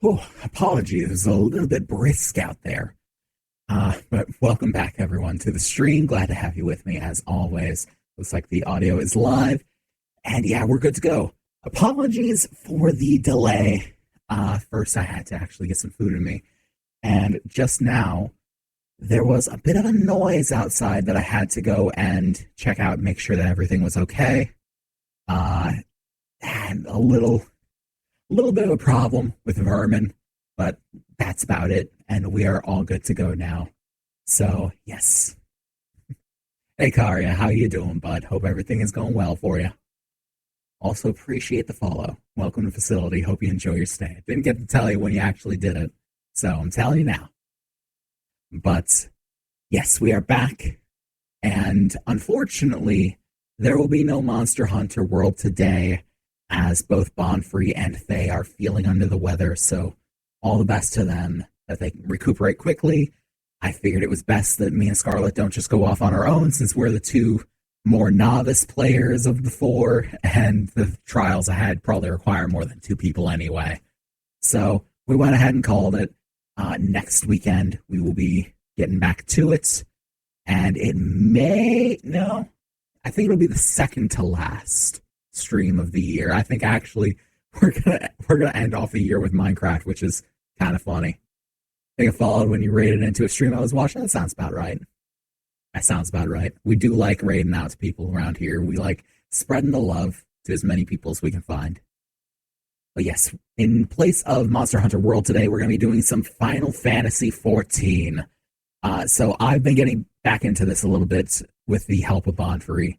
Oh, apologies. It was a little bit brisk out there. But welcome back, everyone, to the stream. Glad to have you with me, as always. Looks like the audio is live. And yeah, we're good to go. Apologies for the delay. First, I had to actually get some food in me. And just now, there was a bit of a noise outside that I had to go and check out and make sure that everything was okay. And a little bit of a problem with vermin, but that's about it. And we are all good to go now. So, yes. Hey, Karya, how you doing, bud? Hope everything is going well for you. Also, appreciate the follow. Welcome to the facility. Hope you enjoy your stay. Didn't get to tell you when you actually did it, so I'm telling you now. But, yes, we are back. And unfortunately, there will be no Monster Hunter World today, as both Bonfrey and Faye are feeling under the weather, so all the best to them, that they can recuperate quickly. I figured it was best that me and Scarlett don't just go off on our own, since we're the two more novice players of the four, and the trials ahead probably require more than two people anyway. So we went ahead and called it. Next weekend, we will be getting back to it, and I think it'll be the second to last stream of the year. I think actually we're gonna end off the year with Minecraft, which is kind of funny. I think I followed when you raided into a stream I was watching. That sounds about right. We do like raiding out to people around here. We like spreading the love to as many people as we can find. But yes, in place of Monster Hunter World today, we're going to be doing some Final Fantasy XIV. So I've been getting back into this a little bit with the help of Bonfrey.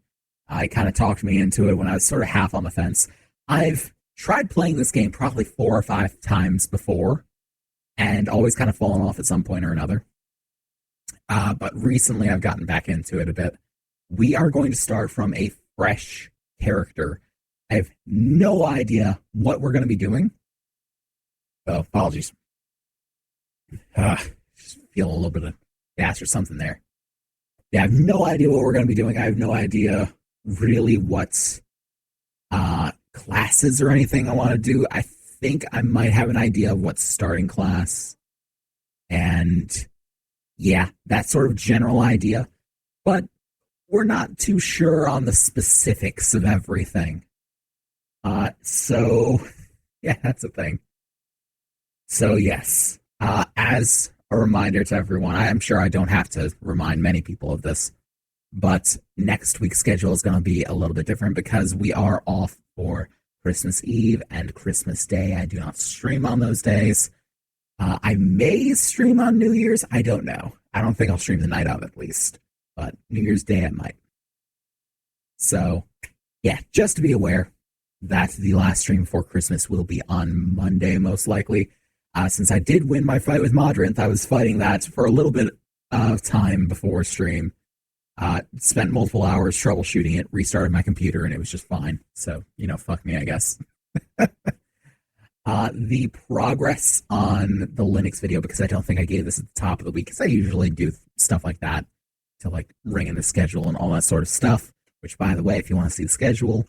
It kind of talked me into it when I was sort of half on the fence. I've tried playing this game probably 4 or 5 times before, and always kind of fallen off at some point or another. But recently I've gotten back into it a bit. We are going to start from a fresh character. I have no idea what we're going to be doing. So apologies. Just feel a little bit of gas or something there. Yeah, I have no idea what we're going to be doing. I have no idea really what classes or anything I want to do. I think I might have an idea of what starting class. And yeah, that sort of general idea. But we're not too sure on the specifics of everything. So, yeah, that's a thing. So, yes, as a reminder to everyone, I am sure I don't have to remind many people of this, but next week's schedule is going to be a little bit different because we are off for Christmas Eve and Christmas Day. I do not stream on those days. I may stream on New Year's. I don't know. I don't think I'll stream the night of, at least, but New Year's Day I might. So, yeah, just to be aware that the last stream before Christmas will be on Monday, most likely. Since I did win my fight with Modrinth, I was fighting that for a little bit of time before stream. Spent multiple hours troubleshooting it, restarted my computer, and it was just fine. So, fuck me, I guess. The progress on the Linux video, because I don't think I gave this at the top of the week, because I usually do stuff like that to ring in the schedule and all that sort of stuff, which, by the way, if you want to see the schedule,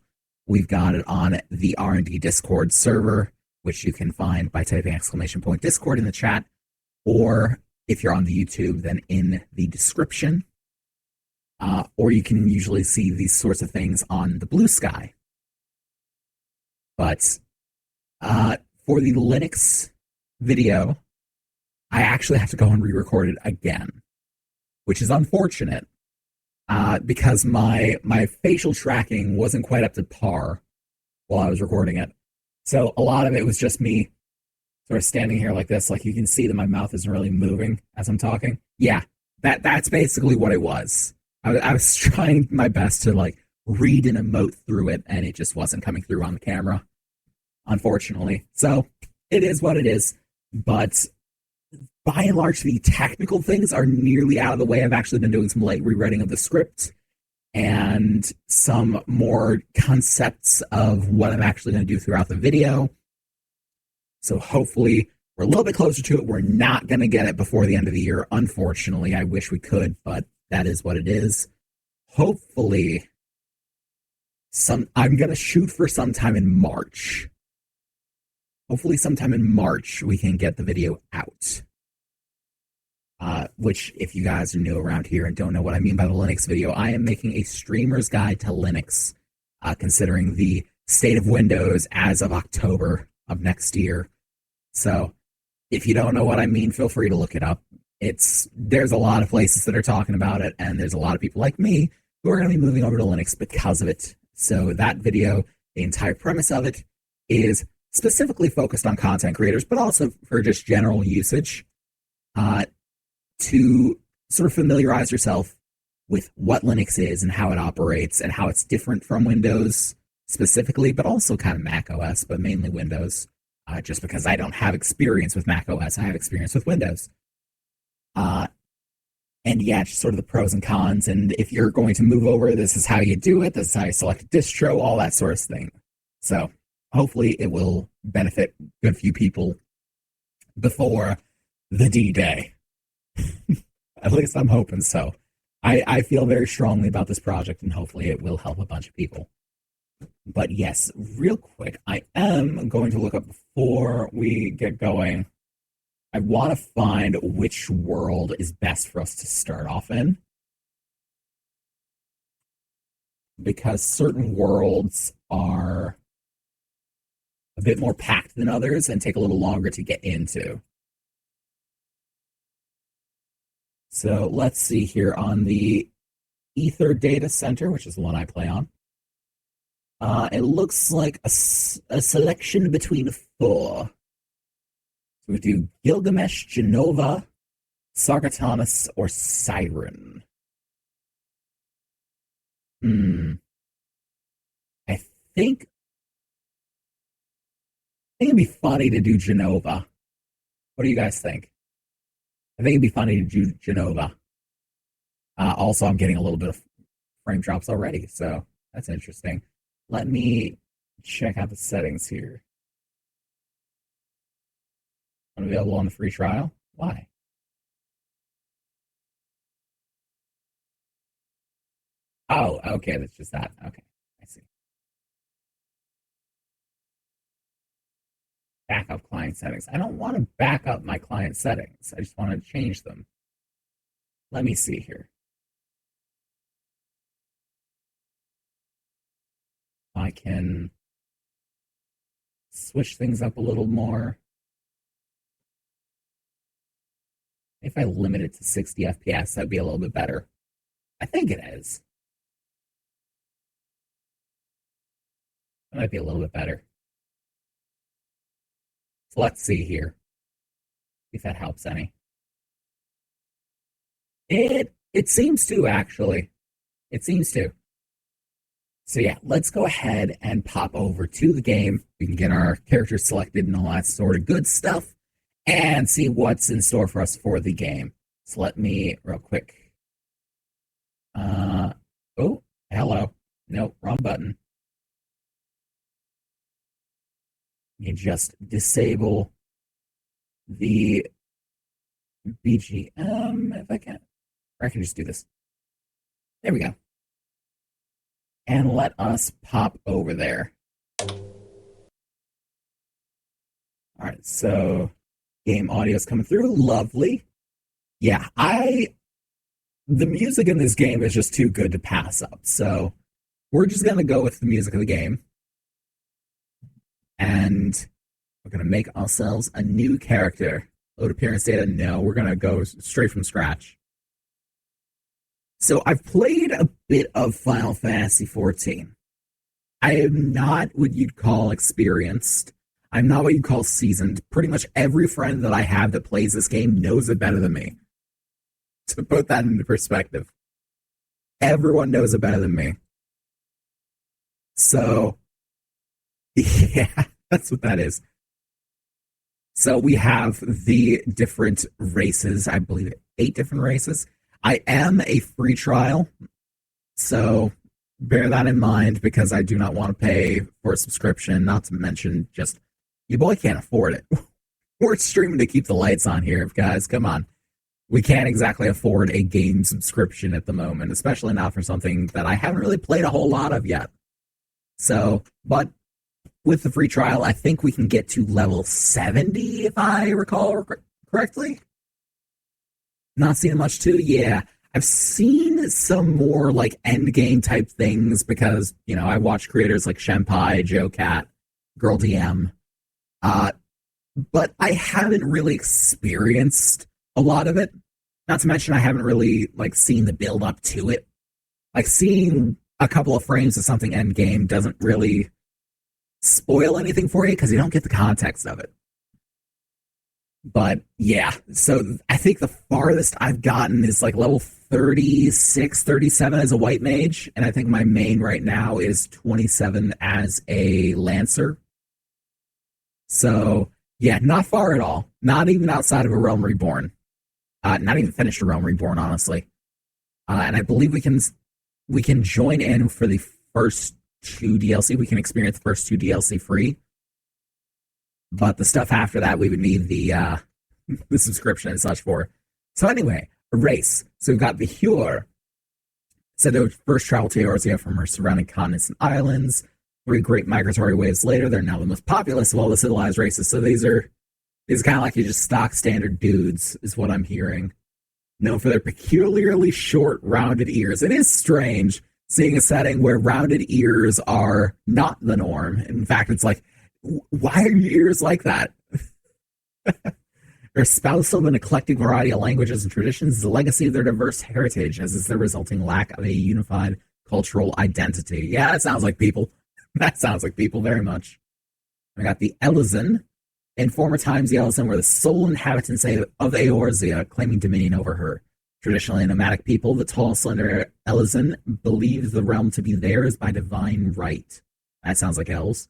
we've got it on the R&D Discord server, which you can find by typing !Discord in the chat, or if you're on the YouTube, then in the description. Or you can usually see these sorts of things on the Blue Sky. But for the Linux video, I actually have to go and re-record it again, which is unfortunate. Because my facial tracking wasn't quite up to par while I was recording it. So a lot of it was just me sort of standing here like this. Like, you can see that my mouth isn't really moving as I'm talking. Yeah, that's basically what it was. I was trying my best to read and emote through it, and it just wasn't coming through on the camera, unfortunately. So it is what it is. But by and large, the technical things are nearly out of the way. I've actually been doing some light rewriting of the script and some more concepts of what I'm actually going to do throughout the video. So hopefully we're a little bit closer to it. We're not going to get it before the end of the year. Unfortunately, I wish we could, but that is what it is. Hopefully, I'm going to shoot for sometime in March. hopefully sometime in March we can get the video out. Which, if you guys are new around here and don't know what I mean by the Linux video, I am making a streamer's guide to Linux, considering the state of Windows as of October of next year. So, if you don't know what I mean, feel free to look it up. There's a lot of places that are talking about it, and there's a lot of people like me who are going to be moving over to Linux because of it. So that video, the entire premise of it, is specifically focused on content creators, but also for just general usage, to sort of familiarize yourself with what Linux is and how it operates and how it's different from Windows specifically, but also kind of Mac OS, but mainly Windows. Just because I don't have experience with Mac OS, I have experience with Windows. And yeah, just sort of the pros and cons. And if you're going to move over, this is how you do it. This is how you select a distro, all that sort of thing. So hopefully it will benefit a good few people before the D-Day. At least I'm hoping so. I feel very strongly about this project, and hopefully it will help a bunch of people. But yes, real quick, I am going to look up before we get going. I want to find which world is best for us to start off in, because certain worlds are a bit more packed than others and take a little longer to get into. So let's see here on the Ether Data Center, which is the one I play on. It looks like a selection between 4. So we do Gilgamesh, Genova, Sargatanas, or Siren. I think it'd be funny to do Genova. What do you guys think? I think it'd be funny to do Genova. Also, I'm getting a little bit of frame drops already, so that's interesting. Let me check out the settings here. Unavailable on the free trial? Why? Oh, okay, that's just that. Okay, I see. Backup client settings. I don't want to back up my client settings. I just want to change them. Let me see here. I can switch things up a little more. If I limit it to 60 FPS, that'd be a little bit better. I think it is. It might be a little bit better. So let's see here. If that helps any. It seems to, actually. It seems to. So yeah, let's go ahead and pop over to the game. We can get our characters selected and all that sort of good stuff, and see what's in store for us for the game. So let me, real quick. Oh, hello. Nope, wrong button. You just disable the BGM if I can. Or I can just do this. There we go. And let us pop over there. All right, so game audio is coming through. Lovely. Yeah, the music in this game is just too good to pass up. So we're just going to go with the music of the game. And we're going to make ourselves a new character. Load appearance data? No, we're going to go straight from scratch. So I've played a bit of Final Fantasy XIV. I am not what you'd call experienced. I'm not what you'd call seasoned. Pretty much every friend that I have that plays this game knows it better than me. To put that into perspective. Everyone knows it better than me. So, yeah, that's what that is. So we have the different races, I believe 8 different races. I am a free trial, so bear that in mind because I do not want to pay for a subscription, not to mention just, your boy can't afford it. We're streaming to keep the lights on here, guys, come on. We can't exactly afford a game subscription at the moment, especially not for something that I haven't really played a whole lot of yet. So, but with the free trial, I think we can get to level 70, if I recall correctly. Not seeing much too, yeah. I've seen some more like end game type things because, you know, I watch creators like Shenpai, Joe Cat, Girl DM. But I haven't really experienced a lot of it. Not to mention I haven't really like seen the build up to it. Like seeing a couple of frames of something end game doesn't really spoil anything for you because you don't get the context of it. But yeah, so I think the farthest I've gotten is like level 36, 37 as a white mage, and I think my main right now is 27 as a lancer. So yeah, not far at all. Not even outside of a Realm Reborn. Not even finished a Realm Reborn, honestly. And I believe we can join in for the first 2 DLC. We can experience the first 2 DLC free. But the stuff after that, we would need the subscription and such for. So anyway, a race. So we've got the Hure. Said they would first travel to Eorzea from her surrounding continents and islands. 3 great migratory waves later, they're now the most populous of all the civilized races. So these are kind of like you just stock standard dudes, is what I'm hearing. Known for their peculiarly short, rounded ears. It is strange seeing a setting where rounded ears are not the norm. In fact, it's like, why are your ears like that? Their spousal and eclectic variety of languages and traditions is a legacy of their diverse heritage, as is their resulting lack of a unified cultural identity. Yeah, that sounds like people. That sounds like people very much. I got the Elazin. In former times, the Elazin were the sole inhabitants of Eorzea, claiming dominion over her. Traditionally a nomadic people, the tall, slender Elazin believed the realm to be theirs by divine right. That sounds like elves.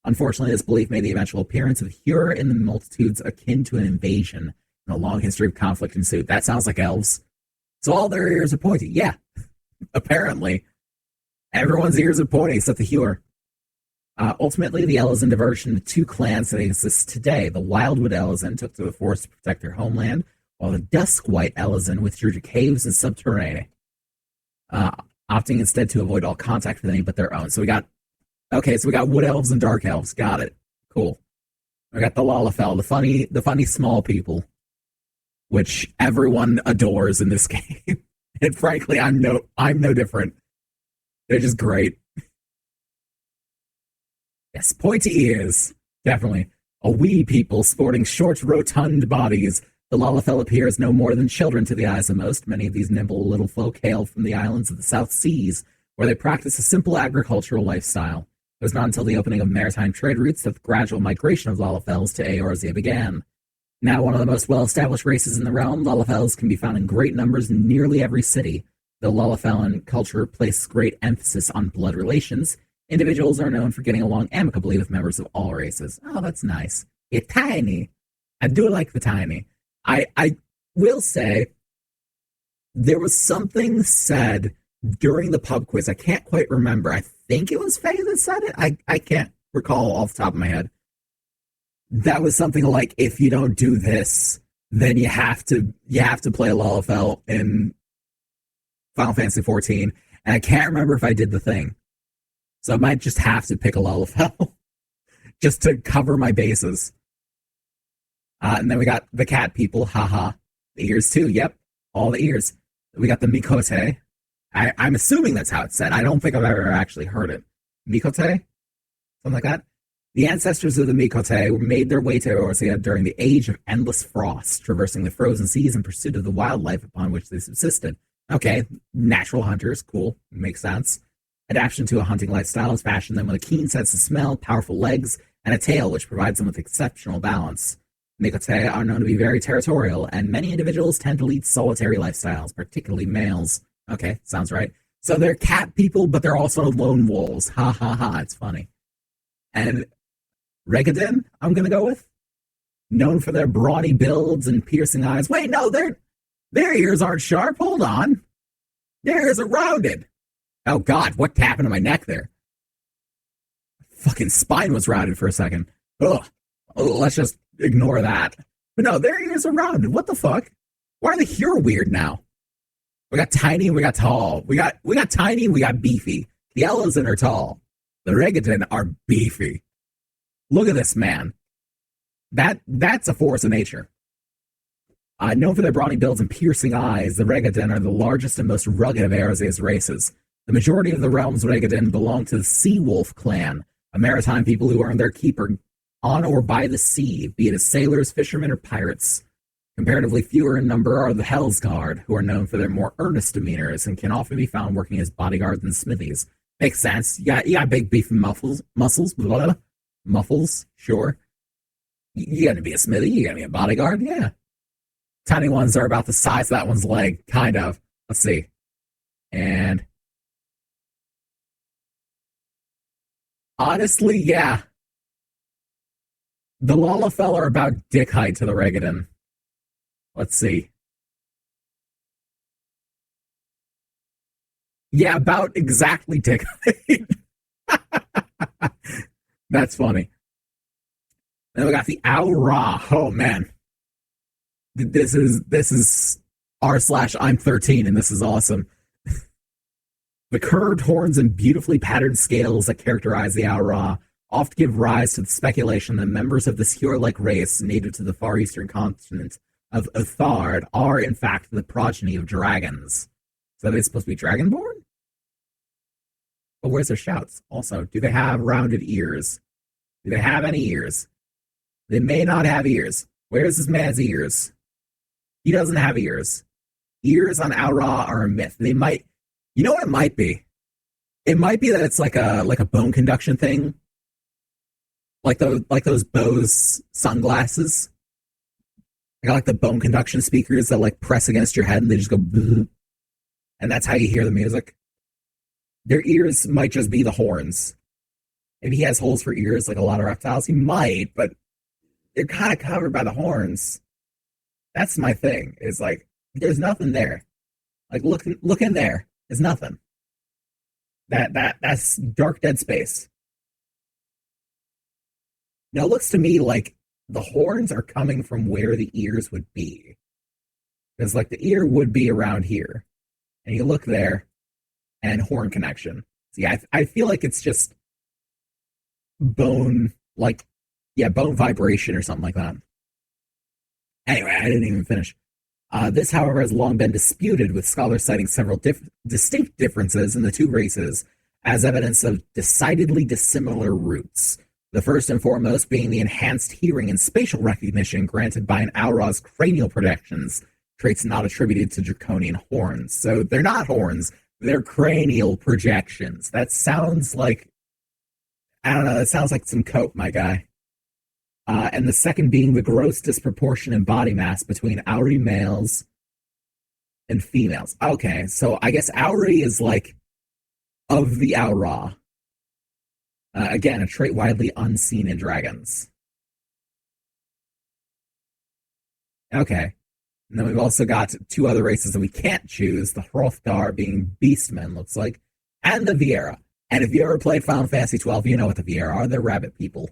Unfortunately, this belief made the eventual appearance of Hure in the multitudes akin to an invasion, and a long history of conflict ensued. That sounds like elves. So all their ears are pointy. Yeah, apparently. Everyone's ears are pointy except the Hure. Ultimately, the Elazin diverged into 2 clans that exist today. The Wildwood Elazin took to the forest to protect their homeland, while the Duskwhite Elazin withdrew to caves and subterranean, opting instead to avoid all contact with any but their own. So we got wood elves and dark elves. Got it. Cool. We got the Lalafell, the funny small people, which everyone adores in this game. And frankly, I'm no different. They're just great. Yes, pointy ears. Definitely. A wee people sporting short, rotund bodies. The Lalafell appear as no more than children to the eyes of most. Many of these nimble little folk hail from the islands of the South Seas, where they practice a simple agricultural lifestyle. It was not until the opening of maritime trade routes that the gradual migration of Lalafells to Eorzea began. Now one of the most well-established races in the realm, Lalafells can be found in great numbers in nearly every city. Though Lalafellan culture places great emphasis on blood relations, individuals are known for getting along amicably with members of all races. Oh, that's nice. It's tiny. I do like the tiny. I will say, there was something said during the pub quiz. I can't quite remember. I think it was Faye that said it. I can't recall off the top of my head. That was something like, if you don't do this, then you have to play a Lalafell in Final Fantasy XIV. And I can't remember if I did the thing. So I might just have to pick a Lalafell just to cover my bases. And then we got the cat people, haha. The ears too, yep. All the ears. We got the Mikote. I'm assuming that's how it's said. I don't think I've ever actually heard it. Mikote? Something like that? The ancestors of the Mikote made their way to Eorzea during the Age of Endless Frost, traversing the frozen seas in pursuit of the wildlife upon which they subsisted. Okay, natural hunters, cool, makes sense. Adaptation to a hunting lifestyle has fashioned them with a keen sense of smell, powerful legs, and a tail which provides them with exceptional balance. Mikote are known to be very territorial, and many individuals tend to lead solitary lifestyles, particularly males. Okay, sounds right. So they're cat people, but they're also lone wolves. Ha ha ha, it's funny. And Regadin, I'm going to go with. Known for their brawny builds and piercing eyes. Wait, no, their ears aren't sharp. Hold on. Their ears are rounded. Oh, God, what happened to my neck there? Fucking spine was rounded for a second. Ugh. Let's just ignore that. But no, their ears are rounded. What the fuck? Why are they here weird now? We got tiny and we got tall. We got tiny and we got beefy. The Elazin are tall. The Regadin are beefy. Look at this man. That's a force of nature. Known for their brawny builds and piercing eyes, the Regaden are the largest and most rugged of Erze's races. The majority of the realm's Regaden belong to the Sea Wolf clan, a maritime people who earn their keep on or by the sea, be it as sailors, fishermen, or pirates. Comparatively fewer in number are the Hellsguard, who are known for their more earnest demeanors and can often be found working as bodyguards and smithies. Makes sense. You got big beefy muscles, blah, blah, blah. Muffles, sure. You gotta be a smithy, you gotta be a bodyguard, yeah. Tiny ones are about the size of that one's leg, kind of. Let's see. And honestly, yeah. The Lalafell are about dick height to the Regaden. Let's see. Yeah, about exactly dick height. That's funny. Then we got the Aura. Oh man. This is r/I'm 13, and this is awesome. The curved horns and beautifully patterned scales that characterize the Aura oft give rise to the speculation that members of this Hur-like race native to the far eastern continent of Uthard are in fact the progeny of dragons. So are they supposed to be dragonborn? But where's their shouts? Also, do they have rounded ears? Do they have any ears? They may not have ears. Where's this man's ears? He doesn't have ears. Ears on Aura are a myth. They might, you know what it might be? It might be that it's like a bone conduction thing, like those Bose sunglasses. I got like the bone conduction speakers that like press against your head and they just go, bleh, and that's how you hear the music. Their ears might just be the horns. Maybe he has holes for ears like a lot of reptiles. He might, but they're kind of covered by the horns. That's my thing. Is like there's nothing there. Like look in there. There's nothing. That's dark dead space. Now it looks to me like the horns are coming from where the ears would be. Because like the ear would be around here. And you look there and horn connection. See, I feel like it's just bone, like, yeah, bone vibration or something like that. Anyway, I didn't even finish. This, however, has long been disputed, with scholars citing several distinct differences in the two races as evidence of decidedly dissimilar roots. The first and foremost being the enhanced hearing and spatial recognition granted by an Aura's cranial projections, traits not attributed to draconian horns. So they're not horns, they're cranial projections. That sounds like, I don't know, that sounds like some coke, my guy. And the second being the gross disproportion in body mass between Auri males and females. Okay, so I guess Auri is like of the Aura. Again, a trait widely unseen in dragons. Okay. And then we've also got two other races that we can't choose, the Hrothgar being beastmen, looks like, and the Viera. And if you ever played Final Fantasy XII, you know what the Viera are. They're rabbit people.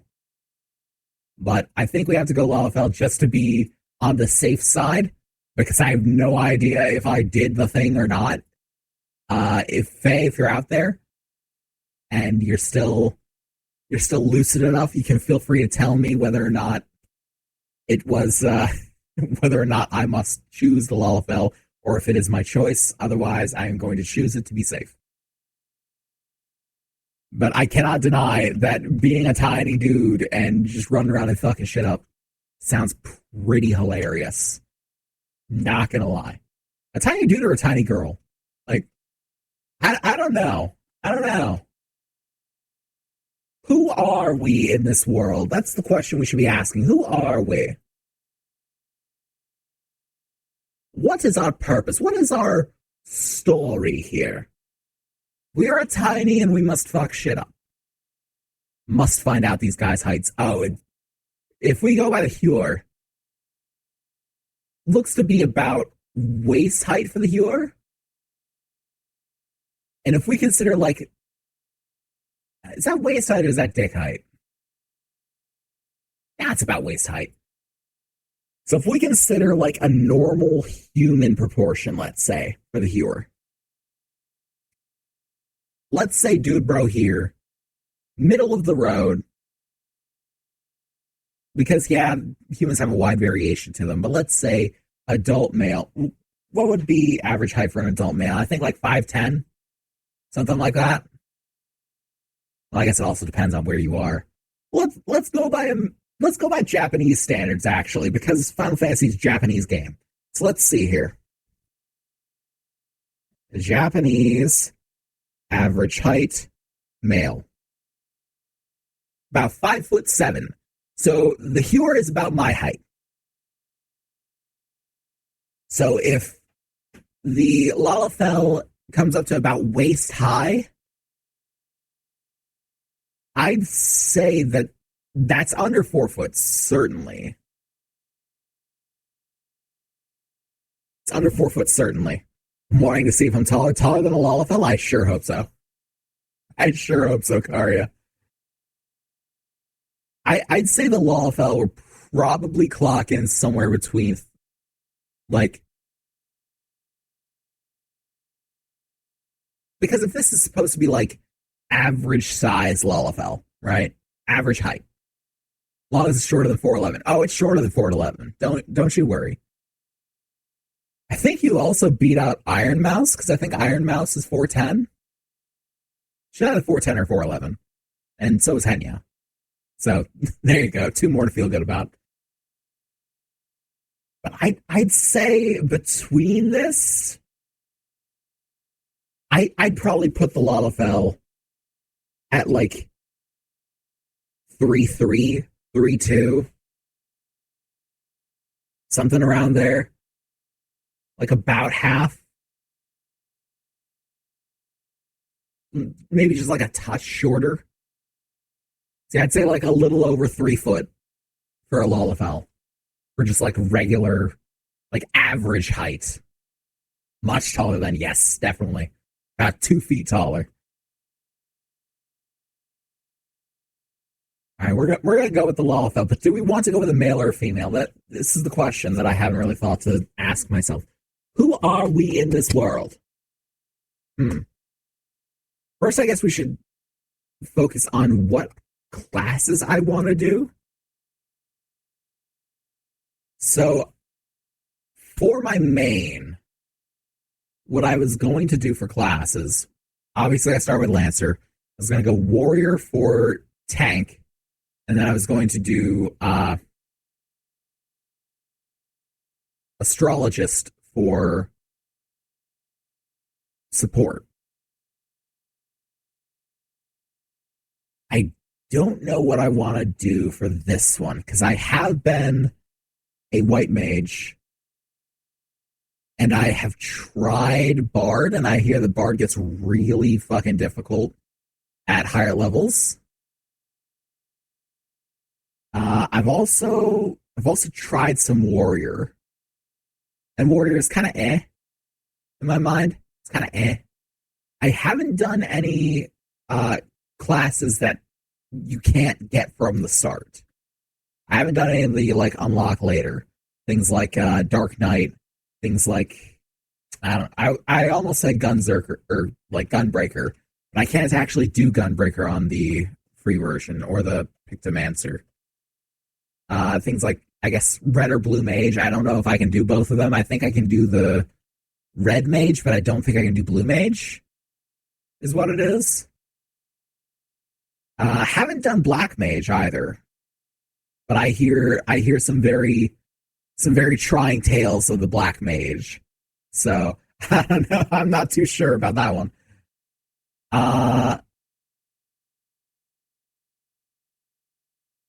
But I think we have to go Lalafell just to be on the safe side, because I have no idea if I did the thing or not. If you're out there and you're still lucid enough, you can feel free to tell me whether or not it was whether or not I must choose the Lalafell or if it is my choice. Otherwise, I am going to choose it to be safe. But I cannot deny that being a tiny dude and just running around and fucking shit up sounds pretty hilarious. Not gonna lie. A tiny dude or a tiny girl? Like, I don't know. I don't know. Who are we in this world? That's the question we should be asking. Who are we? What is our purpose? What is our story here? We are tiny and we must fuck shit up. Must find out these guys' heights. Oh, if we go by the Hur, looks to be about waist height for the Hur. And if we consider, like, is that waist height or is that dick height? That's about waist height. So if we consider, like, a normal human proportion, let's say, for the Hur. Let's say dude bro here, middle of the road, because yeah, humans have a wide variation to them. But let's say adult male. What would be average height for an adult male? I think like 5'10", something like that. Well, I guess it also depends on where you are. Let's go by Japanese standards actually, because Final Fantasy is a Japanese game. So let's see here. The Japanese average height male, about 5'7". So the Hyor is about my height. So if the Lalafell comes up to about waist high, I'd say that's under 4 foot, certainly. It's under 4 foot, certainly. I'm wanting to see if I'm taller than a Lalafell. I sure hope so. I sure hope so, Karya. I'd say the Lalafell would probably clock in somewhere between, like, because if this is supposed to be like average size Lalafell, right? Average height. As long as it's shorter than 4'11". Oh, it's shorter than 4'11". Don't you worry. I think you also beat out Iron Mouse, because I think Iron Mouse is 4'10". She's either 4'10" or 4'11". And so is Henya. So there you go. 2 more to feel good about. But I'd say between this, I'd probably put the Lalafell at like 3'3", 3'2", something around there. Like about half. Maybe just like a touch shorter. See, I'd say like a little over 3 foot for a Lalafell. For just like regular, like average height. Much taller than, yes, definitely. About 2 feet taller. All right, we're gonna go with the Lalafell, but do we want to go with a male or a female? This is the question that I haven't really thought to ask myself. Who are we in this world? First, I guess we should focus on what classes I want to do. So, for my main, what I was going to do for classes, obviously I start with Lancer. I was going to go Warrior for tank, and then I was going to do Astrologist for support. I don't know what I want to do for this one, because I have been a white mage, and I have tried Bard, and I hear the Bard gets really fucking difficult at higher levels. I've also tried some Warrior, and Warrior is kind of in my mind. It's kind of I haven't done any classes that you can't get from the start. I haven't done any of the like unlock later things like Dark Knight, things like I almost said Gunzerker or like Gunbreaker, but I can't actually do Gunbreaker on the free version or the Pictomancer. Things like, I guess, Red or Blue Mage. I don't know if I can do both of them. I think I can do the Red Mage, but I don't think I can do Blue Mage, is what it is. Haven't done Black Mage either, but I hear some very trying tales of the Black Mage. So I don't know. I'm not too sure about that one.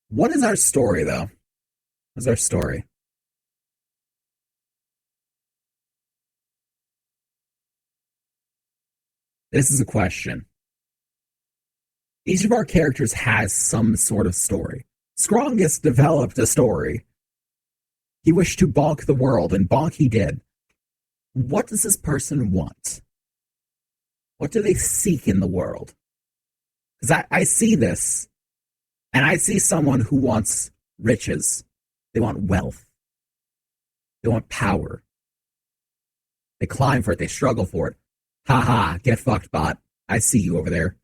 What is our story, though? What's our story? This is a question. Each of our characters has some sort of story. Strongest developed a story. He wished to bonk the world, and bonk he did. What does this person want? What do they seek in the world? Because I see this, and I see someone who wants riches. They want wealth. They want power. They climb for it. They struggle for it. Ha ha, get fucked, bot. I see you over there.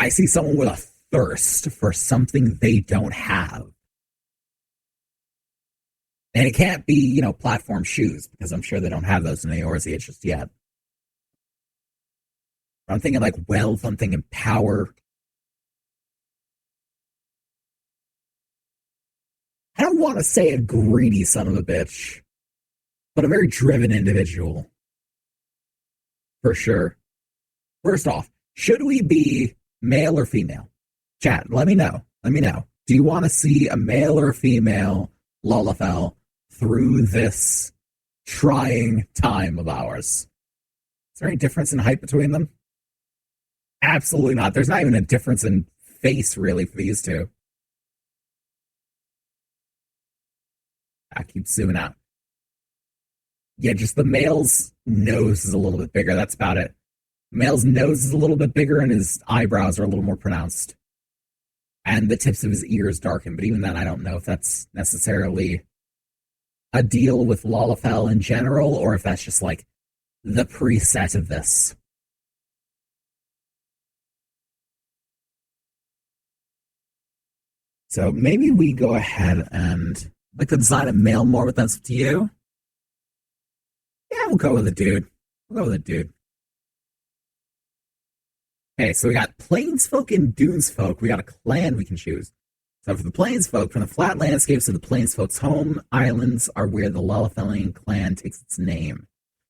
I see someone with a thirst for something they don't have. And it can't be, platform shoes, because I'm sure they don't have those in Eorzea just yet. I'm thinking like wealth, I'm thinking power. I don't want to say a greedy son of a bitch, but a very driven individual. For sure. First off, should we be male or female? Chat, let me know. Let me know. Do you want to see a male or female Lalafell through this trying time of ours? Is there any difference in height between them? Absolutely not. There's not even a difference in face, really, for these two. I keep zooming out. Yeah, just the male's nose is a little bit bigger. That's about it. The male's nose is a little bit bigger, and his eyebrows are a little more pronounced. And the tips of his ears darken. But even then, I don't know if that's necessarily a deal with Lalafell in general, or if that's just like the preset of this. So maybe we go ahead and like to design a male more, but that's up to you. Yeah, we'll go with a dude. Okay, so we got Plainsfolk and Dunesfolk. We got a clan we can choose. So for the Plainsfolk, from the flat landscapes of the Plainsfolk's home islands are where the Lalafellian clan takes its name.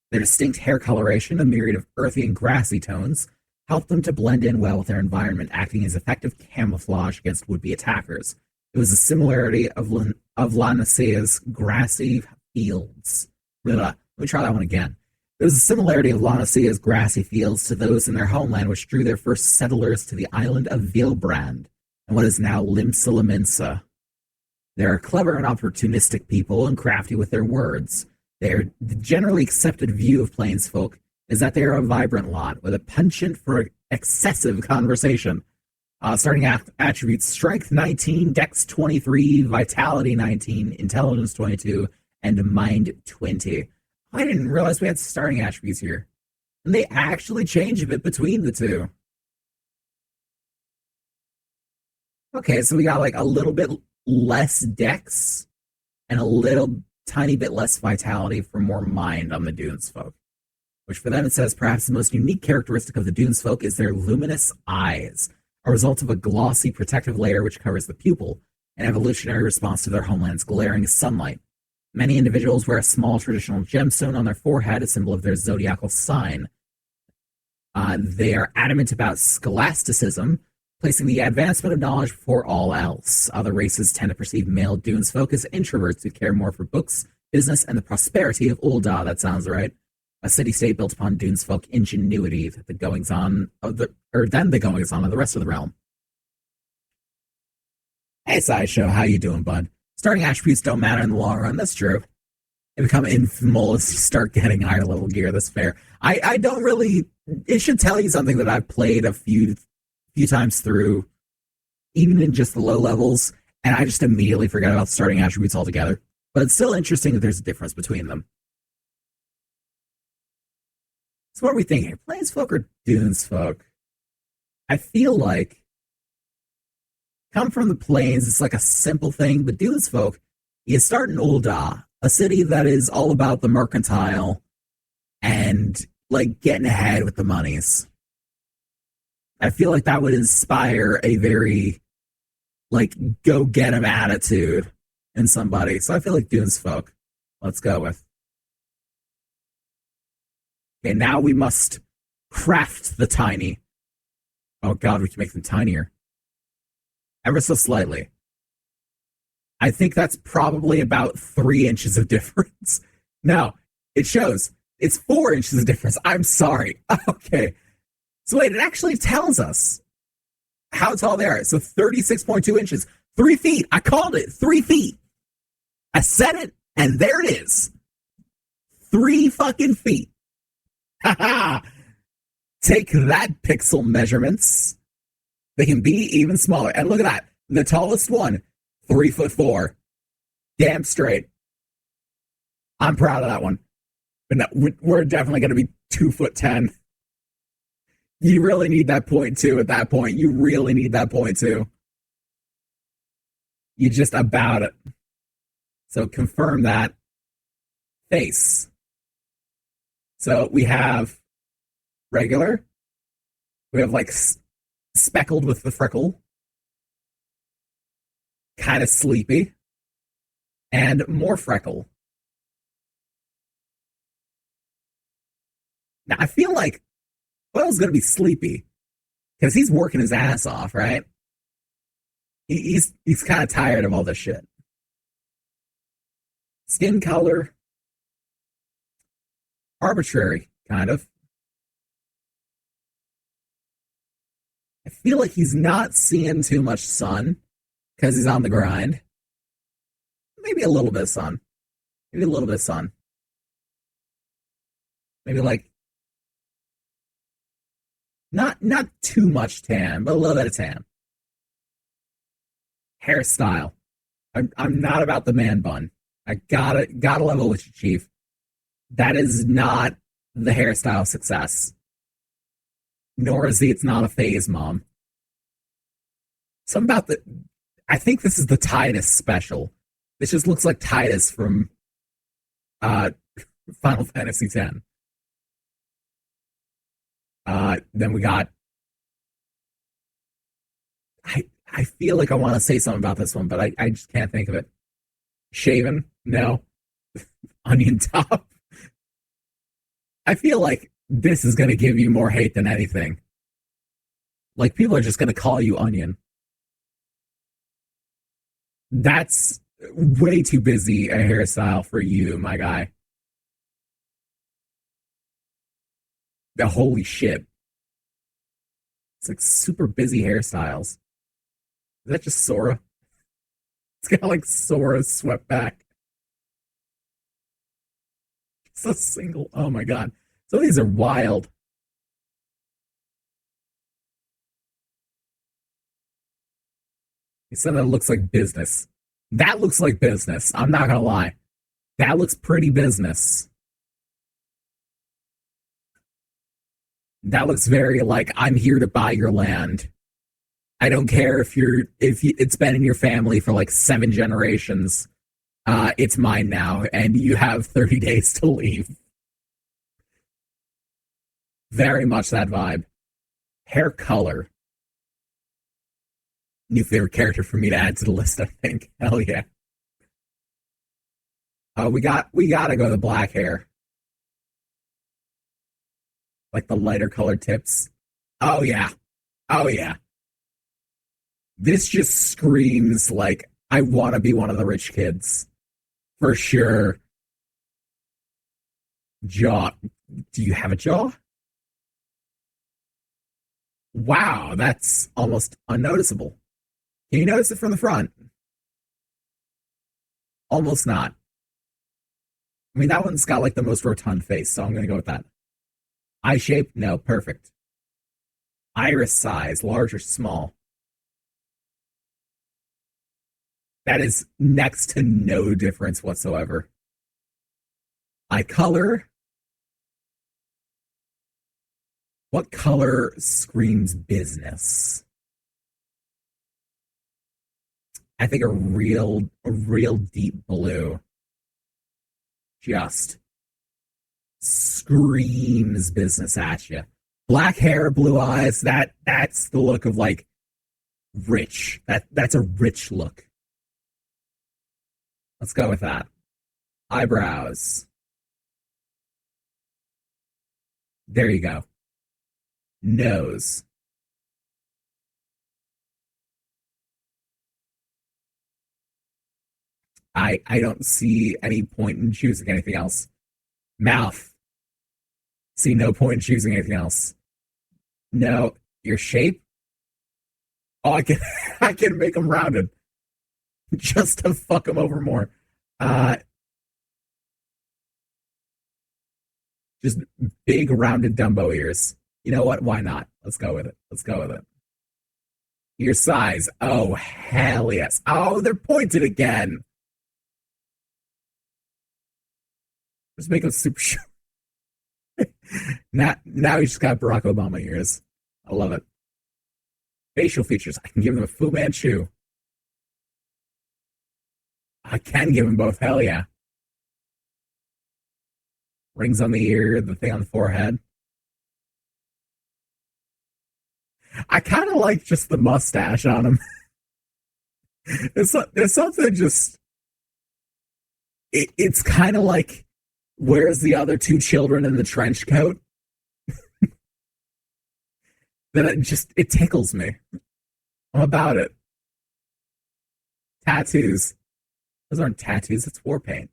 Their distinct hair coloration, a myriad of earthy and grassy tones, help them to blend in well with their environment, acting as effective camouflage against would-be attackers. It was a similarity of Lanacea's grassy fields. Let me try that one again. There was a similarity of Lanacea's grassy fields to those in their homeland, which drew their first settlers to the island of Vilbrand, and what is now Limsa. They are clever and opportunistic people and crafty with their words. The generally accepted view of Plainsfolk is that they are a vibrant lot with a penchant for excessive conversation. Starting attributes: Strength 19, Dex 23, Vitality 19, Intelligence 22, and Mind 20. I didn't realize we had starting attributes here. And they actually change a bit between the two. Okay, so we got like a little bit less Dex and a little tiny bit less Vitality for more Mind on the Dunesfolk. Which for them it says perhaps the most unique characteristic of the Dunesfolk is their luminous eyes, a result of a glossy protective layer which covers the pupil, an evolutionary response to their homeland's glaring sunlight. Many individuals wear a small traditional gemstone on their forehead, a symbol of their zodiacal sign. They are adamant about scholasticism, placing the advancement of knowledge before all else. Other races tend to perceive male Dunesfolk as introverts who care more for books, business, and the prosperity of Ul'dah. That sounds right. A city-state built upon Dunesfolk ingenuity than the goings-on of the rest of the realm. Hey, Sideshow, how you doing, bud? Starting attributes don't matter in the long run. That's true. They become infamous as you start getting higher level gear. That's fair. I don't really. It should tell you something that I've played a few times through, even in just the low levels, and I just immediately forget about starting attributes altogether. But it's still interesting that there's a difference between them. So what are we thinking here? Plainsfolk or Dunesfolk? I feel like come from the plains, it's like a simple thing, but Dunesfolk, you start in Ul'dah, a city that is all about the mercantile and like getting ahead with the monies. I feel like that would inspire a very like go get 'em attitude in somebody. So I feel like Dunesfolk. Let's go with. Okay, now we must craft the tiny. Oh god, we can make them tinier. Ever so slightly. I think that's probably about 3 inches of difference. No, it shows. It's 4 inches of difference. I'm sorry. Okay. So wait, it actually tells us how tall they are. So 36.2 inches. 3 feet. I called it. 3 feet. I said it, and there it is. 3 fucking feet. Haha. Take that, pixel measurements. They can be even smaller. And look at that. The tallest one, 3'4". Damn straight. I'm proud of that one. But no, we're definitely going to be 2'10". You really need that point too at that point. You really need that point too. You just about it. So confirm that. Face. So we have regular. We have like speckled with the freckle. Kind of sleepy. And more freckle. Now I feel like Will's going to be sleepy because he's working his ass off, right? He's kind of tired of all this shit. Skin color, arbitrary, kind of. I feel like he's not seeing too much sun because he's on the grind. Maybe a little bit of sun. Maybe a little bit of sun. Maybe like not too much tan, but a little bit of tan. Hairstyle. I'm not about the man bun. I gotta level with you, Chief. That is not the hairstyle success. Nor is it's not a phase, Mom. Something about I think this is the Titus special. This just looks like Titus from Final Fantasy X. Then we got. I feel like I want to say something about this one, but I just can't think of it. Shaven? No. Onion top? I feel like this is going to give you more hate than anything. Like, people are just going to call you Onion. That's way too busy a hairstyle for you, my guy. The holy shit. It's like super busy hairstyles. Is that just Sora? It's got like Sora swept back. It's a single. Oh my god. So these are wild. He said that looks like business. That looks like business. I'm not gonna lie. That looks pretty business. That looks very like, I'm here to buy your land. I don't care if it's been in your family for like 7 generations. It's mine now, and you have 30 days to leave. Very much that vibe. Hair color. New favorite character for me to add to the list, I think. Hell yeah. We gotta go to black hair. Like the lighter colored tips. Oh yeah. Oh yeah. This just screams like, I want to be one of the rich kids. For sure. Jaw. Do you have a jaw? Wow, that's almost unnoticeable. Can you notice it from the front? Almost not. I mean, that one's got like the most rotund face, so I'm going to go with that. Eye shape? No, perfect. Iris size, large or small? That is next to no difference whatsoever. Eye color? What color screams business? I think a real deep blue. Just screams business at you. Black hair, blue eyes, that's the look of like rich. That's a rich look. Let's go with that. Eyebrows. There you go. Nose. I don't see any point in choosing anything else. Mouth. See no point in choosing anything else. No, your shape. Oh, I can make them rounded just to fuck them over more. Just big rounded Dumbo ears. You know what? Why not? Let's go with it. Let's go with it. Ear size. Oh, hell yes. Oh, they're pointed again. Just make them super short. Now you just got Barack Obama ears. I love it. Facial features. I can give them a Fu Manchu. I can give them both. Hell yeah. Rings on the ear, the thing on the forehead. I kind of like just the mustache on him. There's something just. It's kind of like, where's the other two children in the trench coat? Then it tickles me. I'm about it. Tattoos. Those aren't tattoos, it's war paint.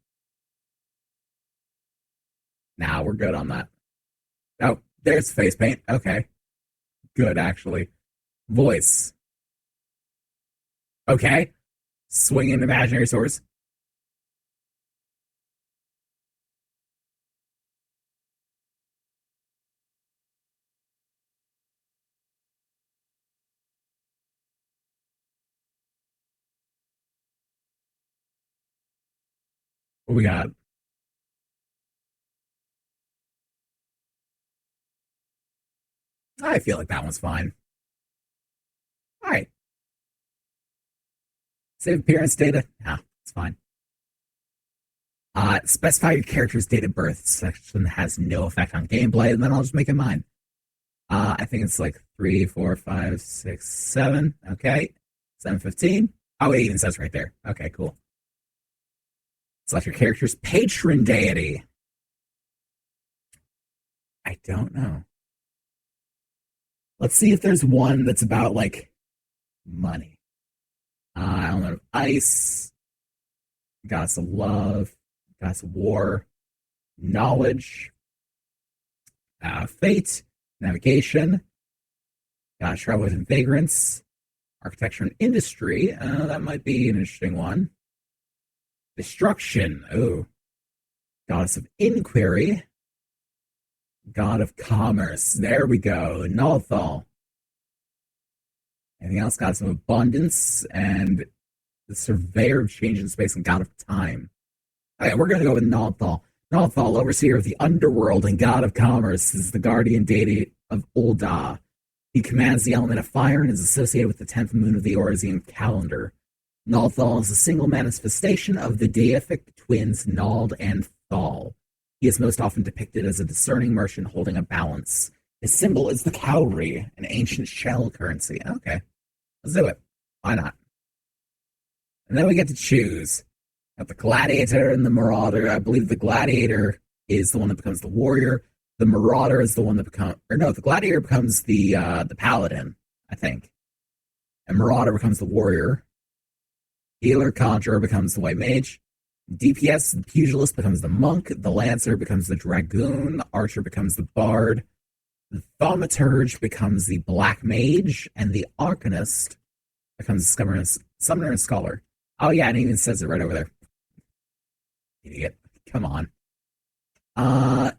Nah, we're good on that. Oh, there's face paint. Okay. Good, actually. Voice. Okay. Swinging imaginary swords. What we got? I feel like that one's fine. All right. Save appearance data. Nah, it's fine. Specify your character's date of birth section has no effect on gameplay, and then I'll just make it mine. I think it's like 3, 4, 5, 6, 7. Okay. 7:15. Oh, it even says right there. Okay, cool. Select your character's patron deity. I don't know. Let's see if there's one that's about like money. Element of ice, goddess of love, goddess of war, knowledge, fate, navigation, goddess travel and vagrants, architecture and industry. That might be an interesting one. Destruction. Oh, goddess of inquiry, god of commerce. There we go. Nalthal. Anything else? Goddess of abundance and the surveyor of change in space and god of time. Okay, we're going to go with Nalthal. Nalthal, overseer of the underworld and god of commerce, is the guardian deity of Ul'dah. He commands the element of fire and is associated with the 10th moon of the Orisian calendar. Nalthal is a single manifestation of the deific twins Nald and Thal. He is most often depicted as a discerning merchant holding a balance. His symbol is the cowrie, an ancient shell currency. Okay, let's do it. Why not? And then we get to choose. Got the gladiator and the marauder. I believe the gladiator is the one that becomes the warrior. The marauder is the one that becomes, or no, the gladiator becomes the paladin, I think. And marauder becomes the warrior. Healer, conjurer becomes the white mage. DPS, the pugilist becomes the monk. The lancer becomes the dragoon. Archer becomes the bard. The thaumaturge becomes the black mage, and the arcanist becomes the summoner and scholar. Oh yeah, and it even says it right over there. Idiot. Come on. I'm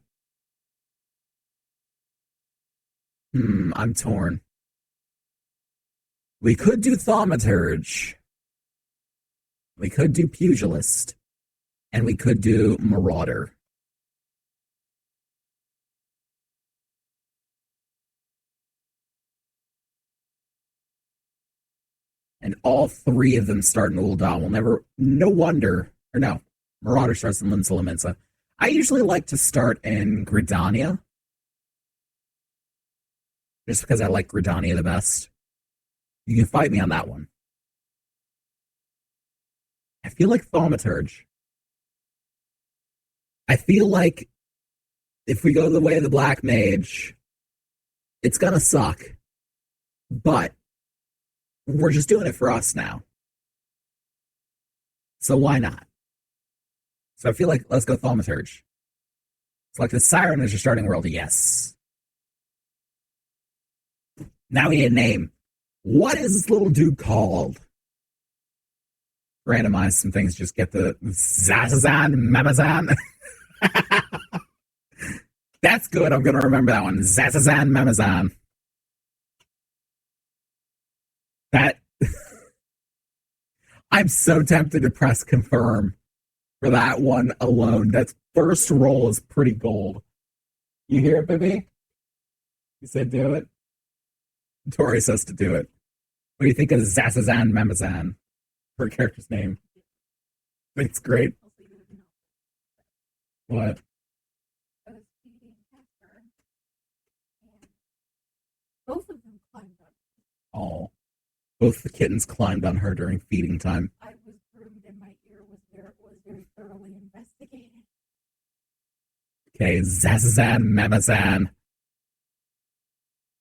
torn. We could do thaumaturge. We could do pugilist. And we could do marauder. And all three of them start in Ul'dah. We'll never, no wonder, or no, Marauder starts in Limsa Lominsa. I usually like to start in Gridania, just because I like Gridania the best. You can fight me on that one. I feel like Thaumaturge. I feel like if we go the way of the Black Mage, it's gonna suck. But we're just doing it for us now. So why not? So I feel like let's go Thaumaturge. Select the Siren as your starting world. Yes. Now we need a name. What is this little dude called? Randomize some things. Just get the Zazazan, Mamazan. That's good. I'm going to remember that one. Zazazan, Mamazan. That. I'm so tempted to press confirm for that one alone. That first roll is pretty gold. You hear it, baby? You said do it? Tori says to do it. What do you think of Zazazan Mamazan? Her character's name. I think it's great. What? Both of them climbed up. Oh, both the kittens climbed on her during feeding time. I was groomed and my ear was very thoroughly investigated. Okay, Zazazan Mamazan.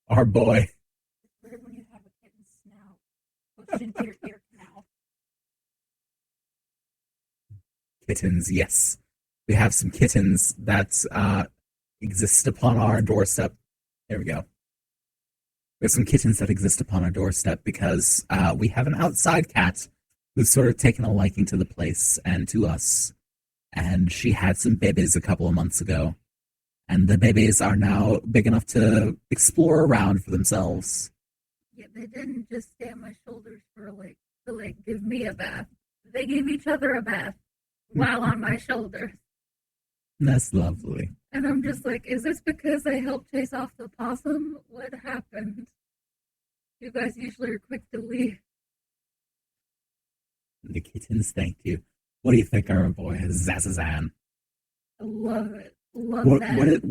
Our boy. It's weird when you have a kitten's snout pushed into your ear canal. Kittens, yes. We have some kittens that exist upon our doorstep. There we go. We have some kittens that exist upon our doorstep because we have an outside cat who's sort of taken a liking to the place and to us. And she had some babies a couple of months ago. And the babies are now big enough to explore around for themselves. Yeah, they didn't just stay on my shoulders to give me a bath. They gave each other a bath while on my shoulders. That's lovely. And I'm just like, is this because I helped chase off the possum? What happened? You guys usually are quick to leave. The kittens thank you. What do you think, our boy Zazazan? I love it. Love that.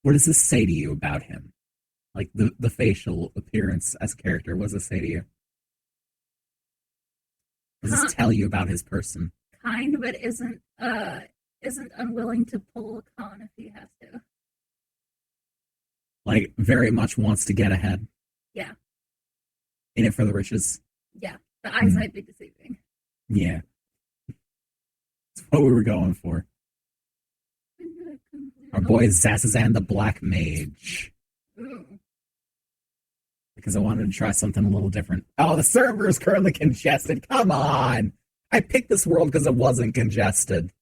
What does this say to you about him? Like the facial appearance as a character, what does it say to you? What does this tell you about his person? Kind, but isn't unwilling to pull a con if he has to. Like, very much wants to get ahead. Yeah. In it for the riches. Yeah. The eyes might be deceiving. Yeah. That's what we were going for. Our boy Zazazan the Black Mage. Ooh. Because I wanted to try something a little different. Oh, the server is currently congested. Come on. I picked this world because it wasn't congested.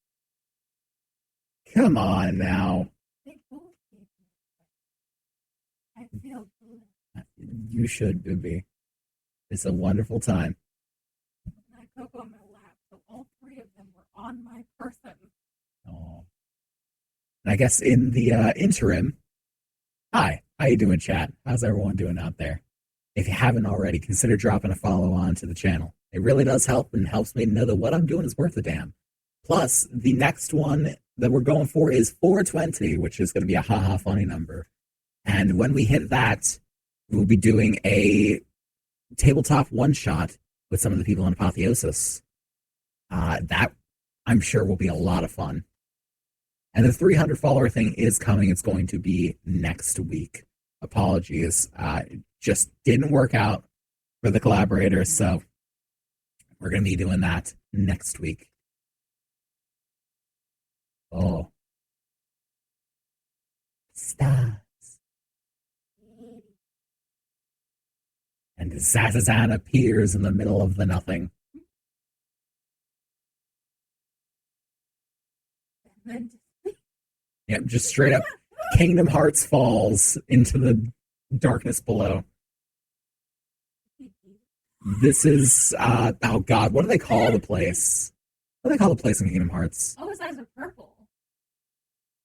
Come on now. I feel good. You should, Booby. It's a wonderful time. I cook on my lap, so all three of them were on my person. Oh. I guess in the interim, hi, how you doing, chat? How's everyone doing out there? If you haven't already, consider dropping a follow on to the channel. It really does help and helps me to know that what I'm doing is worth a damn. Plus, the next one that we're going for is 420, which is going to be a haha funny number. And when we hit that, we'll be doing a tabletop one-shot with some of the people in Apotheosis. That, I'm sure, will be a lot of fun. And the 300 follower thing is coming. It's going to be next week. Apologies. It just didn't work out for the collaborators, so we're going to be doing that next week. Oh. Stars. And Zazazan appears in the middle of the nothing. Yep, just straight up Kingdom Hearts falls into the darkness below. This is, oh god, what do they call the place? What do they call the place in Kingdom Hearts? Oh, his eyes are purple.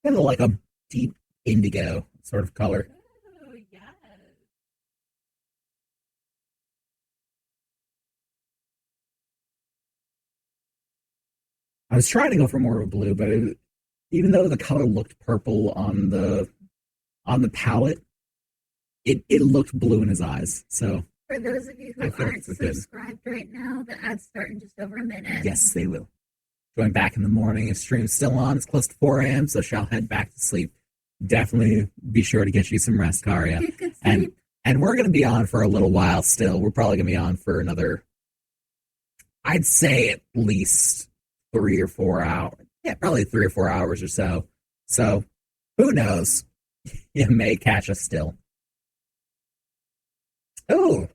Kind of like a deep indigo sort of color. Oh, yes. I was trying to go for more of a blue, but even though the color looked purple on the palette, it looked blue in his eyes. So for those of you who aren't subscribed right now, the ad's starting just over a minute. Yes, they will. Going back in the morning, if stream's still on, it's close to 4 a.m., so shall head back to sleep. Definitely be sure to get you some rest, Karia. And we're going to be on for a little while still. We're probably going to be on for another, I'd say at least 3 or 4 hours. Yeah, probably 3 or 4 hours or so. So, who knows? You may catch us still. Oh,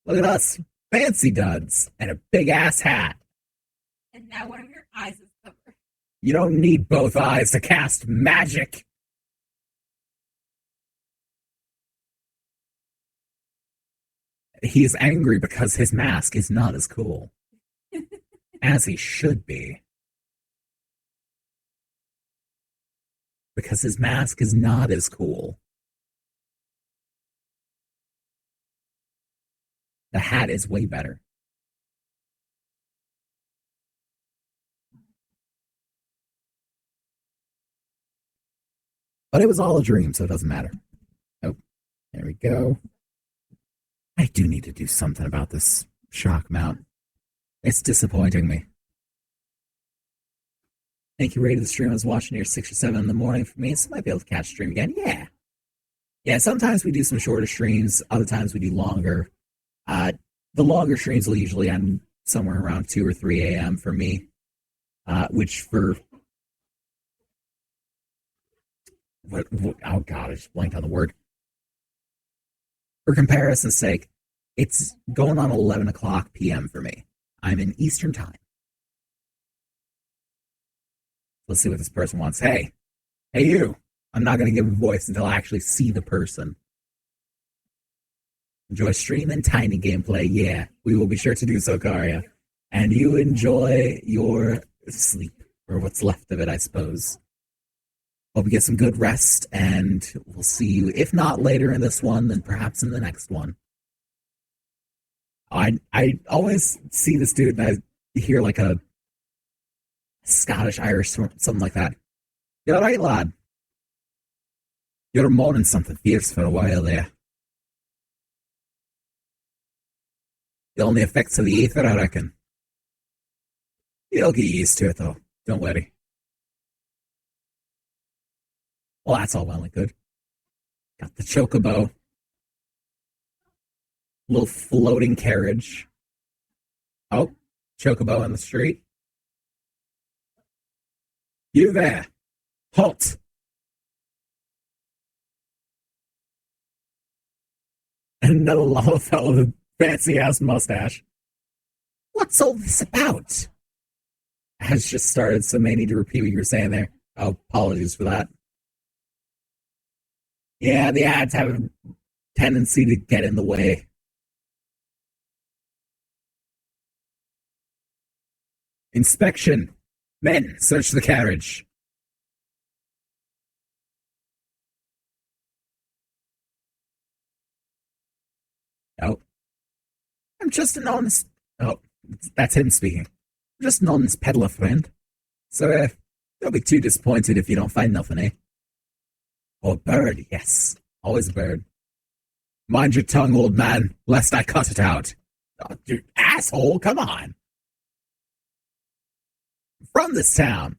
look at us. Fancy duds and a big-ass hat. And now one of your eyes is covered. You don't need both eyes to cast magic. He is angry because his mask is not as cool. As he should be. Because his mask is not as cool. The hat is way better. But it was all a dream, so it doesn't matter. Oh, there we go. I do need to do something about this shock mount. It's disappointing me. Thank you, rated the stream. I was watching here 6 or 7 in the morning for me, so I might be able to catch stream again. Yeah. Yeah, sometimes we do some shorter streams. Other times we do longer. The longer streams will usually end somewhere around 2 or 3 a.m. for me, which for... oh, God, I just blanked on the word. For comparison's sake, it's going on 11 o'clock p.m. for me. I'm in Eastern time. Let's see what this person wants. Hey you. I'm not going to give a voice until I actually see the person. Enjoy stream and tiny gameplay. Yeah, we will be sure to do so, Karya. And you enjoy your sleep, or what's left of it, I suppose. Hope you get some good rest, and we'll see you, if not later in this one, then perhaps in the next one. I always see this dude, and I hear like a Scottish, Irish, something like that. You're all right, lad. You're moaning something fierce for a while there. The only effects of the ether, I reckon. You'll get used to it, though. Don't worry. Well, that's all well and good. Got the chocobo. Little floating carriage. Oh, chocobo on the street. You there. Halt. And another lava fellow with a fancy-ass mustache. What's all this about? Has just started, so may need to repeat what you were saying there. Oh, apologies for that. Yeah, the ads have a tendency to get in the way. Inspection. Men, search the carriage. Oh. I'm just an honest... Oh, that's him speaking. I'm just an honest peddler friend. So, don't be too disappointed if you don't find nothing, eh? Oh, a bird, yes. Always a bird. Mind your tongue, old man, lest I cut it out. Oh, you asshole, come on. From this town.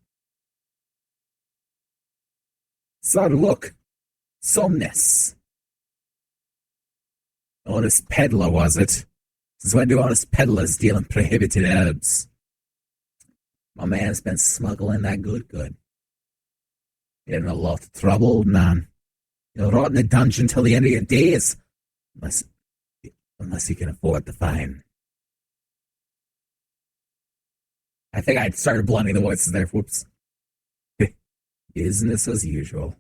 So, look. Somnus. Honest peddler, was it? Since when do honest peddlers deal in prohibited herbs? My man's been smuggling that good. You're in a lot of trouble, old man. You'll rot in a dungeon till the end of your days. Unless you can afford the fine. I think I started blending the voices there. Whoops. Business as usual.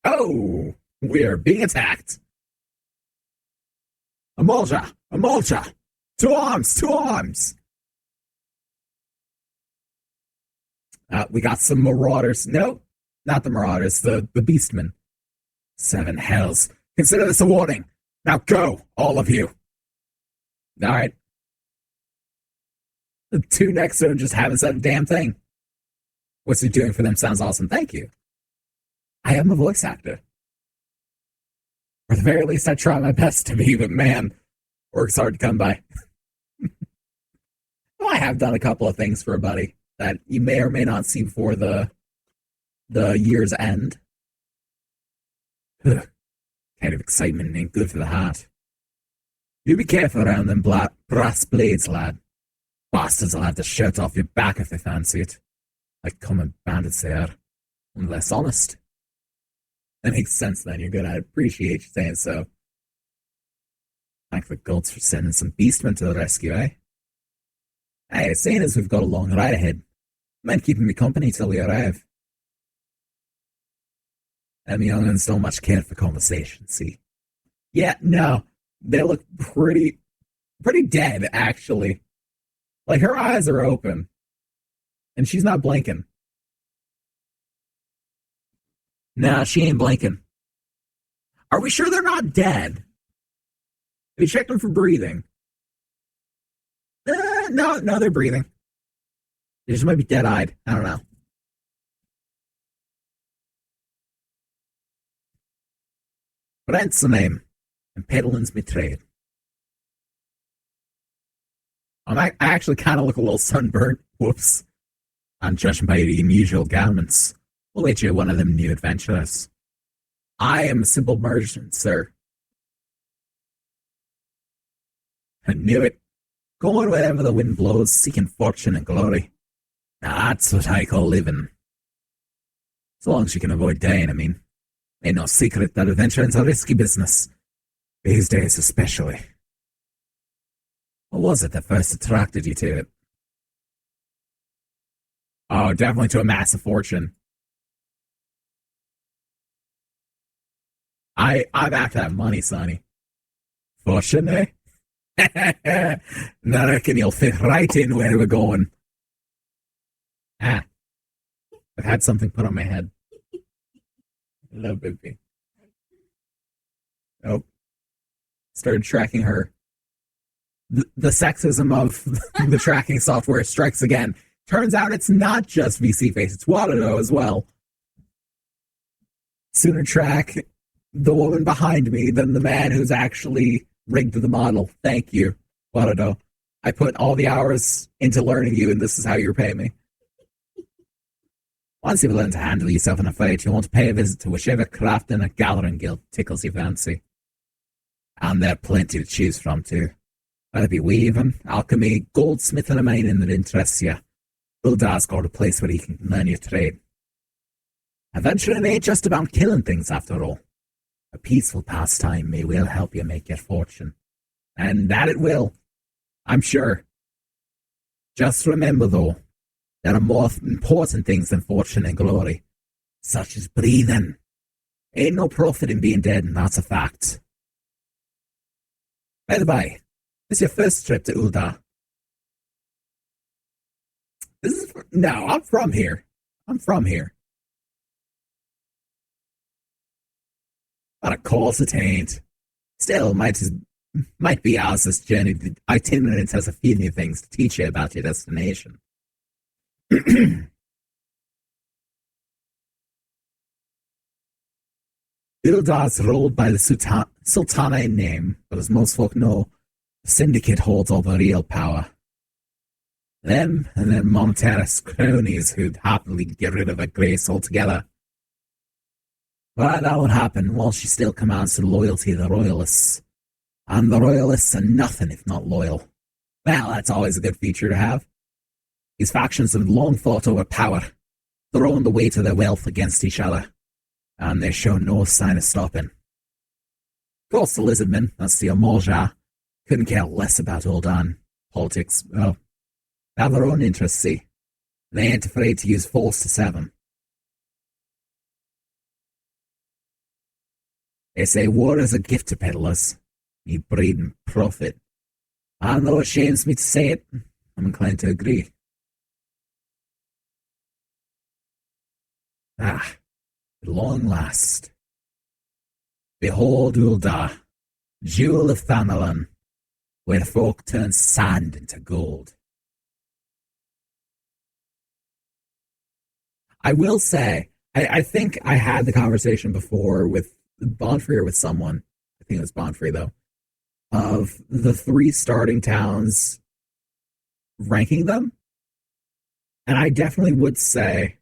Oh, we are being attacked. Amolja! To arms! We got some marauders. No, not the marauders, the beastmen. 7 hells. Consider this a warning. Now go, all of you. All right. The 2 next to him just haven't said a damn thing. What's he doing for them sounds awesome. Thank you. I am a voice actor. Or at the very least, I try my best to be, but man, work's hard to come by. Well, I have done a couple of things for a buddy that you may or may not see before the year's end. Kind of excitement ain't good for the heart. You be careful around them brass blades, lad. Bastards will have the shirt off your back if they fancy it. Like common bandits they are. And less honest. That makes sense then, you're good. I appreciate you saying so. Thank the gods for sending some beastmen to the rescue, eh? Hey, saying as we've got a long ride ahead. Men keeping me company till we arrive. Them young'uns don't much care for conversation, see? Yeah, no. They look pretty dead, actually. Like, her eyes are open. And she's not blinking. Nah, she ain't blinking. Are we sure they're not dead? We checked them for breathing. No, they're breathing. They just might be dead-eyed. I don't know. But that's the name. And Pedalin's me trade. I actually kind of look a little sunburnt. Whoops. And judging by the unusual garments, we'll let you one of them new adventurers. I am a simple merchant, sir. I knew it. Going wherever the wind blows, seeking fortune and glory. Now that's what I call living. So long as you can avoid dying, I mean. Ain't no secret that adventuring's a risky business. These days especially. What was it that first attracted you to it? Oh, definitely to amass a fortune. I'm after that money, Sonny. Fortune, eh? I reckon you'll fit right in where we're going. I've had something put on my head. Hello, baby. Oh, started tracking her. The sexism of the tracking software strikes again. Turns out it's not just VC Face, it's Watado as well. Sooner track the woman behind me than the man who's actually rigged the model. Thank you, Watado. I put all the hours into learning you, and this is how you repay me. Once you've learned to handle yourself in a fight, you want to pay a visit to whichever crafting or gathering guild tickles your fancy. And there are plenty to choose from, too. Whether it be weaving, alchemy, goldsmithing, or mining that interests you, Uldar's got a place where you can learn your trade. Adventuring ain't just about killing things, after all. A peaceful pastime may well help you make your fortune. And that it will, I'm sure. Just remember, though, there are more important things than fortune and glory, such as breathing. Ain't no profit in being dead, and that's a fact. By the by, this is your first trip to Uldar. No, I'm from here. But of course it ain't. Still, might be ours this journey. The itinerant has a few new things to teach you about your destination. Ildar's ruled by the Sultana in name, but as most folk know, the Syndicate holds all the real power. Them and their Monteras cronies who'd happily get rid of her grace altogether. But that won't happen while she still commands the loyalty of the Royalists. And the Royalists are nothing if not loyal. Well, that's always a good feature to have. These factions have long fought over power, throwing the weight of their wealth against each other, and they show no sign of stopping. Of course, the Lizardmen, that's the Amorja, couldn't care less about Uldan. Politics, well, they have their own interests, see. They ain't afraid to use force to serve them. They say war is a gift to peddlers. You breed and profit. And though it shames me to say it, I'm inclined to agree. At long last. Behold Uldar, jewel of Thanalan, where folk turn sand into gold. I will say, I think I had the conversation before with Bonfrey or with someone, I think it was Bonfrey though, of the 3 starting towns, ranking them. And I definitely would say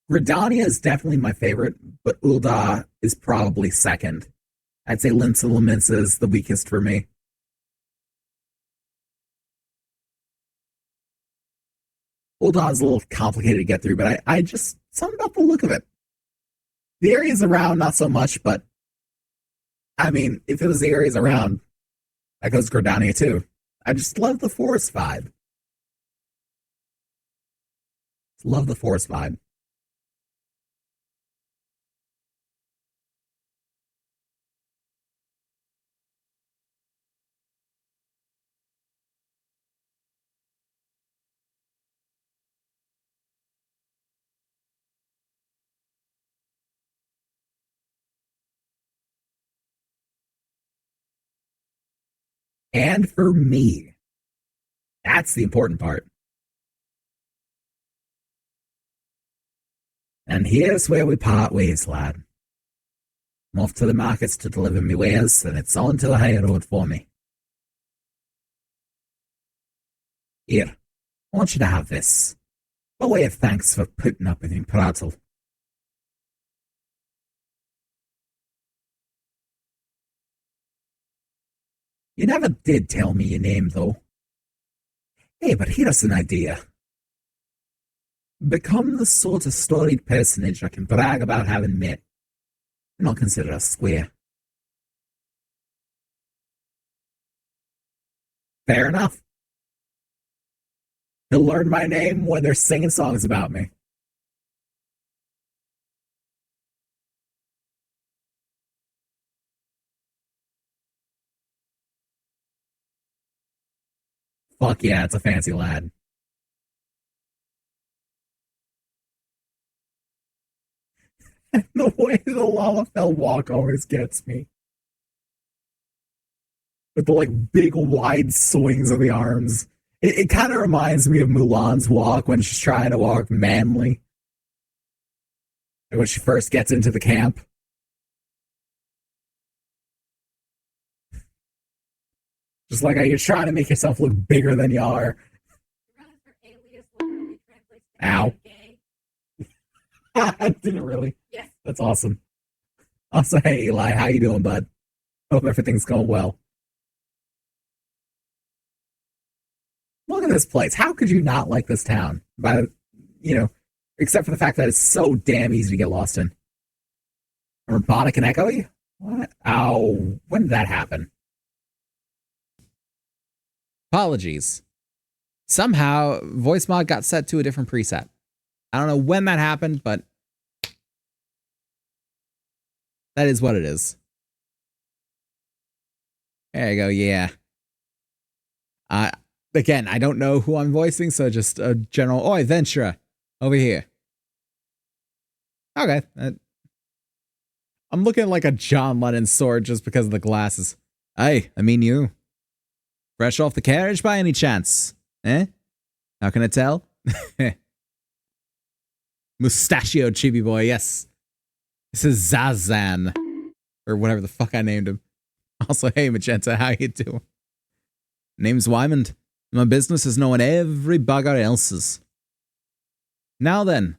Gridania is definitely my favorite, but Ulda is probably second. I'd say Lince and Laments is the weakest for me. Ulda is a little complicated to get through, but I just, something about the look of it. The areas around, not so much, but I mean, if it was the areas around, that goes Gridania too. I just love the forest vibe. Love the forest vibe. and for me. That's the important part. And here's where we part ways, lad. I'm off to the markets to deliver me wares, and it's on to the high road for me. Here, I want you to have this, by way of thanks for putting up with me prattle. You never did tell me your name, though. Hey, but here's an idea. Become the sort of storied personage I can brag about having met, and I'll consider us square. Fair enough. He'll learn my name when they're singing songs about me. Fuck yeah, it's a fancy lad. The way the Lalafell walk always gets me. With the like big wide swings of the arms. It kind of reminds me of Mulan's walk when she's trying to walk manly. When she first gets into the camp. Just like how you're trying to make yourself look bigger than you are. Ow. Didn't really. Yes. That's awesome. Also, hey Eli, how you doing, bud? Hope everything's going well. Look at this place. How could you not like this town? Except for the fact that it's so damn easy to get lost in. Robotic and echoey? What? Ow. When did that happen? Apologies. Somehow, voice mod got set to a different preset. I don't know when that happened, but that is what it is. There you go, yeah. Again, I don't know who I'm voicing, so just a general, oi, Ventura, over here. Okay. I'm looking like a John Lennon sword just because of the glasses. Hey, I mean you. Fresh off the carriage by any chance? Eh? How can I tell? Mustachio chibi boy, yes. This is Zazazan. Or whatever the fuck I named him. Also, hey Magenta, how you doing? Name's Wymond. My business is knowing every bugger else's. Now then,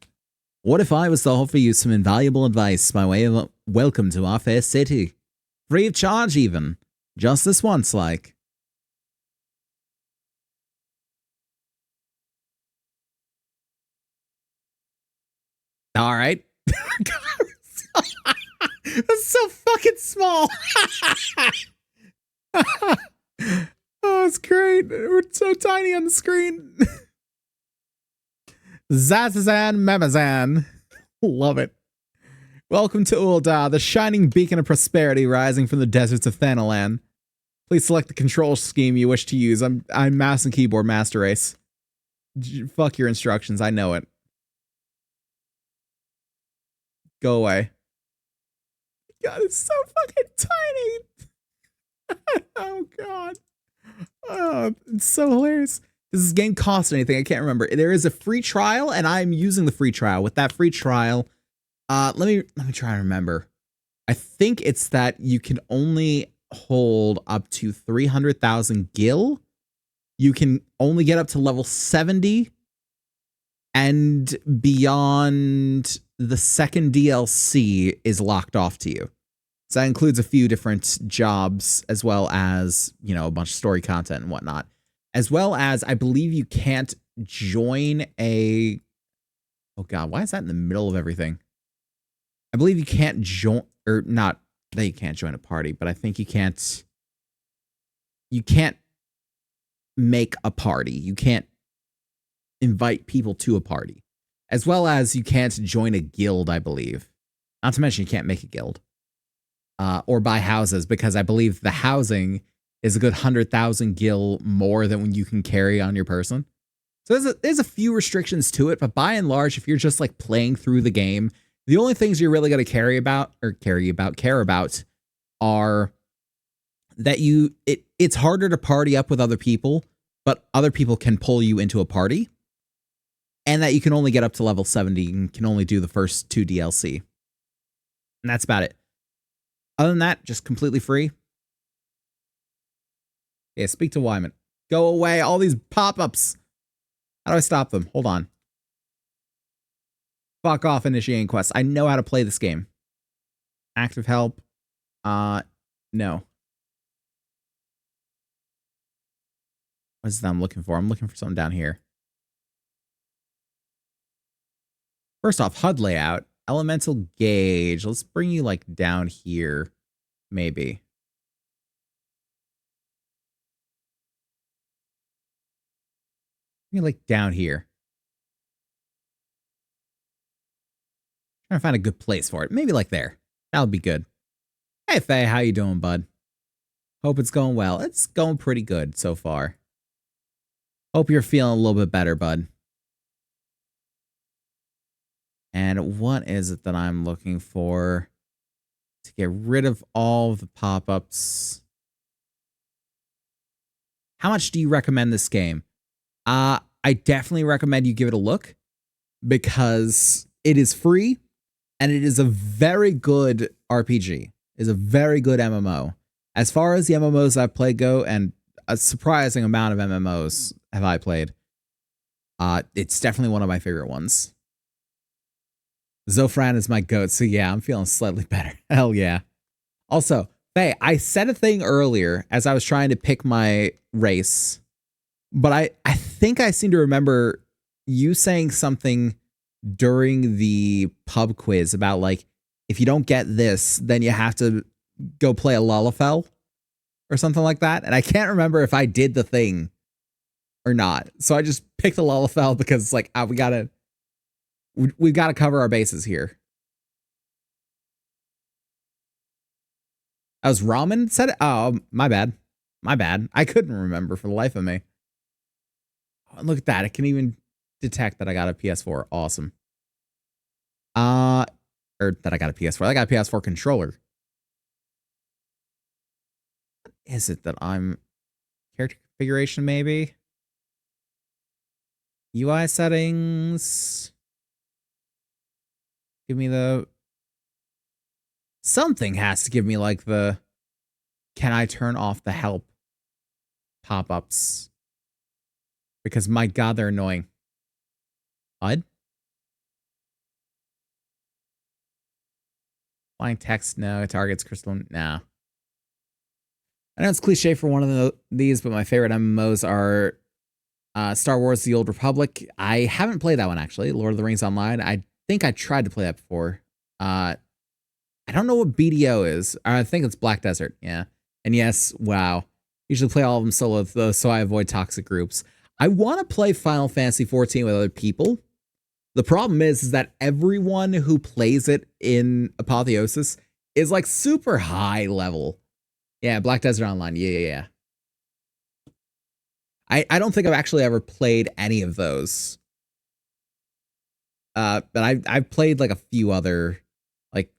what if I was to offer you some invaluable advice by way of welcome to our fair city? Free of charge even. Just this once, like. All right. That's so fucking small. Oh, it's great. We're so tiny on the screen. Zazazan Mamazan. Love it. Welcome to Ul'dah, the shining beacon of prosperity rising from the deserts of Thanalan. Please select the control scheme you wish to use. I'm mouse and keyboard master race. Fuck your instructions, I know it. Go away. God, it's so fucking tiny. Oh, God. Oh, it's so hilarious. Does this game cost anything? I can't remember. There is a free trial, and I'm using the free trial. With that free trial, let me try and remember. I think it's that you can only hold up to 300,000 gil. You can only get up to level 70, and beyond the second DLC is locked off to you. So that includes a few different jobs, as well as, you know, a bunch of story content and whatnot. As well as, I believe you can't join a... Oh god, why is that in the middle of everything? I believe you can't join... Or not that you can't join a party, but I think you can't... You can't make a party. You can't invite people to a party. As well as you can't join a guild, I believe. Not to mention you can't make a guild. Or buy houses, because I believe the housing is a good 100,000 gil more than when you can carry on your person. So there's a few restrictions to it, but by and large, if you're just like playing through the game, the only things you're really going to care about are that it's harder to party up with other people, but other people can pull you into a party, and that you can only get up to level 70 and can only do the first 2 DLC. And that's about it. Other than that, just completely free. Yeah, speak to Wyman. Go away, all these pop-ups. How do I stop them? Hold on. Fuck off initiating quests. I know how to play this game. Active help. No. What is that I'm looking for? I'm looking for something down here. First off, HUD layout. Elemental gauge. Let's bring you like down here. Maybe. Bring you like down here. Trying to find a good place for it. Maybe like there. That would be good. Hey Faye, how you doing, bud? Hope it's going well. It's going pretty good so far. Hope you're feeling a little bit better, bud. And what is it that I'm looking for to get rid of all of the pop-ups? How much do you recommend this game? I definitely recommend you give it a look because it is free and it is a very good RPG. It is a very good MMO. As far as the MMOs I've played go, and a surprising amount of MMOs have I played, it's definitely one of my favorite ones. Zofran is my goat, so yeah, I'm feeling slightly better. Hell yeah. Also, Faye, I said a thing earlier as I was trying to pick my race, but I think I seem to remember you saying something during the pub quiz about like, if you don't get this, then you have to go play a Lalafell or something like that. And I can't remember if I did the thing or not. So I just picked the Lalafell because it's like, we've got to cover our bases here. That was Ramen said it? Oh, my bad. My bad. I couldn't remember for the life of me. Oh, look at that. It can even detect that I got a PS4. Awesome. Or that I got a PS4. I got a PS4 controller. What is it that I'm... Character configuration, maybe? UI settings... Give me the... Something has to give me like the... Can I turn off the help pop-ups? Because my god, they're annoying. HUD? Flying text, no. Targets, crystal, no. I know it's cliche for one of these, but my favorite MMOs are Star Wars The Old Republic. I haven't played that one, actually. Lord of the Rings Online. I think I tried to play that before. I don't know what BDO is. I think it's Black Desert, yeah. And yes, wow. Usually play all of them solo, though, so I avoid toxic groups. I want to play Final Fantasy XIV with other people. The problem is that everyone who plays it in Apotheosis is like super high level. Yeah, Black Desert Online, yeah. I don't think I've actually ever played any of those. But I've played like a few other like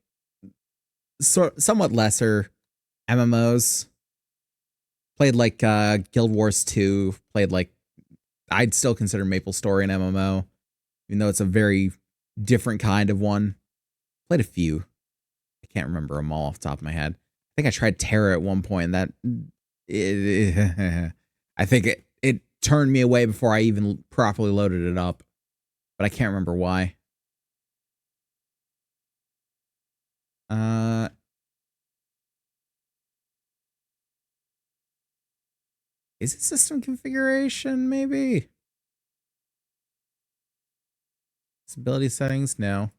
somewhat lesser MMOs. Played like Guild Wars 2, played like I'd still consider MapleStory an MMO, even though it's a very different kind of one. Played a few. I can't remember them all off the top of my head. I think I tried Terra at one point, and I think it turned me away before I even properly loaded it up. But I can't remember why. Is it system configuration, maybe? Stability settings, no.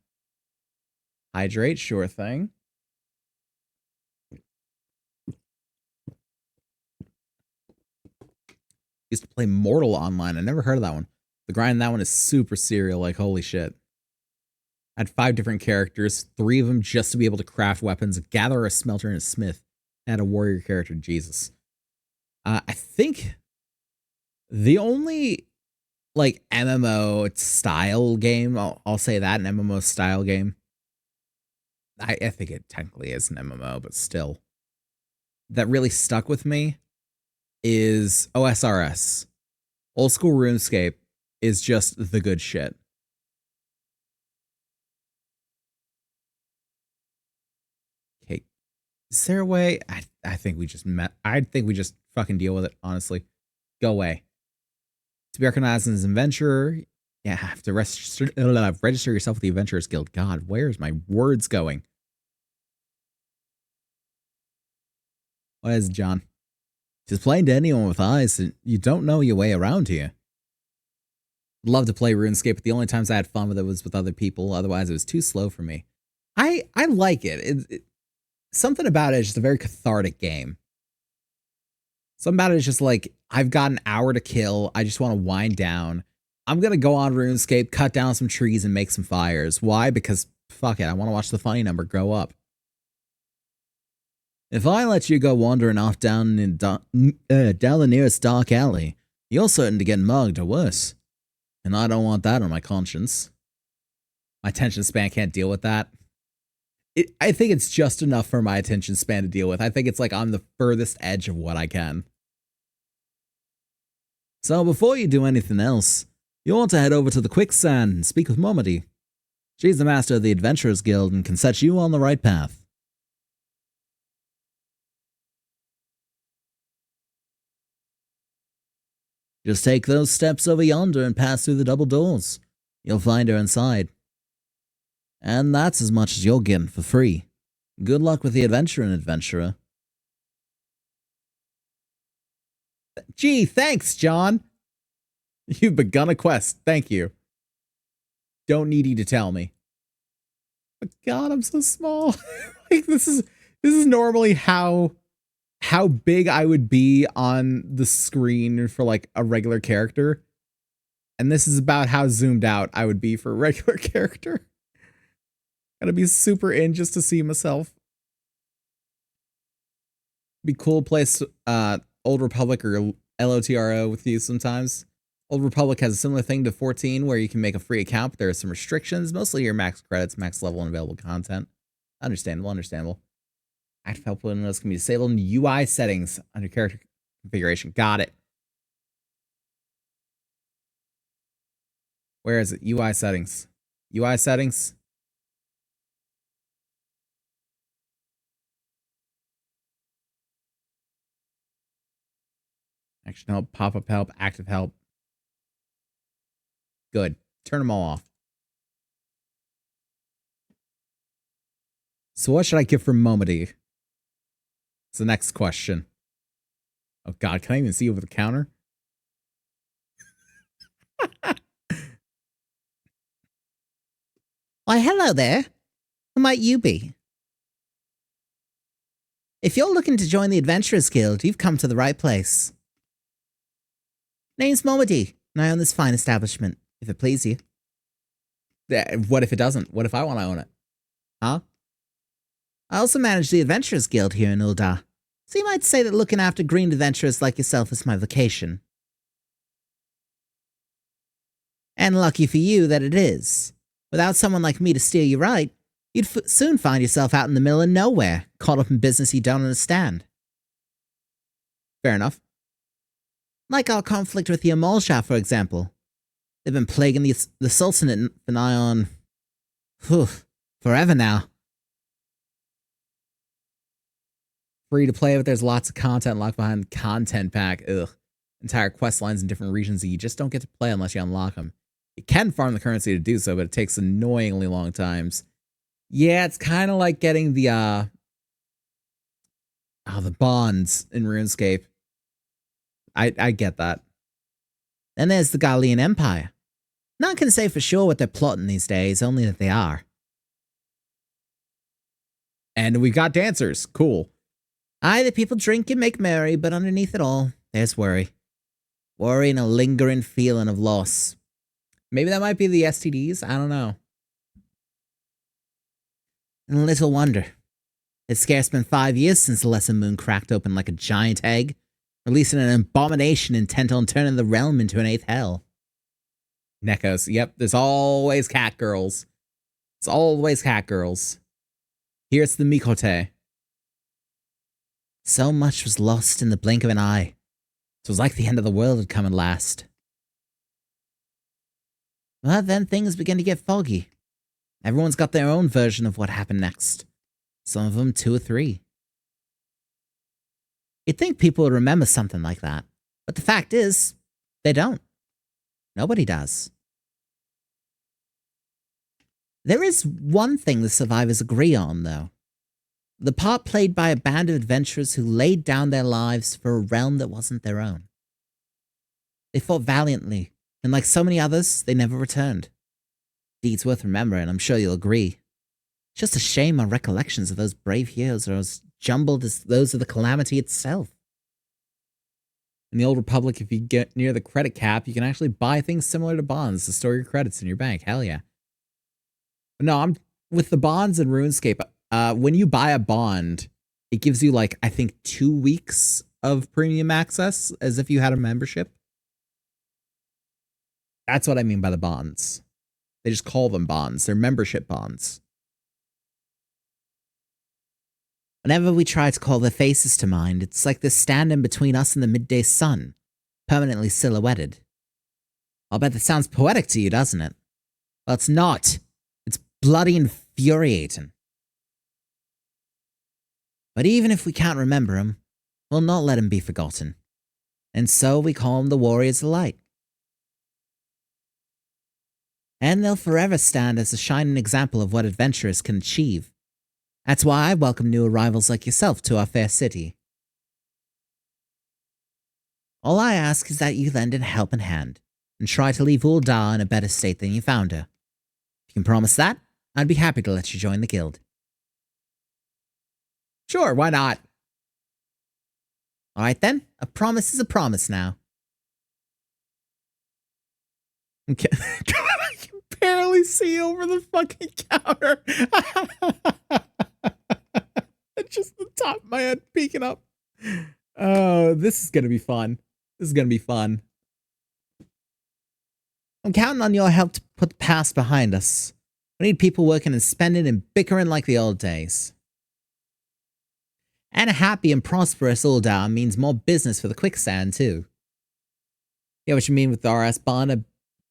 Hydrate, sure thing. Used to play Mortal Online. I never heard of that one. The grind in that one is super serial, like holy shit. I had 5 different characters, 3 of them just to be able to craft weapons, a gatherer, a smelter, and a smith. I had a warrior character, Jesus. I think the only like MMO style game, I'll say that, an MMO style game. I think it technically is an MMO, but still. that really stuck with me is OSRS. Old school RuneScape is just the good shit. Okay, is there a way? I think we just met. I think we just fucking deal with it. Honestly, go away. To be recognized as an adventurer, you have to register yourself with the Adventurers Guild. God, where's my words going? What is it, John? It's plain to anyone with eyes that you don't know your way around here. I'd love to play RuneScape, but the only times I had fun with it was with other people. Otherwise, it was too slow for me. I like it. Something about it is just a very cathartic game. Something about it is just like, I've got an hour to kill. I just want to wind down. I'm going to go on RuneScape, cut down some trees, and make some fires. Why? Because, fuck it, I want to watch the funny number grow up. If I let you go wandering off down the nearest dark alley, you're certain to get mugged or worse. And I don't want that on my conscience. My attention span can't deal with that. I think it's just enough for my attention span to deal with. I think it's like on the furthest edge of what I can. So before you do anything else, you want to head over to the quicksand and speak with Momody. She's the master of the Adventurers Guild and can set you on the right path. Just take those steps over yonder and pass through the double doors. You'll find her inside. And that's as much as you're getting for free. Good luck with the adventure and adventurer. Gee, thanks, John. You've begun a quest. Thank you. Don't need you to tell me. But God, I'm so small. Like this is normally how big I would be on the screen for like a regular character. And this is about how zoomed out I would be for a regular character. Gotta be super in just to see myself. Be cool to play Old Republic or LOTRO with you sometimes. Old Republic has a similar thing to 14 where you can make a free account, but there are some restrictions, mostly your max credits, max level, and available content. Understandable. Active help windows can be disabled in UI settings under character configuration. Got it. Where is it? UI settings. UI settings. Action help, pop-up help, active help. Good. Turn them all off. So what should I give for Momody? It's the next question. Oh God, can I even see over the counter? Why, hello there. Who might you be? If you're looking to join the Adventurers Guild, you've come to the right place. Name's Momody, and I own this fine establishment, if it please you. What if it doesn't? What if I want to own it? Huh? I also manage the Adventurers Guild here in Ul'dah, so you might say that looking after green adventurers like yourself is my vocation. And lucky for you that it is. Without someone like me to steer you right, you'd soon find yourself out in the middle of nowhere, caught up in business you don't understand. Fair enough. Like our conflict with the Amal Shah, for example. They've been plaguing the Sultanate for nigh on... forever now. Free to play, but there's lots of content locked behind the content pack. Ugh. Entire quest lines in different regions that you just don't get to play unless you unlock them. You can farm the currency to do so, but it takes annoyingly long times. Yeah, it's kind of like getting the bonds in RuneScape. I get that. Then there's the Galilean Empire. None can say for sure what they're plotting these days, only that they are. And we've got dancers. Cool. Aye, the people drink and make merry, but underneath it all, there's worry. Worry and a lingering feeling of loss. Maybe that might be the STDs? I don't know. And little wonder. It's scarce been 5 years since the Lesser Moon cracked open like a giant egg, releasing an abomination intent on turning the realm into an eighth hell. Nekos. Yep, there's always cat girls. It's always cat girls. Here's the Mikote. So much was lost in the blink of an eye. It was like the end of the world had come at last. Well, then things began to get foggy. Everyone's got their own version of what happened next. Some of them 2 or 3. You'd think people would remember something like that, but the fact is, they don't. Nobody does. There is one thing the survivors agree on, though. The part played by a band of adventurers who laid down their lives for a realm that wasn't their own. They fought valiantly, and like so many others, they never returned. Deeds worth remembering, I'm sure you'll agree. It's just a shame my recollections of those brave heroes are as jumbled as those of the calamity itself. In the Old Republic, if you get near the credit cap, you can actually buy things similar to bonds to store your credits in your bank. Hell yeah. But no, I'm with the bonds in RuneScape. When you buy a bond, it gives you like, I think 2 weeks of premium access as if you had a membership. That's what I mean by the bonds. They just call them bonds. They're membership bonds. Whenever we try to call their faces to mind, it's like they're standing between us and the midday sun, permanently silhouetted. I'll bet that sounds poetic to you, doesn't it? Well, it's not. It's bloody infuriating. But even if we can't remember them, we'll not let them be forgotten. And so we call them the Warriors of Light. And they'll forever stand as a shining example of what adventurers can achieve. That's why I welcome new arrivals like yourself to our fair city. All I ask is that you lend a helping hand, and try to leave Ul'dah in a better state than you found her. If you can promise that, I'd be happy to let you join the guild. Sure, why not? Alright then, a promise is a promise now. Okay. I can barely see over the fucking counter. Just the top of my head peeking up. Oh, this is gonna be fun. This is gonna be fun. I'm counting on your help to put the past behind us. We need people working and spending and bickering like the old days. And a happy and prosperous Ul'dah means more business for the quicksand, too. Yeah, what you mean with the RS bond?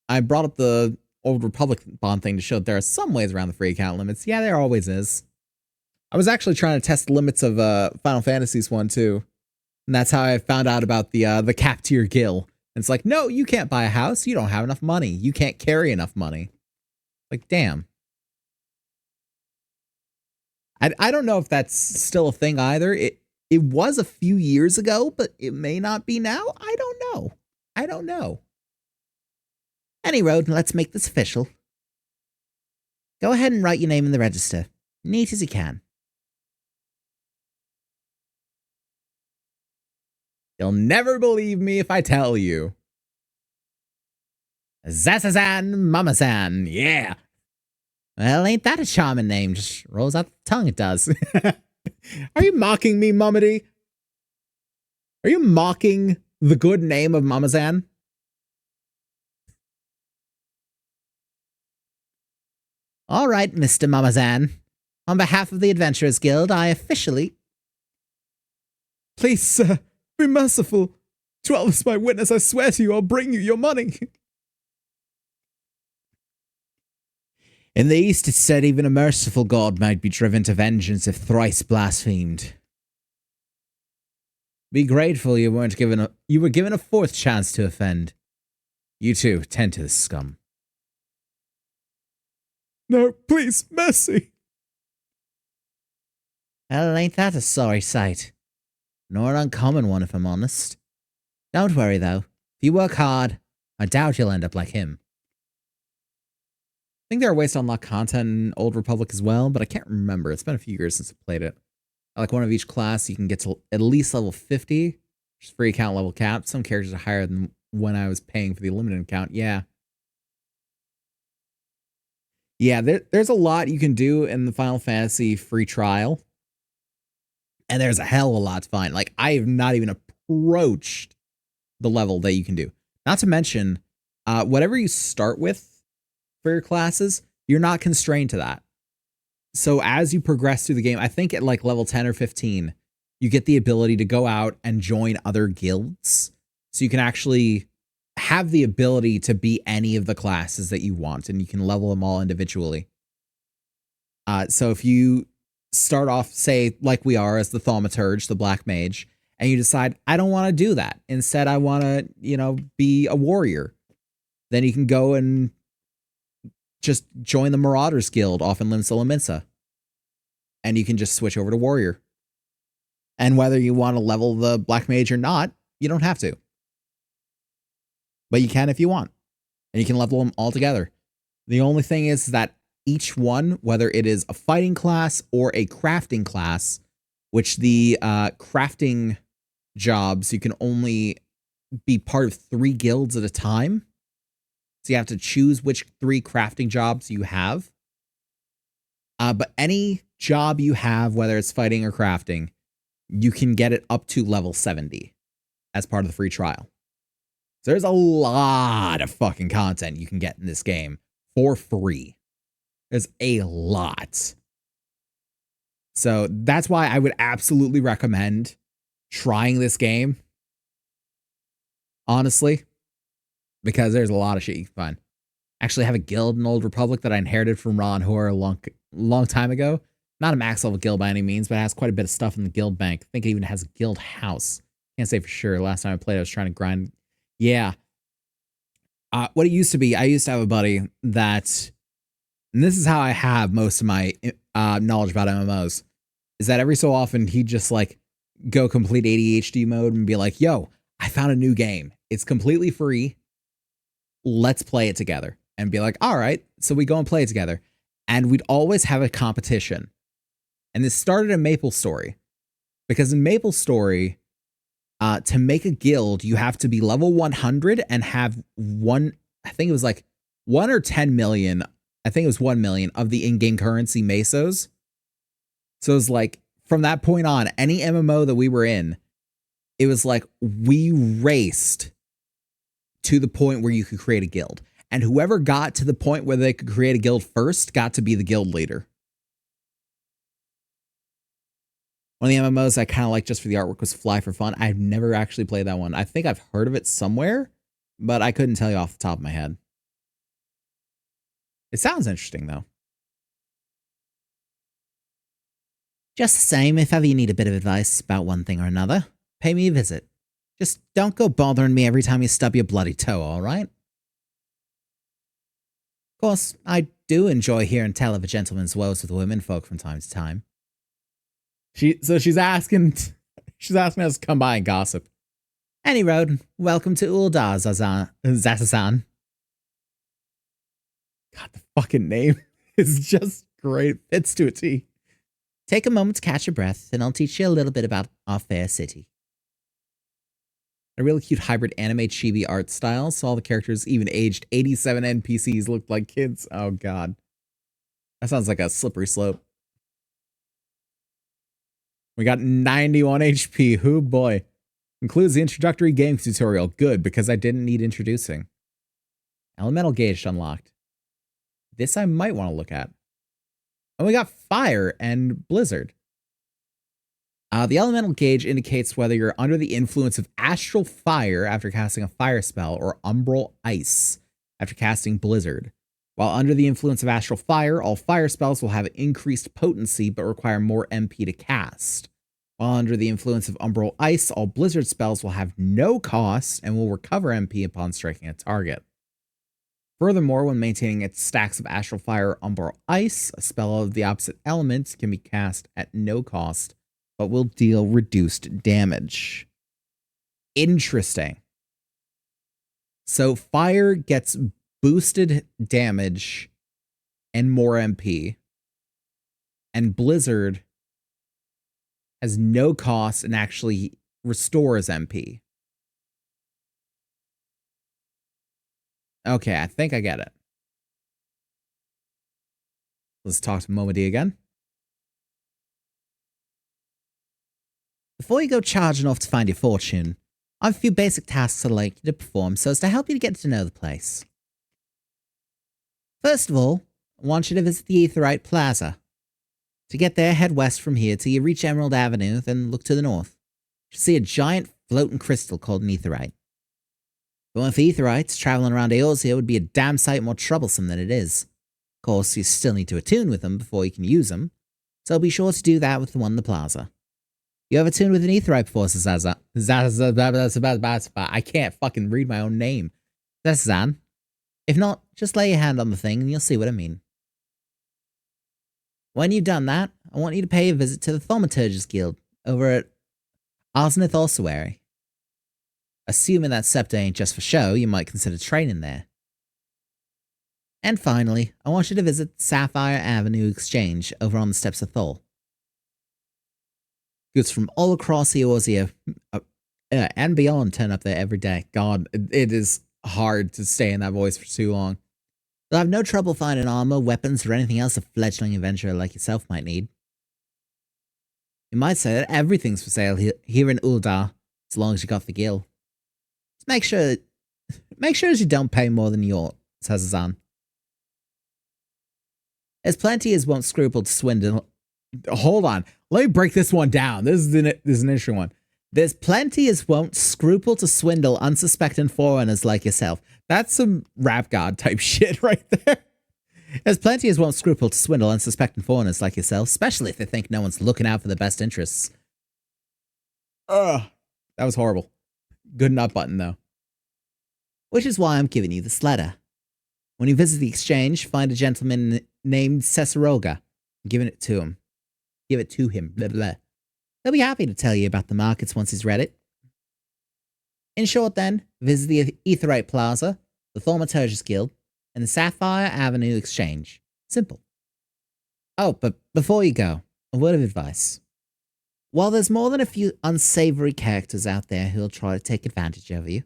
I brought up the Old Republic bond thing to show that there are some ways around the free account limits. Yeah, there always is. I was actually trying to test the limits of Final Fantasy's one, too. And that's how I found out about the cap tier gil. And it's like, no, you can't buy a house. You don't have enough money. You can't carry enough money. Like, damn. I don't know if that's still a thing either. It was a few years ago, but it may not be now. I don't know. Any road, let's make this official. Go ahead and write your name in the register. Neat as you can. You'll never believe me if I tell you. Zazazan Mama-san, yeah. Well, ain't that a charming name? Just rolls out the tongue, it does. Are you mocking me, Mummy? Are you mocking the good name of Mamazan? All right, Mr. Mamazan. On behalf of the Adventurers Guild, I officially... Please, sir, be merciful. To Elvis, my witness, I swear to you, I'll bring you your money. In the East, it's said even a merciful god might be driven to vengeance if thrice blasphemed. Be grateful you were given a fourth chance to offend. You too, tend to this scum. No, please, mercy. Well, ain't that a sorry sight? Nor an uncommon one, if I'm honest. Don't worry, though. If you work hard, I doubt you'll end up like him. I think there are ways to unlock content in Old Republic as well, but I can't remember. It's been a few years since I played it. I like one of each class, you can get to at least level 50, which is free account level cap. Some characters are higher than when I was paying for the limited account. Yeah. Yeah, there's a lot you can do in the Final Fantasy free trial. And there's a hell of a lot to find. Like, I have not even approached the level that you can do. Not to mention, whatever you start with for your classes, you're not constrained to that. So as you progress through the game, I think at like level 10 or 15, you get the ability to go out and join other guilds. So you can actually have the ability to be any of the classes that you want, and you can level them all individually. So if you start off, say, like we are as the Thaumaturge, the Black Mage, and you decide, I don't want to do that. Instead, I want to, be a warrior. Then you can go and just join the Marauders Guild off in Limsa. And you can just switch over to warrior. And whether you want to level the Black Mage or not, you don't have to. But you can if you want. And you can level them all together. The only thing is that each one, whether it is a fighting class or a crafting class, which the crafting jobs, you can only be part of 3 guilds at a time. So you have to choose which 3 crafting jobs you have. But any job you have, whether it's fighting or crafting, you can get it up to level 70 as part of the free trial. So there's a lot of fucking content you can get in this game for free. There's a lot. So that's why I would absolutely recommend trying this game. Honestly. Because there's a lot of shit you can find. Actually, I have a guild in Old Republic that I inherited from Ron Hoare a long time ago. Not a max level guild by any means, but it has quite a bit of stuff in the guild bank. I think it even has a guild house. Can't say for sure. Last time I played, I was trying to grind. Yeah. What it used to be, I used to have a buddy that, and this is how I have most of my knowledge about MMOs, is that every so often he'd just go complete ADHD mode and be like, yo, I found a new game. It's completely free. Let's play it together. And be like, all right. So we go and play it together. And we'd always have a competition. And this started in MapleStory. Because in MapleStory, to make a guild, you have to be level 100 and have I think it was 1 or 10 million. I think it was 1 million of the in-game currency mesos. So it was from that point on, any MMO that we were in, it was we raced to the point where you could create a guild. And whoever got to the point where they could create a guild first got to be the guild leader. One of the MMOs I kind of like just for the artwork was Fly for Fun. I've never actually played that one. I think I've heard of it somewhere, but I couldn't tell you off the top of my head. It sounds interesting, though. Just the same, if ever you need a bit of advice about one thing or another, pay me a visit. Just don't go bothering me every time you stub your bloody toe, all right? Of course, I do enjoy hearing tell of a gentleman's woes with the women folk from time to time. She's asking us to come by and gossip. Any road, welcome to Uldar, Zazazan. God, the fucking name is just great. Fits to a T. Take a moment to catch your breath, and I'll teach you a little bit about our fair city. A really cute hybrid anime chibi art style, so all the characters, even aged 87 NPCs, looked like kids. Oh god. That sounds like a slippery slope. We got 91 HP. Oh boy. Includes the introductory game tutorial. Good, because I didn't need introducing. Elemental gauge unlocked. This I might want to look at. And we got fire and blizzard. The elemental gauge indicates whether you're under the influence of astral fire after casting a fire spell or umbral ice after casting blizzard. While under the influence of astral fire, all fire spells will have increased potency but require more MP to cast. While under the influence of umbral ice, all blizzard spells will have no cost and will recover MP upon striking a target. Furthermore, when maintaining its stacks of astral fire or umbral ice, a spell of the opposite element can be cast at no cost but will deal reduced damage. Interesting. So fire gets boosted damage and more MP. And blizzard has no cost and actually restores MP. Okay, I think I get it. Let's talk to Momody again. Before you go charging off to find your fortune, I have a few basic tasks I'd like you to perform so as to help you to get to know the place. First of all, I want you to visit the Aetheryte Plaza. To get there, head west from here till you reach Emerald Avenue, then look to the north. You'll see a giant floating crystal called an aetherite. But with aetherites, traveling around Eorzea would be a damn sight more troublesome than it is. Of course, you still need to attune with them before you can use them, so be sure to do that with the one in the plaza. You ever tuned with an aetherite before, Zazazan? I can't fucking read my own name. Zazazan. If not, just lay your hand on the thing and you'll see what I mean. When you've done that, I want you to pay a visit to the Thaumaturgist Guild over at Arsnith Ossuary. Assuming that scepter ain't just for show, you might consider training there. And finally, I want you to visit Sapphire Avenue Exchange over on the steps of Thol. Goods from all across Eorzea and beyond turn up there every day. God, it is hard to stay in that voice for too long. You'll have no trouble finding armor, weapons, or anything else a fledgling adventurer like yourself might need. You might say that everything's for sale here in Uldar, as long as you got the gil. Just make sure you don't pay more than you ought, Zazazan. There's plenty as won't scruple to swindle. Hold on, let me break this one down. This is an interesting one. There's plenty as won't scruple to swindle unsuspecting foreigners like yourself. That's some rap god type shit right there. There's plenty as won't scruple to swindle unsuspecting foreigners like yourself, especially if they think no one's looking out for their best interests. Ugh, that was horrible. Good nut button, though. Which is why I'm giving you this letter. When you visit the exchange, find a gentleman named Cesaroga and give it to him. Give it to him, blah, blah. He'll be happy to tell you about the markets once he's read it. In short, then, visit the Aetherite Plaza, the Thaumaturgist Guild, and the Sapphire Avenue Exchange. Simple. Oh, but before you go, a word of advice. While there's more than a few unsavory characters out there who'll try to take advantage of you,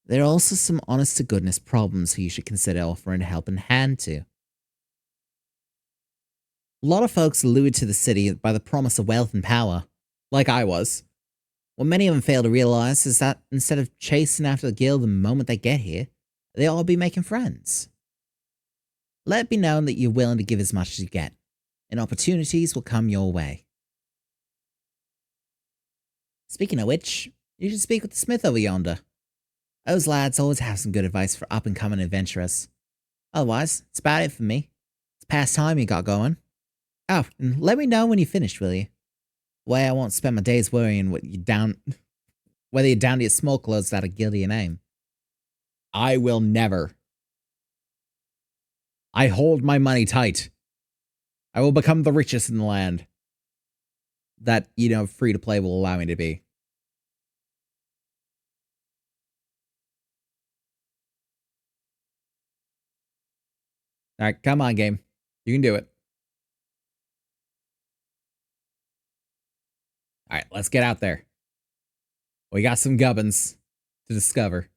there are also some honest-to-goodness problems who you should consider offering a helping hand to. A lot of folks lured to the city by the promise of wealth and power, like I was. What many of them fail to realize is that instead of chasing after the guild the moment they get here, they ought to be making friends. Let it be known that you're willing to give as much as you get, and opportunities will come your way. Speaking of which, you should speak with the smith over yonder. Those lads always have some good advice for up-and-coming adventurers. Otherwise, it's about it for me. It's past time you got going. Oh, and let me know when you're finished, will you? Way I won't spend my days worrying whether you're down to your small clothes without a guilty name. I will never. I hold my money tight. I will become the richest in the land. That, free to play will allow me to be. Alright, come on, game. You can do it. Alright, let's get out there. We got some gubbins to discover.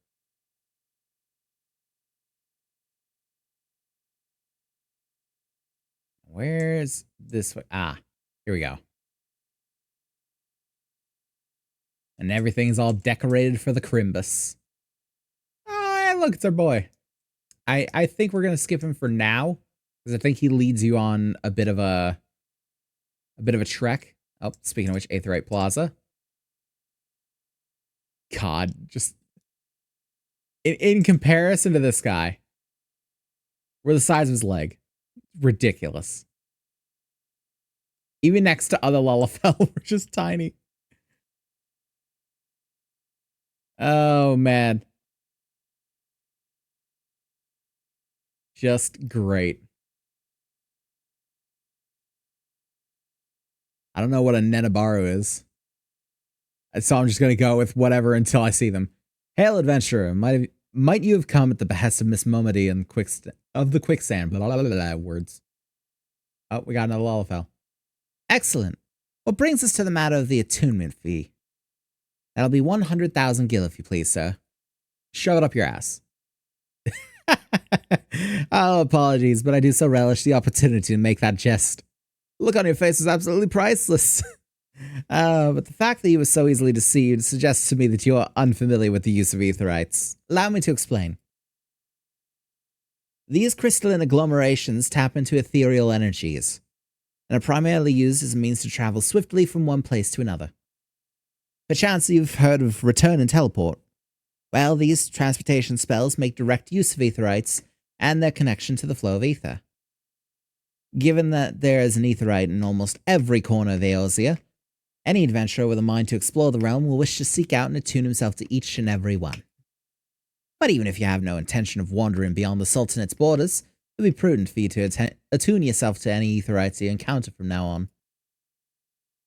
Where's this way? Ah, here we go. And everything's all decorated for the Crimbus. Oh, look, it's our boy. I think we're gonna skip him for now, because I think he leads you on a bit of a trek. Oh, speaking of which, Aetherite Plaza. God, just in comparison to this guy, we're the size of his leg. Ridiculous. Even next to other Lullafell, we're just tiny. Oh, man. Just great. I don't know what a Nenabaru is. So I'm just going to go with whatever until I see them. Hail, adventurer. Might you have come at the behest of Miss Momedy and of the quicksand? Blah, blah, blah, blah, words. Oh, we got another Lullafell. Excellent. What brings us to the matter of the attunement fee? That'll be 100,000 gil, if you please, sir. Shove it up your ass. Oh, apologies, but I do so relish the opportunity to make that jest. The look on your face is absolutely priceless. But the fact that you were so easily deceived suggests to me that you are unfamiliar with the use of aetherites. Allow me to explain. These crystalline agglomerations tap into ethereal energies. and are primarily used as a means to travel swiftly from one place to another. Perchance you've heard of return and teleport. Well, these transportation spells make direct use of aetherites and their connection to the flow of ether. Given that there is an aetherite in almost every corner of Eorzea, any adventurer with a mind to explore the realm will wish to seek out and attune himself to each and every one. But even if you have no intention of wandering beyond the Sultanate's borders, it would be prudent for you to attune yourself to any aetherites you encounter from now on.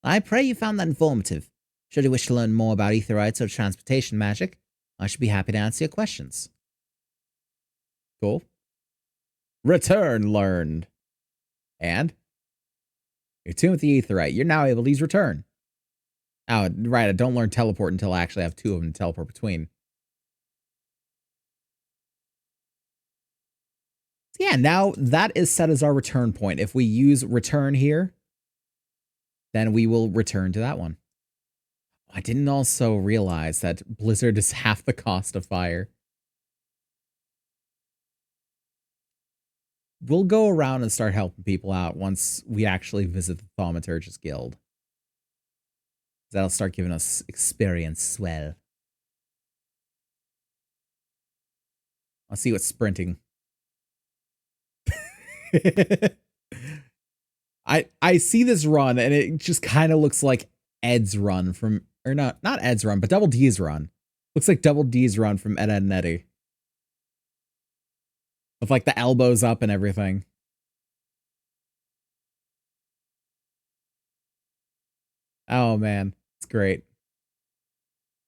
I pray you found that informative. Should you wish to learn more about aetherites or transportation magic, I should be happy to answer your questions. Cool. Return learned. And? You're tuned with the aetherite. You're now able to use return. Oh, right, I don't learn teleport until I actually have two of them to teleport between. So yeah, now that is set as our return point. If we use return here, then we will return to that one. I didn't also realize that Blizzard is half the cost of fire. We'll go around and start helping people out once we actually visit the Thaumaturgist Guild. That'll start giving us experience swell. I'll see what's sprinting. I see this run and it just kind of looks like Ed's run from, or not Ed's run, but Double D's run. Looks like Double D's run from Ed, Edd and Eddy. With like the elbows up and everything. Oh man, it's great.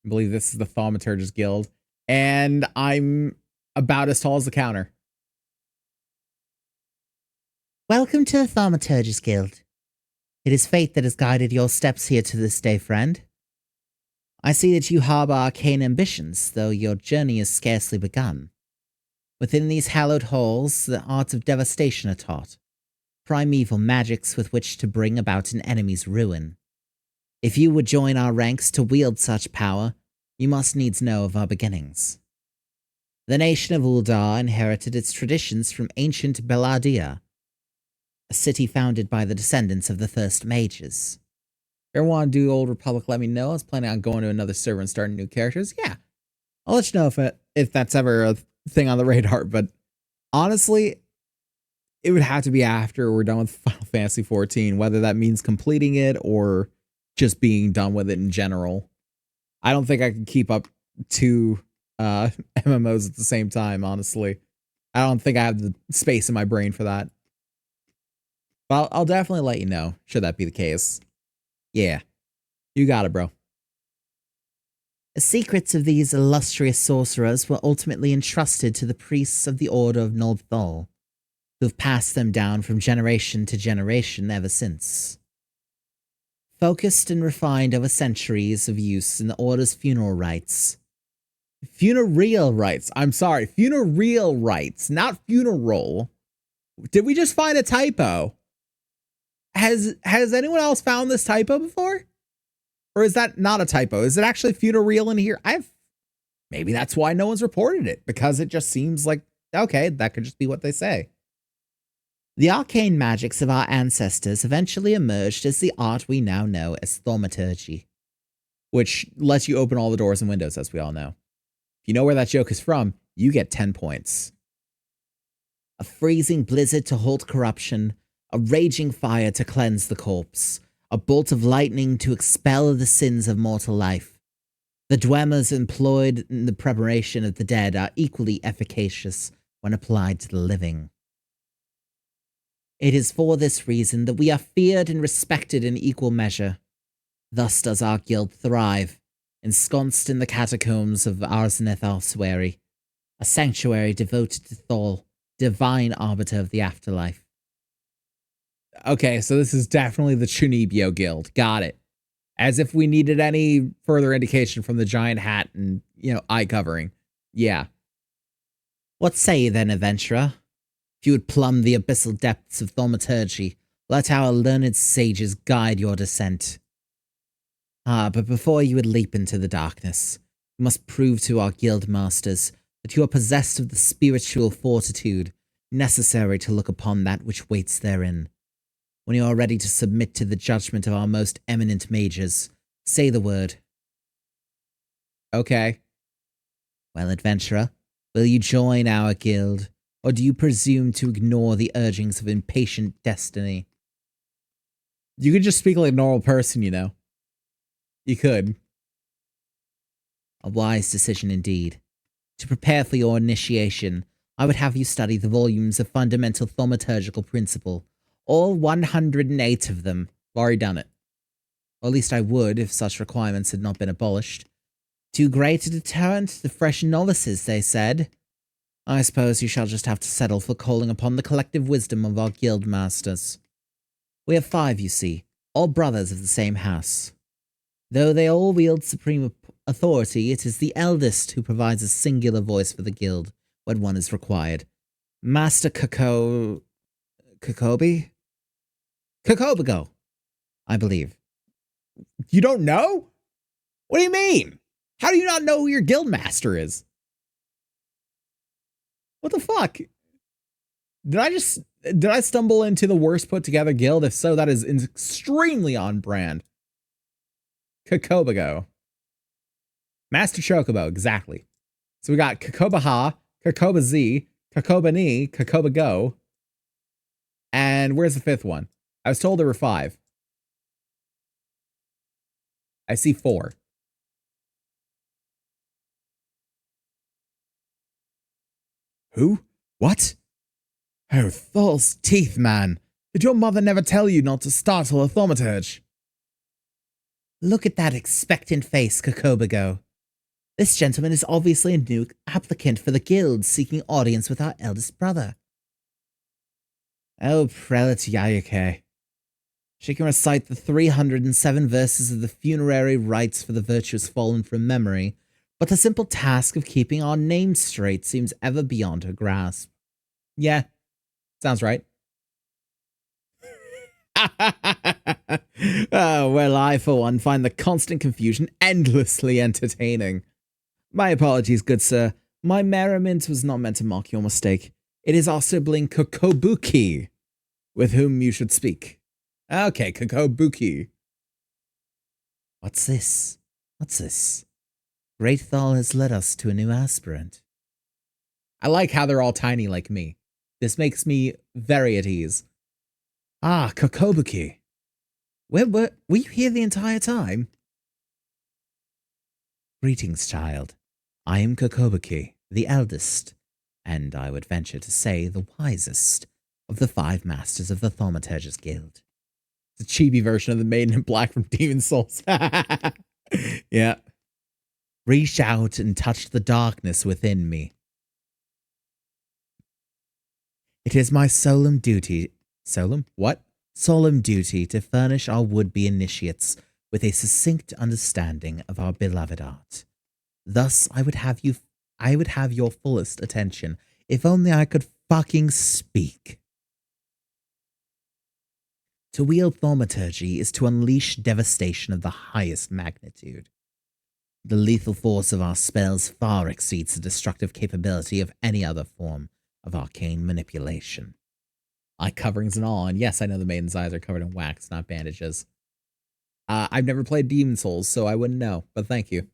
I believe this is the Thaumaturgist Guild. And I'm about as tall as the counter. Welcome to the Thaumaturgist Guild. It is fate that has guided your steps here to this day, friend. I see that you harbor arcane ambitions, though your journey is scarcely begun. Within these hallowed halls, the arts of devastation are taught, primeval magics with which to bring about an enemy's ruin. If you would join our ranks to wield such power, you must needs know of our beginnings. The nation of Uldar inherited its traditions from ancient Belardia, a city founded by the descendants of the First Mages. If you ever want to do Old Republic, let me know. I was planning on going to another server and starting new characters. Yeah, I'll let you know if that's ever a thing on the radar, but honestly, it would have to be after we're done with Final Fantasy XIV, whether that means completing it or just being done with it in general. I don't think I can keep up two MMOs at the same time, honestly. I don't think I have the space in my brain for that. But I'll definitely let you know, should that be the case. Yeah, you got it, bro. The secrets of these illustrious sorcerers were ultimately entrusted to the priests of the Order of Nordthal, who have passed them down from generation to generation ever since. Focused and refined over centuries of use in the Order's funeral rites. Funereal rites. I'm sorry, funereal rites, not funeral. Did we just find a typo? Has anyone else found this typo before? Or is that not a typo? Is it actually funereal in here? Maybe that's why no one's reported it, because it just seems like, okay, that could just be what they say. The arcane magics of our ancestors eventually emerged as the art we now know as thaumaturgy, which lets you open all the doors and windows, as we all know. If you know where that joke is from, you get 10 points. A freezing blizzard to halt corruption, a raging fire to cleanse the corpse, a bolt of lightning to expel the sins of mortal life. The dwemas employed in the preparation of the dead are equally efficacious when applied to the living. It is for this reason that we are feared and respected in equal measure. Thus does our guild thrive, ensconced in the catacombs of Arzneth Ossuary, a sanctuary devoted to Thal, divine arbiter of the afterlife. Okay, so this is definitely the Chunibyo Guild. Got it. As if we needed any further indication from the giant hat and, eye covering. Yeah. What say you then, adventurer? If you would plumb the abyssal depths of thaumaturgy, let our learned sages guide your descent. But before you would leap into the darkness, you must prove to our guild masters that you are possessed of the spiritual fortitude necessary to look upon that which waits therein. When you are ready to submit to the judgment of our most eminent mages, say the word. Okay. Well, adventurer, will you join our guild, or do you presume to ignore the urgings of impatient destiny? You could just speak like a normal person, you know. You could. A wise decision indeed. To prepare for your initiation, I would have you study the volumes of Fundamental Thaumaturgical Principle, all 108 of them. I've already done it. Or at least I would, if such requirements had not been abolished. Too great a deterrent to fresh novices, they said. I suppose you shall just have to settle for calling upon the collective wisdom of our guild masters. We have 5, you see, all brothers of the same house. Though they all wield supreme authority, it is the eldest who provides a singular voice for the guild when one is required. Master Kakobi? Kakobago, I believe. You don't know? What do you mean? How do you not know who your guild master is? What the fuck? Did I stumble into the worst put together guild? If so, that is extremely on brand. Kakobago. Master Chocobo, exactly. So we got Kakobaha, Kakoba-Z, Kakobani, Kakobago. And where's the 5th one? I was told there were 5. I see 4. Who? What? Oh, Thal's teeth, man. Did your mother never tell you not to startle a thaumaturge? Look at that expectant face, Kakobago. This gentleman is obviously a new applicant for the guild seeking audience with our eldest brother. Oh, Prelate Yayake. She can recite the 307 verses of the funerary rites for the virtuous fallen from memory, but the simple task of keeping our names straight seems ever beyond her grasp. Yeah, sounds right. Oh, well, I, for one, find the constant confusion endlessly entertaining. My apologies, good sir. My merriment was not meant to mock your mistake. It is our sibling Kokobuki, with whom you should speak. Okay, Kokobuki. What's this? What's this? Great Thal has led us to a new aspirant. I like how they're all tiny like me. This makes me very at ease. Ah, Kokobuki. Were you here the entire time? Greetings, child. I am Kokobuki, the eldest, and I would venture to say the wisest, of the 5 masters of the Thaumaturgers Guild. It's a chibi version of the Maiden in Black from Demon's Souls. Yeah. Reach out and touch the darkness within me. It is my solemn duty... Solemn? What? Solemn duty to furnish our would-be initiates with a succinct understanding of our beloved art. Thus, I would have your fullest attention, if only I could fucking speak. To wield thaumaturgy is to unleash devastation of the highest magnitude. The lethal force of our spells far exceeds the destructive capability of any other form of arcane manipulation. Eye coverings and all, and yes, I know the maiden's eyes are covered in wax, not bandages. I've never played Demon's Souls, so I wouldn't know, but thank you.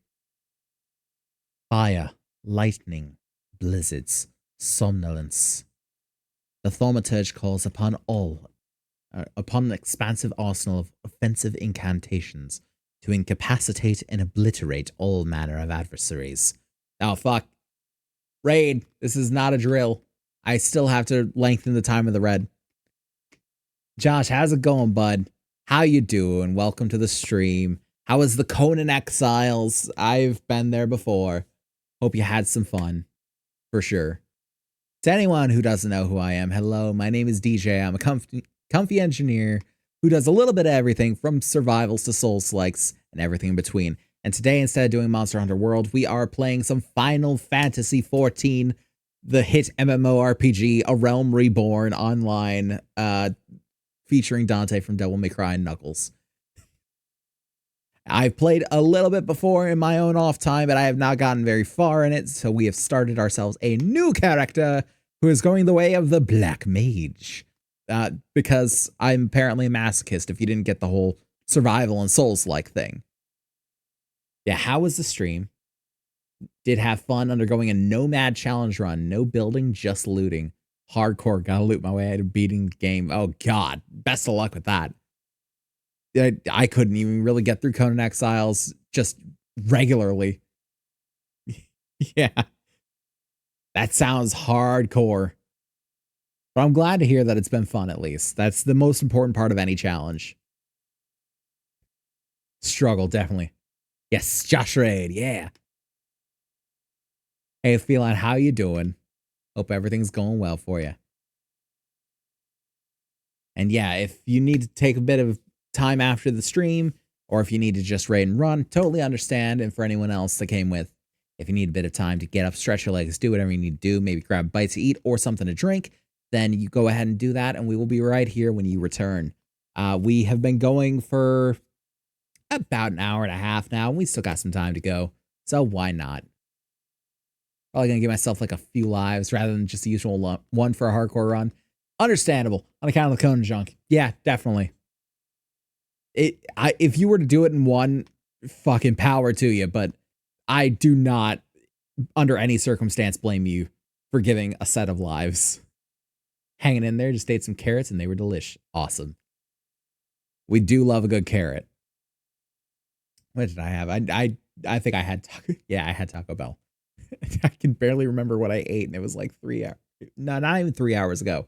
Fire, lightning, blizzards, somnolence. The thaumaturge calls upon an expansive arsenal of offensive incantations to incapacitate and obliterate all manner of adversaries. Oh, fuck. Raid, this is not a drill. I still have to lengthen the time of the red. Josh, how's it going, bud? How you doing? Welcome to the stream. How was the Conan Exiles? I've been there before. Hope you had some fun. For sure. To anyone who doesn't know who I am, hello, my name is DJ. I'm a comfy engineer who does a little bit of everything from survivals to Souls-likes and everything in between. And today, instead of doing Monster Hunter World, we are playing some Final Fantasy XIV, the hit MMORPG, A Realm Reborn online, featuring Dante from Devil May Cry and Knuckles. I've played a little bit before in my own off time, but I have not gotten very far in it, so we have started ourselves a new character who is going the way of the Black Mage. because I'm apparently a masochist if you didn't get the whole survival and Souls-like thing. Yeah, how was the stream? Did have fun undergoing a nomad challenge run. No building, just looting. Hardcore, gotta loot my way out of beating the game. Oh god, best of luck with that. I couldn't even really get through Conan Exiles just regularly. Yeah. That sounds hardcore. But I'm glad to hear that it's been fun at least. That's the most important part of any challenge. Struggle, definitely. Yes, Josh Raid, yeah. Hey, Feline, how you doing? Hope everything's going well for you. And yeah, if you need to take a bit of time after the stream, or if you need to just raid and run, totally understand. And for anyone else that came with, if you need a bit of time to get up, stretch your legs, do whatever you need to do, maybe grab a bite to eat or something to drink, then you go ahead and do that, and we will be right here when you return. We have been going for about an hour and a half now, and we still got some time to go, so why not? Probably gonna give myself like a few lives rather than just the usual one for a hardcore run. Understandable on account of the Conan junk. Yeah, definitely. If you were to do it in one, fucking power to you, but I do not, under any circumstance, blame you for giving a set of lives. Hanging in there, just ate some carrots and they were delish. Awesome. We do love a good carrot. What did I have? I think I had yeah, I had Taco Bell. I can barely remember what I ate, and it was like 3 hours. No, not even 3 hours ago.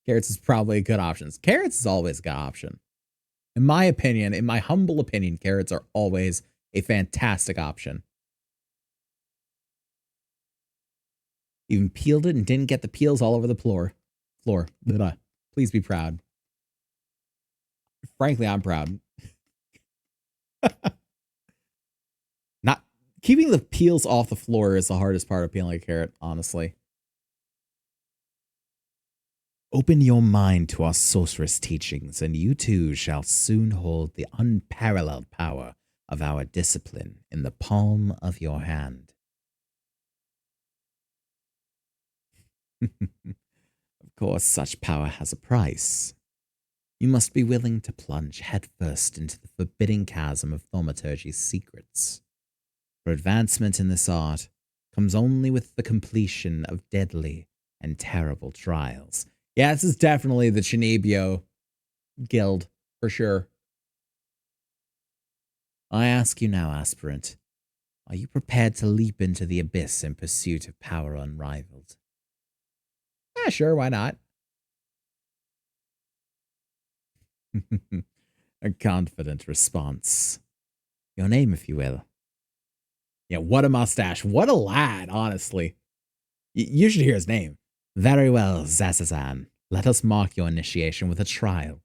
Carrots is probably a good option. Carrots is always a good option. In my opinion, in my humble opinion, carrots are always a fantastic option. Even peeled it and didn't get the peels all over the floor. Please be proud. Frankly, I'm proud. Not keeping the peels off the floor is the hardest part of peeling a carrot, honestly. Open your mind to our sorceress teachings, and you too shall soon hold the unparalleled power of our discipline in the palm of your hand. Of course, such power has a price. You must be willing to plunge headfirst into the forbidding chasm of thaumaturgy's secrets. For advancement in this art comes only with the completion of deadly and terrible trials. Yeah, this is definitely the Chinibyo guild, for sure. I ask you now, aspirant, are you prepared to leap into the abyss in pursuit of power unrivaled? Yeah, sure, why not? A confident response. Your name, if you will. Yeah, what a mustache. What a lad, honestly. You should hear his name. Very well, Zazazan. Let us mark your initiation with a trial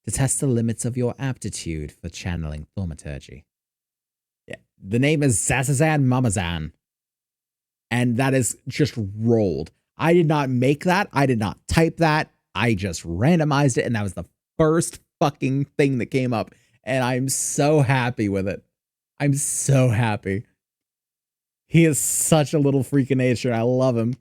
to test the limits of your aptitude for channeling thaumaturgy. Yeah, the name is Zazazan Mamazan. And that is just rolled. I did not make that. I did not type that. I just randomized it, and that was the first fucking thing that came up. And I'm so happy with it. I'm so happy. He is such a little freak of nature. I love him.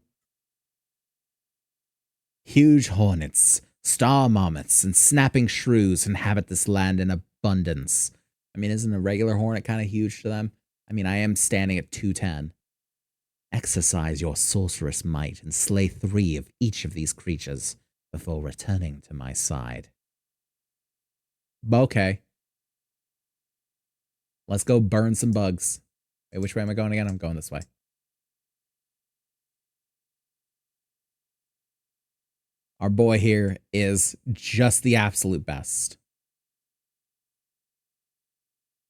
Huge hornets, star marmots, and snapping shrews inhabit this land in abundance. I mean, isn't a regular hornet kind of huge to them? I mean, I am standing at 210. Exercise your sorceress might and slay 3 of each of these creatures before returning to my side. Okay. Let's go burn some bugs. Wait, which way am I going again? I'm going this way. Our boy here is just the absolute best.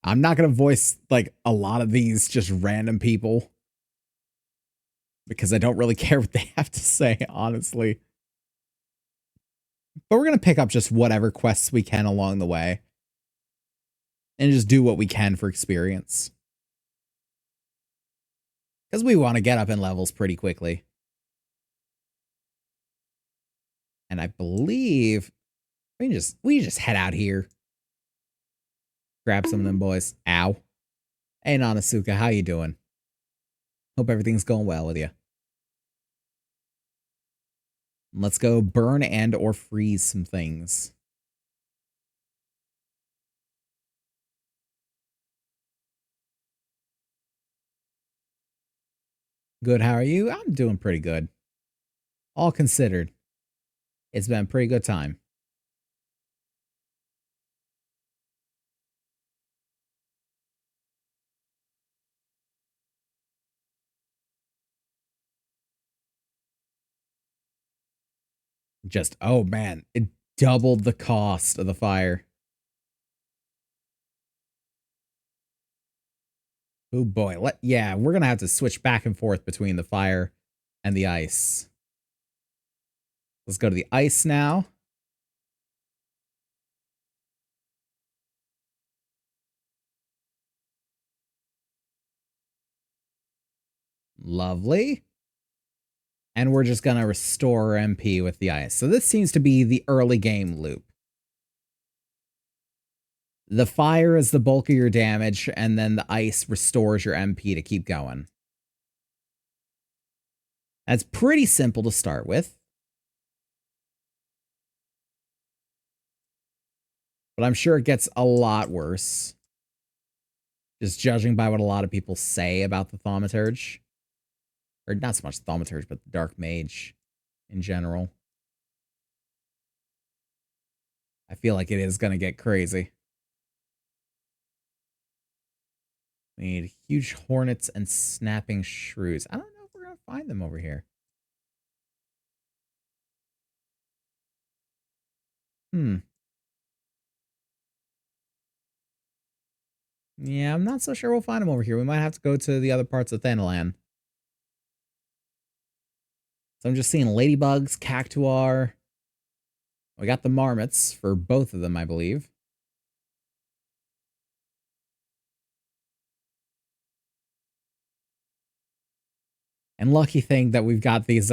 I'm not going to voice like a lot of these just random people because I don't really care what they have to say, honestly. But we're going to pick up just whatever quests we can along the way and just do what we can for experience. Because we want to get up in levels pretty quickly. And I believe we just head out here. Grab some of them boys. Ow. Hey, Nanasuka, how you doing? Hope everything's going well with you. Let's go burn and or freeze some things. Good, how are you? I'm doing pretty good. All considered. It's been a pretty good time. Just, oh man, it doubled the cost of the fire. Oh boy, yeah, we're gonna have to switch back and forth between the fire and the ice. Let's go to the ice now. Lovely. And we're just gonna restore MP with the ice. So this seems to be the early game loop. The fire is the bulk of your damage, and then the ice restores your MP to keep going. That's pretty simple to start with. But I'm sure it gets a lot worse. Just judging by what a lot of people say about the Thaumaturge. Or not so much the Thaumaturge, but the Dark Mage in general. I feel like it is going to get crazy. We need huge hornets and snapping shrews. I don't know if we're going to find them over here. Yeah, I'm not so sure we'll find them over here. We might have to go to the other parts of Thanalan. So I'm just seeing ladybugs, cactuar. We got the marmots for both of them, I believe. And lucky thing that we've got these,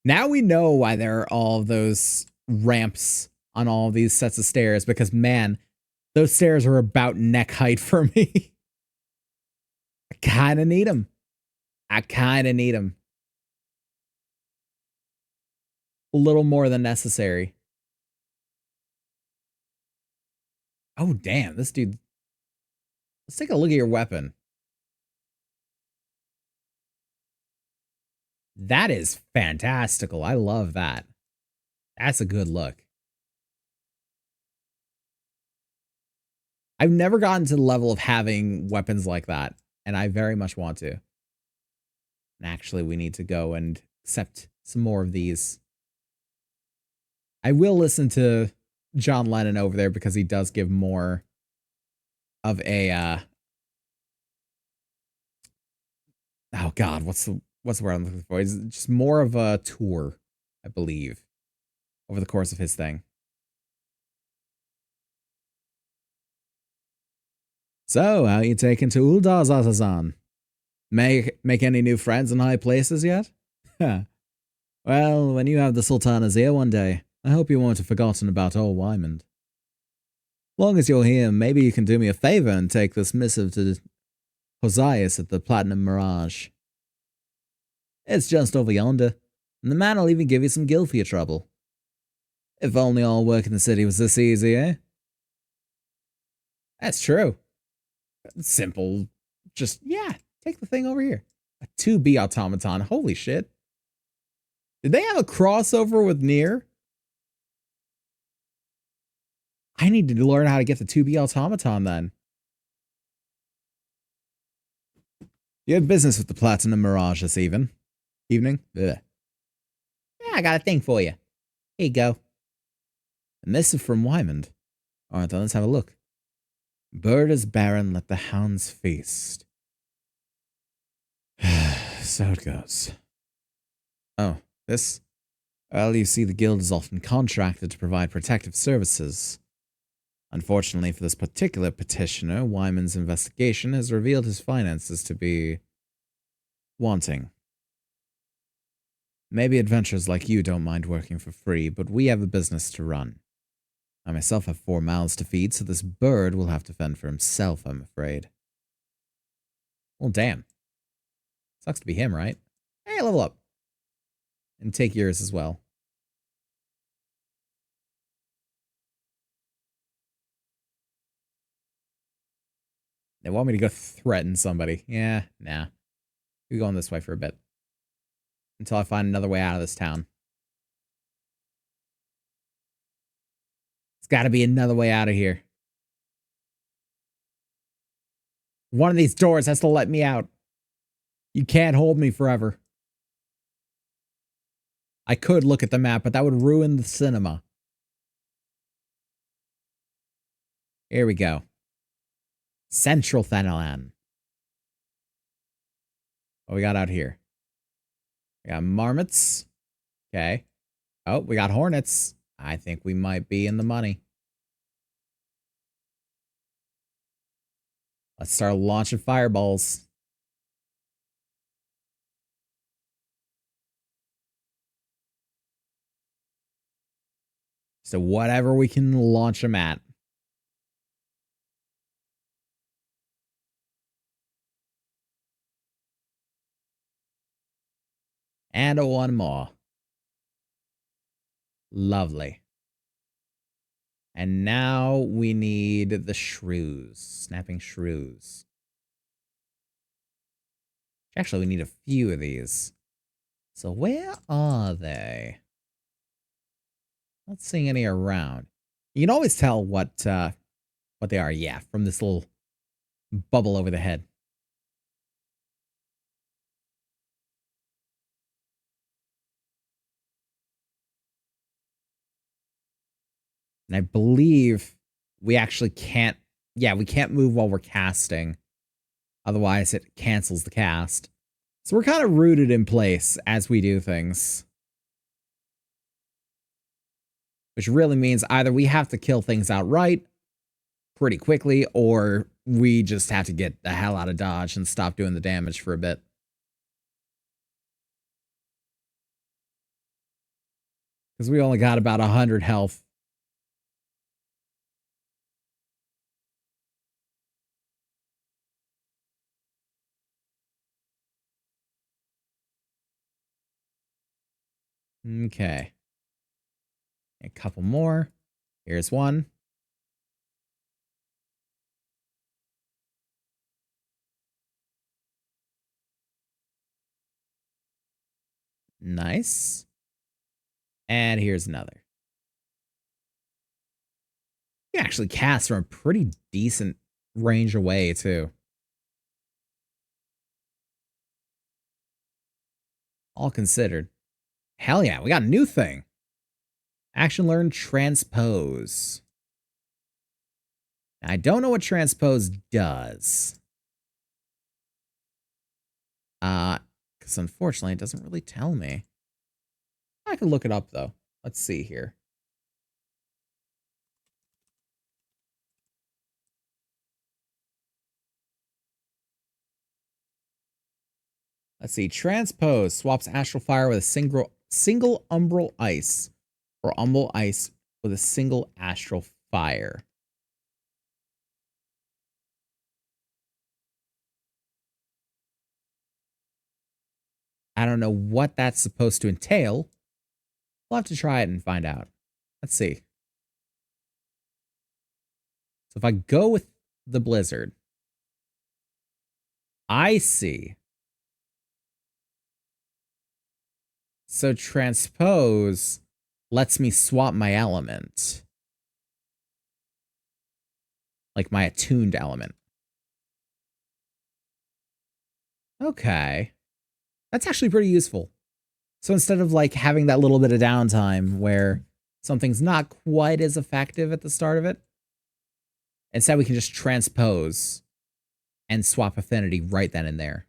now we know why there are all those ramps on all of these sets of stairs, because man, those stairs are about neck height for me. I kind of need them. A little more than necessary. Oh, damn, this dude. Let's take a look at your weapon. That is fantastical. I love that. That's a good look. I've never gotten to the level of having weapons like that, and I very much want to. And actually, we need to go and accept some more of these. I will listen to John Lennon over there because he does give more of a oh god, what's the word I'm looking for? It's just more of a tour, I believe, over the course of his thing. So, how you taking to Uldar, Zazazan? Make any new friends in high places yet? Well, when you have the Sultana's ear one day, I hope you won't have forgotten about old Wymond. Long as you're here, maybe you can do me a favor and take this missive to Hosias at the Platinum Mirage. It's just over yonder, and the man will even give you some gil for your trouble. If only all work in the city was this easy, eh? That's true. Simple. Just, yeah, take the thing over here. A 2B automaton. Holy shit. Did they have a crossover with Nier? I need to learn how to get the 2B automaton then. You have business with the Platinum Mirage this evening? Ugh. Yeah, I got a thing for you. Here you go. A missive from Wymond. Alright then, let's have a look. Bird is barren, let the hounds feast. So it goes. Oh, this? Well, you see, the guild is often contracted to provide protective services. Unfortunately for this particular petitioner, Wymond's investigation has revealed his finances to be wanting. Maybe adventurers like you don't mind working for free, but we have a business to run. I myself have 4 mouths to feed, so this bird will have to fend for himself, I'm afraid. Well, damn. Sucks to be him, right? Hey, level up. and take yours as well. They want me to go threaten somebody. Yeah, nah. We're going this way for a bit. Until I find another way out of this town. It's got to be another way out of here. One of these doors has to let me out. You can't hold me forever. I could look at the map, but that would ruin the cinema. Here we go. Central Thanalan. What we got out here? We got marmots. Okay. Oh, we got hornets. I think we might be in the money. Let's start launching fireballs. So whatever we can launch them at. And one more. Lovely. And now we need the shrews. Snapping shrews. Actually, we need a few of these. So where are they? Not seeing any around. You can always tell what they are, yeah, from this little bubble over the head. And I believe we actually can't, yeah, we can't move while we're casting. Otherwise, it cancels the cast. So we're kind of rooted in place as we do things. Which really means either we have to kill things outright pretty quickly, or we just have to get the hell out of Dodge and stop doing the damage for a bit. Because we only got about 100 health. Okay. A couple more. Here's one. Nice. And here's another. You can actually cast from a pretty decent range away, too. All considered. Hell yeah, we got a new thing. Action learn transpose. Now, I don't know what transpose does. Because unfortunately it doesn't really tell me. I can look it up though. Let's see here. Let's see. Transpose swaps astral fire with a single umbral ice, or umbral ice with a single astral fire. I don't know what that's supposed to entail. We'll have to try it and find out. Let's see. So if I go with the blizzard, I see. So transpose lets me swap my element. Like my attuned element. Okay. That's actually pretty useful. So instead of like having that little bit of downtime where something's not quite as effective at the start of it, instead we can just transpose and swap affinity right then and there.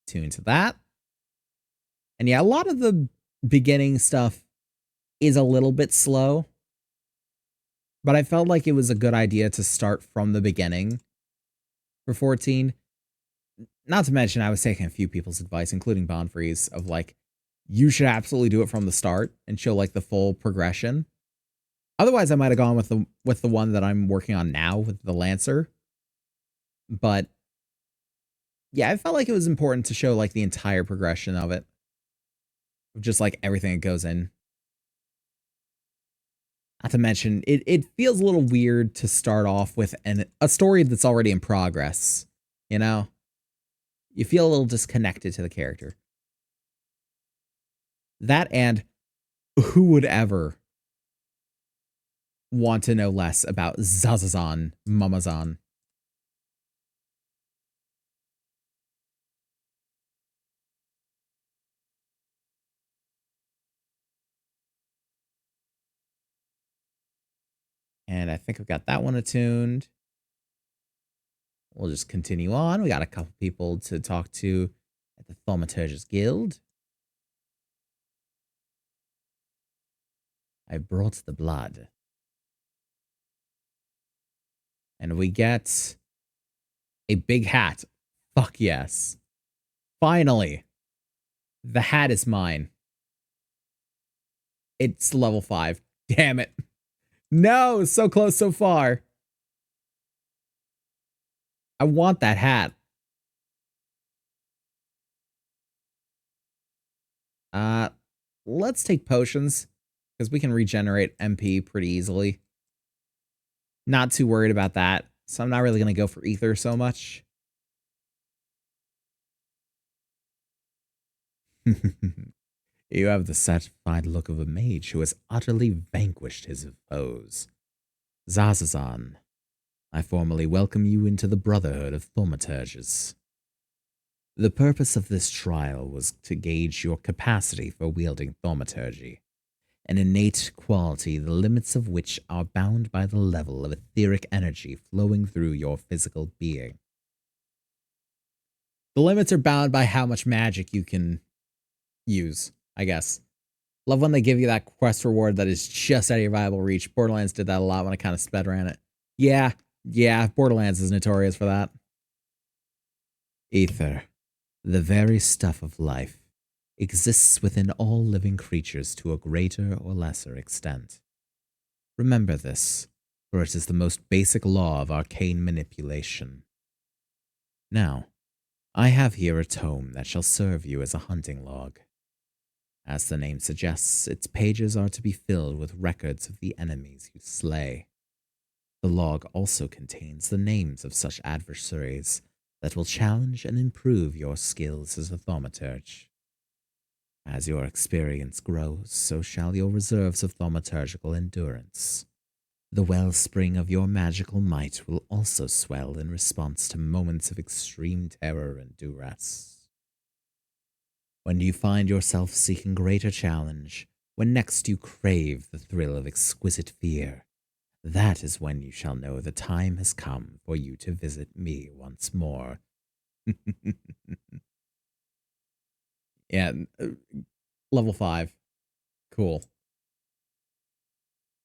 Tune to that. And yeah, a lot of the beginning stuff is a little bit slow, but I felt like it was a good idea to start from the beginning for 14. Not to mention, I was taking a few people's advice, including Bonfreeze, of like, you should absolutely do it from the start and show like the full progression. Otherwise, I might have gone with the one that I'm working on now with the Lancer. But Yeah, I felt like it was important to show like the entire progression of it. Just like everything that goes in. Not to mention, it feels a little weird to start off with a story that's already in progress. You know? You feel a little disconnected to the character. That and who would ever want to know less about Zazazan, Mamazan? And I think I've got that one attuned. We'll just continue on. We got a couple people to talk to at the Thaumaturge's Guild. I brought the blood. And we get a big hat. Fuck yes. Finally. The hat is mine. It's level 5. Damn it. No, so close so far. I want that hat. Let's take potions because we can regenerate MP pretty easily. Not too worried about that. So I'm not really going to go for ether so much. You have the satisfied look of a mage who has utterly vanquished his foes. Zazazan, I formally welcome you into the Brotherhood of Thaumaturges. The purpose of this trial was to gauge your capacity for wielding thaumaturgy, an innate quality the limits of which are bound by the level of etheric energy flowing through your physical being. The limits are bound by how much magic you can use, I guess. Love when they give you that quest reward that is just out of your viable reach. Borderlands did that a lot when I kind of sped around it. Yeah, Borderlands is notorious for that. Ether, the very stuff of life, exists within all living creatures to a greater or lesser extent. Remember this, for it is the most basic law of arcane manipulation. Now, I have here a tome that shall serve you as a hunting log. As the name suggests, its pages are to be filled with records of the enemies you slay. The log also contains the names of such adversaries that will challenge and improve your skills as a thaumaturge. As your experience grows, so shall your reserves of thaumaturgical endurance. The wellspring of your magical might will also swell in response to moments of extreme terror and duress. When you find yourself seeking greater challenge, when next you crave the thrill of exquisite fear, that is when you shall know the time has come for you to visit me once more. Yeah, level 5. Cool.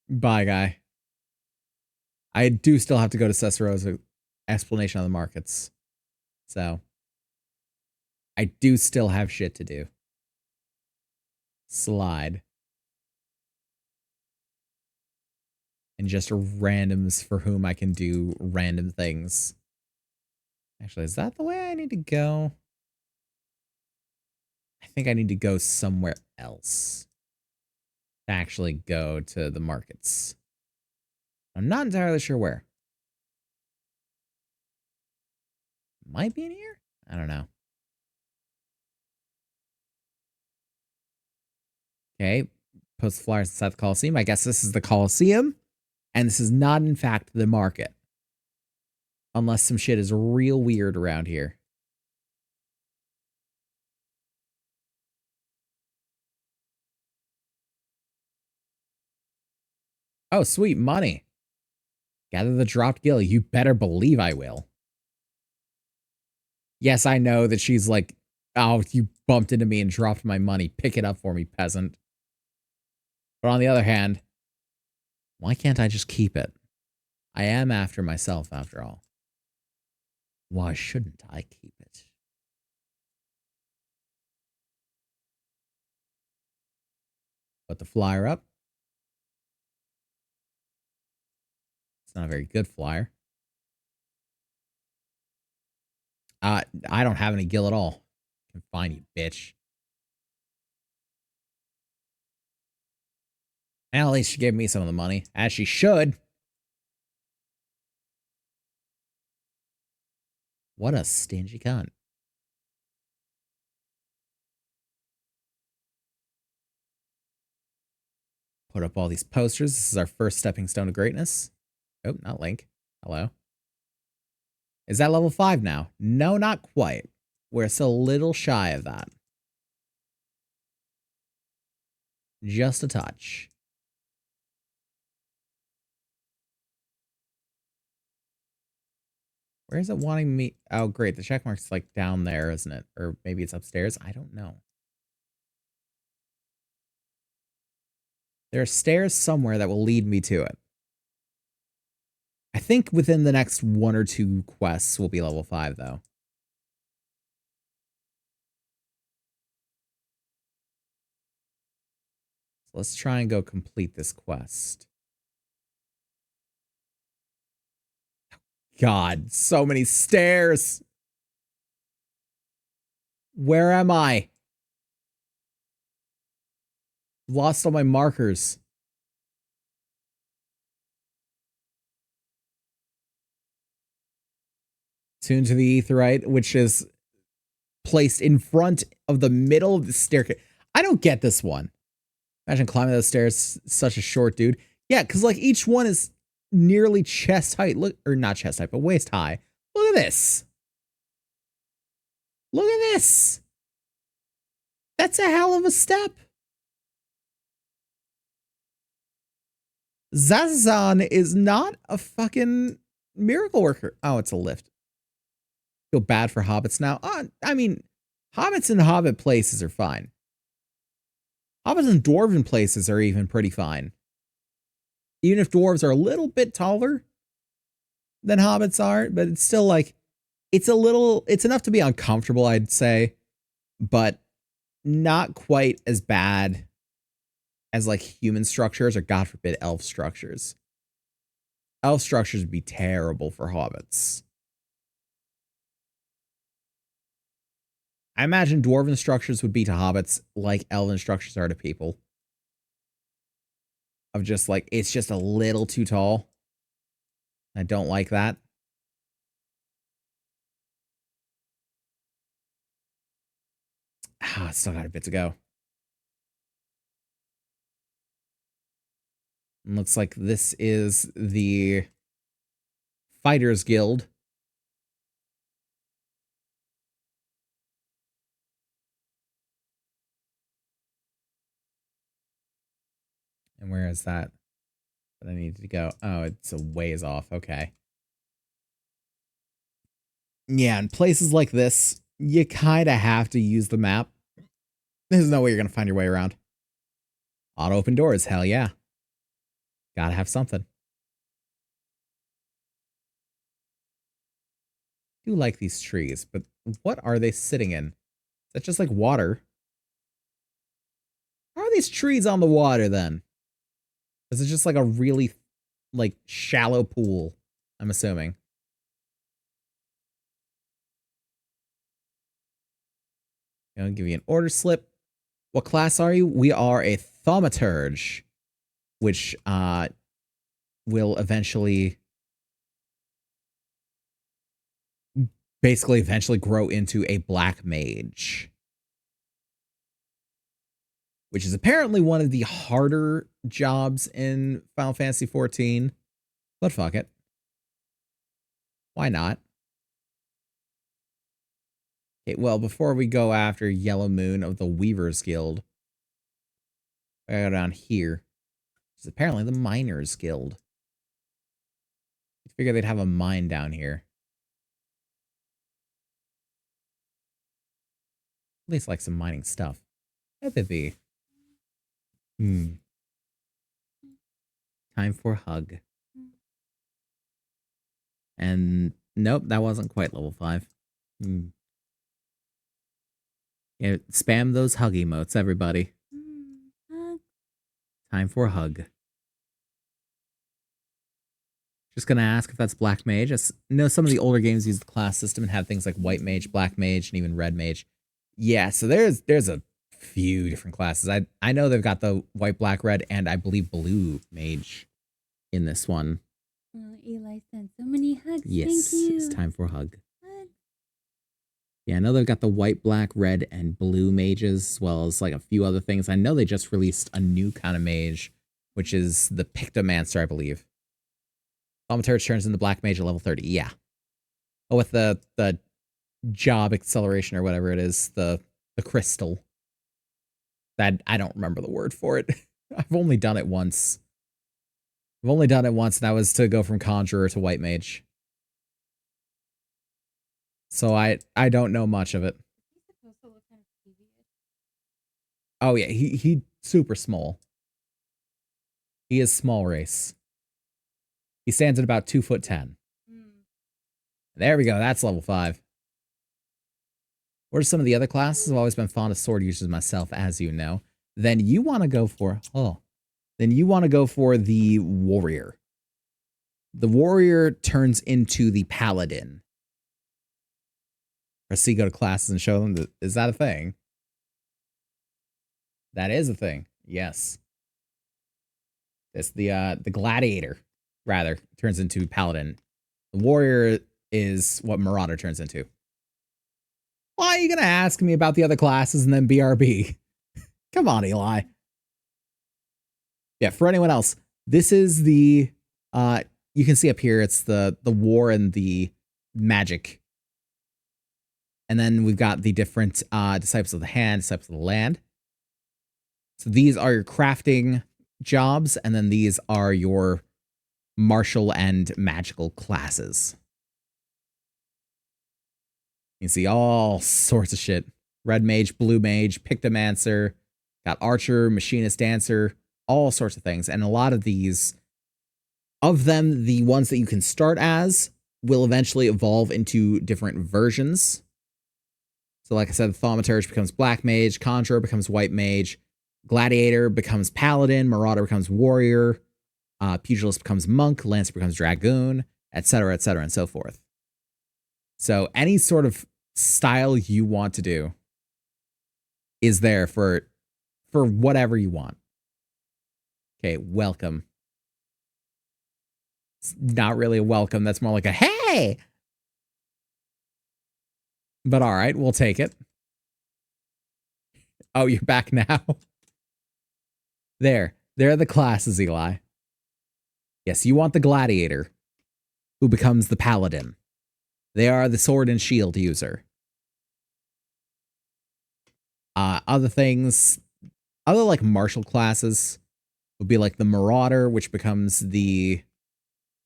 Bye, guy. I do still have to go to Cicero's explanation of the markets. So, I do still have shit to do. Slide. And just randoms for whom I can do random things. Actually, is that the way I need to go? I think I need to go somewhere else to actually go to the markets. I'm not entirely sure where. Might be in here? I don't know. Okay. Post flyers inside the Coliseum. I guess this is the Coliseum. And this is not, in fact, the market. Unless some shit is real weird around here. Oh, sweet money. Gather the dropped gill. You better believe I will. Yes, I know that she's like, oh, you bumped into me and dropped my money. Pick it up for me, peasant. But on the other hand, why can't I just keep it? I am after myself, after all. Why shouldn't I keep it? Put the flyer up. It's not a very good flyer. I don't have any gil at all. I can find you, bitch. And at least she gave me some of the money, as she should. What a stingy cunt. Put up all these posters. This is our first stepping stone to greatness. Oh, not Link. Hello. Is that level 5 now? No, not quite. We're still a little shy of that. Just a touch. Where is it wanting me? Oh, great. The checkmark's like down there, isn't it? Or maybe it's upstairs. I don't know. There are stairs somewhere that will lead me to it. I think within the next 1 or 2 quests will be level 5, though. So let's try and go complete this quest. God, so many stairs. Where am I? Lost all my markers. Tune to the aetheryte, which is placed in front of the middle of the staircase. I don't get this one. Imagine climbing those stairs, such a short dude. Yeah, because like each one is nearly chest height. Look, or not chest height, but waist high. Look at this. Look at this. That's a hell of a step. Zazazan is not a fucking miracle worker. Oh, it's a lift. Feel bad for hobbits now. I mean, hobbits in hobbit places are fine. Hobbits in dwarven places are even pretty fine. Even if dwarves are a little bit taller than hobbits are, but it's still like, it's enough to be uncomfortable, I'd say, but not quite as bad as like human structures or, God forbid, elf structures. Elf structures would be terrible for hobbits. I imagine dwarven structures would be to hobbits like elven structures are to people. Of just like, it's just a little too tall. I don't like that. Ah, still got a bit to go. And looks like this is the Fighters Guild. And where is that? That I need to go. Oh, it's a ways off. Okay. Yeah, in places like this, you kind of have to use the map. There's no way you're going to find your way around. Auto open doors. Hell yeah. Gotta have something. I do like these trees, but what are they sitting in? Is that just like water? How are these trees on the water then? Is it just like a really like shallow pool? I'm assuming. I'll give you an order slip. What class are you? We are a thaumaturge, which will eventually grow into a black mage, which is apparently one of the harder jobs in Final Fantasy XIV. But fuck it. Why not? Okay, well, before we go after Yellow Moon of the Weavers Guild, I go down here. It's apparently the Miners Guild. I figure they'd have a mine down here. At least like some mining stuff. FFV. Time for hug. And nope, that wasn't quite level 5. Yeah, spam those hug emotes, everybody. Time for a hug. Just gonna ask if that's black mage. I know some of the older games use the class system and have things like white mage, black mage, and even red mage. Yeah, so there's a few different classes. I know they've got the white, black, red, and I believe blue mage in this one. Oh, Eli sent so many hugs. Yes, Thank you. it's time for a hug. Hugs. Yeah, I know they've got the white, black, red, and blue mages, as well as like a few other things. I know they just released a new kind of mage, which is the Pictomancer, I believe. Thaumaturge turns into black mage at level 30. Yeah. Oh, with the job acceleration or whatever it is, the crystal. That I don't remember the word for it. I've only done it once. And that was to go from conjurer to white mage. So I don't know much of it. Oh yeah, he super small. He is small race. He stands at about 2'10". There we go. That's level 5. What are some of the other classes? I've always been fond of sword users myself, as you know. Then you want to go for the warrior. The warrior turns into the paladin. Or see, go to classes and show them. Is that a thing? That is a thing. Yes. It's the gladiator, rather, turns into paladin. The warrior is what marauder turns into. Why are you gonna ask me about the other classes and then BRB? Come on, Eli. Yeah, for anyone else, this is the you can see up here, it's the war and the magic. And then we've got the different disciples of the hand, disciples of the land. So these are your crafting jobs, and then these are your martial and magical classes. You can see all sorts of shit. Red mage, blue mage, Pictomancer, got archer, machinist, dancer, all sorts of things. And a lot of these, of them, the ones that you can start as will eventually evolve into different versions. So like I said, the Thaumaturge becomes black mage, conjurer becomes white mage, gladiator becomes paladin, marauder becomes warrior, pugilist becomes monk, lancer becomes dragoon, etc., and so forth. So any sort of style you want to do is there for whatever you want. Okay, welcome. It's not really a welcome. That's more like a hey. But all right, we'll take it. Oh, you're back now. There are the classes, Eli. Yes, you want the gladiator, who becomes the paladin. They are the sword and shield user. Other things, other like martial classes would be like the marauder, which becomes the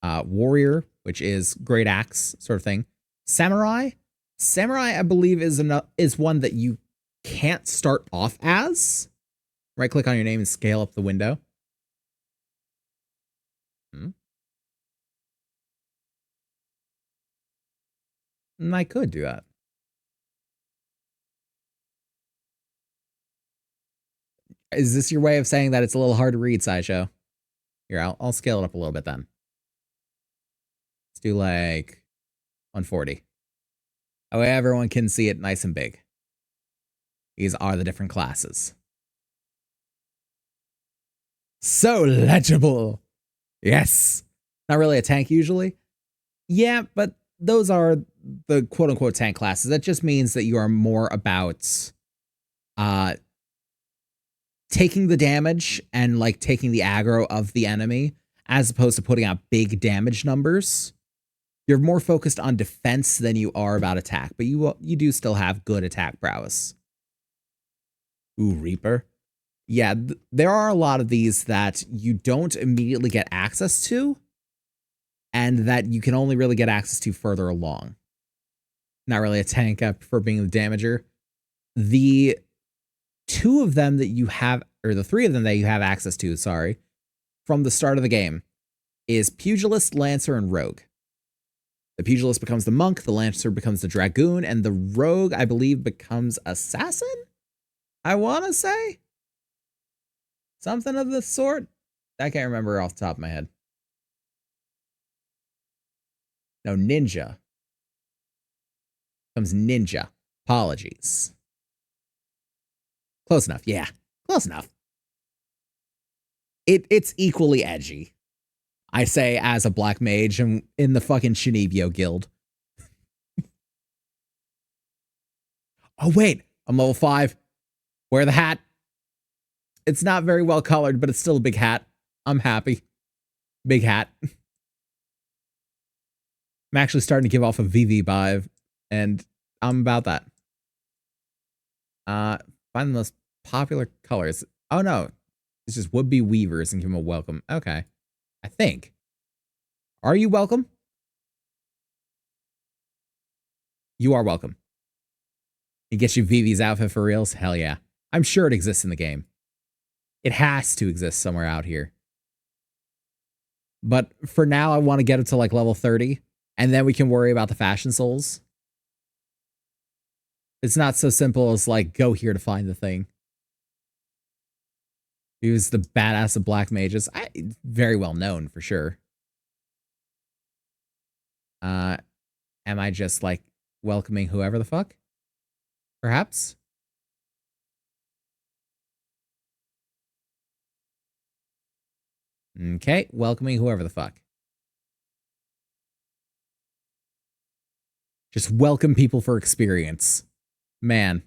warrior, which is great axe sort of thing. Samurai, I believe is one that you can't start off as. Right click on your name and scale up the window. And I could do that. Is this your way of saying that it's a little hard to read, Sideshow? Here, I'll scale it up a little bit then. Let's do like 140. That way everyone can see it nice and big. These are the different classes. So legible. Yes. Not really a tank usually. Yeah, but those are the quote-unquote tank classes. That just means that you are more about taking the damage and like taking the aggro of the enemy as opposed to putting out big damage numbers. You're more focused on defense than you are about attack, but you do still have good attack prowess. Ooh, Reaper. Yeah, there are a lot of these that you don't immediately get access to, and that you can only really get access to further along. Not really a tank, I prefer being the damager. The two of them that you have, or the three of them that you have access to, sorry, from the start of the game, is Pugilist, Lancer, and Rogue. The Pugilist becomes the Monk, the Lancer becomes the Dragoon, and the Rogue, I believe, becomes Assassin? I want to say? Something of the sort? I can't remember off the top of my head. No, ninja. Comes ninja. Apologies. Close enough. Yeah, close enough. It's equally edgy. I say as a black mage in the fucking Shinibyo guild. Oh, wait. I'm level 5. Wear the hat. It's not very well colored, but it's still a big hat. I'm happy. Big hat. I'm actually starting to give off a VV vibe, and I'm about that. Find the most popular colors. Oh, no. It's just would-be weavers and give them a welcome. Okay. I think. Are you welcome? You are welcome. It gets you Vivi's outfit for reals? Hell yeah. I'm sure it exists in the game. It has to exist somewhere out here. But for now, I want to get it to like level 30, and then we can worry about the fashion souls. It's not so simple as like, go here to find the thing. He was the badass of black mages. Very well known, for sure. Am I just like welcoming whoever the fuck? Perhaps? Okay, welcoming whoever the fuck. Just welcome people for experience. Man.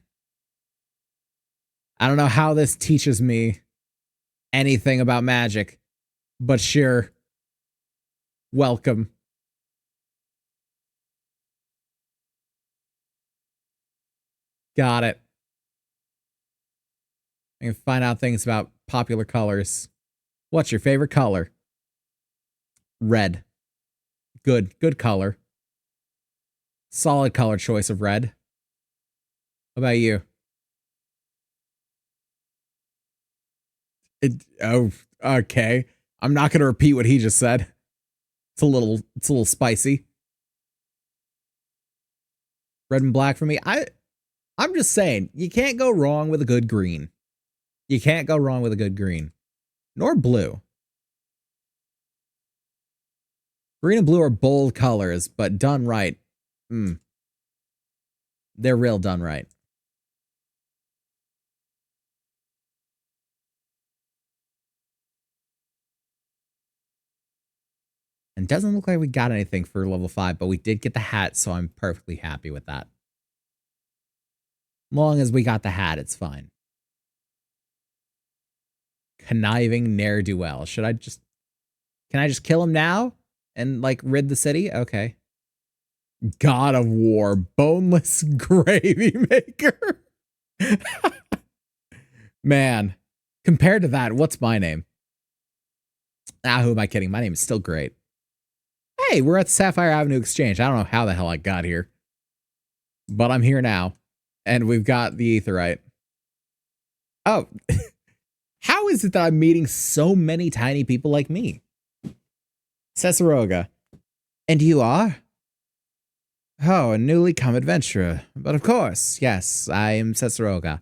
I don't know how this teaches me anything about magic, but sure. Welcome. Got it. I can find out things about popular colors. What's your favorite color? Red. Good color. Solid color choice of red. What about you? Oh, okay. I'm not going to repeat what he just said. It's a little spicy. Red and black for me. I'm just saying, you can't go wrong with a good green. You can't go wrong with a good green. Nor blue. Green and blue are bold colors, but done right. They're real done right. And doesn't look like we got anything for level 5, but we did get the hat, so I'm perfectly happy with that. Long as we got the hat, it's fine. Conniving ne'er-do-well. Can I just kill him now? And, like, rid the city? Okay. God of War. Boneless gravy maker. Man. Compared to that, what's my name? Who am I kidding? My name is still great. Hey, we're at Sapphire Avenue Exchange. I don't know how the hell I got here. But I'm here now. And we've got the Aetherite. Oh. How is it that I'm meeting so many tiny people like me? Cesaroga. And you are? Oh, a newly come adventurer. But of course, yes, I am Cesaroga.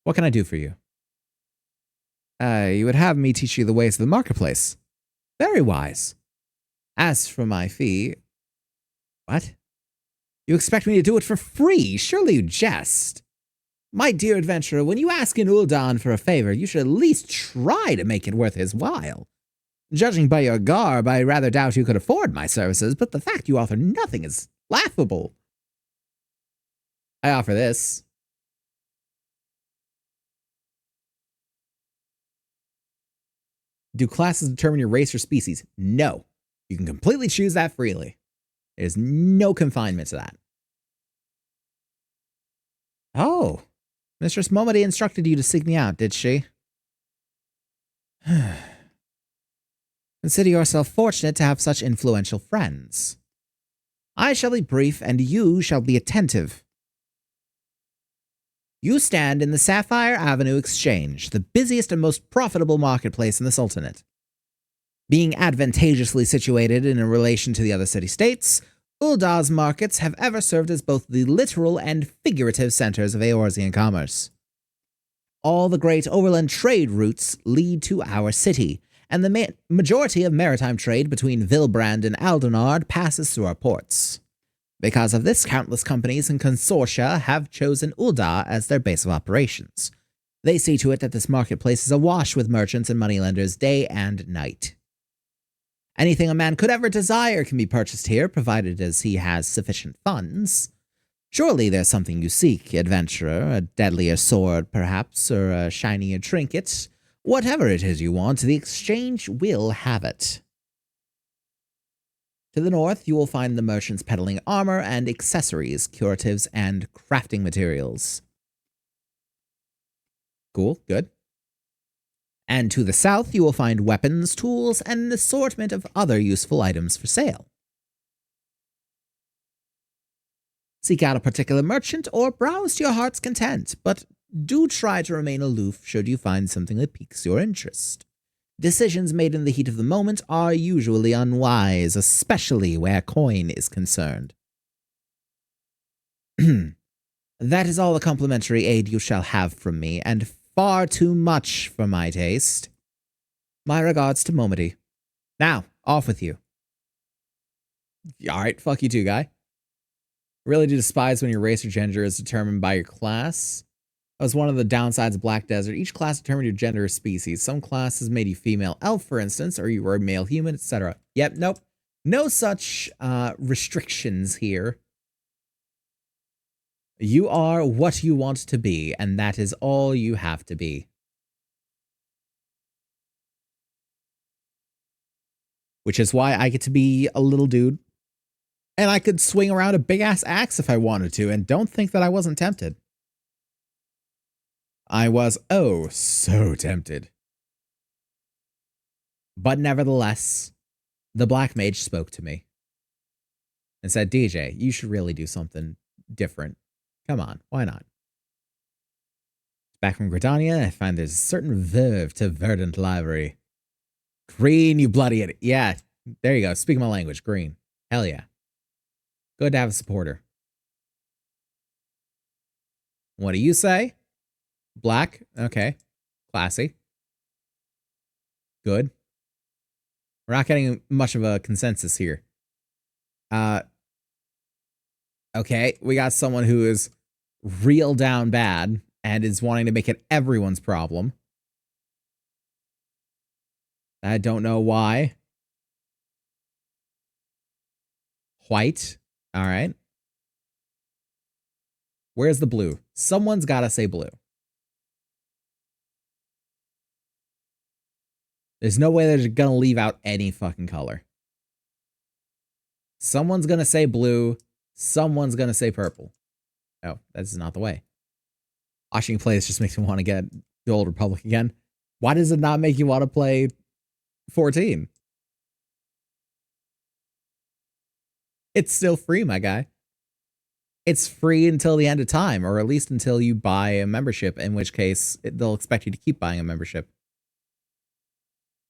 What can I do for you? You would have me teach you the ways of the marketplace. Very wise. As for my fee... What? You expect me to do it for free? Surely you jest. My dear adventurer, when you ask an Ul'dan for a favor, you should at least try to make it worth his while. Judging by your garb, I rather doubt you could afford my services, but the fact you offer nothing is laughable. I offer this. Do classes determine your race or species? No. You can completely choose that freely. There's no confinement to that. Oh. Mistress Momody instructed you to seek me out, did she? Consider yourself fortunate to have such influential friends. I shall be brief, and you shall be attentive. You stand in the Sapphire Avenue Exchange, the busiest and most profitable marketplace in the Sultanate. Being advantageously situated in relation to the other city-states, Ul'dah's markets have ever served as both the literal and figurative centers of Eorzean commerce. All the great overland trade routes lead to our city, and the majority of maritime trade between Vilbrand and Aldonard passes through our ports. Because of this, countless companies and consortia have chosen Ul'dah as their base of operations. They see to it that this marketplace is awash with merchants and moneylenders day and night. Anything a man could ever desire can be purchased here, provided as he has sufficient funds. Surely there's something you seek, adventurer, a deadlier sword, perhaps, or a shinier trinket. Whatever it is you want, the exchange will have it. To the north, you will find the merchants peddling armor and accessories, curatives, and crafting materials. Cool, good. And to the south, you will find weapons, tools, and an assortment of other useful items for sale. Seek out a particular merchant or browse to your heart's content, but do try to remain aloof should you find something that piques your interest. Decisions made in the heat of the moment are usually unwise, especially where coin is concerned. That is all the complimentary aid you shall have from me, and far too much for my taste. My regards to Momody. Now, off with you. Alright, fuck you too, guy. Really do despise when your race or gender is determined by your class. That was one of the downsides of Black Desert. Each class determined your gender or species. Some classes made you female elf, for instance, or you were a male human, etc. Yep, nope. No such restrictions here. You are what you want to be, and that is all you have to be. Which is why I get to be a little dude. And I could swing around a big-ass axe if I wanted to, and don't think that I wasn't tempted. I was, oh, so tempted. But nevertheless, the Black Mage spoke to me and said, DJ, you should really do something different. Come on, why not? Back from Gridania, I find there's a certain verve to verdant livery. Green, you bloody idiot. Yeah, there you go. Speak my language, green. Hell yeah. Good to have a supporter. What do you say? Black? Okay. Classy. Good. We're not getting much of a consensus here. Okay, we got someone who is real down bad and is wanting to make it everyone's problem. I don't know why. White. All right. Where's the blue? Someone's got to say blue. There's no way they're going to leave out any fucking color. Someone's going to say blue. Someone's going to say purple. Oh, that's not the way. Watching you play this just makes me want to get the Old Republic again. Why does it not make you want to play 14? It's still free, my guy. It's free until the end of time, or at least until you buy a membership, in which case they'll expect you to keep buying a membership.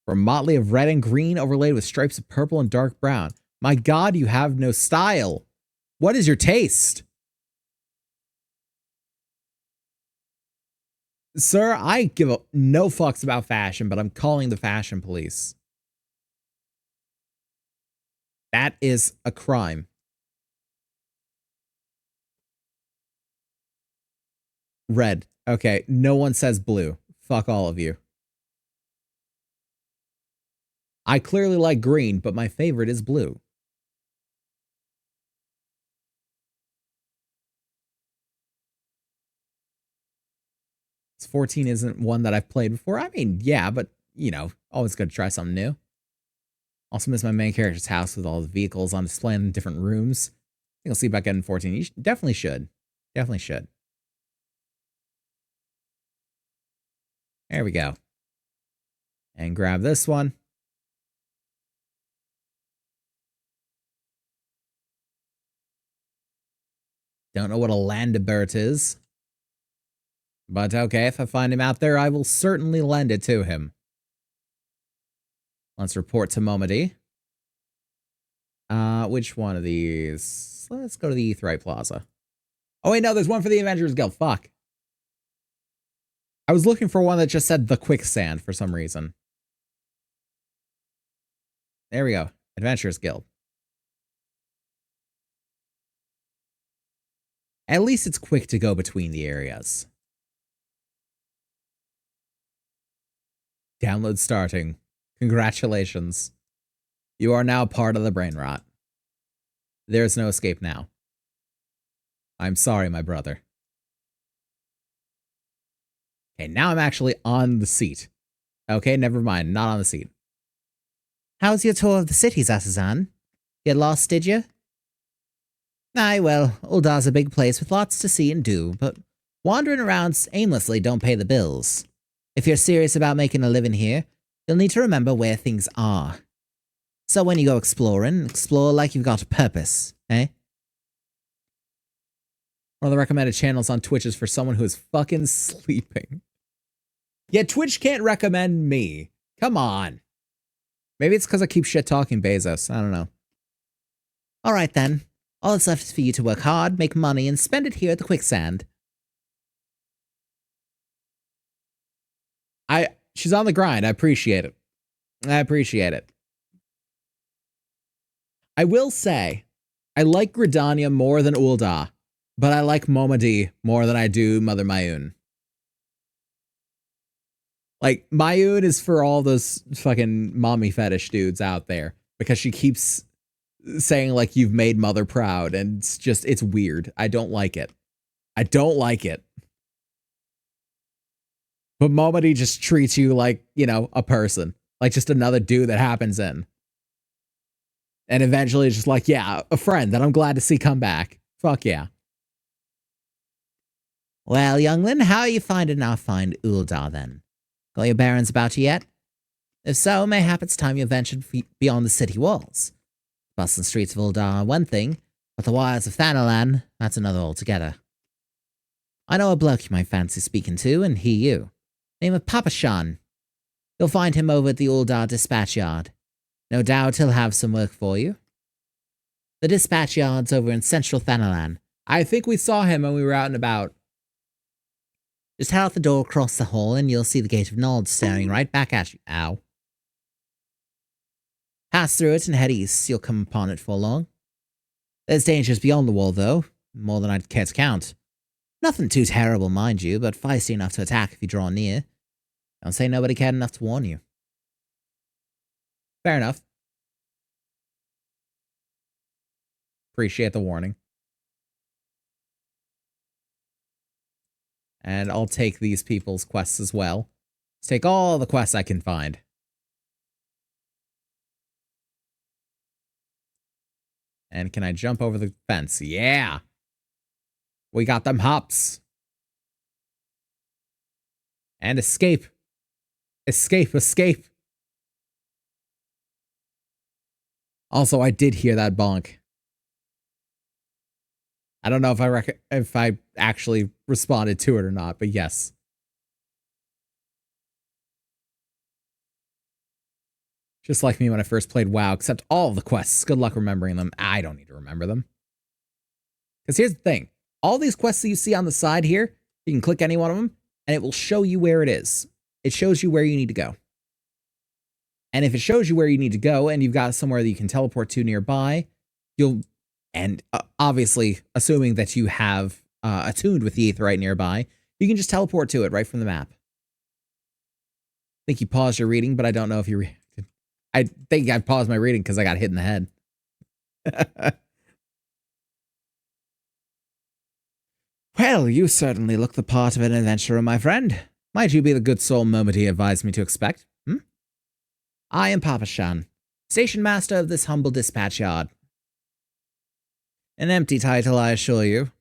For a motley of red and green overlaid with stripes of purple and dark brown. My God, you have no style. What is your taste? Sir, I give no fucks about fashion, but I'm calling the fashion police. That is a crime. Red. Okay, no one says blue. Fuck all of you. I clearly like green, but my favorite is blue. This 14 isn't one that I've played before. I mean, yeah, but, you know, always good to try something new. Also miss my main character's house with all the vehicles on display in different rooms. I think I'll see about getting 14. You definitely should. Definitely should. There we go. And grab this one. Don't know what a Landebert is. But okay, if I find him out there, I will certainly lend it to him. Let's report to Momody. Which one of these? Let's go to the Eathrite Plaza. Oh wait, no, there's one for the Avengers Guild. Fuck. I was looking for one that just said the Quicksand for some reason. There we go. Adventurers Guild. At least it's quick to go between the areas. Download starting. Congratulations. You are now part of the brain rot. There is no escape now. I'm sorry, my brother. Okay, now I'm actually on the seat. Okay, never mind. Not on the seat. How's your tour of the city, Zazazan? Get lost, did you? Aye, well, Uldar's a big place with lots to see and do, but wandering around aimlessly don't pay the bills. If you're serious about making a living here, you'll need to remember where things are. So when you go exploring, explore like you've got a purpose, eh? One of the recommended channels on Twitch is for someone who is fucking sleeping. Yeah, Twitch can't recommend me. Come on. Maybe it's because I keep shit-talking Bezos. I don't know. Alright then. All that's left is for you to work hard, make money, and spend it here at the quicksand. She's on the grind. I appreciate it. I appreciate it. I will say, I like Gridania more than Ulda, but I like Momadi more than I do Mother Mayun. Like, Mayun is for all those fucking mommy fetish dudes out there, because she keeps saying, like, you've made Mother proud, and it's weird. I don't like it. I don't like it. But Momadi just treats you like, you know, a person. Like just another dude that happens in. And eventually it's just like, yeah, a friend that I'm glad to see come back. Fuck yeah. Well, youngling, how are you finding our fine Uldar then? Got your bearings about you yet? If so, mayhap it's time you ventured beyond the city walls. The bustling streets of Uldar are one thing, but the wilds of Thanalan, that's another altogether. I know a bloke you might fancy speaking to, and he you. Name of Papa Shan. You'll find him over at the Uldar Dispatch Yard. No doubt he'll have some work for you. The Dispatch Yard's over in central Thanalan. I think we saw him when we were out and about. Just head out the door across the hall and you'll see the Gate of Nod staring right back at you. Ow. Pass through it and head east. You'll come upon it for long. There's dangers beyond the wall, though. More than I'd care to count. Nothing too terrible, mind you, but feisty enough to attack if you draw near. Don't say nobody cared enough to warn you. Fair enough. Appreciate the warning. And I'll take these people's quests as well. Let's take all the quests I can find. And can I jump over the fence? Yeah! We got them hops. And escape. Escape, escape. Also, I did hear that bonk. I don't know if I actually responded to it or not, but yes. Just like me when I first played WoW, except all of the quests. Good luck remembering them. I don't need to remember them. Because here's the thing. All these quests that you see on the side here, you can click any one of them, and it will show you where it is. It shows you where you need to go. And if it shows you where you need to go, and you've got somewhere that you can teleport to nearby, you'll... And obviously, assuming that you have attuned with the Aetheryte nearby, you can just teleport to it right from the map. I think you paused your reading, but I don't know if you reacted. I think I paused my reading because I got hit in the head. Well, you certainly look the part of an adventurer, my friend. Might you be the good soul Momody advised me to expect? I am Papa Shan, station master of this humble dispatch yard. An empty title, I assure you.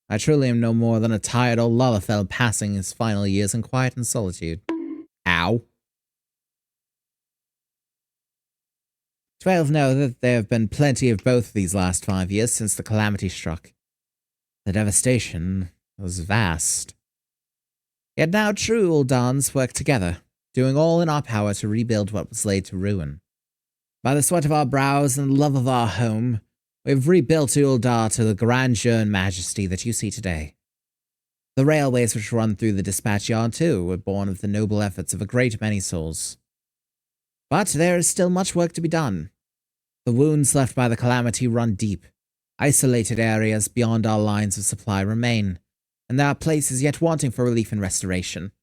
I truly am no more than a tired old Lalafell passing his final years in quiet and solitude. Ow. 12 know that there have been plenty of both these last 5 years since the calamity struck. The devastation was vast. Yet now true Uldans work together, doing all in our power to rebuild what was laid to ruin. By the sweat of our brows and the love of our home, we've rebuilt Uldar to the grandeur and majesty that you see today. The railways which run through the dispatch yard, too, were born of the noble efforts of a great many souls. But there is still much work to be done, The wounds left by the calamity run deep. Isolated areas beyond our lines of supply remain, and there are places yet wanting for relief and restoration.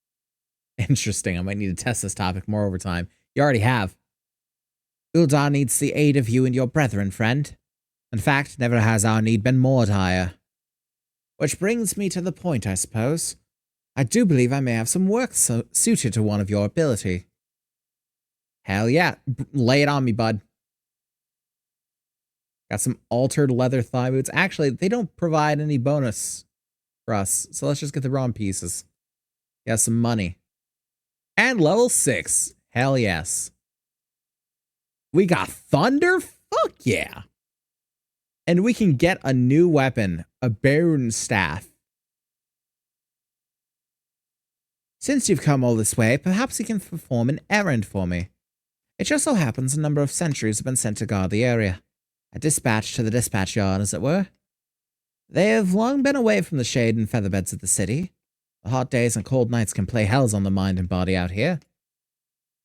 Interesting, I might need to test this topic more over time. You already have. Uldar needs the aid of you and your brethren, friend. In fact, never has our need been more dire. Which brings me to the point, I suppose. I do believe I may have some work suited to one of your ability. Hell yeah, lay it on me, bud. Got some altered leather thigh boots. Actually, they don't provide any bonus for us, so let's just get the wrong pieces. Got some money. And level 6. Hell yes. We got thunder? Fuck yeah. And we can get a new weapon, a Baron staff. Since you've come all this way, perhaps you can perform an errand for me. It just so happens a number of sentries have been sent to guard the area. A dispatch to the dispatch yard, as it were. They have long been away from the shade and featherbeds of the city. The hot days and cold nights can play hells on the mind and body out here.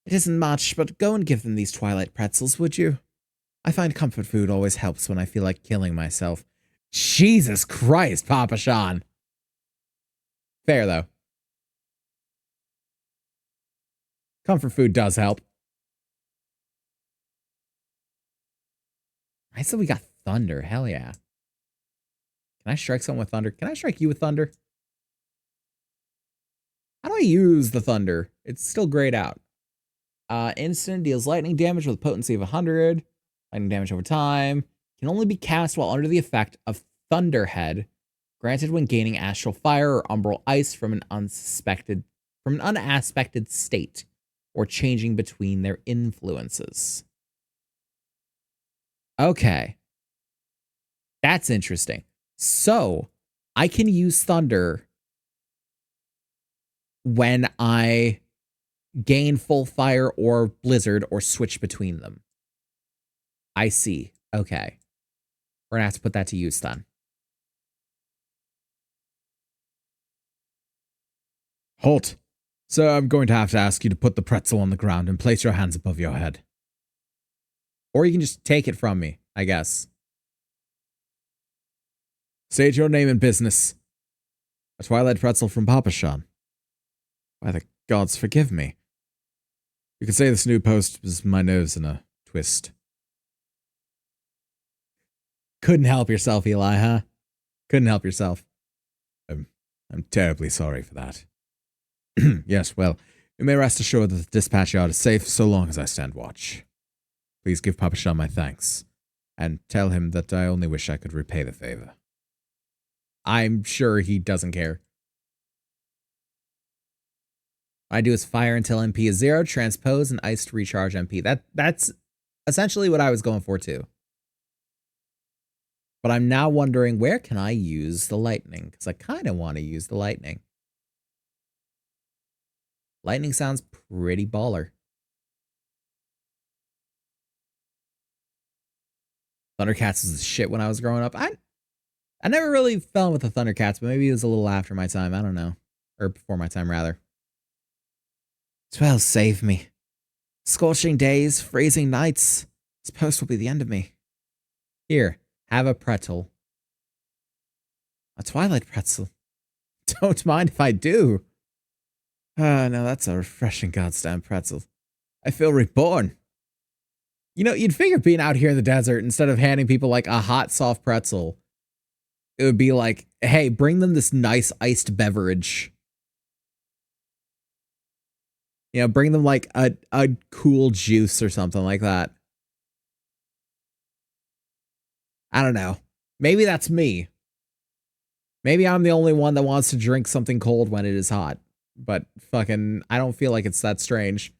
It isn't much, but go and give them these twilight pretzels, would you? I find comfort food always helps when I feel like killing myself. Jesus Christ, Papa Sean. Fair, though. Comfort food does help. I said we got thunder. Hell yeah. Can I strike someone with thunder? Can I strike you with thunder? How do I use the thunder? It's still grayed out. Instant deals lightning damage with a potency of 100. Lightning damage over time. Can only be cast while under the effect of Thunderhead. Granted when gaining astral fire or umbral ice from an unaspected state. Or changing between their influences. Okay. That's interesting. So, I can use thunder when I gain full fire or blizzard or switch between them. I see. Okay. We're gonna have to put that to use then. Halt. So I'm going to have to ask you to put the pretzel on the ground and place your hands above your head. Or you can just take it from me, I guess. State your name and business. A twilight pretzel from Papa Sean. By the gods, forgive me. You could say this new post was my nose in a twist. Couldn't help yourself, Eli, huh? Couldn't help yourself. I'm terribly sorry for that. Yes, well, you may rest assured that the dispatch yard is safe so long as I stand watch. Please give Papa Sean my thanks, and tell him that I only wish I could repay the favor. I'm sure he doesn't care. What I do is fire until MP is 0, transpose, and ice to recharge MP. That's essentially what I was going for too. But I'm now wondering, where can I use the lightning? Because I kind of want to use the lightning. Lightning sounds pretty baller. Thundercats was the shit when I was growing up. I never really fell with the Thundercats, but maybe it was a little after my time. I don't know. Or before my time, rather. Well, save me. Scorching days, freezing nights. This post will be the end of me. Here, have a pretzel. A twilight pretzel. Don't mind if I do. No, that's a refreshing goddamn pretzel. I feel reborn. You know, you'd figure being out here in the desert, instead of handing people like a hot, soft pretzel, it would be like, hey, bring them this nice iced beverage. You know, bring them like a cool juice or something like that. I don't know. Maybe that's me. Maybe I'm the only one that wants to drink something cold when it is hot. But fucking, I don't feel like it's that strange.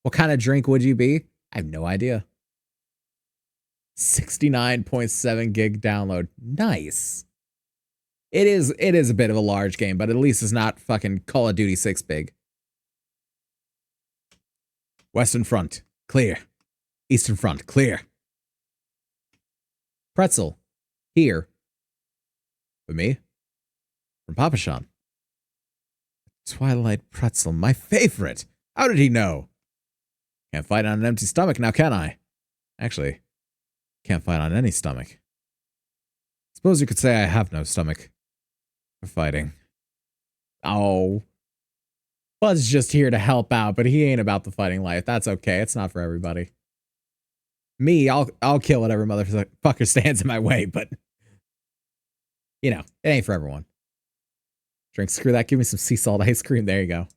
What kind of drink would you be? I have no idea. 69.7 gig download. Nice. It is a bit of a large game, but at least it's not fucking Call of Duty 6 big. Western Front, clear. Eastern Front, clear. Pretzel, here. For me? From Papa Sean. Twilight pretzel, my favorite. How did he know? Can't fight on an empty stomach now, can I? Actually, can't fight on any stomach. Suppose you could say I have no stomach for fighting. Oh. Bud's just here to help out, but he ain't about the fighting life. That's okay. It's not for everybody. Me, I'll kill whatever motherfucker stands in my way, but you know, it ain't for everyone. Drink, screw that. Give me some sea salt ice cream. There you go.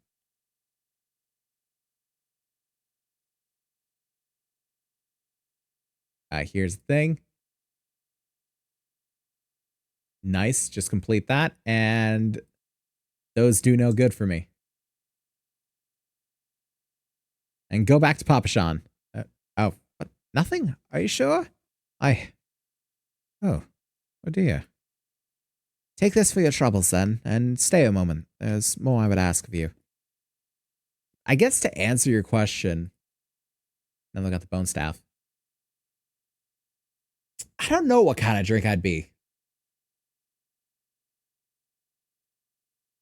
Here's the thing. Nice. Just complete that. And those do no good for me. And go back to Papa Sean. Oh, what? Nothing? Are you sure? Oh dear. Take this for your troubles then, and stay a moment. There's more I would ask of you. I guess to answer your question, then look at the bone staff. I don't know what kind of drink I'd be.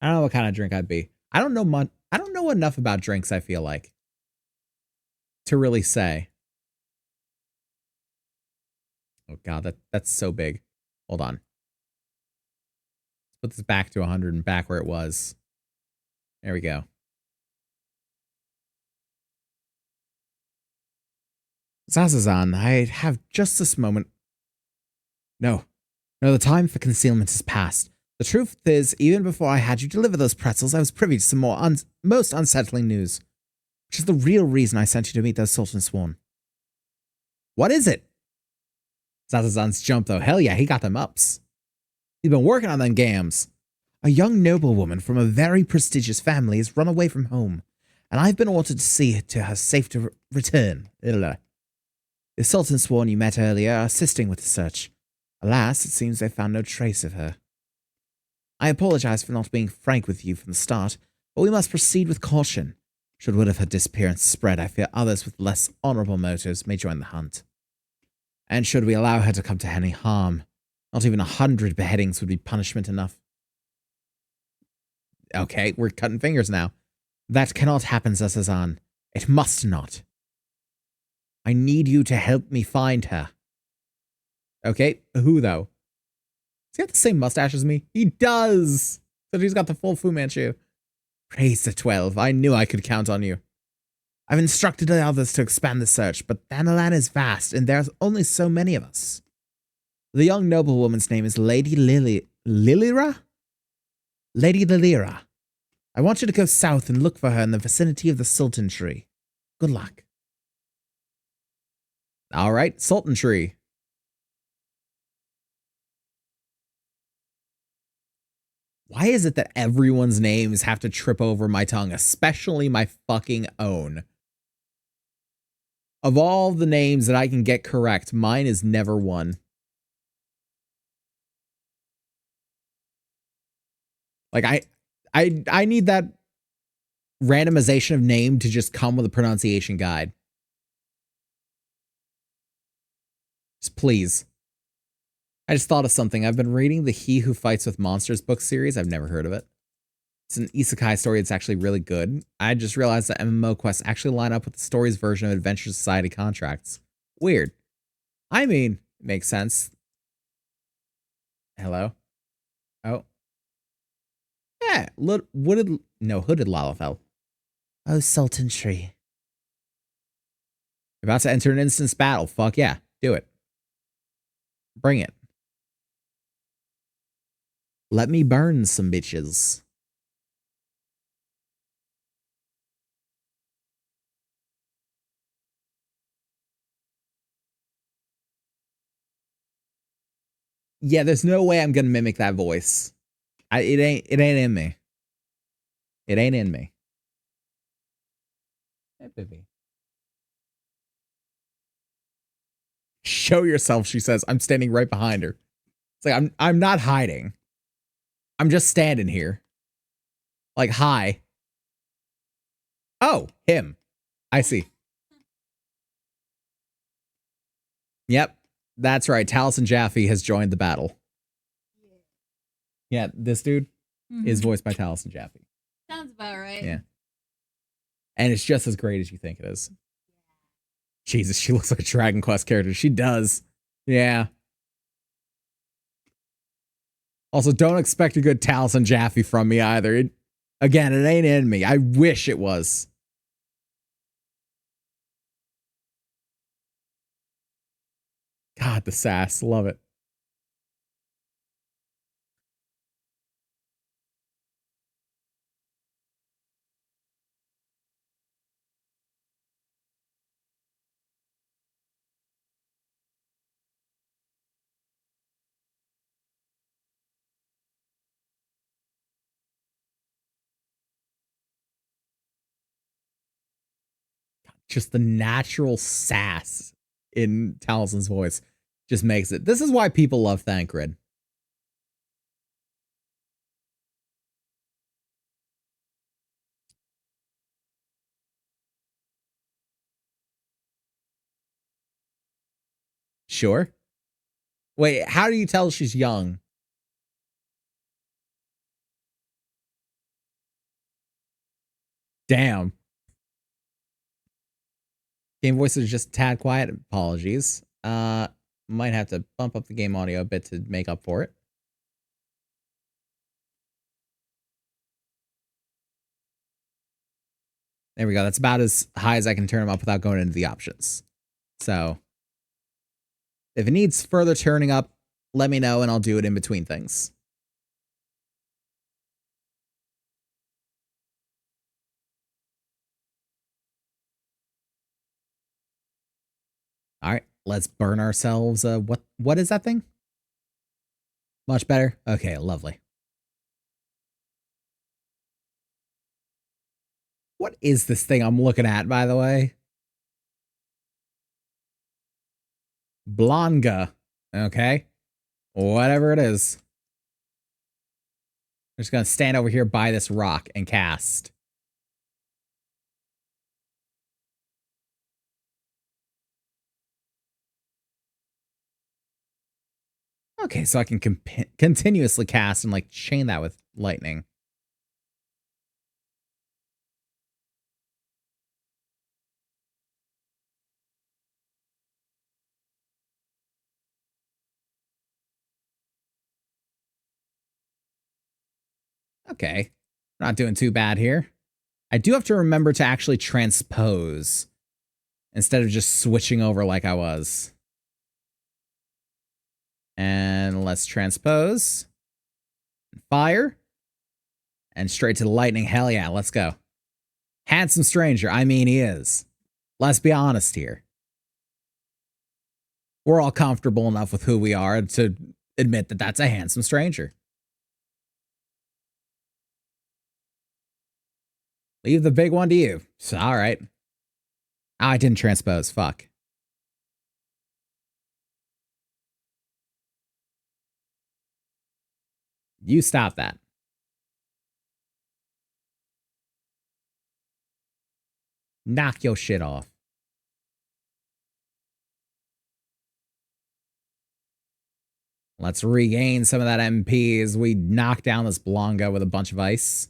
I don't know what kind of drink I'd be. I don't know enough about drinks, I feel like, to really say. Oh god, that's so big. Hold on. Let's put this back to 100 and back where it was. There we go. Zazazan, I have just this moment. No, the time for concealment is past. The truth is, even before I had you deliver those pretzels, I was privy to some most unsettling news, which is the real reason I sent you to meet those Sultan Sworn. What is it? Zazazan's jump, though. Hell yeah, he got them ups. He's been working on them gams. A young noblewoman from a very prestigious family has run away from home, and I've been ordered to see to her safe to return. The Sultan Sworn you met earlier are assisting with the search. Alas, it seems they found no trace of her. I apologize for not being frank with you from the start, but we must proceed with caution. Should word of her disappearance spread, I fear others with less honorable motives may join the hunt. And should we allow her to come to any harm, not even 100 beheadings would be punishment enough. Okay, we're cutting fingers now. That cannot happen, Zazazan. It must not. I need you to help me find her. Okay, who though? Does he have the same mustache as me? He does! So he's got the full Fu Manchu. Praise the 12. I knew I could count on you. I've instructed the others to expand the search, but Thanalan is vast, and there's only so many of us. The young noblewoman's name is Lady Lilira? Lady Lilira. I want you to go south and look for her in the vicinity of the Sultan Tree. Good luck. All right, Sultan Tree. Why is it that everyone's names have to trip over my tongue, especially my fucking own? Of all the names that I can get correct, mine is never one. Like, I need that randomization of name to just come with a pronunciation guide. Just please. I just thought of something. I've been reading the He Who Fights with Monsters book series. I've never heard of it. It's an isekai story that's actually really good. I just realized that MMO quests actually line up with the story's version of Adventure Society contracts. Weird. I mean, it makes sense. Hello? Oh. Yeah, hooded Lalafell. Oh, Sultan Tree. About to enter an instance battle. Fuck yeah, do it. Bring it. Let me burn some bitches. Yeah, there's no way I'm gonna mimic that voice. It ain't in me. It ain't in me. Hey, baby. Show yourself, she says. I'm standing right behind her. It's like I'm not hiding. I'm just standing here. Like, hi. Oh, him. I see. Yep. That's right. Taliesin Jaffe has joined the battle. Yeah, this dude is voiced by Taliesin Jaffe. Sounds about right. Yeah. And it's just as great as you think it is. Jesus, she looks like a Dragon Quest character. She does. Yeah. Also, don't expect a good Taliesin Jaffe from me either. Again, it ain't in me. I wish it was. God, the sass. Love it. Just the natural sass in Talison's voice just makes it. This is why people love Thancred. Sure. Wait, how do you tell she's young? Damn. Game voices are just a tad quiet. Apologies. Might have to bump up the game audio a bit to make up for it. There we go. That's about as high as I can turn them up without going into the options. So if it needs further turning up, let me know and I'll do it in between things. All right, let's burn ourselves. What is that thing? Much better. Okay, lovely. What is this thing I'm looking at, by the way? Blanga. Okay. Whatever it is. I'm just going to stand over here by this rock and cast. Okay, so I can continuously cast and like chain that with lightning. Okay, not doing too bad here. I do have to remember to actually transpose instead of just switching over like I was. And let's transpose. Fire. And straight to the lightning. Hell yeah, let's go. Handsome stranger. I mean, he is. Let's be honest here. We're all comfortable enough with who we are to admit that that's a handsome stranger. Leave the big one to you. All right. Oh, I didn't transpose. Fuck. You stop that. Knock your shit off. Let's regain some of that MP as we knock down this Blonga with a bunch of ice.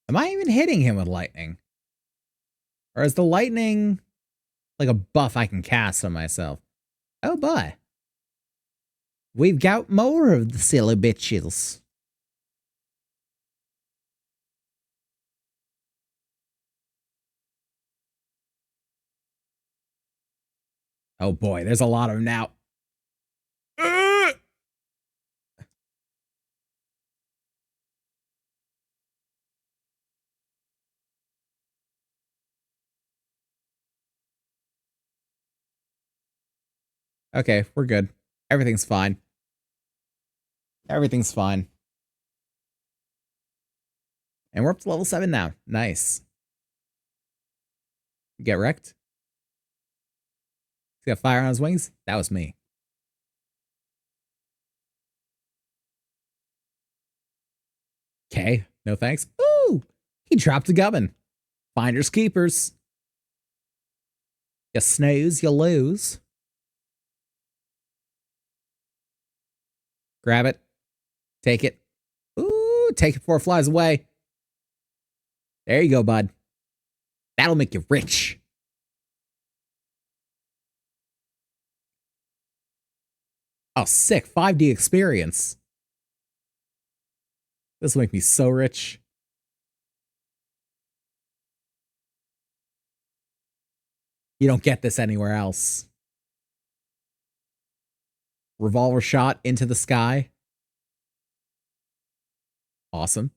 Am I even hitting him with lightning? Or is the lightning like a buff I can cast on myself? Oh boy. We've got more of the silly bitches. Oh boy, there's a lot of them now. Okay, we're good. Everything's fine. Everything's fine. And we're up to level 7 now. Nice. Get wrecked. He's got fire on his wings. That was me. Okay, no thanks. Ooh, he dropped a gubbin. Finders keepers. You snooze, you lose. Grab it. Take it. Ooh, Take it before it flies away. There you go, bud. That'll make you rich. Oh, sick. 5D experience. This will make me so rich. You don't get this anywhere else. Revolver shot into the sky. Awesome.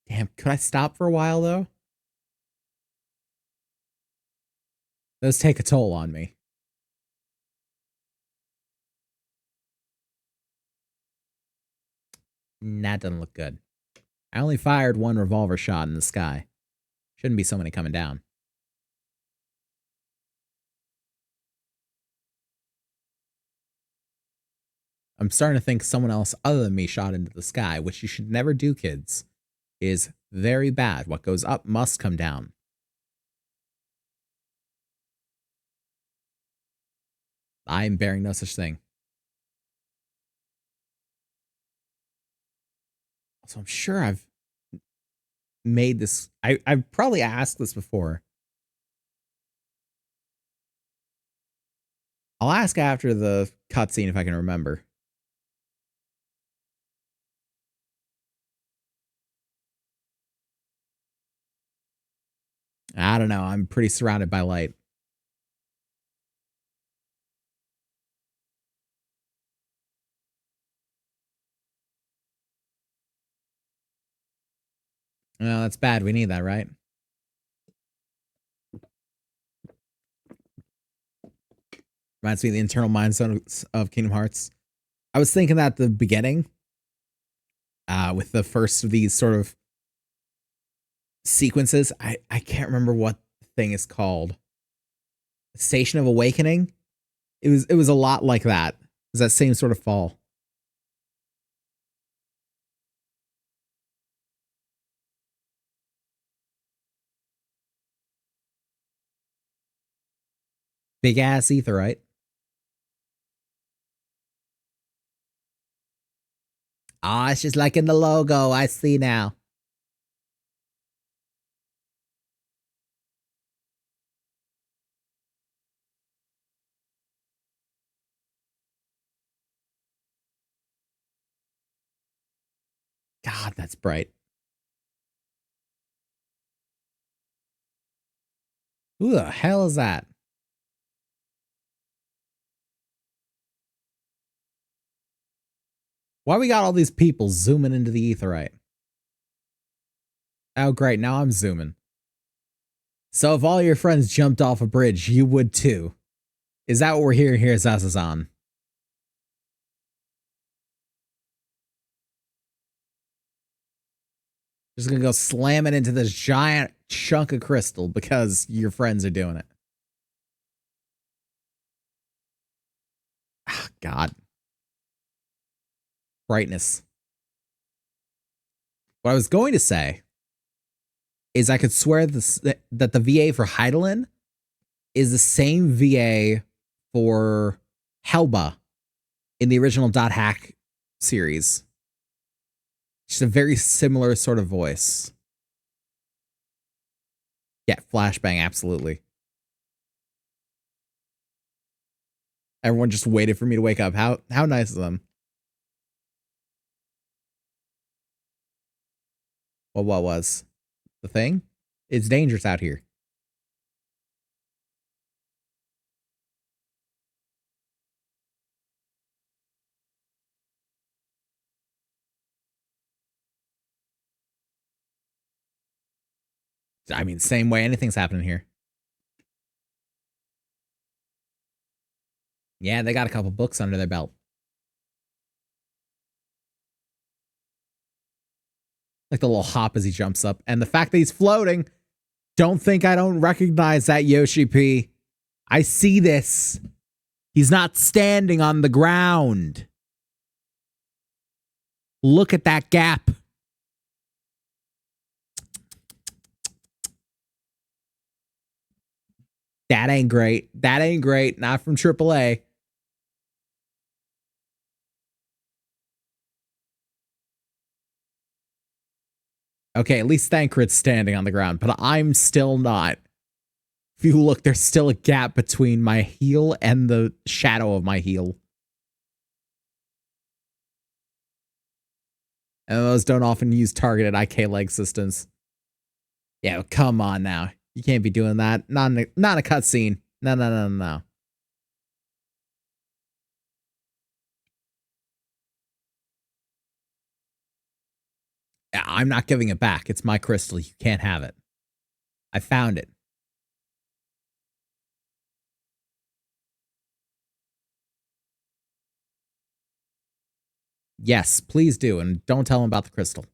Damn, could I stop for a while, though? Those take a toll on me. That doesn't look good. I only fired one revolver shot in the sky. Shouldn't be so many coming down. I'm starting to think someone else other than me shot into the sky, which you should never do, kids. Is very bad. What goes up must come down. I am bearing no such thing. So I'm sure I've made this. I've probably asked this before. I'll ask after the cutscene if I can remember. I don't know. I'm pretty surrounded by light. No, that's bad. We need that, right? Reminds me of the internal mindset of Kingdom Hearts. I was thinking that at the beginning, with the first of these sort of sequences. I can't remember what the thing is called. Station of Awakening. It was a lot like that. It was that same sort of fall. Big ass aetherite. Ah, it's just like in the logo. I see now. God, that's bright. Who the hell is that? Why we got all these people zooming into the aetherite? Oh, great. Now I'm zooming. So if all your friends jumped off a bridge, you would too. Is that what we're hearing here, Zazazan? Just gonna go slam it into this giant chunk of crystal because your friends are doing it. Oh, God. Brightness. What I was going to say is I could swear that the VA for Heidelin is the same VA for Helba in the original Dot Hack series. Just a very similar sort of voice. Yeah, flashbang, absolutely. Everyone just waited for me to wake up. How nice of them. Well, what was the thing? It's dangerous out here. I mean, same way anything's happening here. Yeah, they got a couple books under their belt. Like the little hop as he jumps up. And the fact that he's floating. Don't think I don't recognize that, Yoshi P. I see this. He's not standing on the ground. Look at that gap. That ain't great. That ain't great. Not from AAA. Okay, at least Thancred's standing on the ground, but I'm still not. If you look, there's still a gap between my heel and the shadow of my heel. And those don't often use targeted IK leg systems. Yeah, come on now. You can't be doing that. Not in a cutscene. No. Yeah, I'm not giving it back. It's my crystal. You can't have it. I found it. Yes, please do. And don't tell him about the crystal.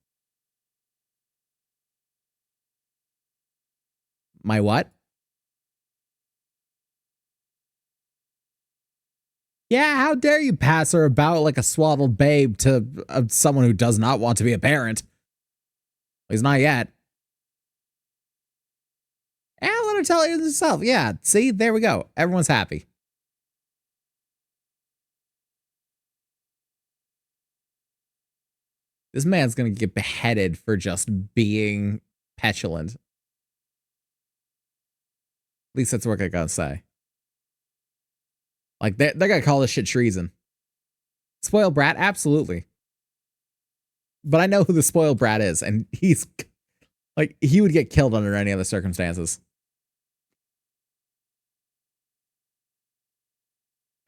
My what? Yeah, how dare you pass her about like a swaddled babe to someone who does not want to be a parent? He's not yet. And let her tell you herself. Yeah, see, there we go. Everyone's happy. This man's gonna get beheaded for just being petulant. At least that's what I gotta say. Like, they're gonna call this shit treason. Spoiled brat? Absolutely. But I know who the spoiled brat is, and he's... like, he would get killed under any other circumstances.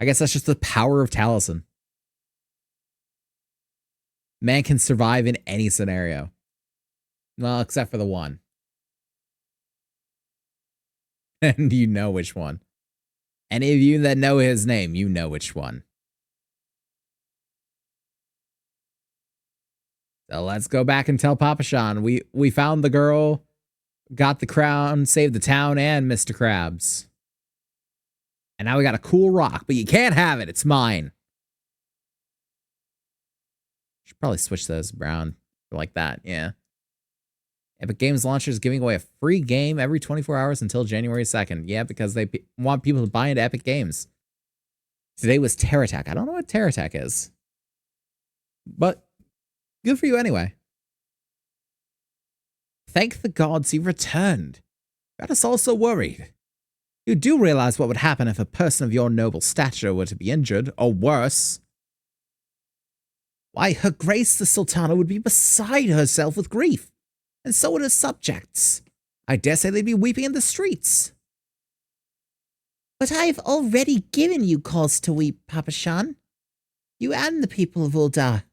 I guess that's just the power of Taliesin. Man can survive in any scenario. Well, except for the one. And you know which one. Any of you that know his name, you know which one. So let's go back and tell Papa Shan. We found the girl, got the crown, saved the town, and Mr. Krabs. And now we got a cool rock, but you can't have it. It's mine. Should probably switch those brown like that. Yeah. Epic Games launcher is giving away a free game every 24 hours until January 2nd. Yeah, because they want people to buy into Epic Games. Today was Terror Attack. I don't know what Terror Attack is. But good for you anyway. Thank the gods you returned. Got us all so worried. You do realize what would happen if a person of your noble stature were to be injured, or worse. Why, Her Grace the Sultana would be beside herself with grief, and so would her subjects. I dare say they'd be weeping in the streets. But I've already given you cause to weep, Papa Shan. You and the people of Ul'dah.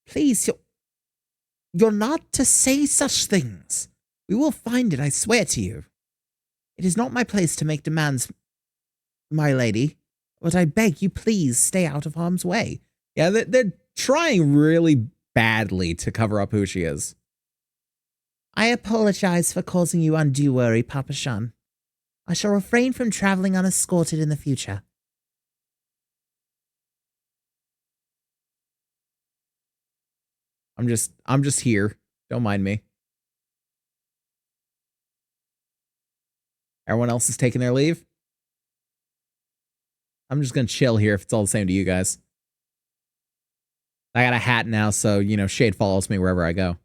Please, you're not to say such things. We will find it, I swear to you. It is not my place to make demands, my lady, but I beg you please stay out of harm's way. Yeah, they're trying really badly to cover up who she is. I apologize for causing you undue worry, Papa Shan. I shall refrain from traveling unescorted in the future. I'm just here. Don't mind me. Everyone else is taking their leave. I'm just gonna chill here if it's all the same to you guys. I got a hat now, so, you know, Shade follows me wherever I go.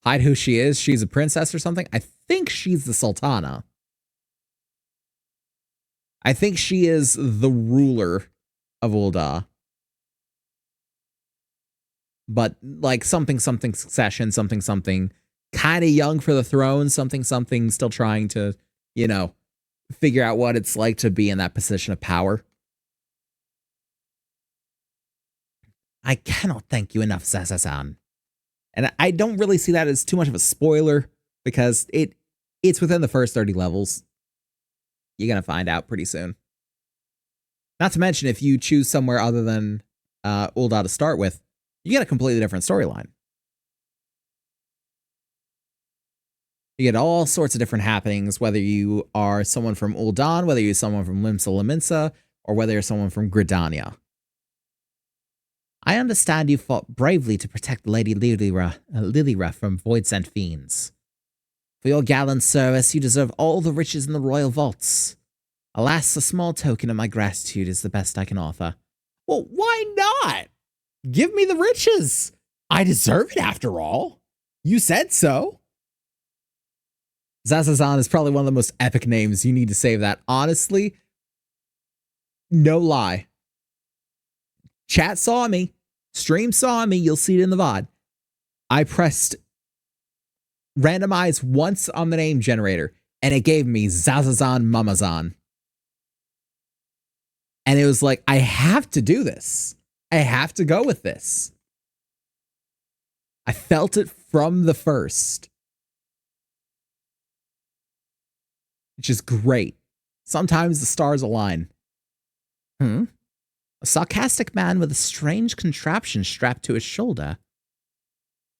Hide who she is. She's a princess or something. I think she's the Sultana. I think she is the ruler of Ul'dah. But like something succession, something kind of young for the throne, something still trying to, you know, figure out what it's like to be in that position of power. I cannot thank you enough, Zazazan. And I don't really see that as too much of a spoiler because it's within the first 30 levels. You're going to find out pretty soon. Not to mention, if you choose somewhere other than Ul'dah to start with, you get a completely different storyline. You get all sorts of different happenings, whether you are someone from Ul'dah, whether you're someone from Limsa Lominsa, or whether you're someone from Gridania. I understand you fought bravely to protect Lady Lilira from void-sent fiends. For your gallant service, you deserve all the riches in the royal vaults. Alas, a small token of my gratitude is the best I can offer. Well, why not? Give me the riches. I deserve it after all. You said so. Zazazan is probably one of the most epic names. You need to save that. Honestly, no lie. Chat saw me. Stream saw me. You'll see it in the VOD. I pressed randomize once on the name generator, and it gave me Zazazan Mamazan. And it was like, I have to do this. I have to go with this. I felt it from the first. Which is great. Sometimes the stars align. A sarcastic man with a strange contraption strapped to his shoulder.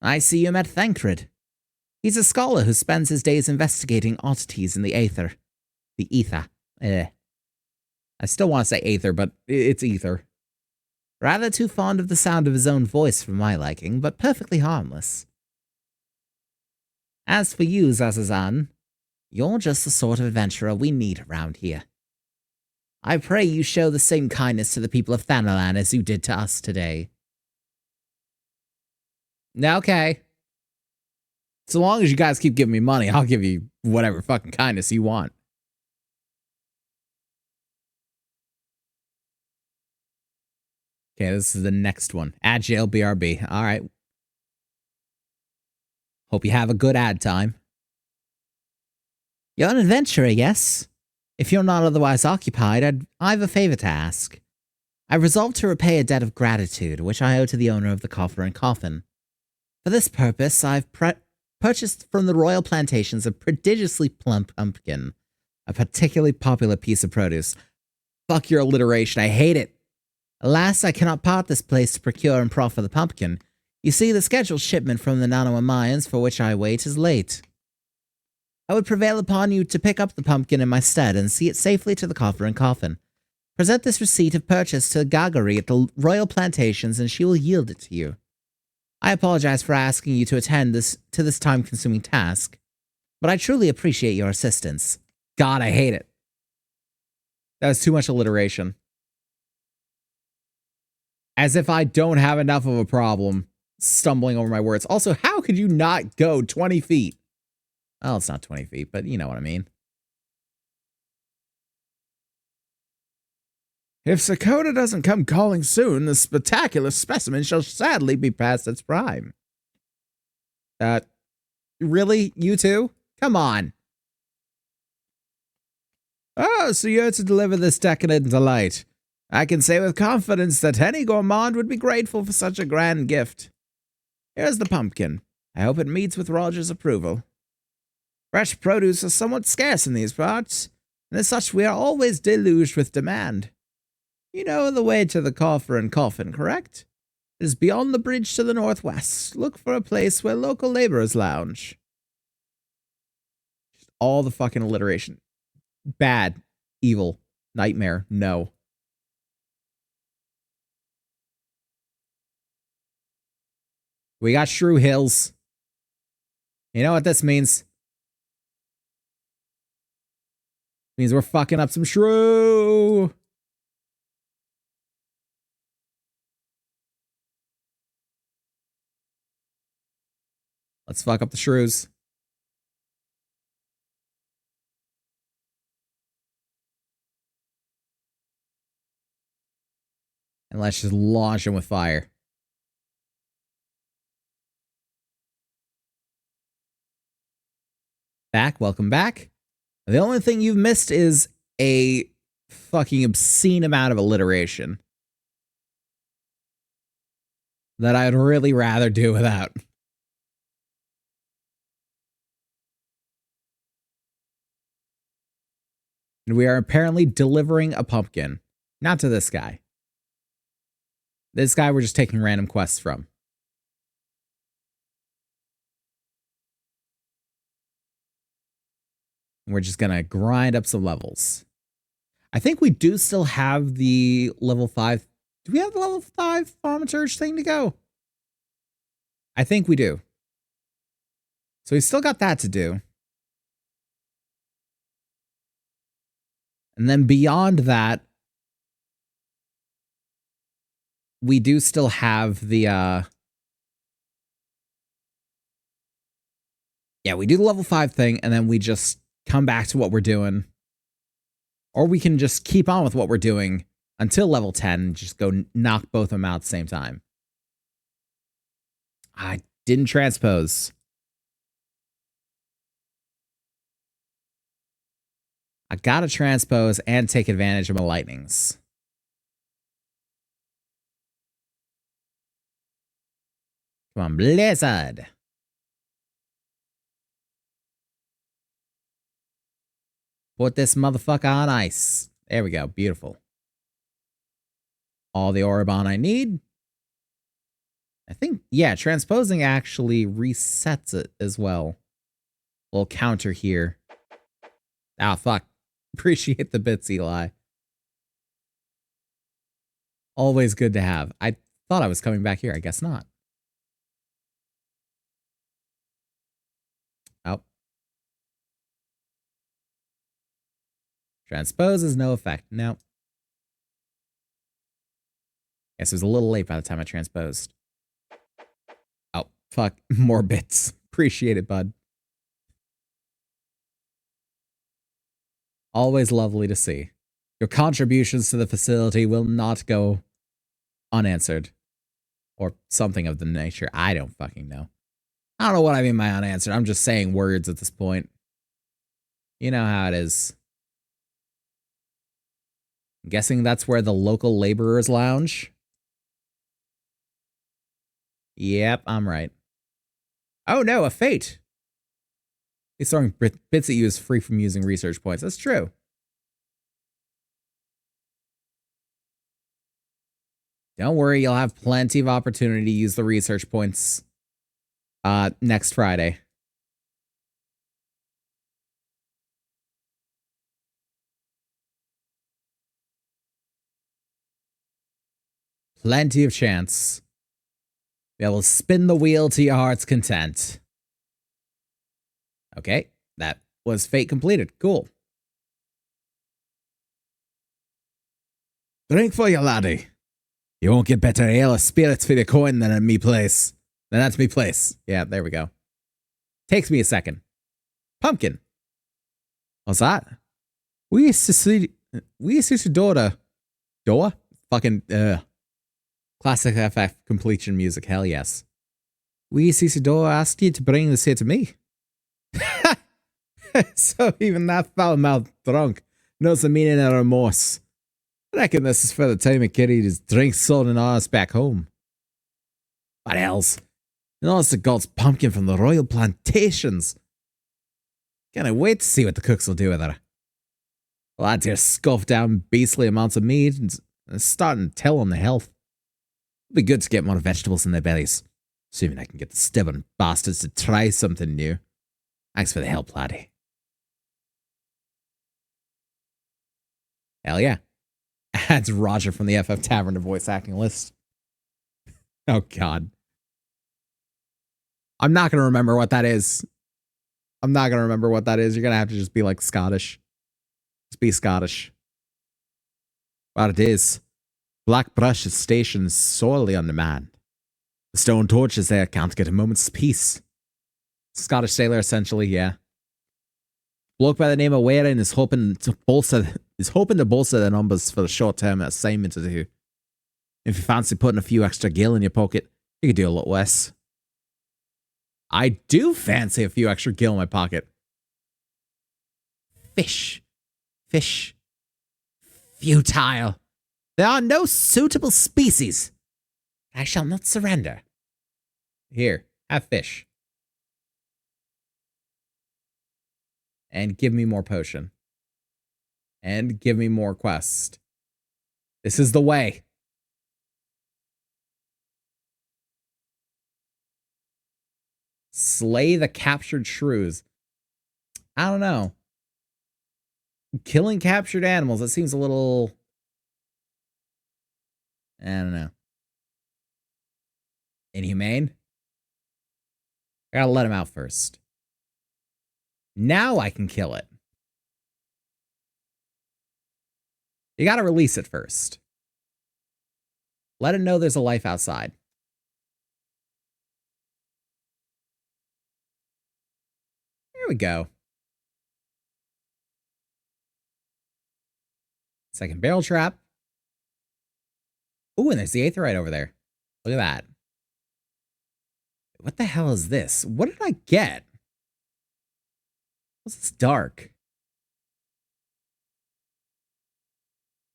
I see you met Thancred. He's a scholar who spends his days investigating oddities in the aether. The ether. I still want to say aether, but it's ether. Rather too fond of the sound of his own voice for my liking, but perfectly harmless. As for you, Zazazan, you're just the sort of adventurer we need around here. I pray you show the same kindness to the people of Thanalan as you did to us today. Okay. So long as you guys keep giving me money, I'll give you whatever fucking kindness you want. Okay, this is the next one. Ad jail BRB. All right. Hope you have a good ad time. You're an adventurer, yes? If you're not otherwise occupied, I've a favor to ask. I've resolved to repay a debt of gratitude, which I owe to the owner of the coffer and coffin. For this purpose, I've purchased from the royal plantations a prodigiously plump pumpkin, a particularly popular piece of produce. Fuck your alliteration, I hate it. Alas, I cannot part this place to procure and proffer the pumpkin. You see, the scheduled shipment from the Nanawa Mayans for which I wait is late. I would prevail upon you to pick up the pumpkin in my stead and see it safely to the coffer and coffin. Present this receipt of purchase to Gagari at the royal plantations and she will yield it to you. I apologize for asking you to attend to this time-consuming task, but I truly appreciate your assistance. God, I hate it. That was too much alliteration. As if I don't have enough of a problem stumbling over my words. Also, how could you not go 20 feet? Well, it's not 20 feet, but you know what I mean. If Sakota doesn't come calling soon, the spectacular specimen shall sadly be past its prime. Really? You two? Come on. Oh, so you're to deliver this decadent delight. I can say with confidence that any gourmand would be grateful for such a grand gift. Here's the pumpkin. I hope it meets with Roger's approval. Fresh produce is somewhat scarce in these parts, and as such we are always deluged with demand. You know the way to the coffer and coffin, correct? It is beyond the bridge to the northwest. Look for a place where local laborers lounge. Just all the fucking alliteration. Bad. Evil. Nightmare. No. We got Shrew Hills. You know what this means? It means we're fucking up some shrew. Let's fuck up the shrews. And let's just launch them with fire. Welcome back. The only thing you've missed is a fucking obscene amount of alliteration that I'd really rather do without. And we are apparently delivering a pumpkin. Not to this guy. This guy we're just taking random quests from. We're just gonna grind up some levels. I think we do still have the level 5 Do we have the level 5 thaumaturge thing to go? I think we do. So we still got that to do. And then beyond that, we do still have the yeah, we do the level 5 thing, and then we just come back to what we're doing. Or we can just keep on with what we're doing until level 10 and just go knock both of them out at the same time. I didn't transpose. I gotta transpose and take advantage of my lightnings. Come on, Blizzard. Put this motherfucker on ice. There we go. Beautiful. All the Oribon I need. I think, yeah, transposing actually resets it as well. Little counter here. Ah, fuck. Appreciate the bits, Eli. Always good to have. I thought I was coming back here. I guess not. Oh. Transpose is no effect. No. Guess it was a little late by the time I transposed. Oh, fuck. More bits. Appreciate it, bud. Always lovely to see. Your contributions to the facility will not go unanswered. Or something of the nature. I don't fucking know. I don't know what I mean by unanswered. I'm just saying words at this point. You know how it is. I'm guessing that's where the local laborers lounge. Yep, I'm right. Oh no, a fate. He's throwing bits at you is free from using research points. That's true. Don't worry, you'll have plenty of opportunity to use the research points next Friday. Plenty of chance. They will spin the wheel to your heart's content. Okay, that was fate completed. Cool. Drink for you, laddie. You won't get better ale or spirits for the coin than at me place. Then that's me place. Yeah, there we go. Takes me a second. Pumpkin. What's that? We used to see Dora. Dora? Fucking, classic FF completion music, hell yes. We Dora asked you to bring this here to me. So even that foul-mouthed drunk knows the meaning of remorse. I reckon this is for the time a kid eat his drink sold in ours back home. What else? You know, it's the God's pumpkin from the royal plantations. Can't wait to see what the cooks will do with her. Well, I'd here scoff down beastly amounts of meat and starting to tell on the health. It'd be good to get more vegetables in their bellies. Assuming I can get the stubborn bastards to try something new. Thanks for the help, laddie. Hell yeah. Adds Roger from the FF Tavern to voice acting list. Oh, God. I'm not going to remember what that is. I'm not going to remember what that is. You're going to have to just be like Scottish. Just be Scottish. What it is. Black Brush is stationed sorely on demand. The stone torches there can't get a moment's peace. Scottish sailor, essentially, yeah. Bloke by the name of Waring is hoping to bolster the numbers for the short-term assignment to do. If you fancy putting a few extra gil in your pocket, you could do a lot less. I do fancy a few extra gil in my pocket. Fish. Futile. There are no suitable species. I shall not surrender. Here, have fish. And give me more potion. And give me more quest. This is the way. Slay the captured shrews. I don't know. Killing captured animals, that seems a little I don't know. Inhumane? I gotta let him out first. Now I can kill it. You gotta release it first. Let it know there's a life outside. There we go. Second barrel trap. Ooh, and there's the aetherite over there. Look at that. What the hell is this? What did I get? What's this dark?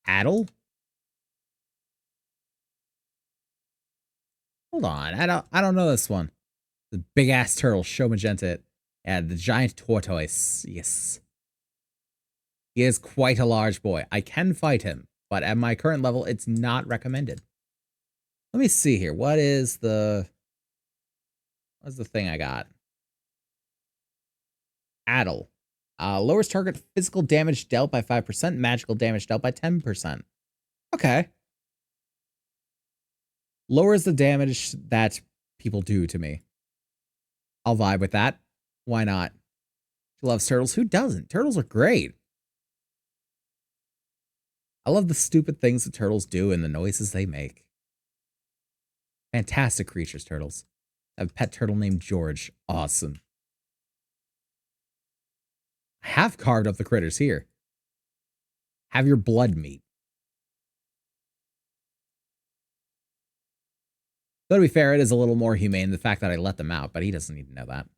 Addle? Hold on, I don't know this one. The big ass turtle, show magenta. And the giant tortoise. Yes. He is quite a large boy. I can fight him, but at my current level, it's not recommended. Let me see here. What's the thing I got? Addle. Lowers target physical damage dealt by 5%, magical damage dealt by 10%. Okay. Lowers the damage that people do to me. I'll vibe with that. Why not? She loves turtles. Who doesn't? Turtles are great. I love the stupid things that turtles do and the noises they make. Fantastic creatures, turtles. I have a pet turtle named George. Awesome. I have carved up the critters here. Have your blood meat. Though to be fair, it is a little more humane the fact that I let them out, but he doesn't need to know that.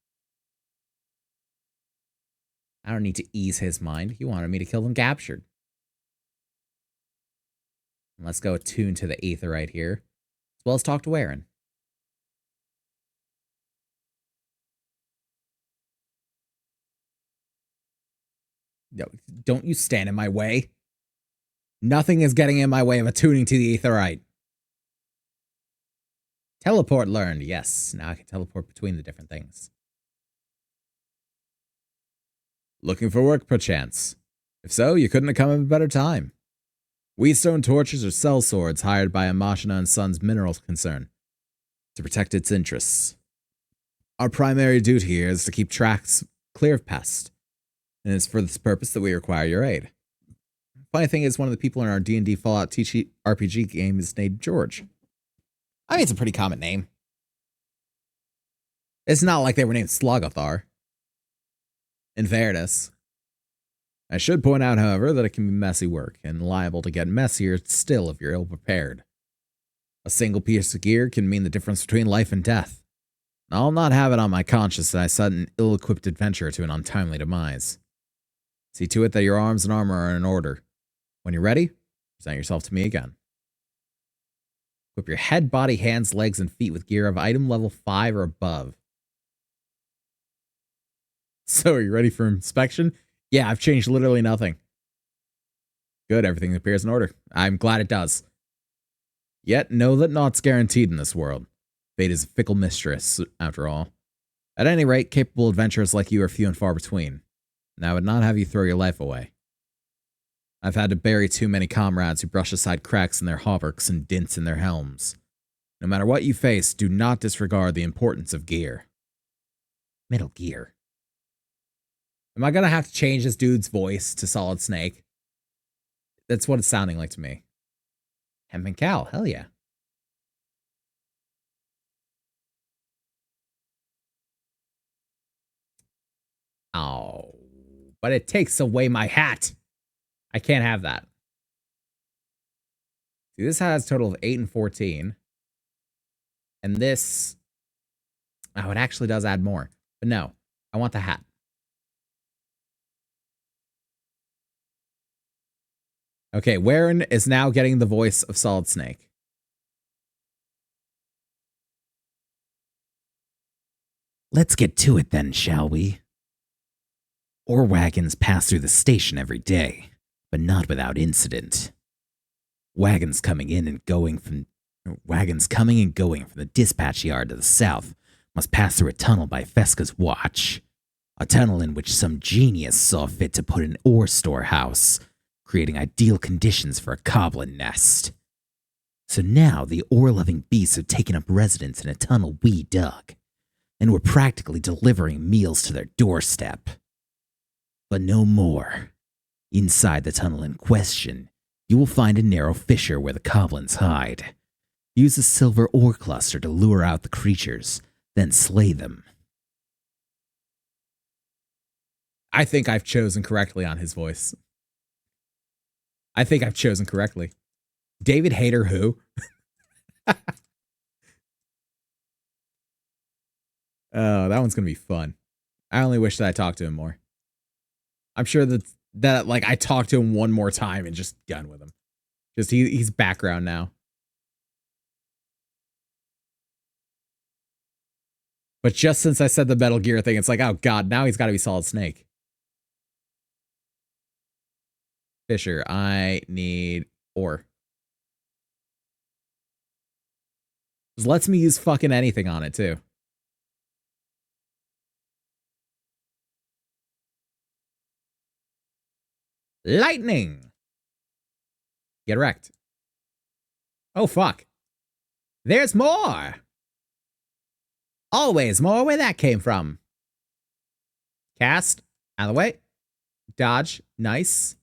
I don't need to ease his mind. He wanted me to kill them captured. Let's go attune to the aetherite here, as well as talk to Aaron. No, don't you stand in my way. Nothing is getting in my way of attuning to the aetherite. Teleport learned. Yes, now I can teleport between the different things. Looking for work, perchance? If so, you couldn't have come at a better time. Wheatstone torches are cell swords hired by Amashina & Sons Minerals Concern to protect its interests. Our primary duty here is to keep tracks clear of pests, and it's for this purpose that we require your aid. Funny thing is, one of the people in our D&D Fallout RPG game is named George. I mean, it's a pretty common name. It's not like they were named Slogothar. In fairness. I should point out, however, that it can be messy work, and liable to get messier still if you're ill-prepared. A single piece of gear can mean the difference between life and death. I'll not have it on my conscience that I sent an ill-equipped adventurer to an untimely demise. See to it that your arms and armor are in order. When you're ready, present yourself to me again. Equip your head, body, hands, legs, and feet with gear of item level 5 or above. So, are you ready for inspection? Yeah, I've changed literally nothing. Good, everything appears in order. I'm glad it does. Yet, know that naught's guaranteed in this world. Fate is a fickle mistress, after all. At any rate, capable adventurers like you are few and far between, and I would not have you throw your life away. I've had to bury too many comrades who brush aside cracks in their hauberks and dints in their helms. No matter what you face, do not disregard the importance of gear. Metal Gear. Am I gonna have to change this dude's voice to Solid Snake? That's what it's sounding like to me. Hemp and Cal, hell yeah. Oh, but it takes away my hat. I can't have that. See, this has a total of 8 and 14. And this, oh, it actually does add more. But no, I want the hat. Okay, Warren is now getting the voice of Solid Snake. Let's get to it then, shall we? Ore wagons pass through the station every day, but not without incident. Wagons coming and going from the dispatch yard to the south must pass through a tunnel by Fesca's watch. A tunnel in which some genius saw fit to put an ore storehouse, creating ideal conditions for a goblin nest. So now the ore-loving beasts have taken up residence in a tunnel we dug, and we're practically delivering meals to their doorstep. But no more. Inside the tunnel in question, you will find a narrow fissure where the goblins hide. Use a silver ore cluster to lure out the creatures, then slay them. I think I've chosen correctly on his voice. I think I've chosen correctly. David Hayter who? Oh, that one's going to be fun. I only wish that I talked to him more. I'm sure that like I talked to him one more time and just done with him. Just he's background now. But just since I said the Metal Gear thing, it's like, oh god, now he's got to be Solid Snake. Fisher, I need ore. Just lets me use fucking anything on it too. Lightning. Get wrecked. Oh, fuck. There's more. Always more where that came from. Cast. Out of the way. Dodge. Nice.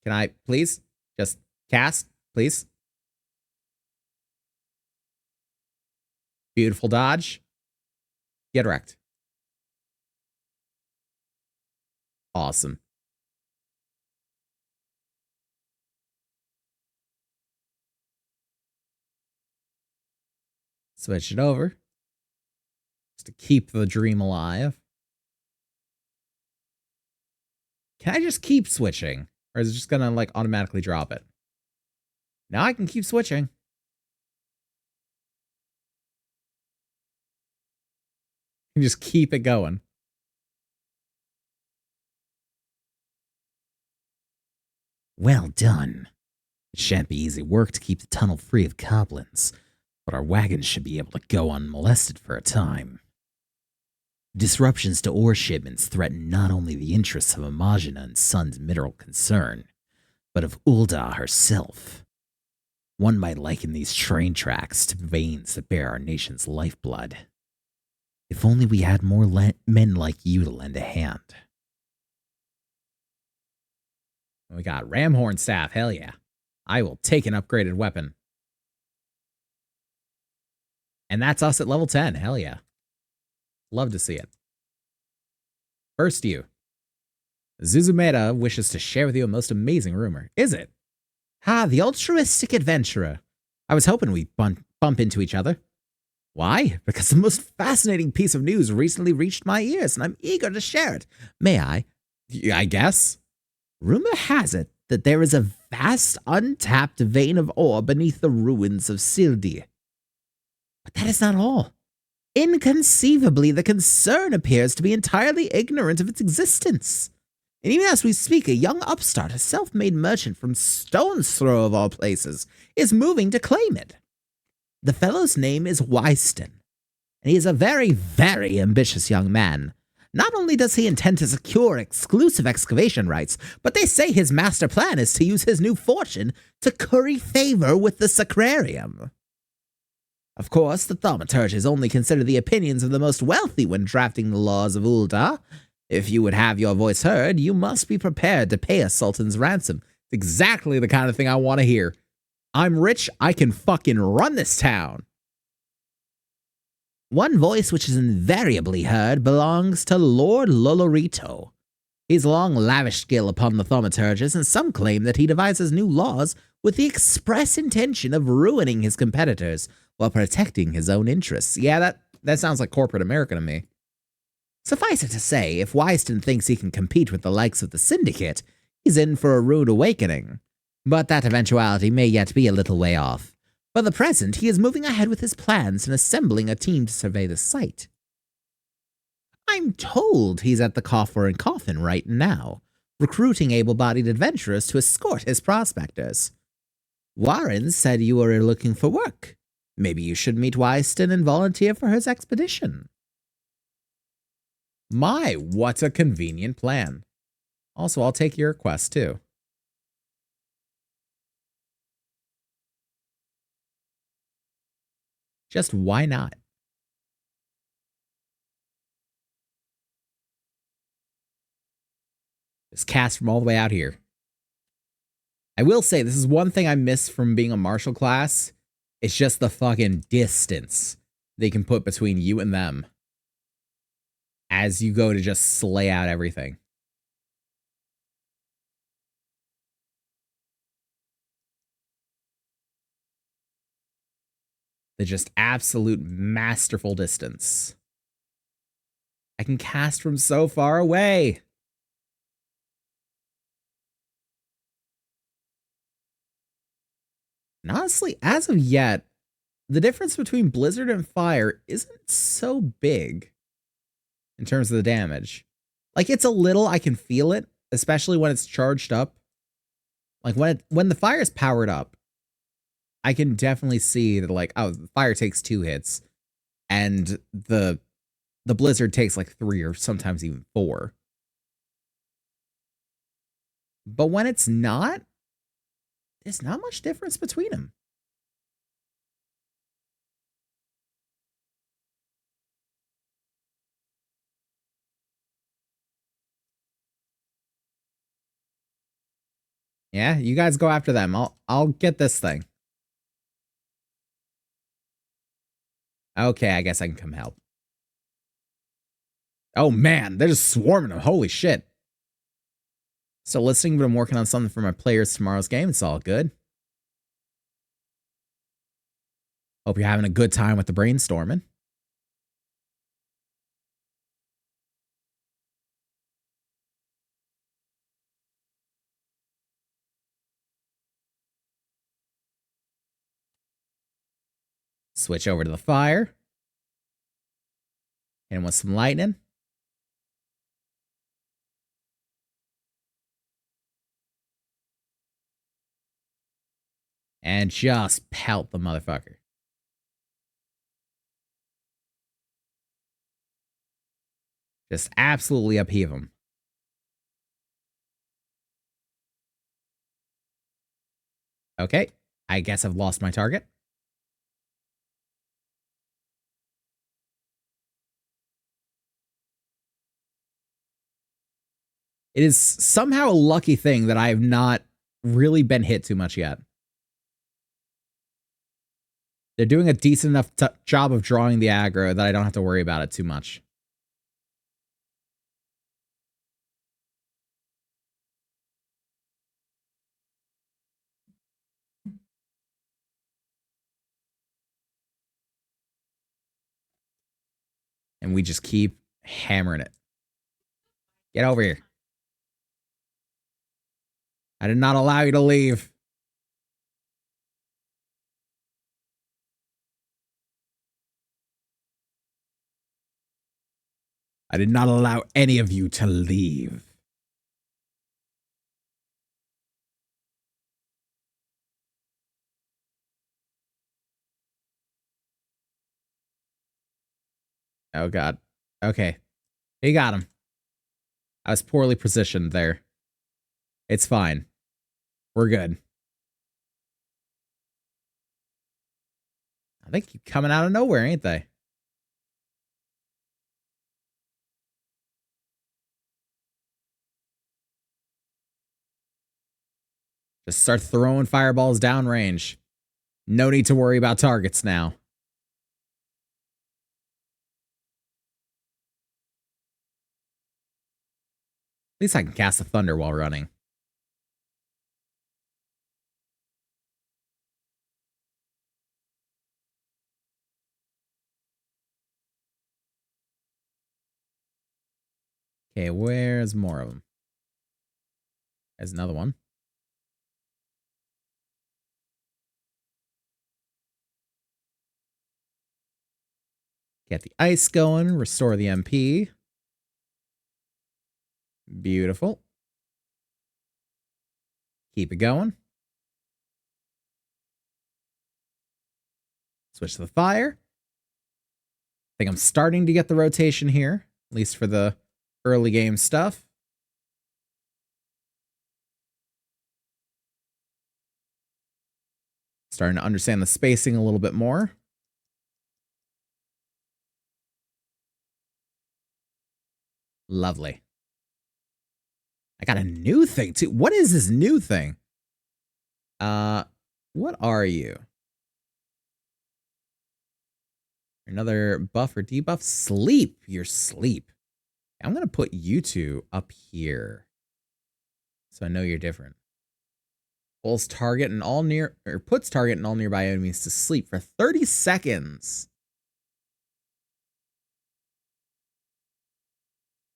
Can I please just cast, please? Beautiful dodge. Get wrecked. Awesome. Switch it over. Just to keep the dream alive. Can I just keep switching? Or is it just gonna like automatically drop it? Now I can keep switching. And just keep it going. Well done. It shan't be easy work to keep the tunnel free of goblins, but our wagons should be able to go unmolested for a time. Disruptions to ore shipments threaten not only the interests of Imagina and Son's mineral concern, but of Ulda herself. One might liken these train tracks to veins that bear our nation's lifeblood. If only we had more men like you to lend a hand. We got Ramhorn Staff, hell yeah. I will take an upgraded weapon. And that's us at level 10, hell yeah. Love to see it. First you. Zuzumeda wishes to share with you a most amazing rumor. Is it? Ha, the altruistic adventurer. I was hoping we'd bump into each other. Why? Because the most fascinating piece of news recently reached my ears, and I'm eager to share it. May I? I guess. Rumor has it that there is a vast untapped vein of ore beneath the ruins of Sildi. But that is not all. Inconceivably, the concern appears to be entirely ignorant of its existence. And even as we speak, a young upstart, a self-made merchant from Stone's Throw of all places, is moving to claim it. The fellow's name is Wyston, and he is a very, very ambitious young man. Not only does he intend to secure exclusive excavation rights, but they say his master plan is to use his new fortune to curry favor with the Sacrarium. Of course, the thaumaturges only consider the opinions of the most wealthy when drafting the laws of Ulda. If you would have your voice heard, you must be prepared to pay a sultan's ransom. It's exactly the kind of thing I want to hear. I'm rich, I can fucking run this town. One voice which is invariably heard belongs to Lord Lolorito. He's long lavished skill upon the thaumaturges, and some claim that he devises new laws with the express intention of ruining his competitors while protecting his own interests. Yeah, that sounds like corporate America to me. Suffice it to say, if Wyston thinks he can compete with the likes of the Syndicate, he's in for a rude awakening. But that eventuality may yet be a little way off. For the present, he is moving ahead with his plans and assembling a team to survey the site. I'm told he's at the Coffer and Coffin right now, recruiting able-bodied adventurers to escort his prospectors. Warren said you were looking for work. Maybe you should meet Wyston and volunteer for his expedition. My, what a convenient plan. Also, I'll take your request, too. Just why not? Just cast from all the way out here. I will say, this is one thing I miss from being a martial class. It's just the fucking distance they can put between you and them as you go to just slay out everything. The just absolute masterful distance. I can cast from so far away. And honestly, as of yet, the difference between Blizzard and Fire isn't so big in terms of the damage. Like, it's a little, I can feel it, especially when it's charged up. Like, when the Fire is powered up, I can definitely see that, like, oh, the Fire takes 2 hits, and the Blizzard takes like 3 or sometimes even 4. But when it's not, there's not much difference between them. Yeah, you guys go after them. I'll get this thing. Okay, I guess I can come help. Oh man, they're just swarming them. Holy shit. Still listening, but I'm working on something for my players tomorrow's game. It's all good. Hope you're having a good time with the brainstorming. Switch over to the fire. And with some lightning. And just pelt the motherfucker. Just absolutely upheave him. Okay, I guess I've lost my target. It is somehow a lucky thing that I have not really been hit too much yet. They're doing a decent enough job of drawing the aggro that I don't have to worry about it too much. And we just keep hammering it. Get over here. I did not allow you to leave. I did not allow any of you to leave. Oh, God. Okay. He got him. I was poorly positioned there. It's fine. We're good. They keep coming out of nowhere, ain't they? Just start throwing fireballs downrange. No need to worry about targets now. At least I can cast a thunder while running. Okay, where's more of them? There's another one. Get the ice going, restore the MP. Beautiful. Keep it going. Switch to the fire. I think I'm starting to get the rotation here, at least for the early game stuff. Starting to understand the spacing a little bit more. Lovely. I got a new thing too. What is this new thing? What are you? Another buff or debuff? Sleep. You're sleep. I'm gonna put you two up here, so I know you're different. Pulls target and all near or puts target and all nearby enemies to sleep for 30 seconds.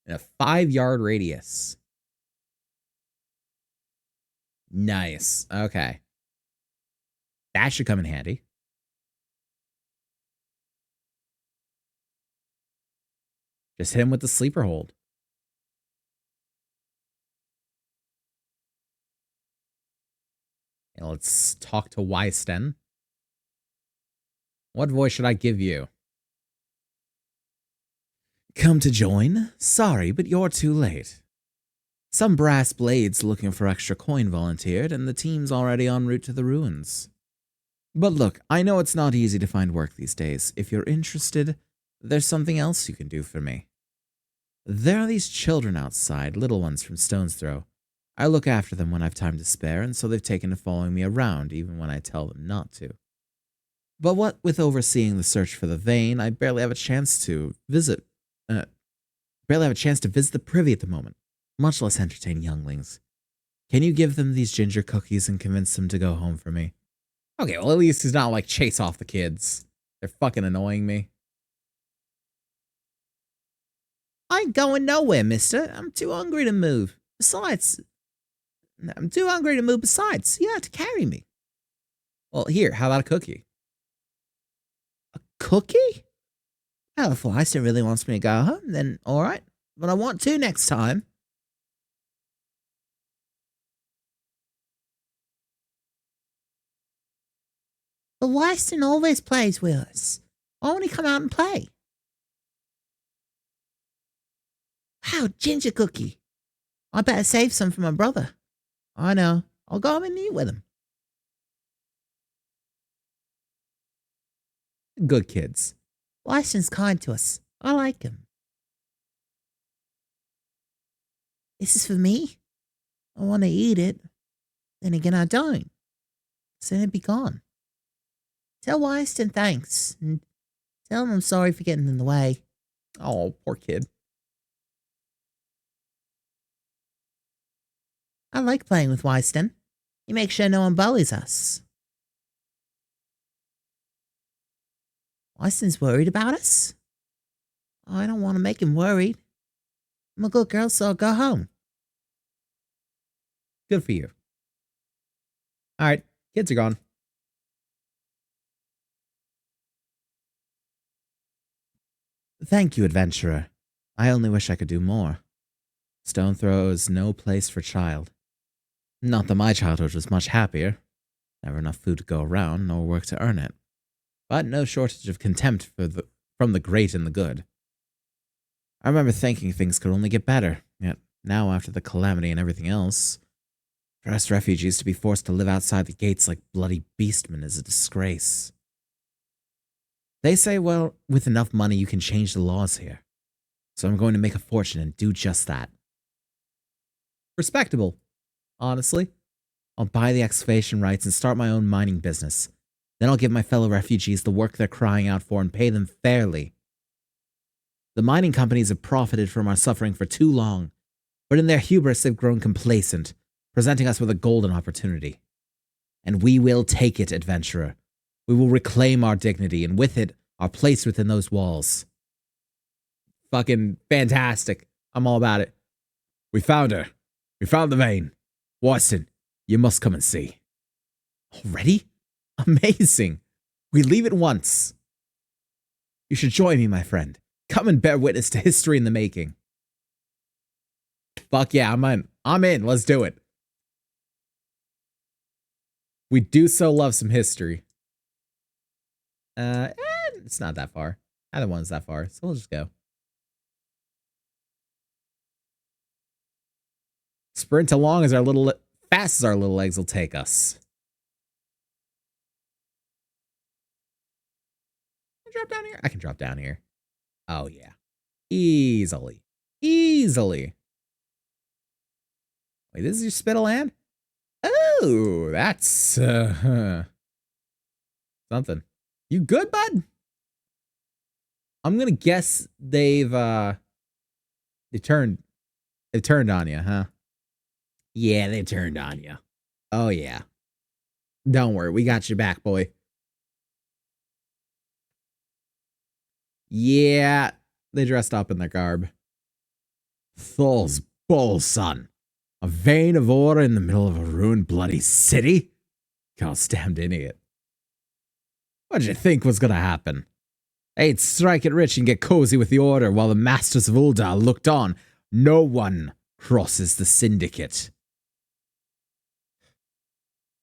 In a 5-yard radius. Nice. Okay. That should come in handy. Just hit him with the sleeper hold. And let's talk to Wysten. What voice should I give you? Come to join? Sorry, but you're too late. Some brass blades looking for extra coin volunteered, and the team's already en route to the ruins. But look, I know it's not easy to find work these days. If you're interested, there's something else you can do for me. There are these children outside, little ones from Stone's Throw. I look after them when I've time to spare, and so they've taken to following me around, even when I tell them not to. But what with overseeing the search for the vein, I barely have a chance to visit the privy at the moment, much less entertain younglings. Can you give them these ginger cookies and convince them to go home for me? Okay, well, at least he's not like chase off the kids. They're fucking annoying me. I ain't going nowhere, mister. I'm too hungry to move. Besides, you have to carry me. Well, here, how about a cookie? A cookie? Well, if Wysten really wants me to go home, then all right. But I want to next time. But Wysten always plays with us. Why won't he come out and play? Wow, ginger cookie. I better save some for my brother. I know. I'll go home and eat with him. Good kids. Wysten's kind to us. I like him. This is for me? I want to eat it. Then again, I don't. So then it'd be gone. Tell Wysten thanks. And tell him I'm sorry for getting in the way. Oh, poor kid. I like playing with Wysten. He makes sure no one bullies us. Wysten's worried about us? I don't want to make him worried. I'm a good girl, so I'll go home. Good for you. All right, kids are gone. Thank you, adventurer. I only wish I could do more. Stone Throw is no place for child. Not that my childhood was much happier. Never enough food to go around, nor work to earn it. But no shortage of contempt from the great and the good. I remember thinking things could only get better, yet now after the calamity and everything else, for us refugees to be forced to live outside the gates like bloody beastmen is a disgrace. They say, well, with enough money you can change the laws here. So I'm going to make a fortune and do just that. Respectable. Honestly, I'll buy the excavation rights and start my own mining business. Then I'll give my fellow refugees the work they're crying out for and pay them fairly. The mining companies have profited from our suffering for too long, but in their hubris they've grown complacent, presenting us with a golden opportunity. And we will take it, adventurer. We will reclaim our dignity, and with it, our place within those walls. Fucking fantastic. I'm all about it. We found her. We found the vein. Wysten, you must come and see. Already? Amazing. We leave at once. You should join me, my friend. Come and bear witness to history in the making. Fuck yeah, I'm in. I'm in. Let's do it. We do so love some history. It's not that far. Either one's that far, so we'll just go. Sprint along as fast as our little legs will take us. Can I drop down here? I can drop down here. Oh yeah. Easily. Easily. Wait, this is your spittle land? Oh, that's something. You good, bud? I'm gonna guess they've turned on you, huh? Yeah, they turned on you. Oh yeah. Don't worry, we got your back, boy. Yeah, they dressed up in their garb. Thor's bull, son. A vein of ore in the middle of a ruined bloody city? God's damned idiot. What'd you think was gonna happen? They'd strike it rich and get cozy with the order while the masters of Uldar looked on. No one crosses the syndicate.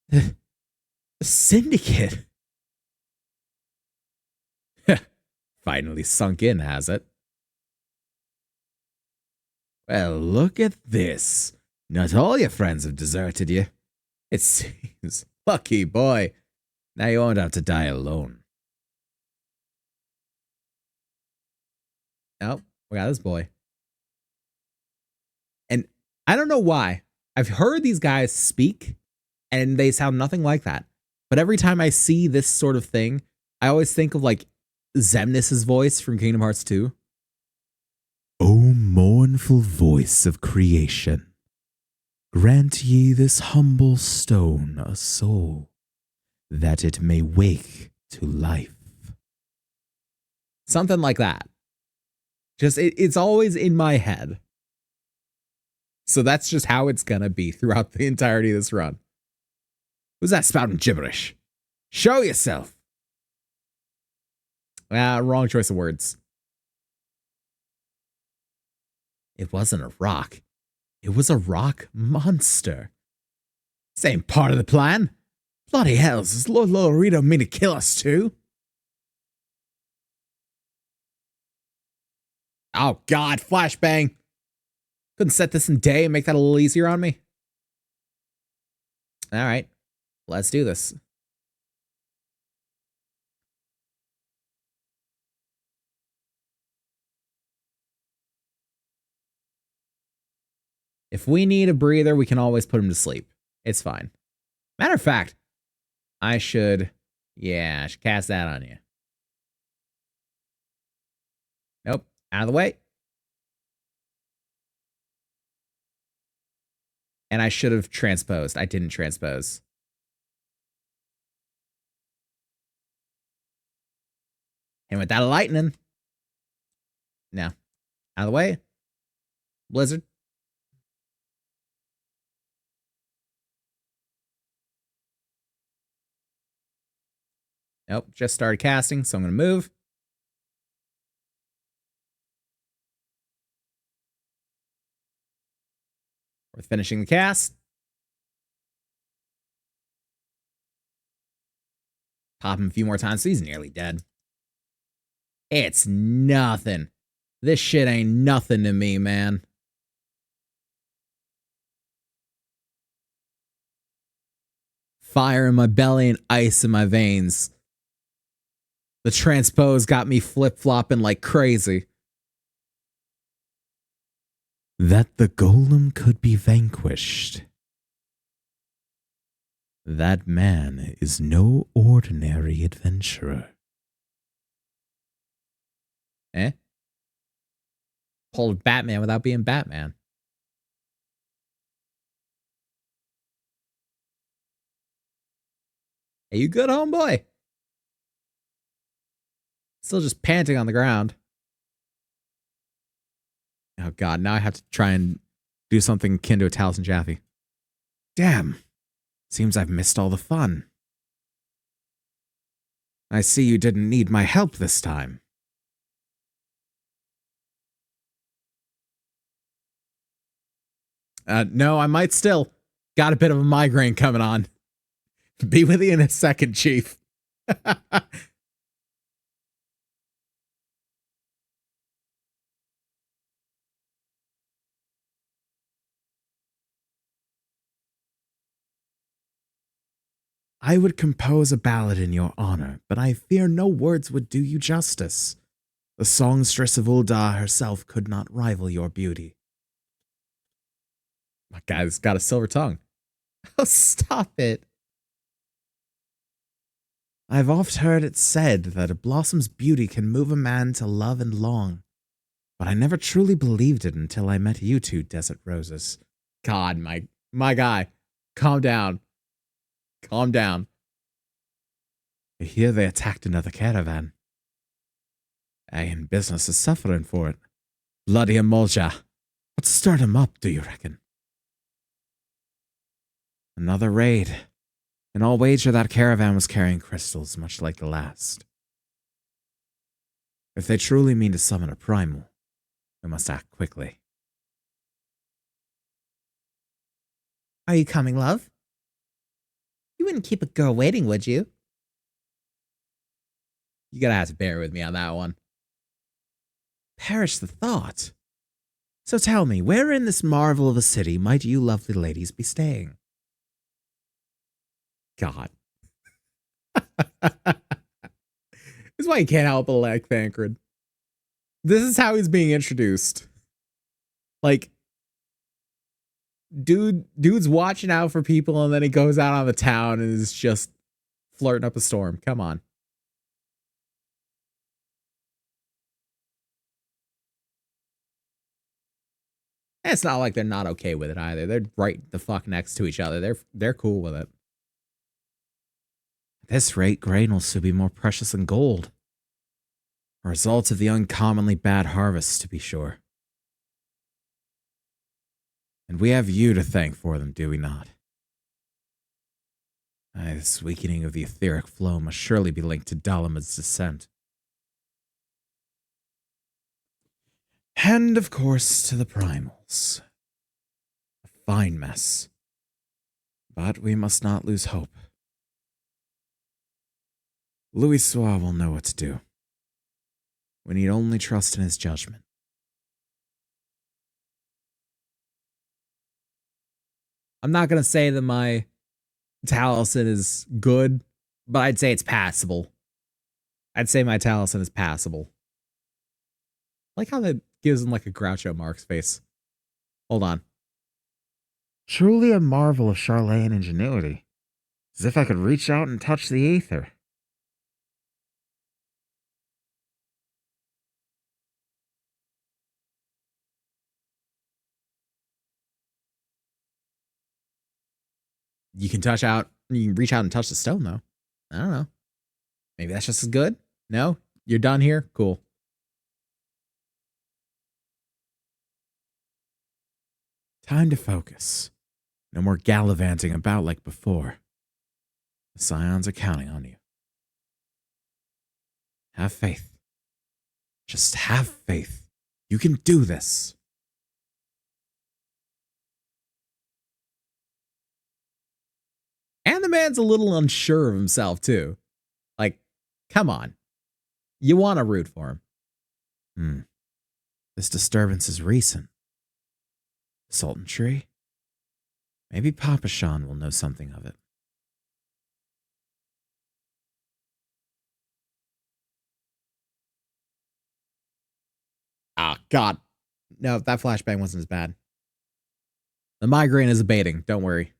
The syndicate? Finally sunk in, has it? Well, look at this. Not all your friends have deserted you. It seems. Lucky boy. Now you won't have to die alone. Oh, we got this boy. And I don't know why. I've heard these guys speak, and they sound nothing like that. But every time I see this sort of thing, I always think of like Xemnas' voice from Kingdom Hearts 2. O mournful voice of creation, grant ye this humble stone a soul, that it may wake to life. Something like that. Just, it's always in my head. So that's just how it's gonna be throughout the entirety of this run. Who's that spouting gibberish? Show yourself. Wrong choice of words. It wasn't a rock. It was a rock monster. Same part of the plan. Bloody hells, does Lord Lorito mean to kill us too? Oh God, flashbang. Couldn't set this in day and make that a little easier on me? All right, let's do this. If we need a breather, we can always put him to sleep. It's fine. Matter of fact, I should cast that on you. Nope, out of the way. And I should have transposed. I didn't transpose. And with that lightning. No. Out of the way. Blizzard. Nope, just started casting, so I'm going to move. We're finishing the cast. Pop him a few more times, so he's nearly dead. It's nothing. This shit ain't nothing to me, man. Fire in my belly and ice in my veins. The transpose got me flip-flopping like crazy. That the golem could be vanquished. That man is no ordinary adventurer. Eh? Pulled Batman without being Batman. Hey, you good, homeboy? Still just panting on the ground. Oh God, now I have to try and do something akin to a Taliesin Jaffe. Damn. Seems I've missed all the fun. I see you didn't need my help this time. No, I might still. Got a bit of a migraine coming on. Be with you in a second, Chief. I would compose a ballad in your honor, but I fear no words would do you justice. The songstress of Ulda herself could not rival your beauty. My guy's got a silver tongue. Oh, stop it. I've oft heard it said that a blossom's beauty can move a man to love and long, but I never truly believed it until I met you two desert roses. God, my guy, calm down. Calm down. I hear they attacked another caravan. Aye, and business is suffering for it. Bloody emulja. What stirred him up, do you reckon? Another raid. And I'll wager that caravan was carrying crystals, much like the last. If they truly mean to summon a primal, we must act quickly. Are you coming, love? You wouldn't keep a girl waiting, would you? You gotta have to bear with me on that one. Perish the thought. So tell me, where in this marvel of a city might you lovely ladies be staying? God. This is why you can't help but like Thancred. This is how he's being introduced. Like, dude's watching out for people and then he goes out on the town and is just flirting up a storm. Come on. And it's not like they're not okay with it either. They're right the fuck next to each other. They're cool with it. At this rate, grain will soon be more precious than gold. A result of the uncommonly bad harvests, to be sure. And we have you to thank for them, do we not? Aye, this weakening of the etheric flow must surely be linked to Dalamad's descent. And, of course, to the primals. A fine mess. But we must not lose hope. Louis Soir will know what to do. We need only trust in his judgment. I'm not going to say that my Taliesin is good, but I'd say it's passable. I'd say my Taliesin is passable. I like how that gives him like a Groucho Marx face. Hold on. Truly a marvel of Charlatan ingenuity. As if I could reach out and touch the aether. You can reach out and touch the stone, though. I don't know. Maybe that's just as good? No? You're done here? Cool. Time to focus. No more gallivanting about like before. The Scions are counting on you. Have faith. Just have faith. You can do this. And the man's a little unsure of himself, too. Like, come on. You want to root for him. This disturbance is recent. Sultan tree? Maybe Papa Sean will know something of it. Ah, God. No, that flashbang wasn't as bad. The migraine is abating. Don't worry.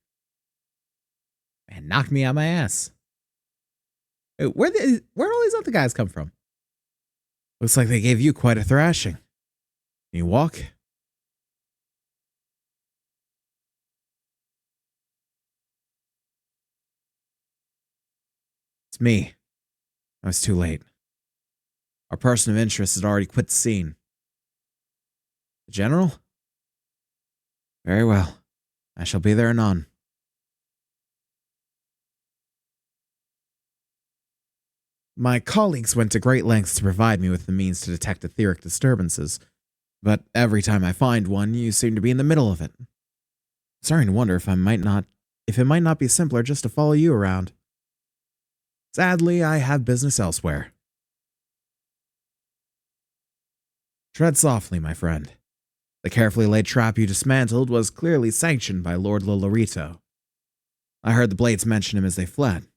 Man, knocked me on my ass. Hey, where all these other guys come from? Looks like they gave you quite a thrashing. Can you walk? It's me. I was too late. Our person of interest had already quit the scene. The general? Very well. I shall be there anon. My colleagues went to great lengths to provide me with the means to detect etheric disturbances, but every time I find one, you seem to be in the middle of it. I'm starting to wonder if it might not be simpler just to follow you around. Sadly, I have business elsewhere. Tread softly, my friend. The carefully laid trap you dismantled was clearly sanctioned by Lord Lolorito. I heard the Blades mention him as they fled.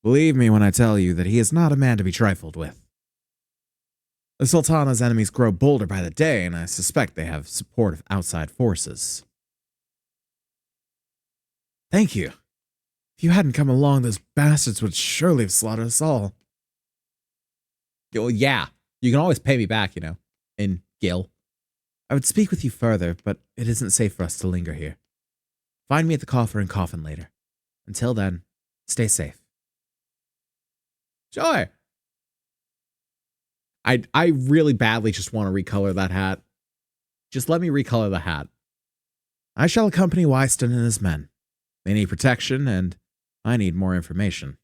Believe me when I tell you that he is not a man to be trifled with. The Sultana's enemies grow bolder by the day, and I suspect they have support of outside forces. Thank you. If you hadn't come along, those bastards would surely have slaughtered us all. Well, yeah. You can always pay me back, in Gil. I would speak with you further, but it isn't safe for us to linger here. Find me at the coffer and coffin later. Until then, stay safe. Sure. I really badly just want to recolor that hat. Just let me recolor the hat. I shall accompany Wyston and his men. They need protection, and I need more information.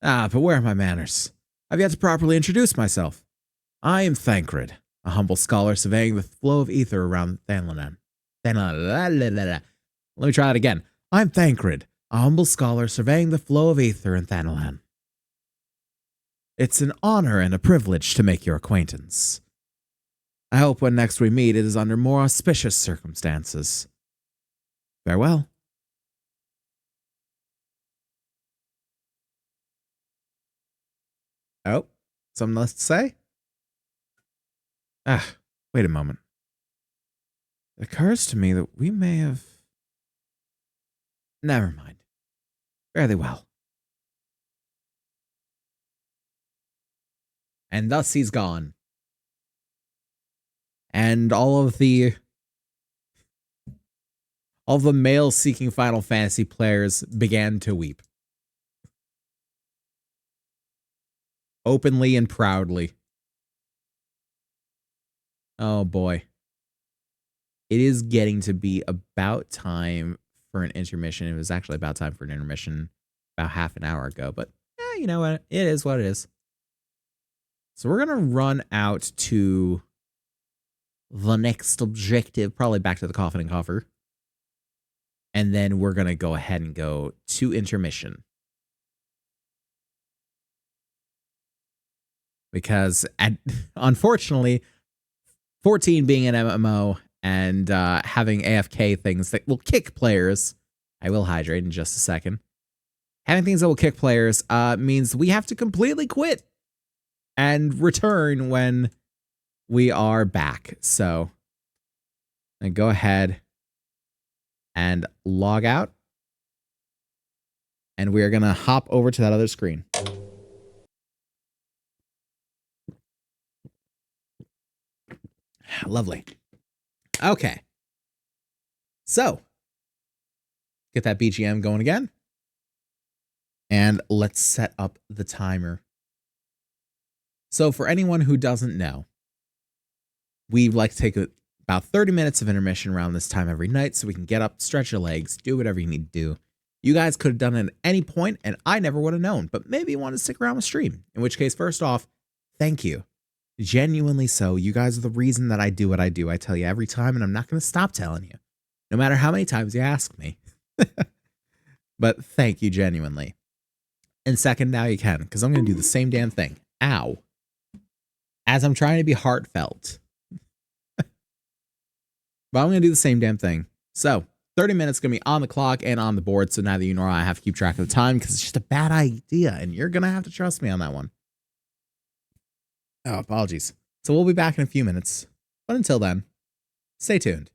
But where are my manners? I've yet to properly introduce myself. I am Thancred, a humble scholar surveying the flow of ether around Thanlanan. Let me try that again. I'm Thancred, a humble scholar surveying the flow of ether in Thanalan. It's an honor and a privilege to make your acquaintance. I hope when next we meet it is under more auspicious circumstances. Farewell. Oh, something else to say? Wait a moment. It occurs to me that we may have... Never mind. Fairly well. And thus he's gone. And all the male seeking Final Fantasy players began to weep. Openly and proudly. Oh boy. It is getting to be about time for an intermission. It was actually about time for an intermission about half an hour ago, but you know what? It is what it is. So we're going to run out to the next objective, probably back to the coffin and coffer. And then we're going to go ahead and go to intermission. Because, unfortunately, 14 being an MMO and having AFK things that will kick players, I will hydrate in just a second. Having things that will kick players means we have to completely quit and return when we are back. So I go ahead and log out. And we are going to hop over to that other screen. Lovely. Okay. So, get that BGM going again. And let's set up the timer. So, for anyone who doesn't know, we like to take about 30 minutes of intermission around this time every night so we can get up, stretch your legs, do whatever you need to do. You guys could have done it at any point, and I never would have known, but maybe you want to stick around with stream. In which case, first off, thank you. Genuinely so. You guys are the reason that I do what I do. I tell you every time, and I'm not going to stop telling you, no matter how many times you ask me. But thank you genuinely. And second, now you can, because I'm going to do the same damn thing. Ow. As I'm trying to be heartfelt. But I'm going to do the same damn thing. So, 30 minutes going to be on the clock and on the board, so neither you nor I have to keep track of the time, because it's just a bad idea, and you're going to have to trust me on that one. Oh, apologies. So we'll be back in a few minutes. But until then, stay tuned.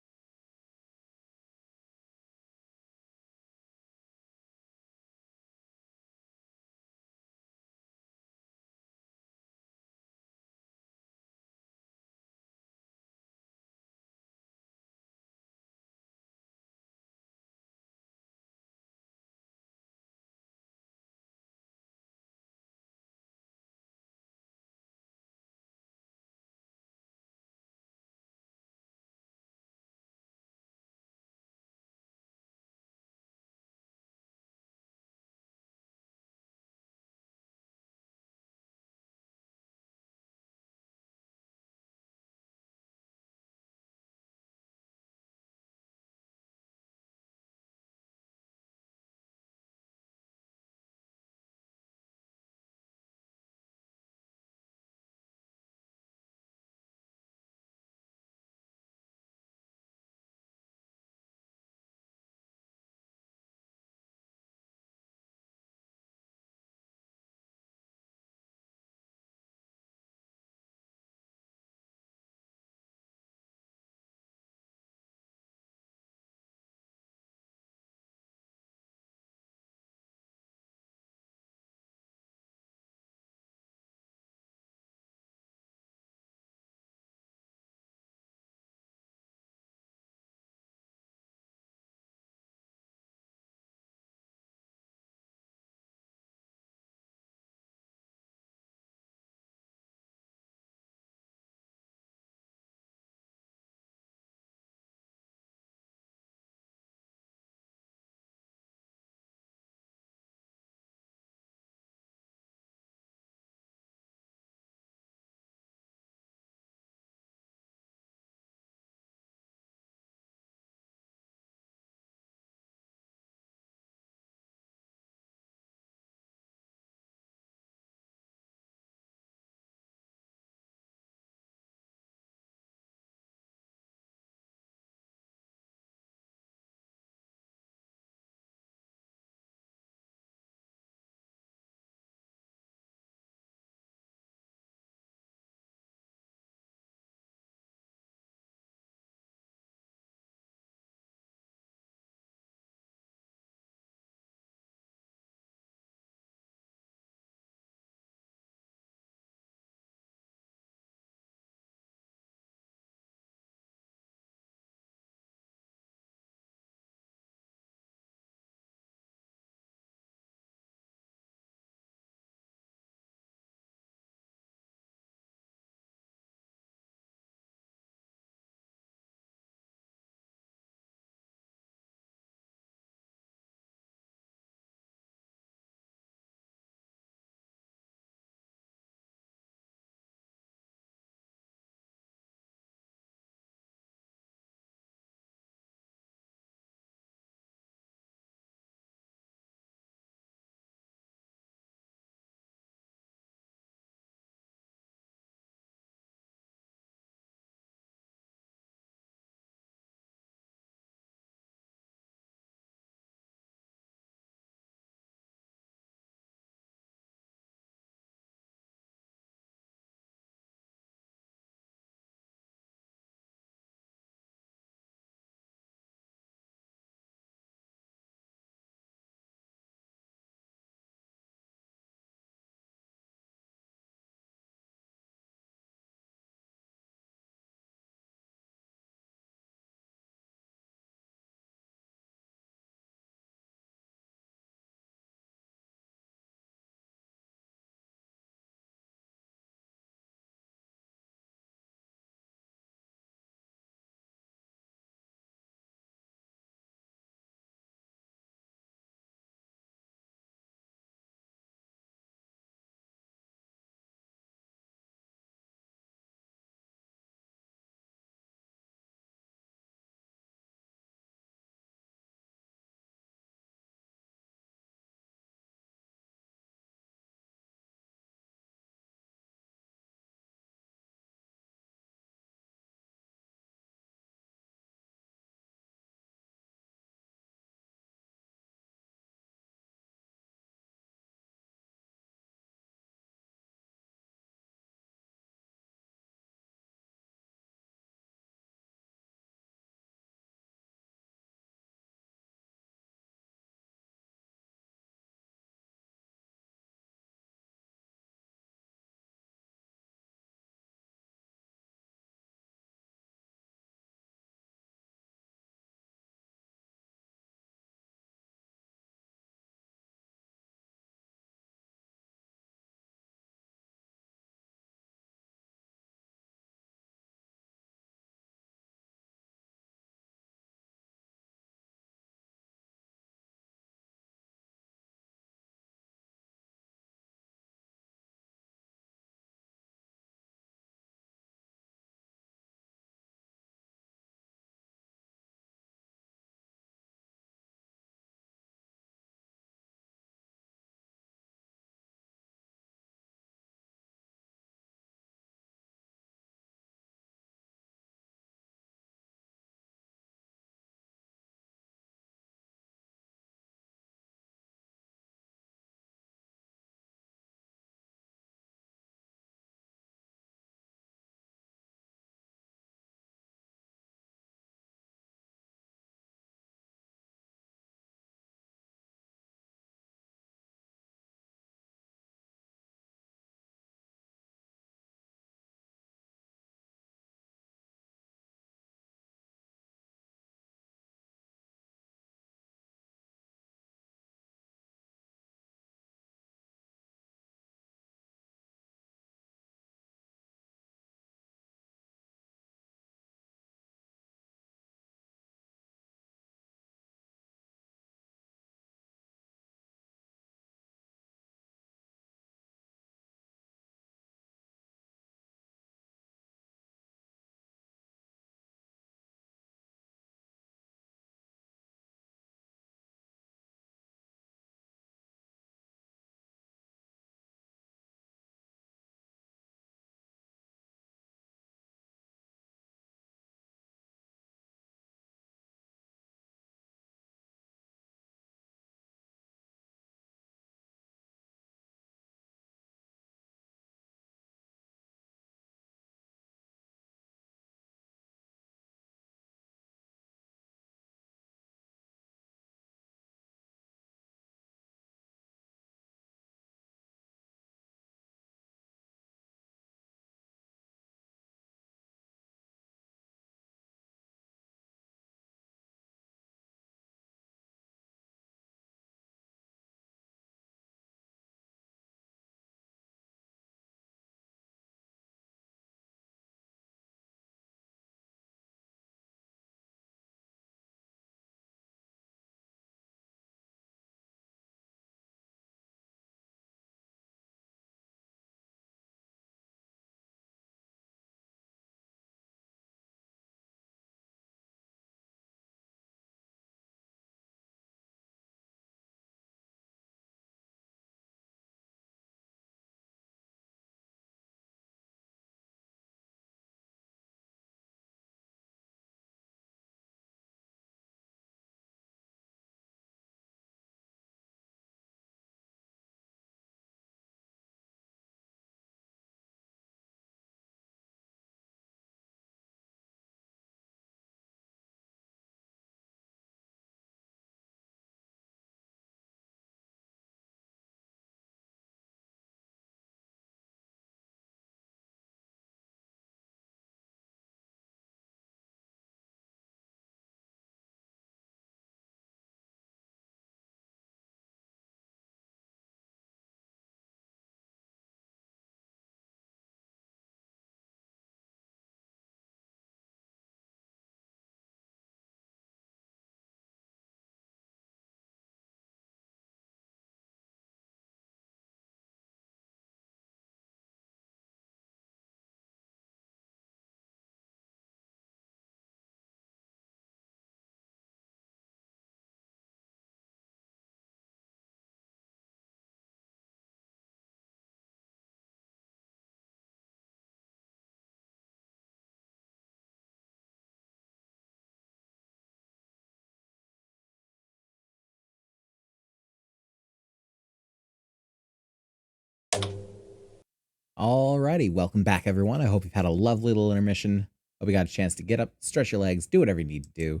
Alrighty, welcome back, everyone. I hope you've had a lovely little intermission. Hope you got a chance to get up, stretch your legs, do whatever you need to do.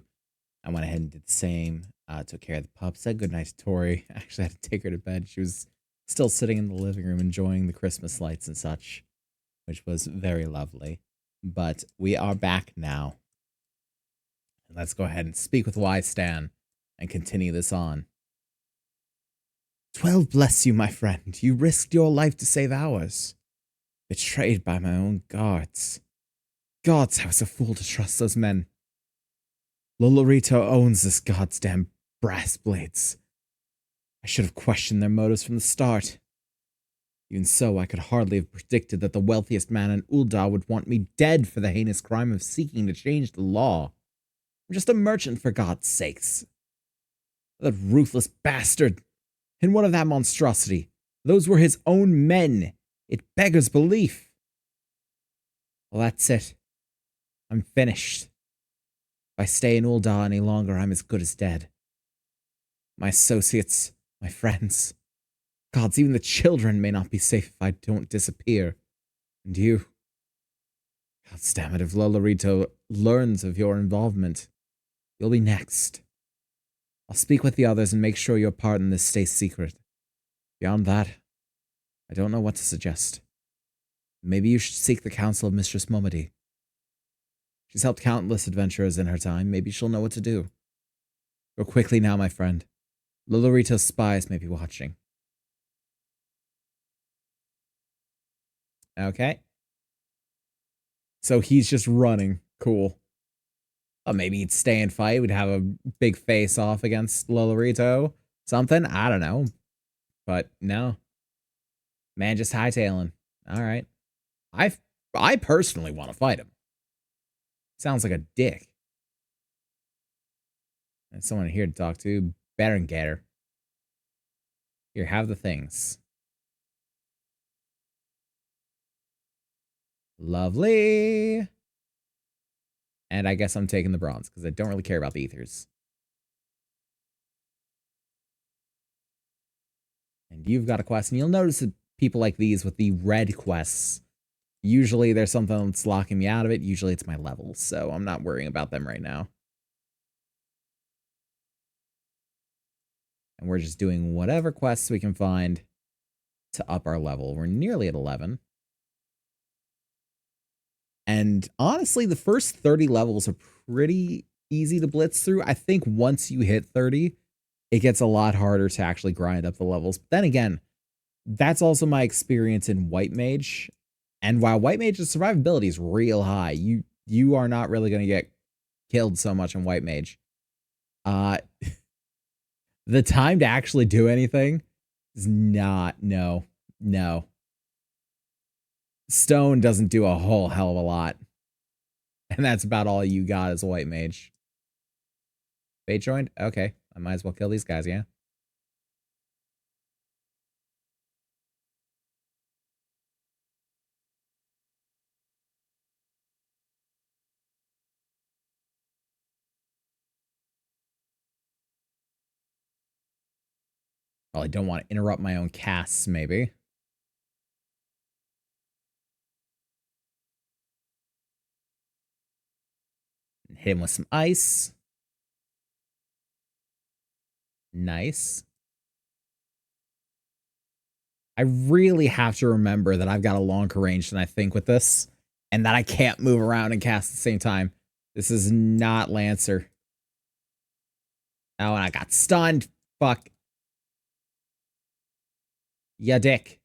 I went ahead and did the same. Took care of the pup, said goodnight to Tori. I actually had to take her to bed. She was still sitting in the living room enjoying the Christmas lights and such, which was very lovely. But we are back now. Let's go ahead and speak with wise Stan and continue this on. 12 bless you, my friend. You risked your life to save ours. Betrayed by my own guards. Gods, I was a fool to trust those men. Lolorito owns this goddamn brass blades. I should have questioned their motives from the start. Even so, I could hardly have predicted that the wealthiest man in Uldar would want me dead for the heinous crime of seeking to change the law. I'm just a merchant, for God's sakes. That ruthless bastard. And what of that monstrosity? Those were his own men. It beggars belief. Well, that's it. I'm finished. If I stay in Uldar any longer, I'm as good as dead. My associates, my friends, gods, even the children may not be safe if I don't disappear. And you, God damn it, if Lolorito learns of your involvement, you'll be next. I'll speak with the others and make sure your part in this stays secret. Beyond that, I don't know what to suggest. Maybe you should seek the counsel of Mistress Momody. She's helped countless adventurers in her time. Maybe she'll know what to do. Go quickly now, my friend. Lolorito's spies may be watching. Okay. So he's just running. Cool. Oh, maybe he'd stay and fight. We'd have a big face-off against Lolorito. Something. I don't know. But no. Man just hightailing. All right. I personally want to fight him. Sounds like a dick. There's someone here to talk to. Berengatter. Here, have the things. Lovely. And I guess I'm taking the bronze, because I don't really care about the ethers. And you've got a quest, and you'll notice that people like these with the red quests, usually there's something that's locking me out of it. Usually it's my levels, so I'm not worrying about them right now. And we're just doing whatever quests we can find to up our level. We're nearly at 11. And honestly, the first 30 levels are pretty easy to blitz through. I think once you hit 30, it gets a lot harder to actually grind up the levels. But then again, that's also my experience in White Mage. And while White Mage's survivability is real high, you are not really going to get killed so much in White Mage. The time to actually do anything is not, no. Stone doesn't do a whole hell of a lot. And that's about all you got as a White Mage. Fate joined? Okay. I might as well kill these guys, yeah? Well, I don't want to interrupt my own casts, maybe. Hit him with some ice. Nice. I really have to remember that I've got a longer range than I think with this, and that I can't move around and cast at the same time. This is not Lancer. Oh, and I got stunned. Fuck. Ya dick.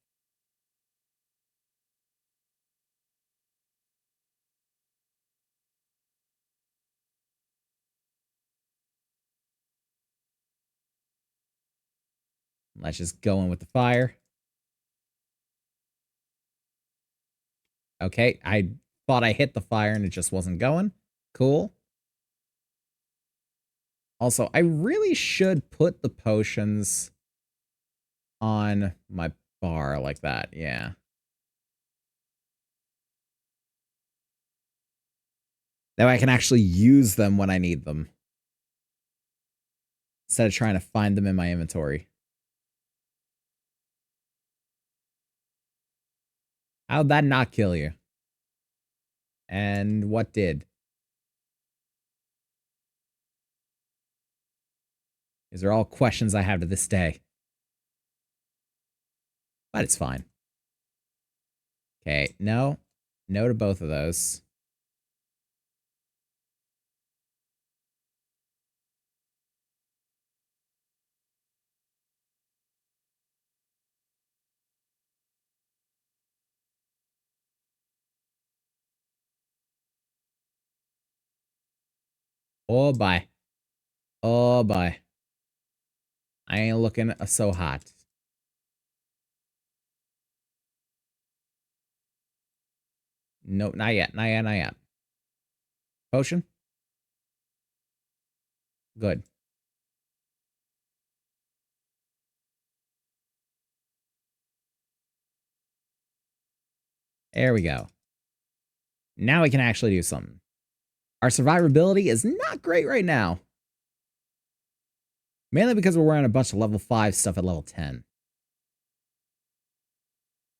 Let's just go in with the fire. Okay, I thought I hit the fire and it just wasn't going. Cool. Also, I really should put the potions on my bar like that. Yeah. That way I can actually use them when I need them. Instead of trying to find them in my inventory. How'd that not kill you? And what did? These are all questions I have to this day. But it's fine. Okay, no. No to both of those. Oh, bye. Oh, bye. I ain't looking so hot. Nope, not yet. Not yet, not yet. Potion? Good. There we go. Now we can actually do something. Our survivability is not great right now. Mainly because we're wearing a bunch of level 5 stuff at level 10.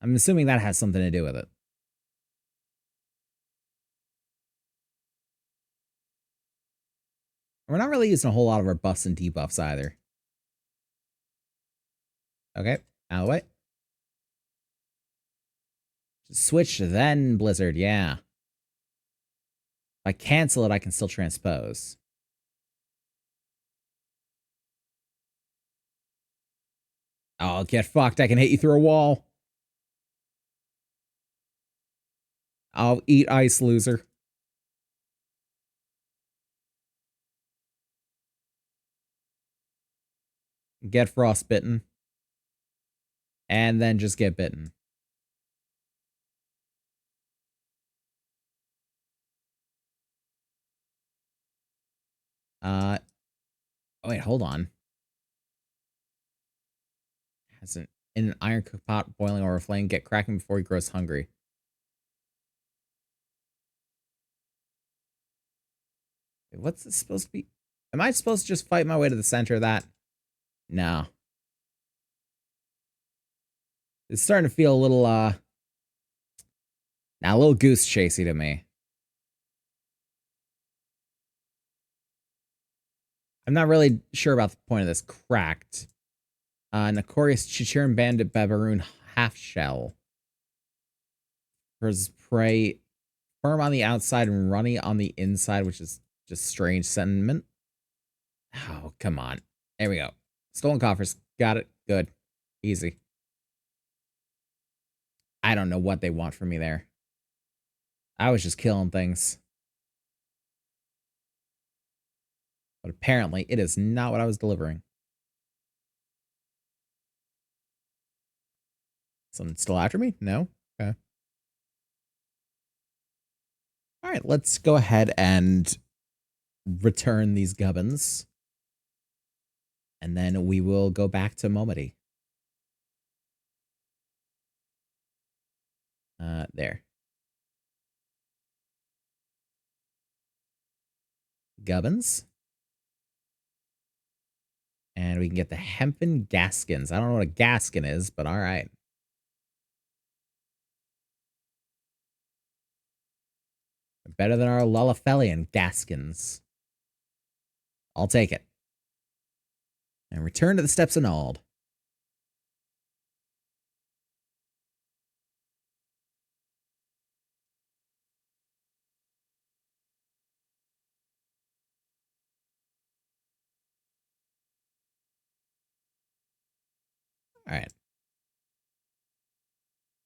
I'm assuming that has something to do with it. We're not really using a whole lot of our buffs and debuffs either. Okay, out of the way. Switch, then Blizzard, yeah. If I cancel it, I can still transpose. Oh, get fucked. I can hit you through a wall. I'll eat ice, loser. Get frostbitten. And then just get bitten. Oh, wait, hold on. Has an in an iron cook pot boiling over a flame, get cracking before he grows hungry. Wait, what's this supposed to be? Am I supposed to just fight my way to the center of that? No. It's starting to feel a little, a little goose chasey to me. I'm not really sure about the point of this. Cracked. Notorious Chicheran Bandit Babaroon Half Shell. His prey firm on the outside and runny on the inside, which is just strange sentiment. Oh, come on. There we go. Stolen coffers. Got it. Good. Easy. I don't know what they want from me there. I was just killing things. But apparently, it is not what I was delivering. Someone still after me? No? Okay. Alright, let's go ahead and return these gubbins. And then we will go back to Momody. There. Gubbins. And we can get the hempen gaskins. I don't know what a gaskin is, but alright. Better than our Lullafellian gaskins. I'll take it. And return to the steps of Nald. All right.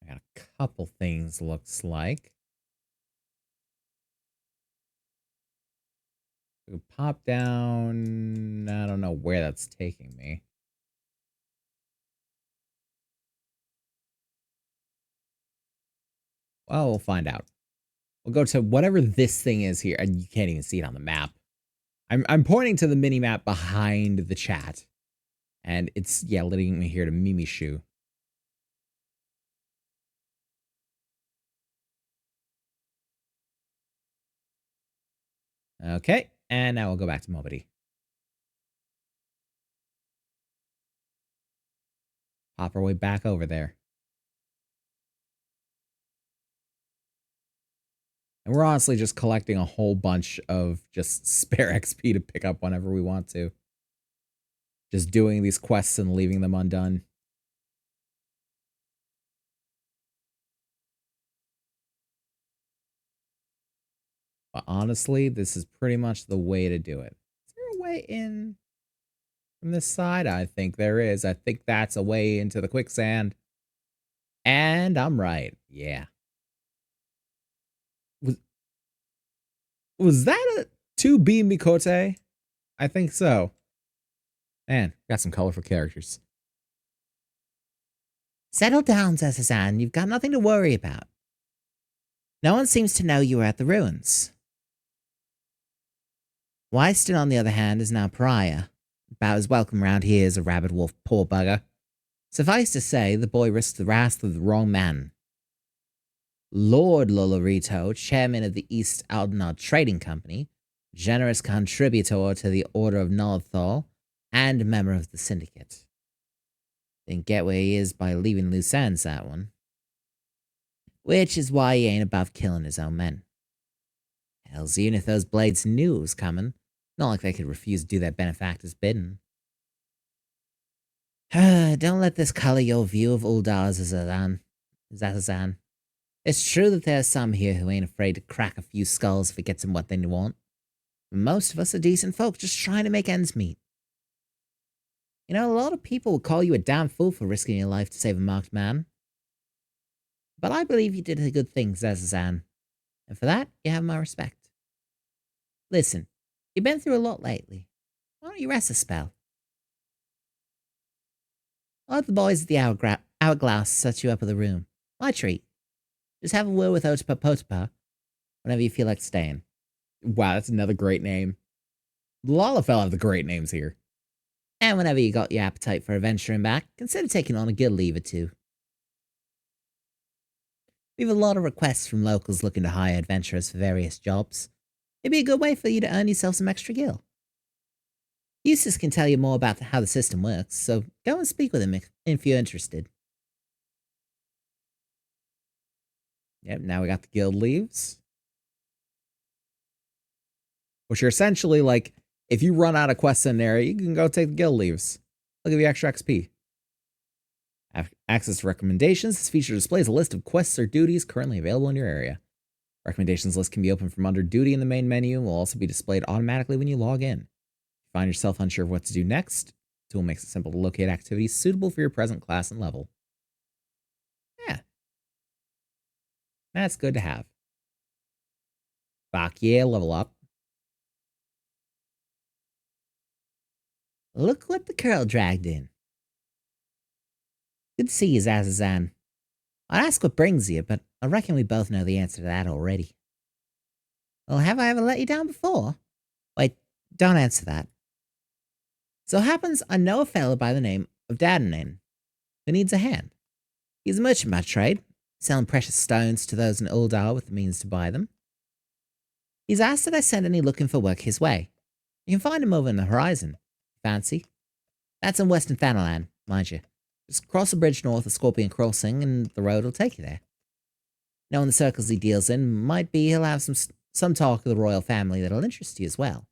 I got a couple things, looks like. We can pop down. I don't know where that's taking me. Well, we'll find out. We'll go to whatever this thing is here. And you can't even see it on the map. I'm pointing to the mini map behind the chat. And it's, yeah, leading me here to Mimishu. Okay, and now we'll go back to Mobity. Pop our way back over there. And we're honestly just collecting a whole bunch of just spare XP to pick up whenever we want to. Just doing these quests and leaving them undone. But honestly, this is pretty much the way to do it. Is there a way in from this side? I think there is. I think that's a way into the quicksand. And I'm right. Yeah. Was that a 2B Mikote? I think so. Man, got some colorful characters. Settle down, Zazazan. You've got nothing to worry about. No one seems to know you were at the ruins. Wyston, on the other hand, is now pariah. About as welcome round here as a rabid wolf, poor bugger. Suffice to say, the boy risked the wrath of the wrong man. Lord Lolorito, chairman of the East Aldenard Trading Company, generous contributor to the Order of Nolthal, and member of the Syndicate. Didn't get where he is by leaving loose ends, that one. Which is why he ain't above killing his own men. Hells, even if those blades knew it was coming, not like they could refuse to do their benefactor's bidding. Don't let this color your view of Uldar Zazazan. It's true that there are some here who ain't afraid to crack a few skulls if it gets them what they want. But most of us are decent folk just trying to make ends meet. You know, a lot of people will call you a damn fool for risking your life to save a marked man. But I believe you did a good thing, Zazazan. And for that, you have my respect. Listen, you've been through a lot lately. Why don't you rest a spell? I'll have the boys at the hourglass set you up with a room. My treat. Just have a word with Otapa Potapa whenever you feel like staying. Wow, that's another great name. Lalafell have the great names here. And whenever you got your appetite for adventuring back, consider taking on a guild leave or two. We have a lot of requests from locals looking to hire adventurers for various jobs. It'd be a good way for you to earn yourself some extra gil. Eustace can tell you more about how the system works, so go and speak with him if you're interested. Yep, now we got the guild leaves. Which are essentially like, if you run out of quests in there, you can go take the guild leaves. They'll give you extra XP. Access to recommendations. This feature displays a list of quests or duties currently available in your area. Recommendations list can be opened from under duty in the main menu and will also be displayed automatically when you log in. If you find yourself unsure of what to do next, the tool makes it simple to locate activities suitable for your present class and level. Yeah. That's good to have. Fuck yeah, level up. Look what the curl dragged in. Good to see you, Zazazan. I'd ask what brings you, but I reckon we both know the answer to that already. Well, have I ever let you down before? Wait, don't answer that. So it happens I know a fellow by the name of Dadanan who needs a hand. He's a merchant by trade, selling precious stones to those in Uldar with the means to buy them. He's asked that I send any looking for work his way. You can find him over in the horizon. Fancy? That's in Western Thanalan, mind you. Just cross the bridge north of Scorpion Crossing and the road will take you there. Knowing the circles he deals in, might be he'll have some talk of the royal family that'll interest you as well.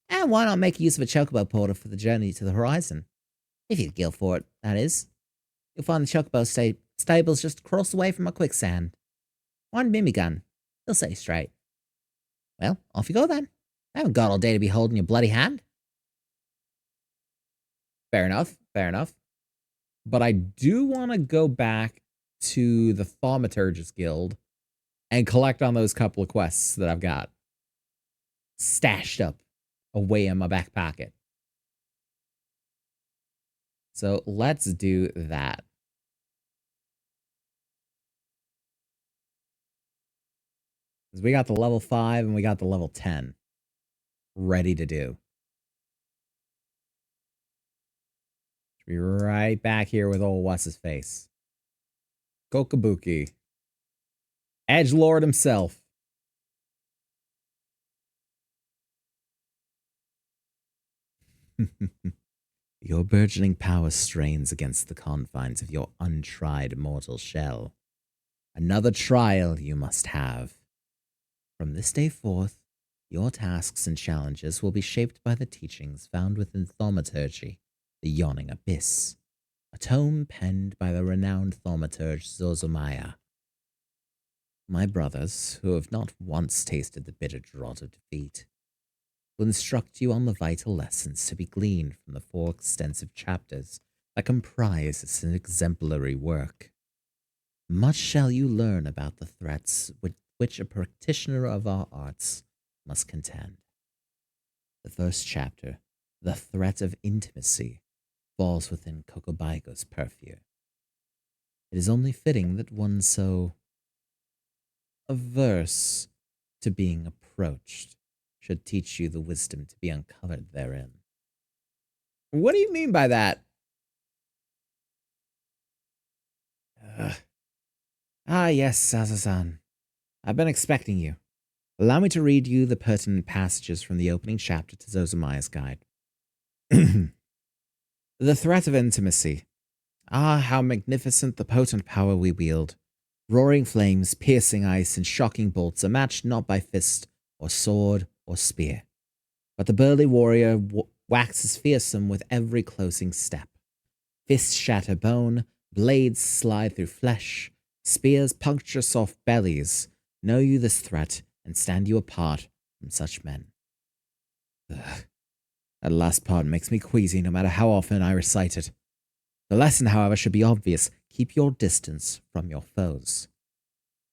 And why not make use of a chocobo porter for the journey to the horizon? If you gil for it, that is. You'll find the chocobo stables just across the way from a quicksand. One Mimi gun. He'll set you straight. Well, off you go then. I haven't got all day to be holding your bloody hand. Fair enough, fair enough. But I do want to go back to the Thaumaturgist Guild and collect on those couple of quests that I've got stashed up away in my back pocket. So let's do that. Because we got the level 5 and we got the level 10 ready to do. Be right back here with old what's-his-face. Kokabuki. Edgelord himself. Your burgeoning power strains against the confines of your untried mortal shell. Another trial you must have. From this day forth, your tasks and challenges will be shaped by the teachings found within Thaumaturgy, the Yawning Abyss, a tome penned by the renowned thaumaturge Zozomaya. My brothers, who have not once tasted the bitter draught of defeat, will instruct you on the vital lessons to be gleaned from the 4 extensive chapters that comprise this exemplary work. Much shall you learn about the threats with which a practitioner of our arts must contend. The first chapter, The Threat of Intimacy, falls within Kokobaigo's purview. It is only fitting that one so averse to being approached should teach you the wisdom to be uncovered therein. What do you mean by that? Yes, Zazazan. I've been expecting you. Allow me to read you the pertinent passages from the opening chapter to Zozomaya's Guide. The threat of intimacy. Ah, how magnificent the potent power we wield. Roaring flames, piercing ice, and shocking bolts are matched not by fist or sword or spear. But the burly warrior waxes fearsome with every closing step. Fists shatter bone, blades slide through flesh, spears puncture soft bellies. Know you this threat, and stand you apart from such men. Ugh. That last part makes me queasy no matter how often I recite it. The lesson, however, should be obvious. Keep your distance from your foes.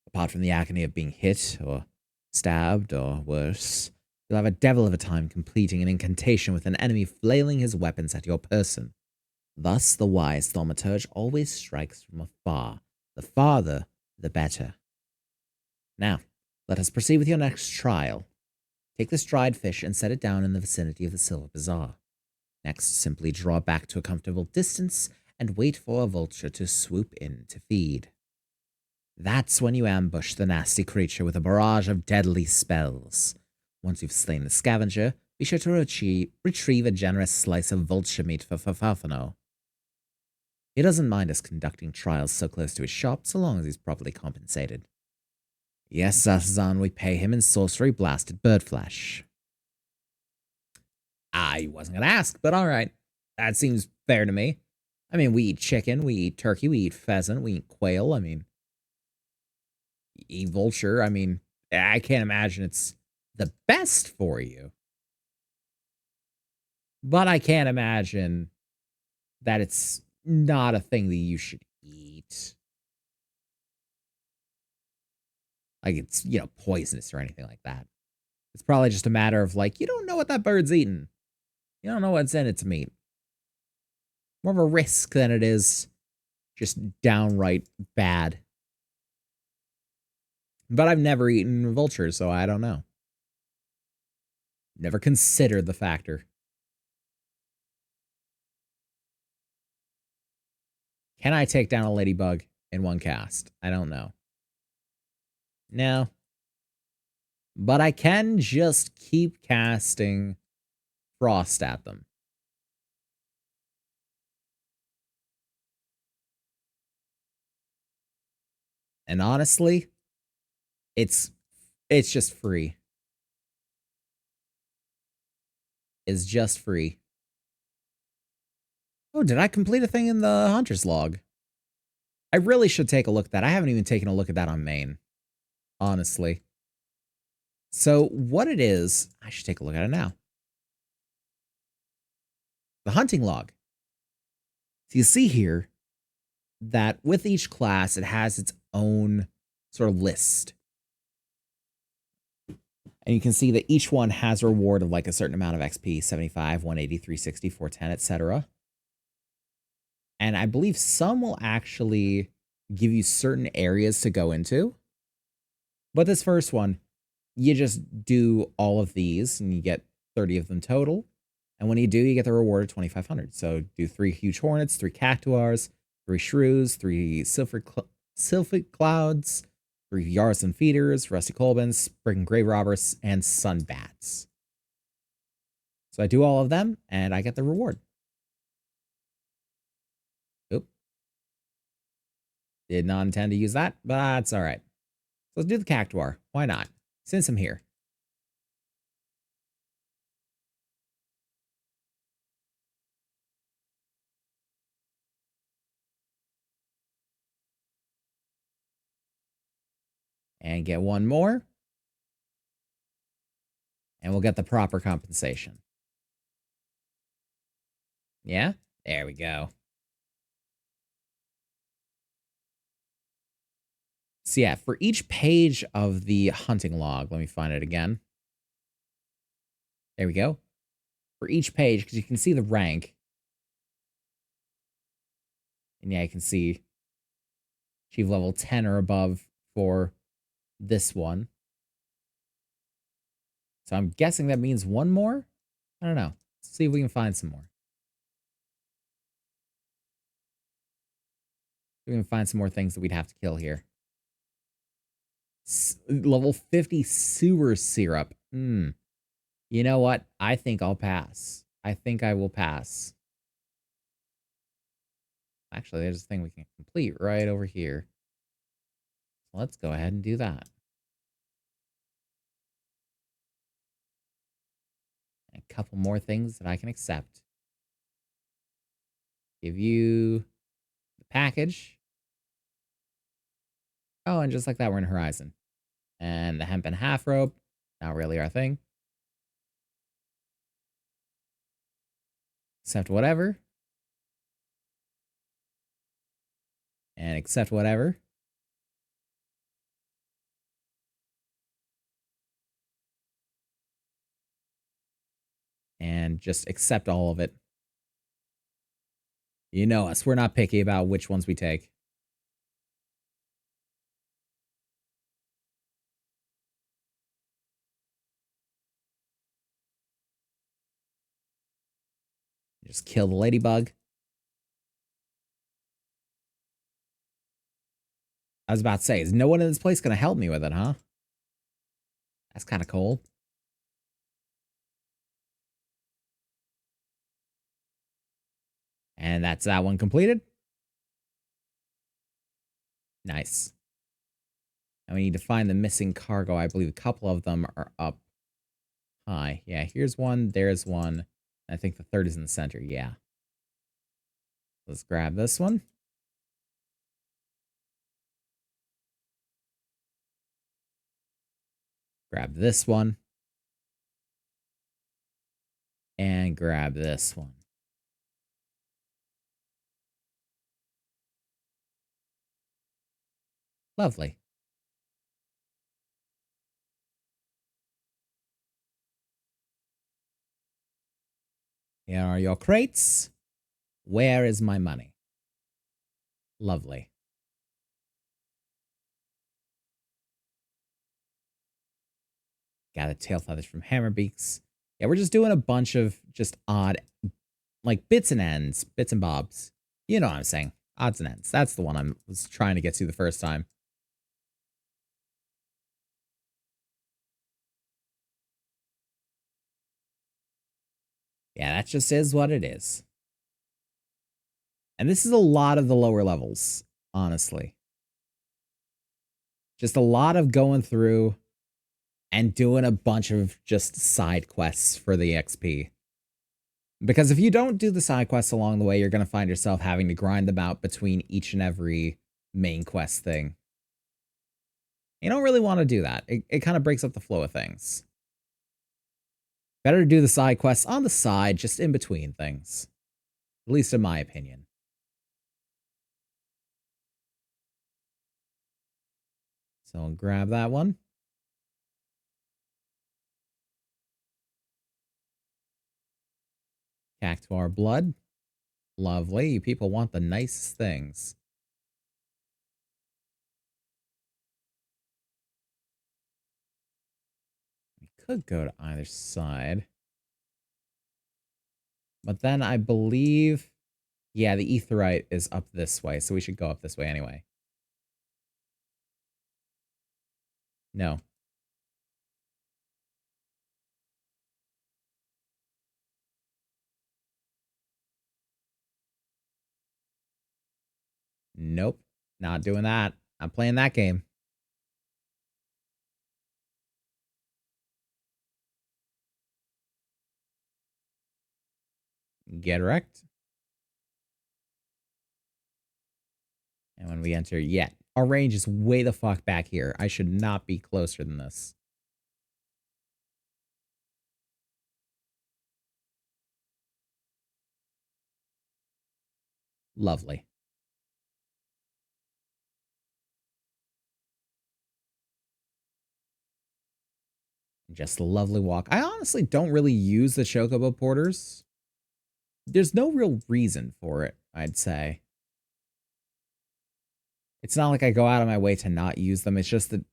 Apart from the agony of being hit, or stabbed, or worse, you'll have a devil of a time completing an incantation with an enemy flailing his weapons at your person. Thus, the wise thaumaturge always strikes from afar. The farther, the better. Now, let us proceed with your next trial. Take this dried fish and set it down in the vicinity of the Silver Bazaar. Next, simply draw back to a comfortable distance and wait for a vulture to swoop in to feed. That's when you ambush the nasty creature with a barrage of deadly spells. Once you've slain the scavenger, be sure to retrieve a generous slice of vulture meat for Fafafano. He doesn't mind us conducting trials so close to his shop so long as he's properly compensated. Yes, Zazazan, we pay him in sorcery-blasted bird flesh. I wasn't going to ask, but alright. That seems fair to me. I mean, we eat chicken, we eat turkey, we eat pheasant, we eat quail, I mean... eat vulture, I mean, I can't imagine it's the best for you. But I can't imagine that it's not a thing that you should eat. Like it's, you know, poisonous or anything like that. It's probably just a matter of like, you don't know what that bird's eating. You don't know what's in its meat. More of a risk than it is just downright bad. But I've never eaten vultures, so I don't know. Never considered the factor. Can I take down a ladybug in one cast? I don't know. No. But I can just keep casting frost at them. And honestly, it's just free. It's just free. Oh, did I complete a thing in the Hunter's Log? I really should take a look at that. I haven't even taken a look at that on main. Honestly. So what it is, I should take a look at it now. The hunting log. So you see here that with each class, it has its own sort of list. And you can see that each one has a reward of like a certain amount of XP, 75, 180, 360, 410, etc. And I believe some will actually give you certain areas to go into. But this first one, you just do all of these and you get 30 of them total. And when you do, you get the reward of 2,500. So do 3 huge hornets, 3 cactuars, 3 shrews, 3 sylphic clouds, 3 yards and feeders, rusty colbins, spring grave robbers, and sun bats. So I do all of them and I get the reward. Oop. Did not intend to use that, but that's all right. So let's do the cactuar. Why not? since I'm here. And get one more. And we'll get the proper compensation. Yeah? There we go. So yeah, for each page of the hunting log, let me find it again. There we go. For each page, because you can see the rank. And yeah, you can see achieve level 10 or above for this one. So I'm guessing that means one more? I don't know. Let's see if we can find some more. We can find some more things that we'd have to kill here. Level 50 sewer syrup. You know what? I think I'll pass. I think I will pass. Actually, there's a thing we can complete right over here. Let's go ahead and do that. A couple more things that I can accept. Give you the package. Oh, and just like that, we're in Horizon. And the hemp and half rope. Not really our thing. Accept whatever. And accept whatever. And just accept all of it. You know us. We're not picky about which ones we take. Just kill the ladybug. I was about to say, is no one in this place going to help me with it, huh? That's kind of cold. And that's that one completed. Nice. And we need to find the missing cargo. I believe a couple of them are up high. Yeah, here's one. There's one. I think the third is in the center. Yeah. Let's grab this one. Grab this one. And grab this one. Lovely. Here are your crates. Where is my money? Lovely. Gather tail feathers from hammerbeaks. Yeah, we're just doing a bunch of just odd, like bits and ends, bits and bobs. You know what I'm saying. Odds and ends. That's the one I was trying to get to the first time. Yeah, that just is what it is. And this is a lot of the lower levels, honestly. Just a lot of going through and doing a bunch of just side quests for the XP. Because if you don't do the side quests along the way, you're going to find yourself having to grind them out between each and every main quest thing. You don't really want to do that. It kind of breaks up the flow of things. Better to do the side quests on the side, just in between things. At least in my opinion. So I'll grab that one. Cactuar blood. Lovely. You people want the nicest things. We could go to either side. But then I believe... Yeah, the etherite is up this way, so we should go up this way anyway. No. Nope. Not doing that. I'm playing that game. Get wrecked. And when we enter, yeah, our range is way the fuck back here. I should not be closer than this. Lovely. Just a lovely walk. I honestly don't really use the chocobo porters. There's no real reason for it, I'd say. It's not like I go out of my way to not use them. It's just that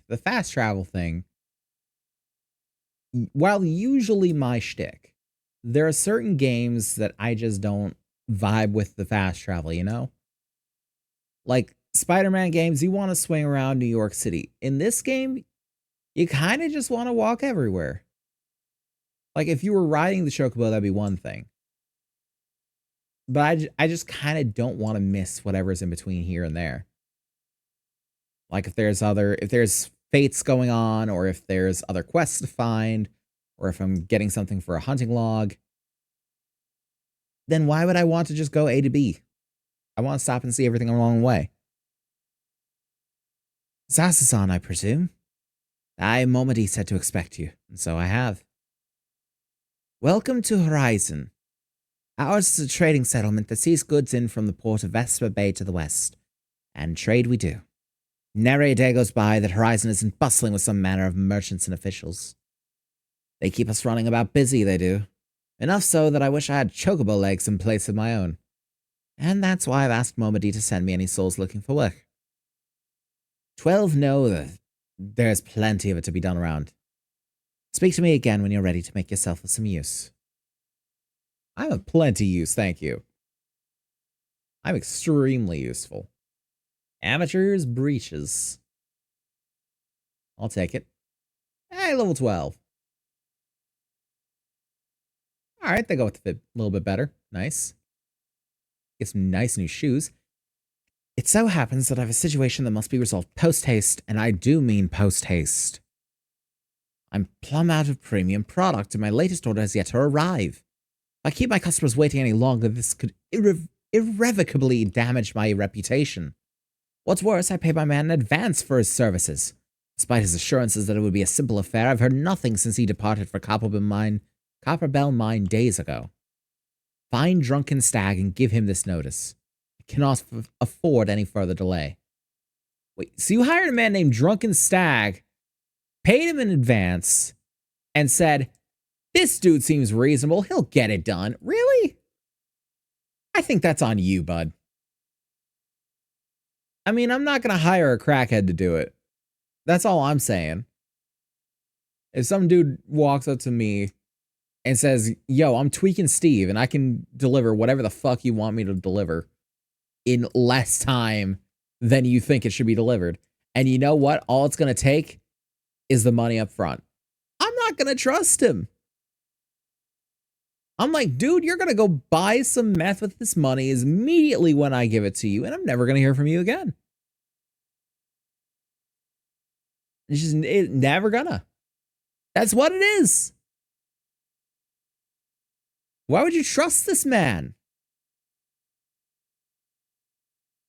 the fast travel thing, while usually my shtick, there are certain games that I just don't vibe with the fast travel, you know? Like Spider-Man games, you want to swing around New York City. In this game, you kind of just want to walk everywhere. Like if you were riding the chocobo, that'd be one thing. But I just kind of don't want to miss whatever's in between here and there. Like if there's fates going on, or if there's other quests to find, or if I'm getting something for a hunting log, then why would I want to just go A to B? I want to stop and see everything along the way. Zazazan, I presume? Momody said to expect you, and so I have. Welcome to Horizon. Ours is a trading settlement that sees goods in from the port of Vesper Bay to the west. And trade we do. Nary a day goes by that Horizon isn't bustling with some manner of merchants and officials. They keep us running about busy, they do. Enough so that I wish I had chocobo legs in place of my own. And that's why I've asked Momody to send me any souls looking for work. 12 know that there's plenty of it to be done around. Speak to me again when you're ready to make yourself of some use. I'm of plenty use, thank you. I'm extremely useful. Amateur's breeches. I'll take it. Hey, level 12. Alright, they go with the fit a little bit better. Nice. Get some nice new shoes. It so happens that I have a situation that must be resolved post-haste, and I do mean post-haste. I'm plumb out of premium product, and my latest order has yet to arrive. If I keep my customers waiting any longer, this could irrevocably damage my reputation. What's worse, I paid my man in advance for his services. Despite his assurances that it would be a simple affair, I've heard nothing since he departed for Copperbell Mine days ago. Find Drunken Stag and give him this notice. I cannot afford any further delay. Wait, so you hired a man named Drunken Stag, paid him in advance, and said, this dude seems reasonable, he'll get it done. Really? I think that's on you, bud. I mean, I'm not going to hire a crackhead to do it. That's all I'm saying. If some dude walks up to me and says, yo, I'm Tweaking Steve and I can deliver whatever the fuck you want me to deliver in less time than you think it should be delivered. And you know what? All it's going to take is the money up front. I'm not going to trust him. I'm like, dude, you're going to go buy some meth with this money immediately when I give it to you, and I'm never going to hear from you again. It's just never gonna. That's what it is. Why would you trust this man?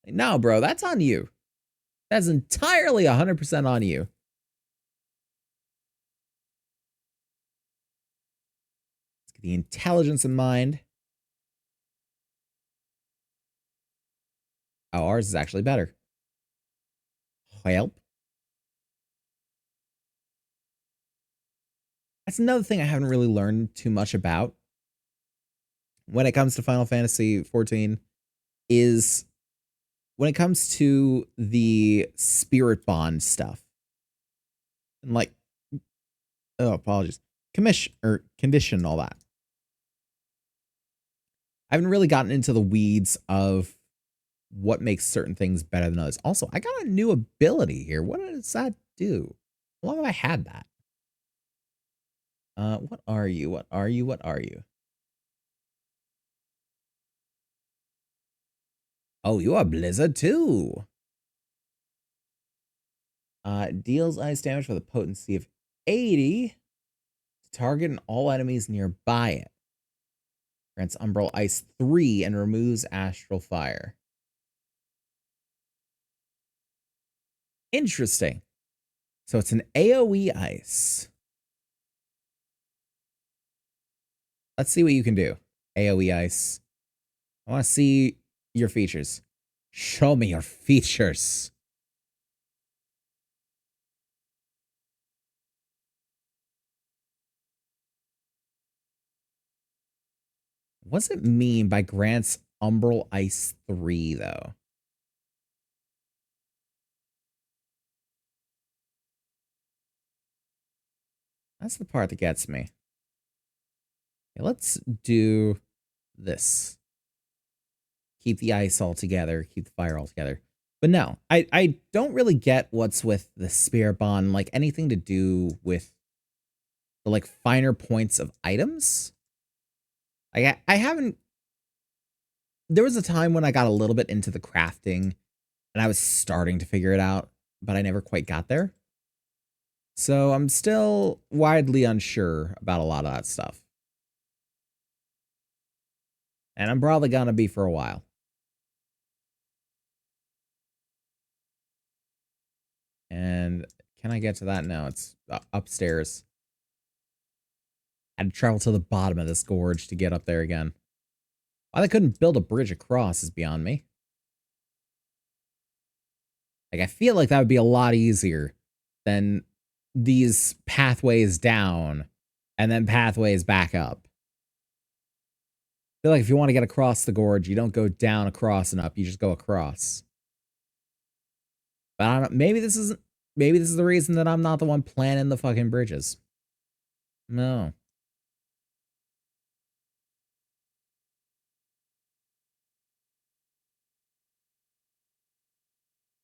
No, bro, that's on you. That's entirely 100% on you. Let's get the intelligence in mind. Oh, ours is actually better. Help. That's another thing I haven't really learned too much about when it comes to Final Fantasy XIV is when it comes to the spirit bond stuff. And like, oh, apologies. Condition, all that. I haven't really gotten into the weeds of what makes certain things better than others. Also, I got a new ability here. What does that do? How long have I had that? What are you? What are you? What are you? Oh, you are Blizzard too. Deals ice damage with a potency of 80 to target and all enemies nearby it. Grants Umbral Ice 3 and removes Astral Fire. Interesting. So it's an AoE Ice. Let's see what you can do. AoE Ice. I want to see your features. Show me your features. What's it mean by grants Umbral Ice 3, though? That's the part that gets me. Okay, let's do this. Keep the ice all together, keep the fire all together. But no, I don't really get what's with the Spirit Bond, like anything to do with the like finer points of items. I haven't. There was a time when I got a little bit into the crafting and I was starting to figure it out, but I never quite got there. So I'm still widely unsure about a lot of that stuff. And I'm probably gonna be for a while. And can I get to that? No, it's upstairs. I had to travel to the bottom of this gorge to get up there again. Why they couldn't build a bridge across is beyond me. Like, I feel like that would be a lot easier than these pathways down and then pathways back up. I feel like if you want to get across the gorge, you don't go down, across, and up. You just go across. But I don't, maybe this is the reason that I'm not the one planning the fucking bridges. No.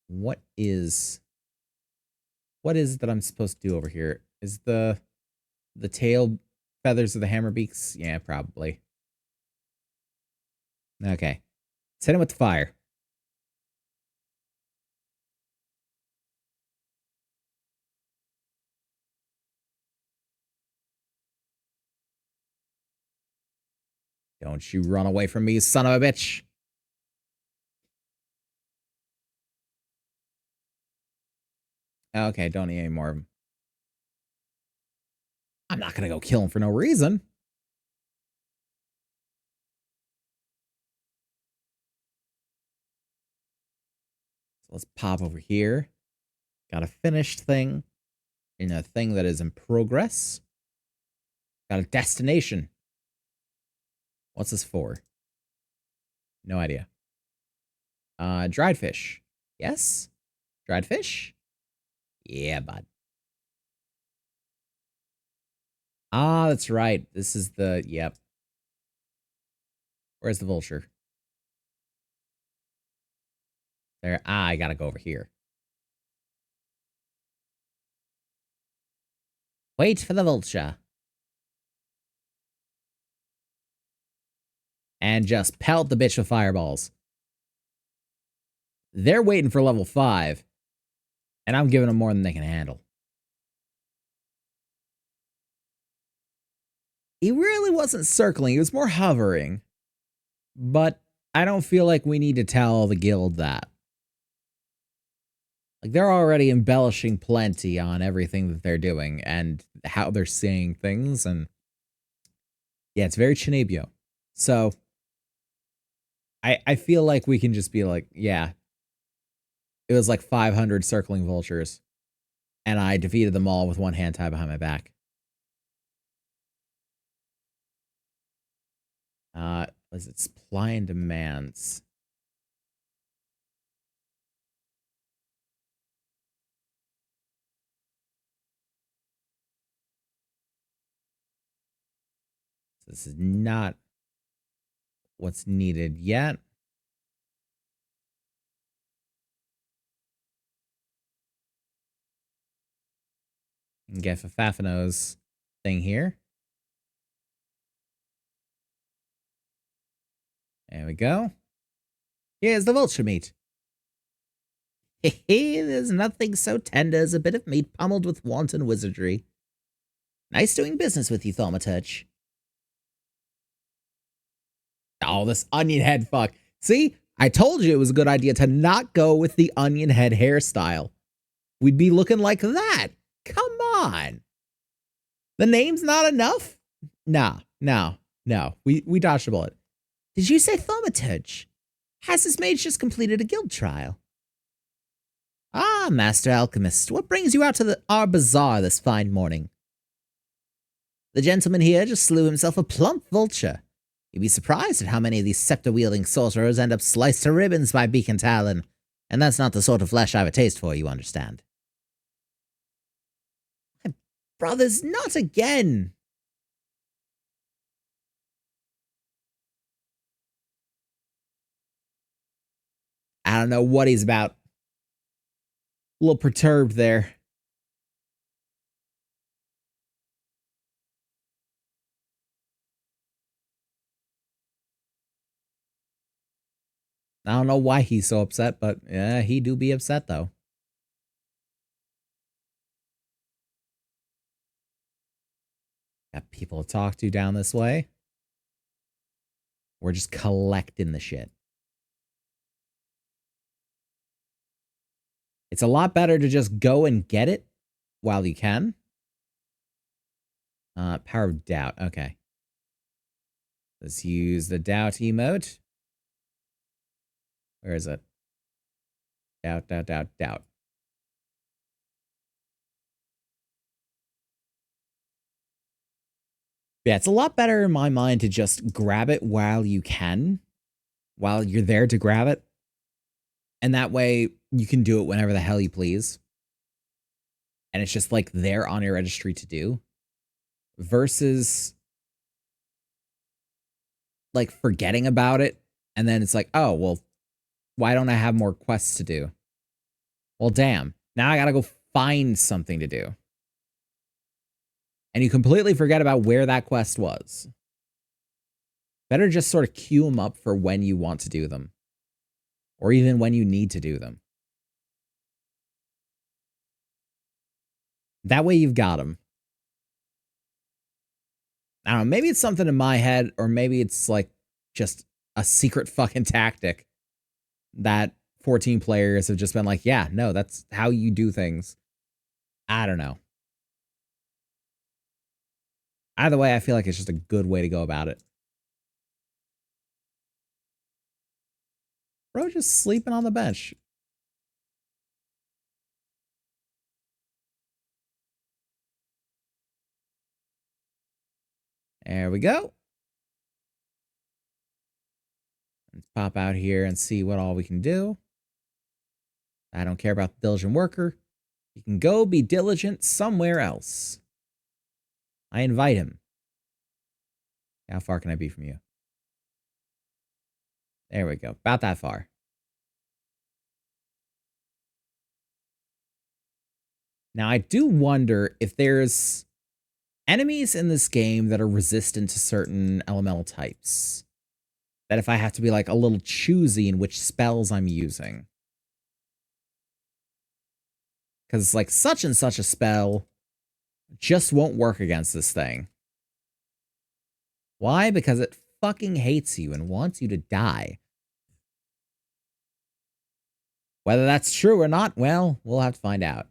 What is it that I'm supposed to do over here? Is the tail feathers of the hammerbeaks? Yeah, probably. Okay. Let's hit him with the fire. Don't you run away from me, son of a bitch. Okay, don't need any more of them. I'm not gonna go kill him for no reason. So let's pop over here. Got a finished thing. In a thing that is in progress. Got a destination. What's this for? No idea. Dried fish. Yes? Dried fish? Yeah, bud. Ah, that's right. This is the, yep. Where's the vulture? There. Ah, I gotta go over here. Wait for the vulture. And just pelt the bitch with fireballs. They're waiting for level 5. And I'm giving them more than they can handle. He really wasn't circling. He was more hovering. But I don't feel like we need to tell the guild that. Like, they're already embellishing plenty on everything that they're doing and how they're saying things. And yeah, it's very Chinabio. So I feel like we can just be like, yeah, it was like 500 circling vultures. And I defeated them all with one hand tied behind my back. Was it supply and demands? This is not what's needed yet. And get Fafano's thing here. There we go. Here's the vulture meat. Hehe, there's nothing so tender as a bit of meat pummeled with wanton wizardry. Nice doing business with you, Thaumaturge. Oh, this onion head fuck. See, I told you it was a good idea to not go with the onion head hairstyle. We'd be looking like that. Come on. The name's not enough? No. We dodged a bullet. Did you say thaumaturge? Has this mage just completed a guild trial? Ah, Master Alchemist, what brings you out to our bazaar this fine morning? The gentleman here just slew himself a plump vulture. You'd be surprised at how many of these scepter-wielding sorcerers end up sliced to ribbons by beak and talon, and that's not the sort of flesh I have a taste for, you understand. My brothers, not again! I don't know what he's about. A little perturbed there. I don't know why he's so upset, but yeah, he do be upset though. Got people to talk to down this way. We're just collecting the shit. It's a lot better to just go and get it while you can. Power of doubt. Okay. Let's use the doubt emote. Where is it? Doubt. Yeah, it's a lot better in my mind to just grab it while you can. While you're there to grab it. And that way you can do it whenever the hell you please. And it's just like there on your registry to do. Versus like forgetting about it. And then it's like, oh, well, why don't I have more quests to do? Well, damn. Now I gotta go find something to do. And you completely forget about where that quest was. Better just sort of queue them up for when you want to do them. Or even when you need to do them. That way you've got them. I don't know, maybe it's something in my head, or maybe it's like just a secret fucking tactic that 14 players have just been like, yeah, no, that's how you do things. I don't know. Either way, I feel like it's just a good way to go about it. Bro, just sleeping on the bench. There we go. Let's pop out here and see what all we can do. I don't care about the diligent worker. You can go be diligent somewhere else. I invite him. How far can I be from you? There we go. About that far. Now, I do wonder if there's enemies in this game that are resistant to certain elemental types. That if I have to be like a little choosy in which spells I'm using. Because like such and such a spell just won't work against this thing. Why? Because it fucking hates you and wants you to die. Whether that's true or not, well, we'll have to find out.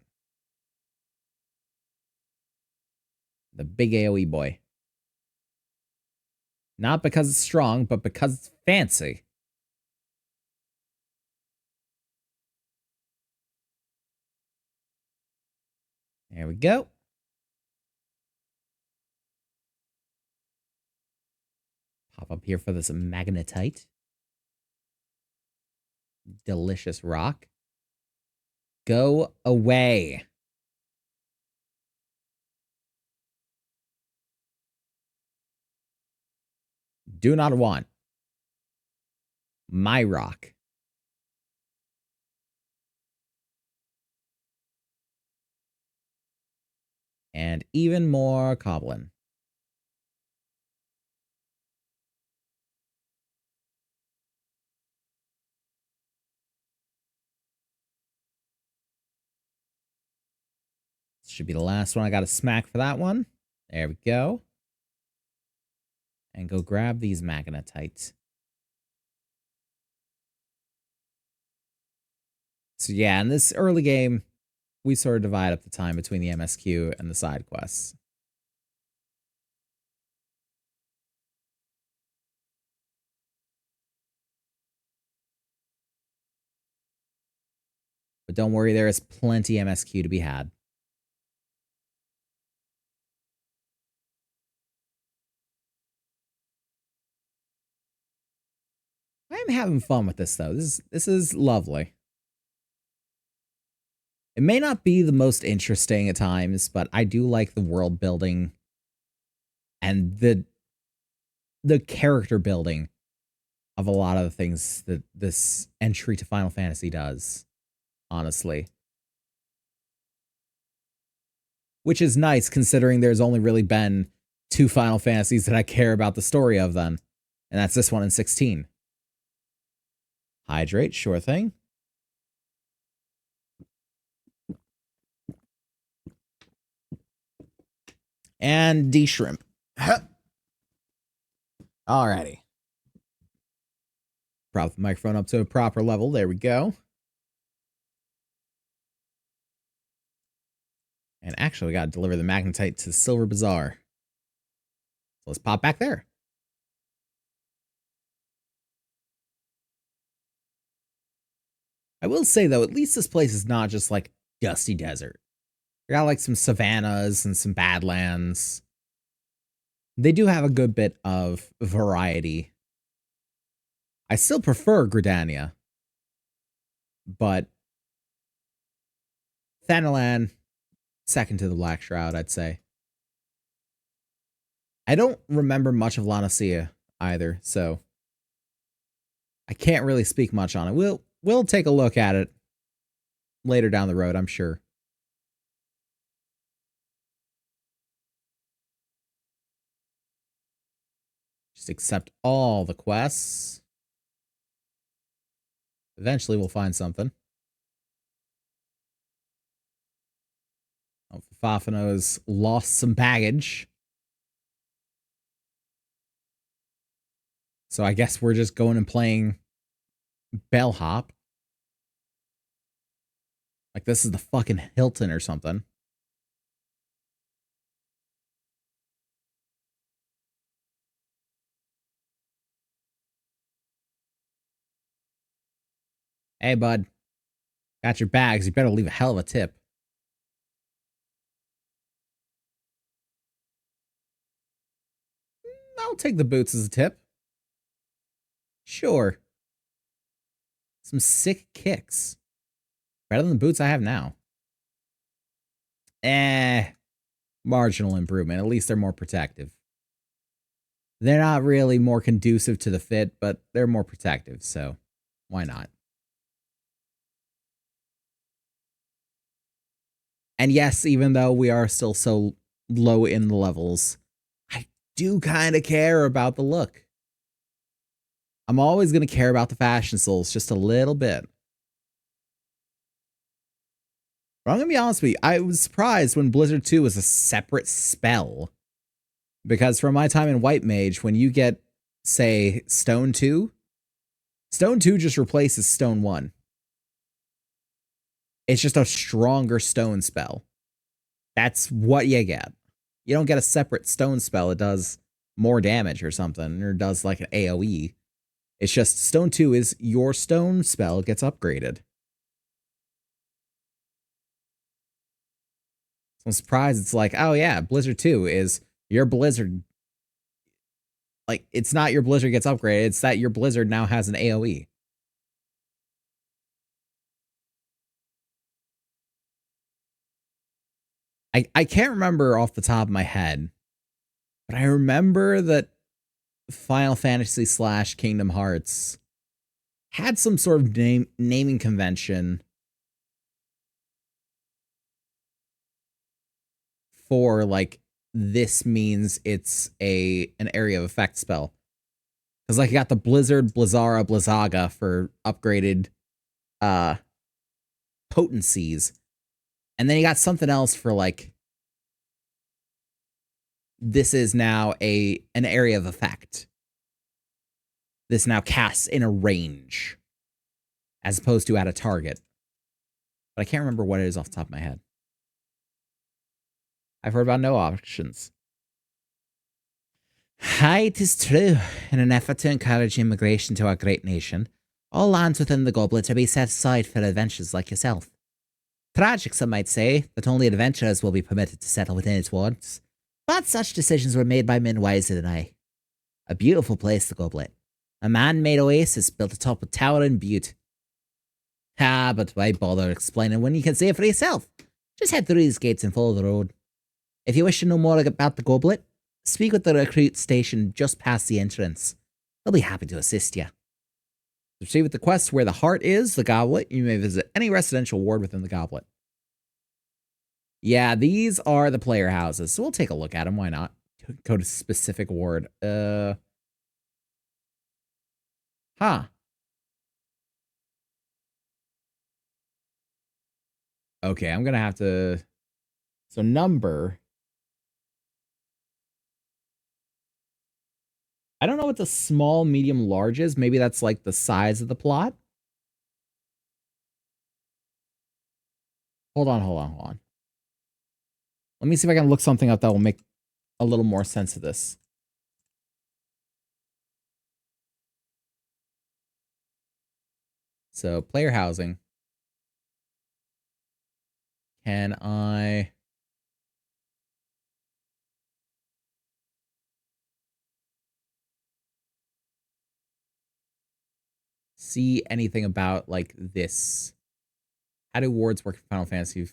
The big AoE boy. Not because it's strong, but because it's fancy. There we go. Pop up here for this magnetite. Delicious rock. Go away. Do not want my rock. And even more Coblin. This should be the last one. I got a smack for that one. There we go. And go grab these magnetites. So yeah, in this early game, we sort of divide up the time between the MSQ and the side quests. But don't worry, there is plenty MSQ to be had. I am having fun with this though. This is lovely. It may not be the most interesting at times, but I do like the world building and the character building of a lot of the things that this entry to Final Fantasy does, honestly. Which is nice considering there's only really been 2 Final Fantasies that I care about the story of then. And that's this one and 16. Hydrate, sure thing. And de-shrimp. Alrighty. Prop the microphone up to a proper level. There we go. And actually, we gotta deliver the magnetite to the Silver Bazaar. So let's pop back there. I will say, though, at least this place is not just like dusty desert. We got like some savannas and some badlands. They do have a good bit of variety. I still prefer Gridania, but Thanalan, second to the Black Shroud, I'd say. I don't remember much of Lanacia either, so I can't really speak much on it. We'll take a look at it later down the road, I'm sure. Just accept all the quests. Eventually we'll find something. Oh, Fafano's lost some baggage. So I guess we're just going and playing Bellhop. Like this is the fucking Hilton or something. Hey, bud. Got your bags. You better leave a hell of a tip. I'll take the boots as a tip. Sure. Some sick kicks. Better than the boots I have now. Marginal improvement. At least they're more protective. They're not really more conducive to the fit, but they're more protective, so why not? And yes, even though we are still so low in the levels, I do kind of care about the look. I'm always going to care about the fashion souls just a little bit. But I'm going to be honest with you, I was surprised when Blizzard 2 was a separate spell. Because from my time in White Mage, when you get, say, Stone 2, Stone 2 just replaces Stone 1. It's just a stronger stone spell. That's what you get. You don't get a separate stone spell that does more damage or something, or does like an AoE. It's just Stone 2 is your stone spell gets upgraded. So I'm surprised it's like, oh yeah, Blizzard 2 is your Blizzard. Like, it's not your Blizzard gets upgraded, it's that your Blizzard now has an AoE. I can't remember off the top of my head, but I remember that Final Fantasy / Kingdom Hearts had some sort of naming convention for like, this means it's an area of effect spell. Because like you got the Blizzard, Blizzara, Blizzaga for upgraded potencies. And then you got something else for like, this is now an area of effect. This now casts in a range as opposed to at a target. but I can't remember what it is off the top of my head. I've heard about no options. Aye, 'tis true. In an effort to encourage immigration to our great nation, all lands within the goblet are to be set aside for adventurers like yourself. Tragic, some might say, that only adventurers will be permitted to settle within its walls. But such decisions were made by men wiser than I. A beautiful place, the goblet. A man-made oasis built atop a tower in Butte. Ah, but why bother explaining when you can see it for yourself? Just head through these gates and follow the road. If you wish to know more about the goblet, speak with the recruit station just past the entrance. They'll be happy to assist you. To proceed with the quest where the heart is, the goblet, you may visit any residential ward within the goblet. Yeah, these are the player houses, so we'll take a look at them. Why not? Go to specific ward. Huh. Okay, I'm gonna have to... So number... I don't know what the small, medium, large is. Maybe that's like the size of the plot. Hold on. Let me see if I can look something up that will make a little more sense of this. So, player housing. Can I... see anything about like this? How do wards work in Final Fantasy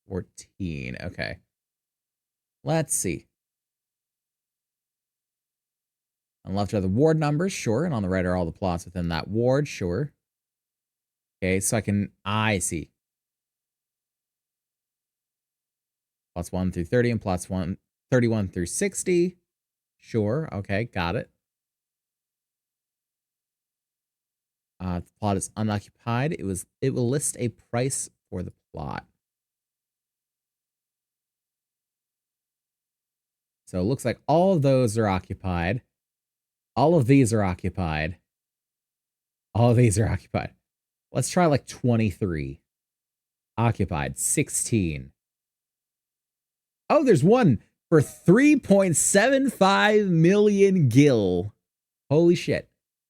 14? Okay. Let's see. On the left are the ward numbers, sure. And on the right are all the plots within that ward, sure. Okay, so I see. Plots 1 through 30 and plots 31 through 60. Sure, okay, got it. The plot is unoccupied. It will list a price for the plot. So it looks like all of those are occupied. All of these are occupied. All of these are occupied. Let's try like 23. Occupied. 16. Oh, there's one for 3.75 million gil. Holy shit.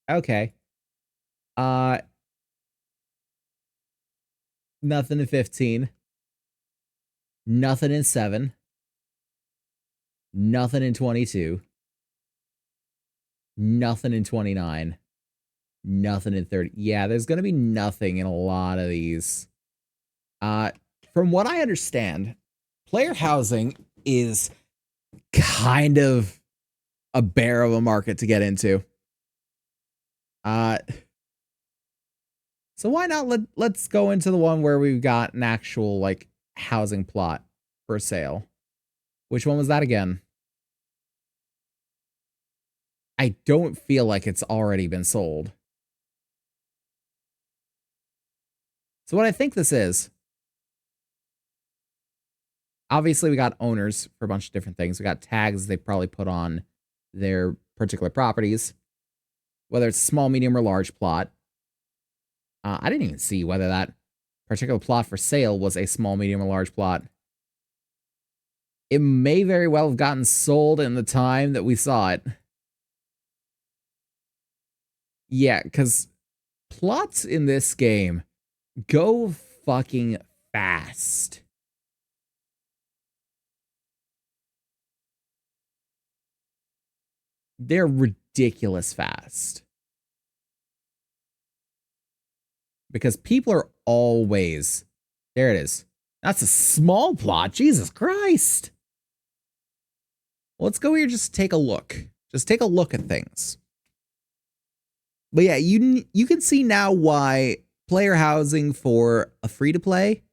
Okay. Nothing in 15. Nothing in 7. Nothing in 22. Nothing in 29. Nothing in 30. Yeah, there's going to be nothing in a lot of these. From what I understand, player housing is kind of a bear of a market to get into. So why not let's go into the one where we've got an actual like housing plot for sale. Which one was that again? I don't feel like it's already been sold. So what I think this is, obviously we got owners for a bunch of different things. We got tags they probably put on their particular properties, whether it's small, medium, or large plot. I didn't even see whether that particular plot for sale was a small, medium, or large plot. It may very well have gotten sold in the time that we saw it. Yeah, because plots in this game go fucking fast. They're ridiculous fast. Because people are always... There it is. That's a small plot. Jesus Christ. Well, let's go here just take a look. Just take a look at things. But yeah, you can see now why player housing for a free-to-play,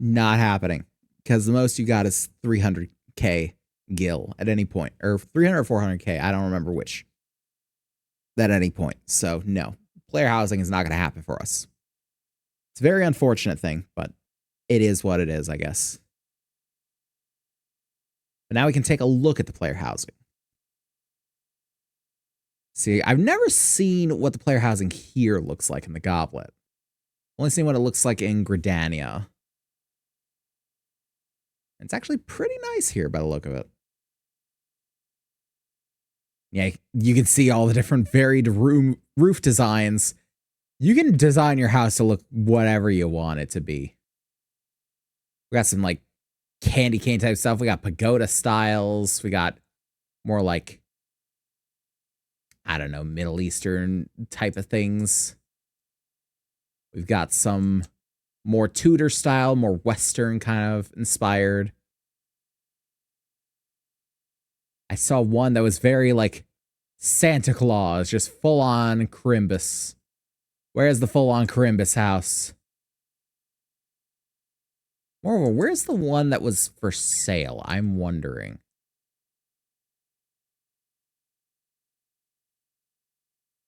not happening. Because the most you got is 300k gil at any point. Or 300 or 400k, I don't remember which. At any point. So, no. Player housing is not going to happen for us. It's a very unfortunate thing, but it is what it is, I guess. But now we can take a look at the player housing. See, I've never seen what the player housing here looks like in the Goblet. Only seen what it looks like in Gridania. It's actually pretty nice here by the look of it. Yeah, you can see all the different varied roof designs. You can design your house to look whatever you want it to be. We got some like candy cane type stuff. We got pagoda styles. We got more like, I don't know, Middle Eastern type of things. We've got some more Tudor style, more Western kind of inspired. I saw one that was very like Santa Claus, just full on Columbus. Where's the full on Columbus house? Moreover, where's the one that was for sale? I'm wondering.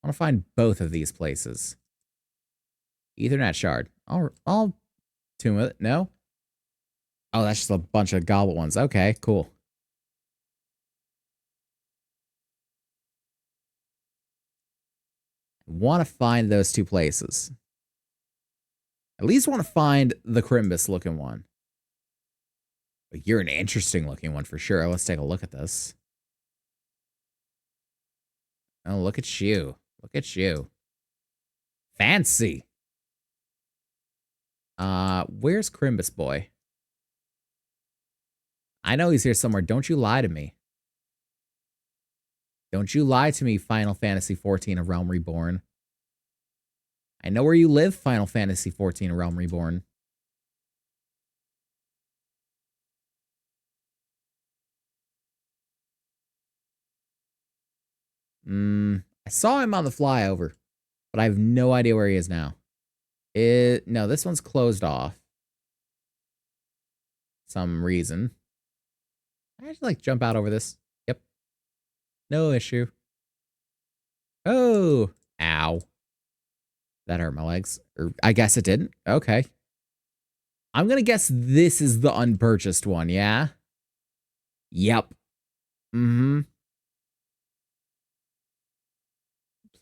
I want to find both of these places. Ethernet shard. I'll tune with it. No? Oh, that's just a bunch of goblet ones. Okay, cool. Want to find those two places. At least want to find the Crimbus looking one. But you're an interesting looking one for sure. Let's take a look at this. Oh, look at you. Look at you. Fancy. Where's Crimbus boy? I know he's here somewhere. Don't you lie to me. Don't you lie to me, Final Fantasy XIV: A Realm Reborn. I know where you live, Final Fantasy XIV: A Realm Reborn. I saw him on the flyover, but I have no idea where he is now. No, this one's closed off. Some reason. I just like jump out over this. Yep. No issue. Oh, ow. That hurt my legs. Or I guess it didn't. Okay. I'm going to guess this is the unpurchased one, yeah? Yep. Mm-hmm.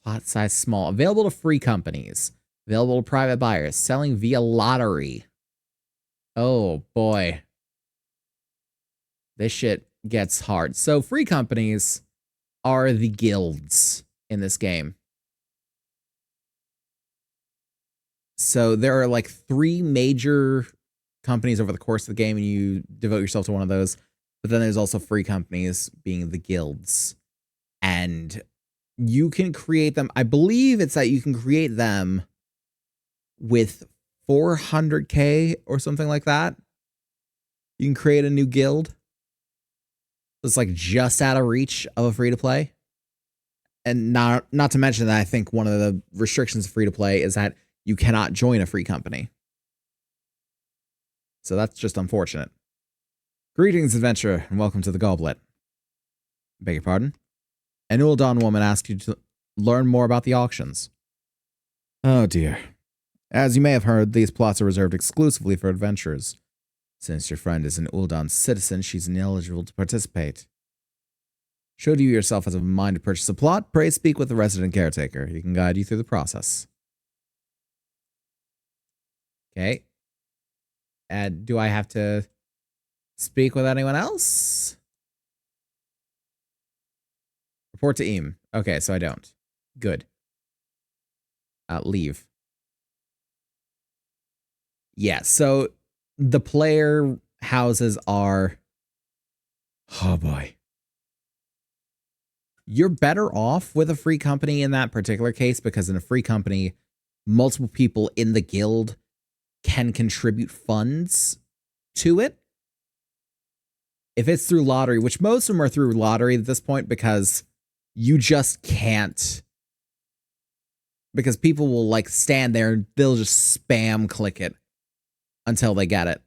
Plot size small. Available to free companies. Available to private buyers. Selling via lottery. Oh, boy. This shit gets hard. So free companies are the guilds in this game. So there are like 3 major companies over the course of the game, and you devote yourself to one of those. But then there's also free companies being the guilds. And you can create them. I believe it's that you can create them with 400k or something like that. You can create a new guild. It's like just out of reach of a free-to-play. And not to mention that I think one of the restrictions of free-to-play is that you cannot join a free company. So that's just unfortunate. Greetings, adventurer, and welcome to the Goblet. Beg your pardon? An Uldan woman asked you to learn more about the auctions. Oh dear. As you may have heard, these plots are reserved exclusively for adventurers. Since your friend is an Uldan citizen, she's ineligible to participate. Should you yourself have a mind to purchase a plot, pray speak with the resident caretaker. He can guide you through the process. Okay. And do I have to speak with anyone else? Report to Eam. Okay, so I don't. Good. Leave. Yeah, so the player houses are... Oh boy. You're better off with a free company in that particular case, because in a free company, multiple people in the guild can contribute funds to it. If it's through lottery, which most of them are through lottery at this point, because you just can't. Because people will like stand there and they'll just spam click it until they get it.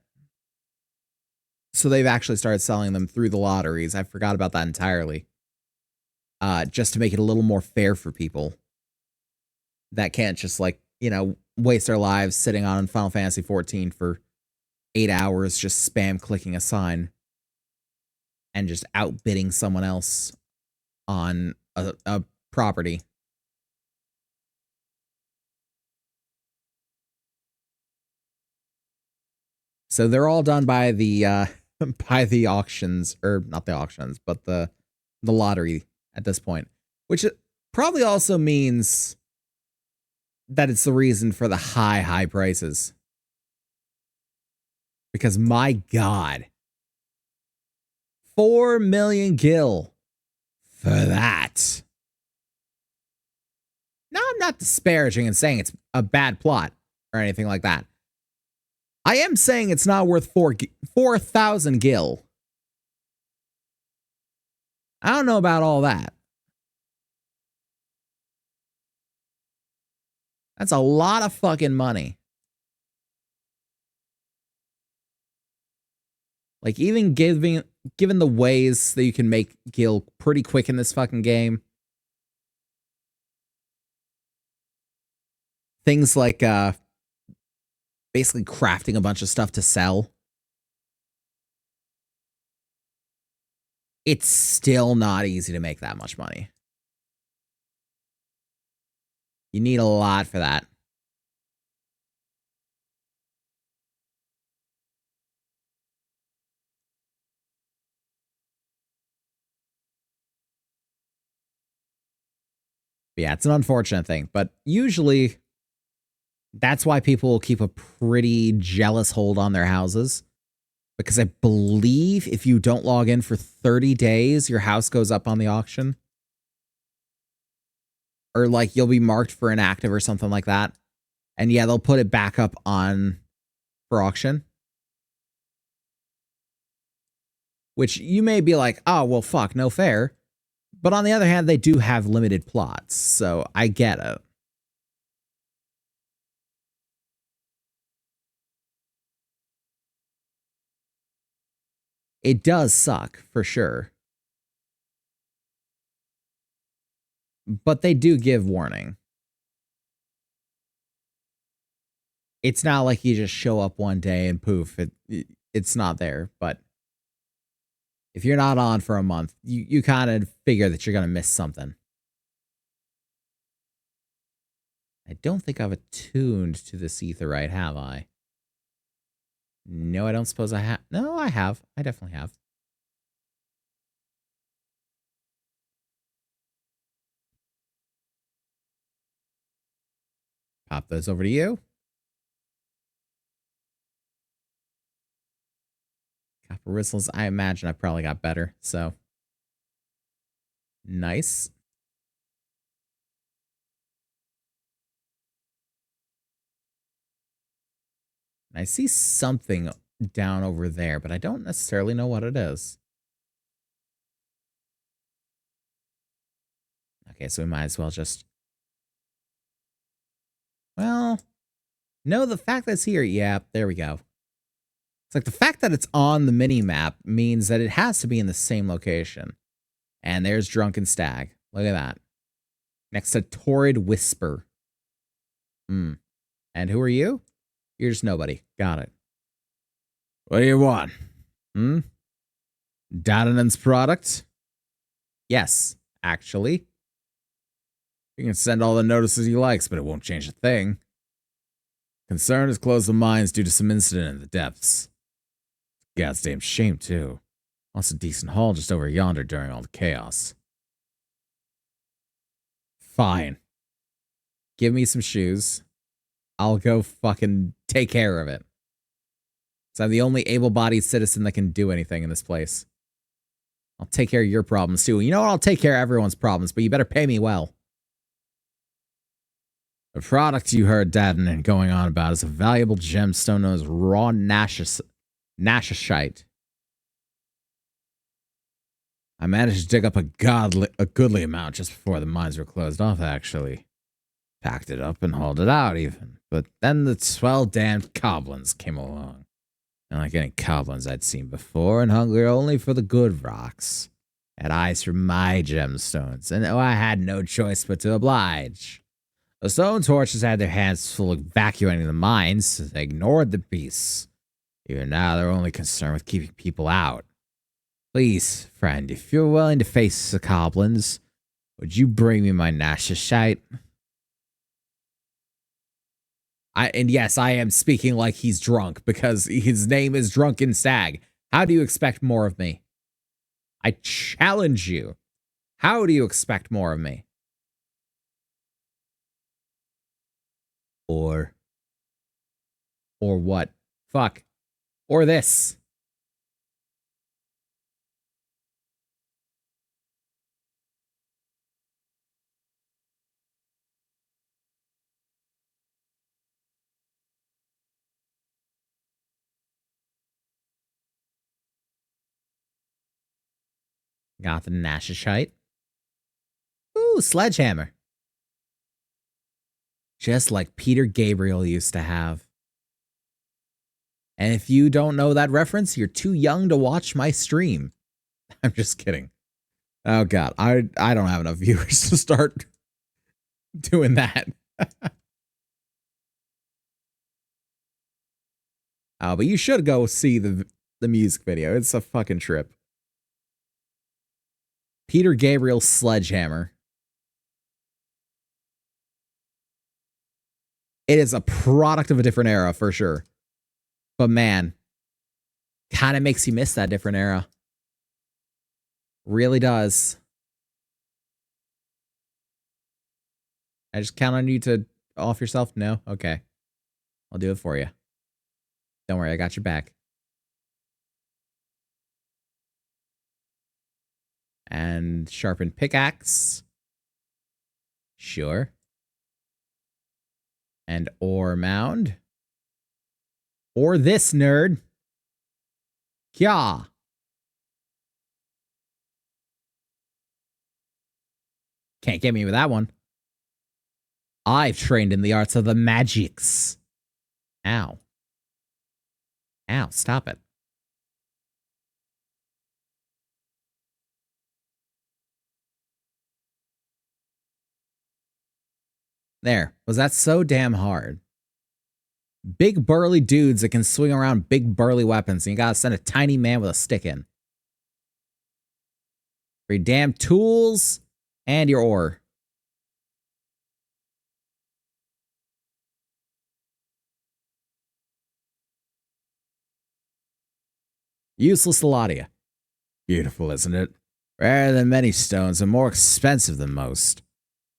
So they've actually started selling them through the lotteries. I forgot about that entirely. Just to make it a little more fair for people that can't just like, you know, waste their lives sitting on Final Fantasy XIV for 8 hours just spam clicking a sign and just outbidding someone else on a property. So they're all done by the by the auctions, or not the auctions, but the lottery at this point, which probably also means that it's the reason for the high prices. Because my God, 4 million gil for that. Now, I'm not disparaging and saying it's a bad plot or anything like that. I am saying it's not worth 4,000 gil. I don't know about all that. That's a lot of fucking money. Like, even given the ways that you can make gil pretty quick in this fucking game. Things like basically crafting a bunch of stuff to sell. It's still not easy to make that much money. You need a lot for that. But yeah, it's an unfortunate thing, but usually that's why people will keep a pretty jealous hold on their houses. Because I believe if you don't log in for 30 days, your house goes up on the auction. Or like you'll be marked for inactive or something like that. And yeah, they'll put it back up on for auction. Which you may be like, oh, well, fuck, no fair. But on the other hand, they do have limited plots. So I get it. It does suck, for sure. But they do give warning. It's not like you just show up one day and poof, it's not there. But if you're not on for a month, you kind of figure that you're going to miss something. I don't think I've attuned to this aetherite, have I? No, I don't suppose I have. No, I have. I definitely have. Pop those over to you. Copper whistles, I imagine I probably got better, so. Nice. I see something down over there, but I don't necessarily know what it is. Okay, so we might as well just... Well, no, the fact that it's here, yeah, there we go. It's like the fact that it's on the mini-map means that it has to be in the same location. And there's Drunken Stag. Look at that. Next to Torrid Whisper. And who are you? You're just nobody. Got it. What do you want? Dadanen's product? Yes, actually. You can send all the notices he likes, but it won't change a thing. Concern has closed the mines due to some incident in the depths. Goddamn shame, too. Lost a decent haul just over yonder during all the chaos. Fine. Give me some shoes. I'll go fucking take care of it. So I'm the only able-bodied citizen that can do anything in this place. I'll take care of your problems, too. You know what? I'll take care of everyone's problems, but you better pay me well. The product you heard Dadanen going on about is a valuable gemstone known as raw nashishite. I managed to dig up a goodly amount just before the mines were closed off, actually. Packed it up and hauled it out, even. But then the 12 damned goblins came along. And like any goblins I'd seen before, and hungry only for the good rocks. Had eyes for my gemstones, and I had no choice but to oblige. The stone torches had their hands full evacuating the mines, so they ignored the beasts. Even now, they're only concerned with keeping people out. Please, friend, if you're willing to face the goblins, would you bring me my nashishite? And yes, I am speaking like he's drunk, because his name is Drunken Stag. How do you expect more of me? I challenge you. How do you expect more of me? Or what? Fuck. Or this. Got the Nashishite. Ooh, sledgehammer. Just like Peter Gabriel used to have. And if you don't know that reference, you're too young to watch my stream. I'm just kidding. Oh god, I don't have enough viewers to start doing that. But you should go see the music video. It's a fucking trip. Peter Gabriel's Sledgehammer. It is a product of a different era for sure. But man, kind of makes you miss that different era. Really does. I just count on you to off yourself? No? Okay. I'll do it for you. Don't worry, I got your back. And sharpened pickaxe. Sure. And ore mound. Or this nerd. Kya. Can't get me with that one. I've trained in the arts of the magics. Ow. Ow, stop it. There. Was that so damn hard? Big burly dudes that can swing around big burly weapons, and you gotta send a tiny man with a stick in. For your damn tools and your ore. Useless Eladia. Beautiful, isn't it? Rarer than many stones and more expensive than most.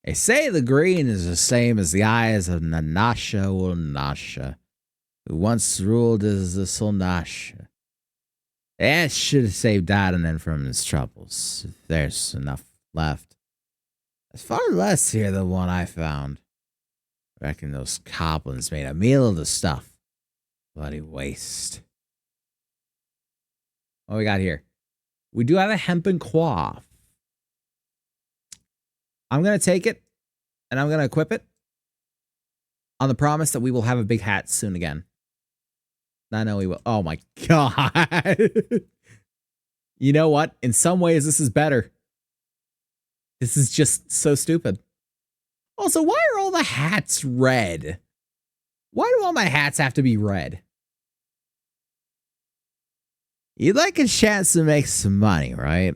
They say the green is the same as the eyes of Nanasha Ulnasha, who once ruled as the Solnasha. That should have saved Adnan from his troubles, if there's enough left. There's far less here than what I found. I reckon those goblins made a meal of the stuff. Bloody waste. What we got here? We do have a hempen coif. I'm going to take it, and I'm going to equip it on the promise that we will have a big hat soon again. I know we will. Oh my god. You know what? In some ways, this is better. This is just so stupid. Also, why are all the hats red? Why do all my hats have to be red? You'd like a chance to make some money, right?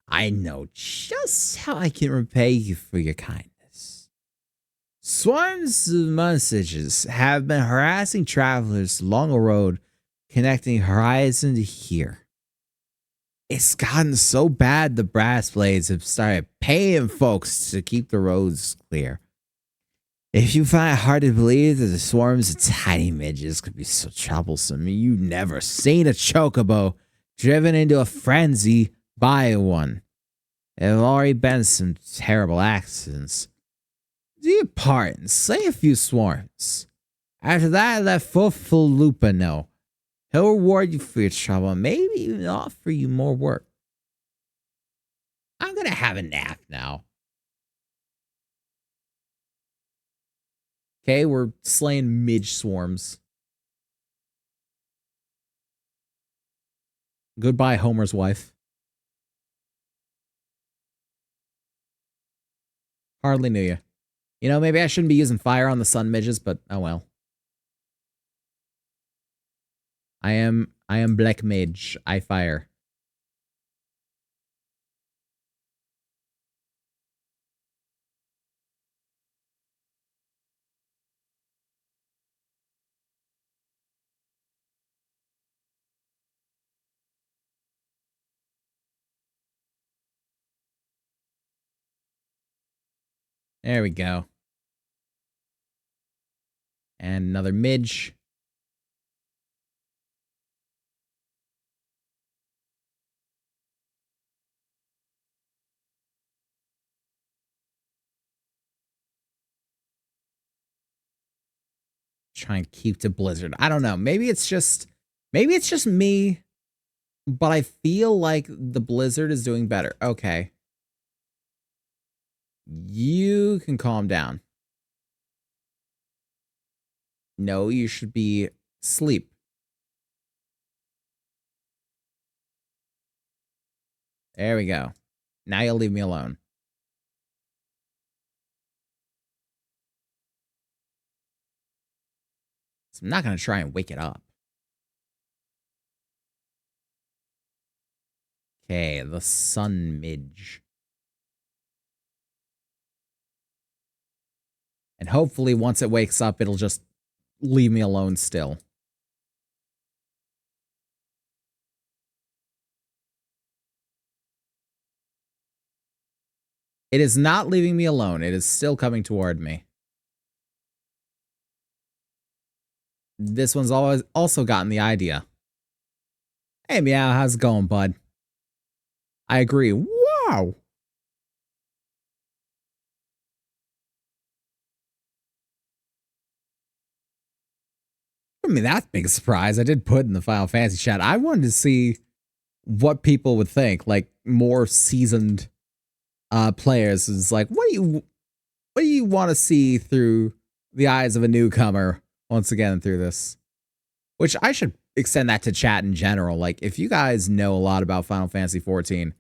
I know just how I can repay you for your kindness. Swarms of monsters have been harassing travelers along a road connecting Horizon to here. It's gotten so bad the brass blades have started paying folks to keep the roads clear. If you find it hard to believe that the swarms of tiny midgets could be so troublesome, you've never seen a chocobo driven into a frenzy by one. There have already been some terrible accidents. Do your part and slay a few swarms. After that, let Fuffalupa know. He'll reward you for your trouble and maybe even offer you more work. I'm gonna have a nap now. Okay, we're slaying midge swarms. Goodbye, Homer's wife. Hardly knew you. You know, maybe I shouldn't be using fire on the sun midges, but oh well. I am Black Mage. I fire. There we go. And another midge. Try and keep to Blizzard. I don't know. Maybe it's just me, but I feel like the Blizzard is doing better. Okay. You can calm down. No, you should be asleep. There we go. Now you'll leave me alone. So I'm not going to try and wake it up. Okay, the sun midge. And hopefully once it wakes up, it'll just leave me alone still. It is not leaving me alone. It is still coming toward me. This one's always also gotten the idea. Hey, Meow, how's it going, bud? I agree. Wow. I mean, that's a big surprise. I did put in the Final Fantasy chat. I wanted to see what people would think, like more seasoned players. Is like, what do you want to see through the eyes of a newcomer once again through this? Which I should extend that to chat in general. Like, if you guys know a lot about Final Fantasy 14,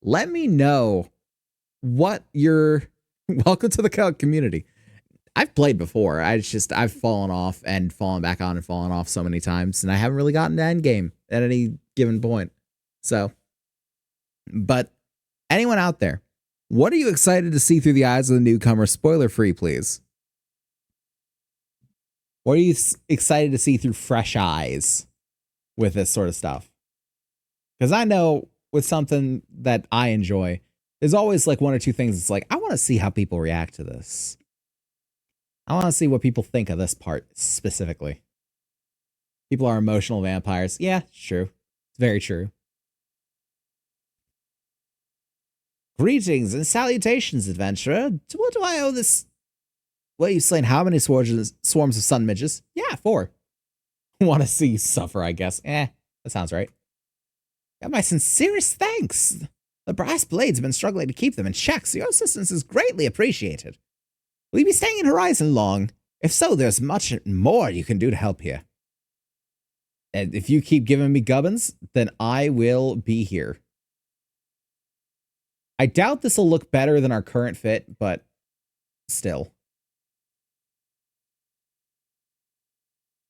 let me know what your welcome to the community. I've played before. I've fallen off and fallen back on and fallen off so many times, and I haven't really gotten to end game at any given point. So, but anyone out there, what are you excited to see through the eyes of the newcomer? Spoiler free, please. What are you excited to see through fresh eyes with this sort of stuff? Because I know with something that I enjoy, there's always like one or two things. It's like, I want to see how people react to this. I want to see what people think of this part specifically. People are emotional vampires. Yeah, it's true. It's very true. Greetings and salutations, adventurer. To what do I owe this? Well, you've slain how many swarms of sun midges? Yeah, 4. Want to see you suffer, I guess. That sounds right. Got my sincerest thanks. The brass blades have been struggling to keep them in check, so your assistance is greatly appreciated. Will you be staying in Horizon long? If so, there's much more you can do to help here. And if you keep giving me gubbins, then I will be here. I doubt this will look better than our current fit, but still.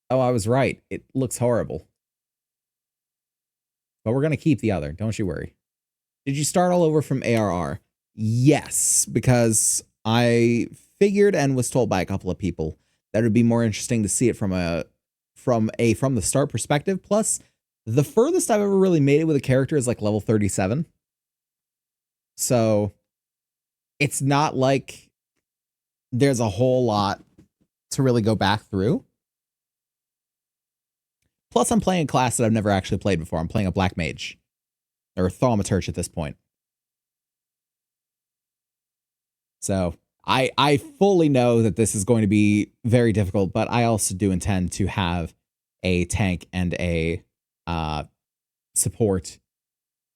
Oh, I was right. It looks horrible. But we're going to keep the other. Don't you worry. Did you start all over from ARR? Yes, because I figured and was told by a couple of people that it would be more interesting to see it from the start perspective. Plus, the furthest I've ever really made it with a character is like level 37. So it's not like there's a whole lot to really go back through. Plus, I'm playing a class that I've never actually played before. I'm playing a Black Mage. Or Thaumaturge at this point. So, I fully know that this is going to be very difficult, but I also do intend to have a tank and a support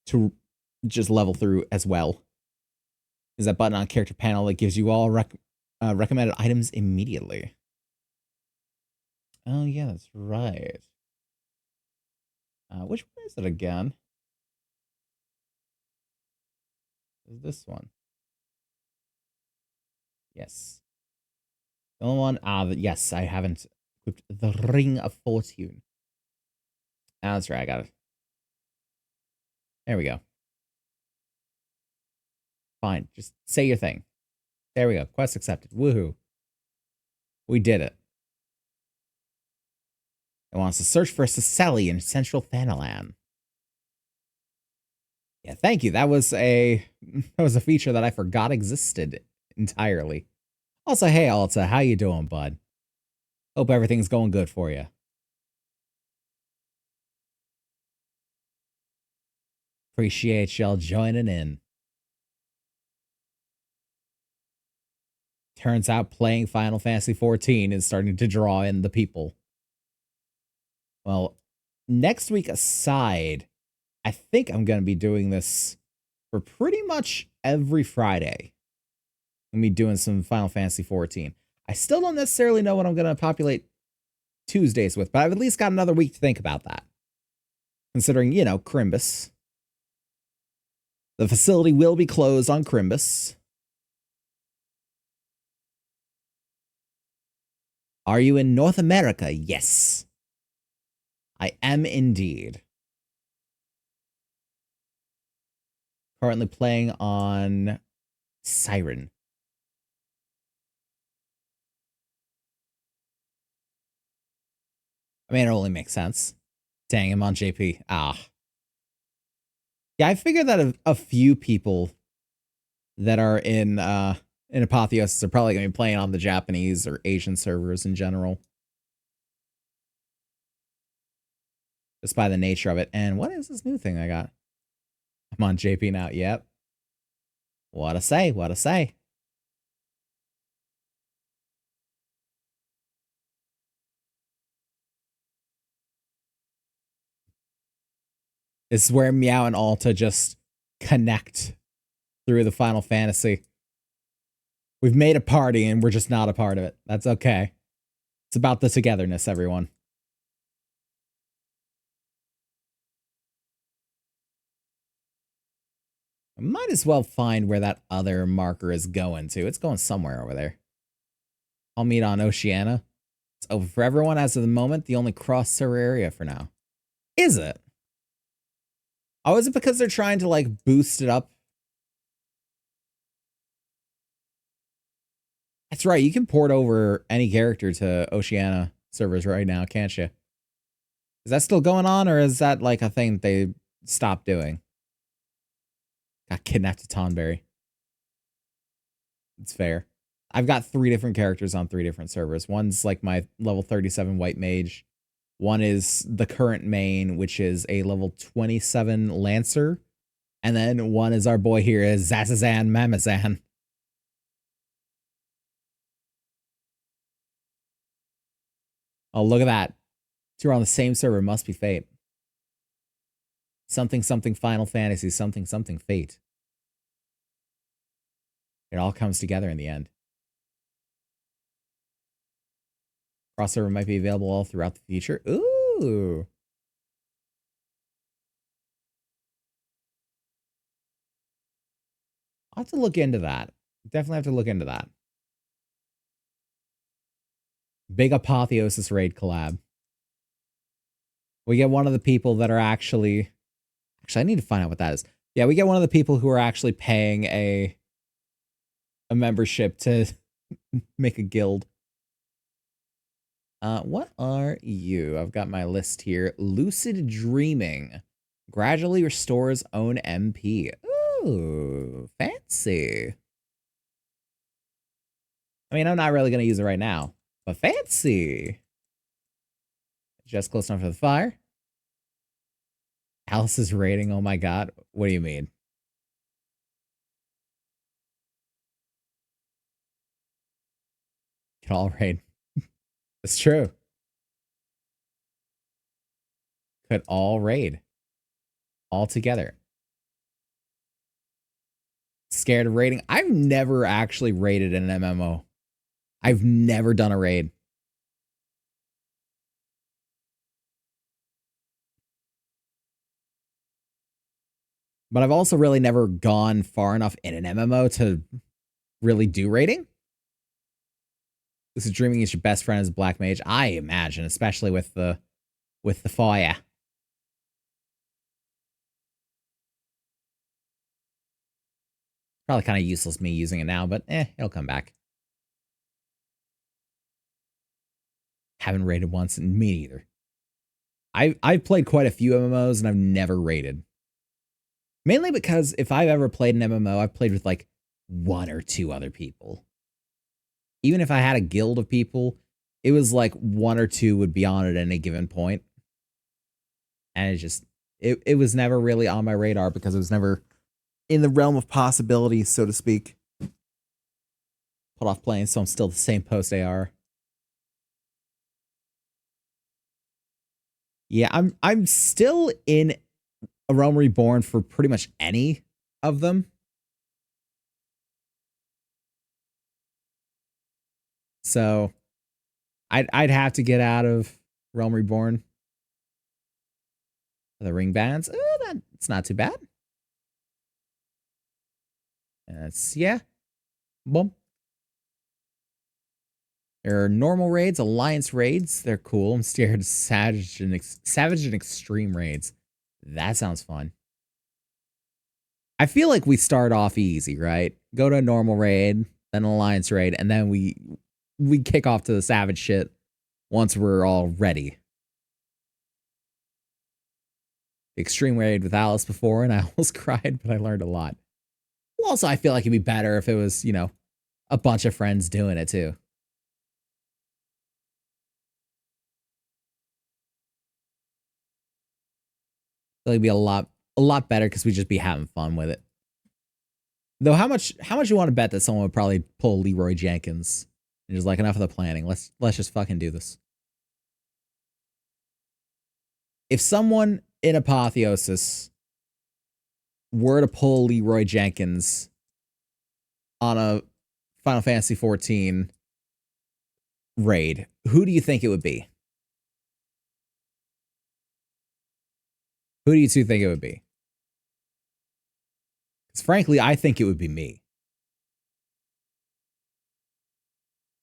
to just level through as well. Is that button on character panel that gives you all recommended items immediately. Oh, yeah, that's right. Which one is it again? Is this one? Yes. The only one, yes, I haven't equipped the Ring of Fortune. That's right, I got it. There we go. Fine, just say your thing. There we go, quest accepted, woohoo. We did it. It wants to search for Cecily in central Thanalan. Yeah, thank you. That was a feature that I forgot existed entirely. Also, hey Alta, how you doing, bud? Hope everything's going good for you. Appreciate y'all joining in. Turns out playing Final Fantasy XIV is starting to draw in the people. Well, next week aside, I think I'm going to be doing this for pretty much every Friday. I'm going to be doing some Final Fantasy XIV. I still don't necessarily know what I'm going to populate Tuesdays with, but I've at least got another week to think about that. Considering, you know, Crimbus. The facility will be closed on Crimbus. Are you in North America? Yes. I am indeed. Currently playing on Siren. I mean, it only makes sense. Dang, I'm on JP. Ah. Yeah, I figured that a few people that are in Apotheosis are probably going to be playing on the Japanese or Asian servers in general. Just by the nature of it. And what is this new thing I got? I'm on JP now. Yep. What a say, what a say. This is where Meow and Alta just connect through the Final Fantasy. We've made a party and we're just not a part of it. That's okay. It's about the togetherness, everyone. I might as well find where that other marker is going to. It's going somewhere over there. I'll meet on Oceania. It's open for everyone as of the moment. The only cross-server area for now. Is it? Oh, is it because they're trying to, like, boost it up? That's right. You can port over any character to Oceania servers right now, can't you? Is that still going on, or is that, like, a thing they stopped doing? Got kidnapped to Tonberry. It's fair. I've got 3 different characters on 3 different servers. One's like my level 37 white mage. One is the current main, which is a level 27 lancer. And then one is our boy here, is Zazazan Mamazan. Oh, look at that. 2 are on the same server. Must be fate. Something, something Final Fantasy. Something, something fate. It all comes together in the end. Crossover might be available all throughout the future. Ooh. I'll have to look into that. Definitely have to look into that. Big Apotheosis raid collab. We get one of the people that are actually... Actually, I need to find out what that is. Yeah, we get one of the people who are actually paying a membership to make a guild. What are you? I've got my list here. Lucid Dreaming. Gradually restores own MP. Ooh, fancy. I mean, I'm not really going to use it right now, but fancy. Just close enough for the fire. Alice's rating, oh my god. What do you mean? Can all raid. It's true. Could all raid. All together. Scared of raiding? I've never actually raided in an MMO. I've never done a raid. But I've also really never gone far enough in an MMO to really do raiding. This is Dreaming is your best friend as a black mage. I imagine, especially with the fire. Probably kind of useless me using it now, but it'll come back. Haven't raided once, and me neither. I've played quite a few MMOs and I've never raided. Mainly because if I've ever played an MMO, I've played with like 1 or 2 other people. even if I had a guild of people, it was like one or two would be on at any given point. And it was never really on my radar because it was never in the realm of possibility, so to speak. Put off playing, so I'm still the same post AR. Yeah, I'm still in A Realm Reborn for pretty much any of them. So I'd have to get out of Realm Reborn. The ring bands, it's not too bad. That's yeah. Boom. There are normal raids, alliance raids. They're cool. I'm scared of savage and extreme raids. That sounds fun. I feel like we start off easy, right? Go to a normal raid, then an alliance raid, and then we kick off to the savage shit once we're all ready. Extreme raid with Alice before, and I almost cried, but I learned a lot. Well, also, I feel like it'd be better if it was, a bunch of friends doing it too. It'd be a lot better because we'd just be having fun with it. Though, how much you want to bet that someone would probably pull Leroy Jenkins and just like, enough of the planning. Let's just fucking do this. If someone in Apotheosis were to pull Leroy Jenkins on a Final Fantasy XIV raid, who do you think it would be? Who do you two think it would be? Because frankly, I think it would be me.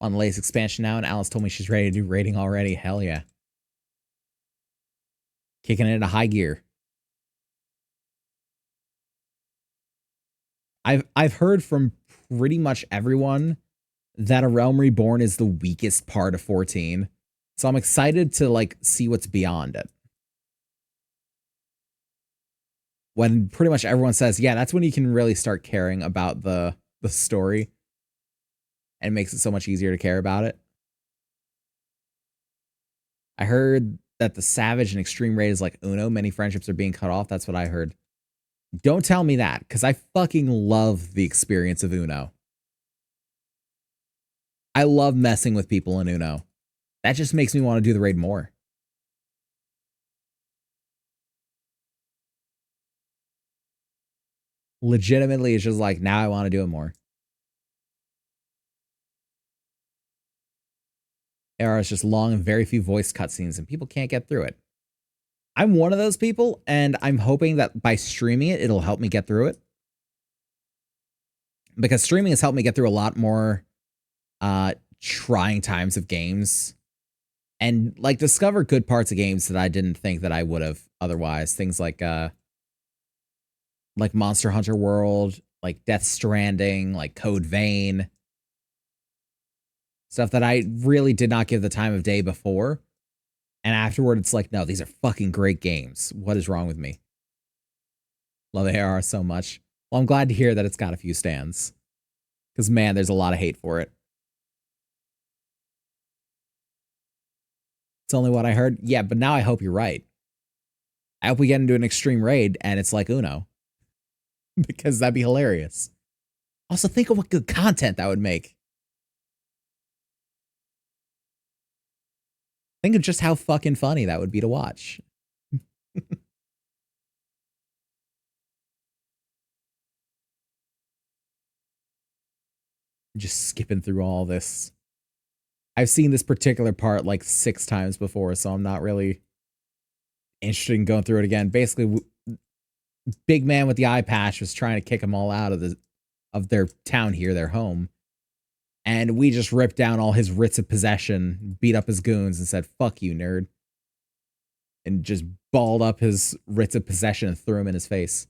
On the latest expansion now, and Alice told me she's ready to do raiding already. Hell yeah. Kicking it into high gear. I've heard from pretty much everyone that A Realm Reborn is the weakest part of 14. So I'm excited to see what's beyond it. When pretty much everyone says, yeah, that's when you can really start caring about the story. And it makes it so much easier to care about it. I heard that the Savage and Extreme raid is like Uno. Many friendships are being cut off. That's what I heard. Don't tell me that, because I fucking love the experience of Uno. I love messing with people in Uno. That just makes me want to do the raid more. Legitimately, it's just like, now I want to do it more. AR is just long and very few voice cutscenes, and people can't get through it. I'm one of those people, and I'm hoping that by streaming it, it'll help me get through it. Because streaming has helped me get through a lot more trying times of games. And discover good parts of games that I didn't think that I would have otherwise. Things like Monster Hunter World, like Death Stranding, like Code Vein. Stuff that I really did not give the time of day before. And afterward, it's like, no, these are fucking great games. What is wrong with me? Love AR so much. Well, I'm glad to hear that it's got a few stands. Because, man, there's a lot of hate for it. It's only what I heard. Yeah, but now I hope you're right. I hope we get into an extreme raid and it's like Uno. Because that'd be hilarious. Also, think of what good content that would make. Think of just how fucking funny that would be to watch. Just skipping through all this. I've seen this particular part 6 times before, so I'm not really interested in going through it again. Basically, big man with the eye patch was trying to kick them all out of their town here, their home. And we just ripped down all his writs of possession, beat up his goons, and said, fuck you, nerd. And just balled up his writs of possession and threw him in his face.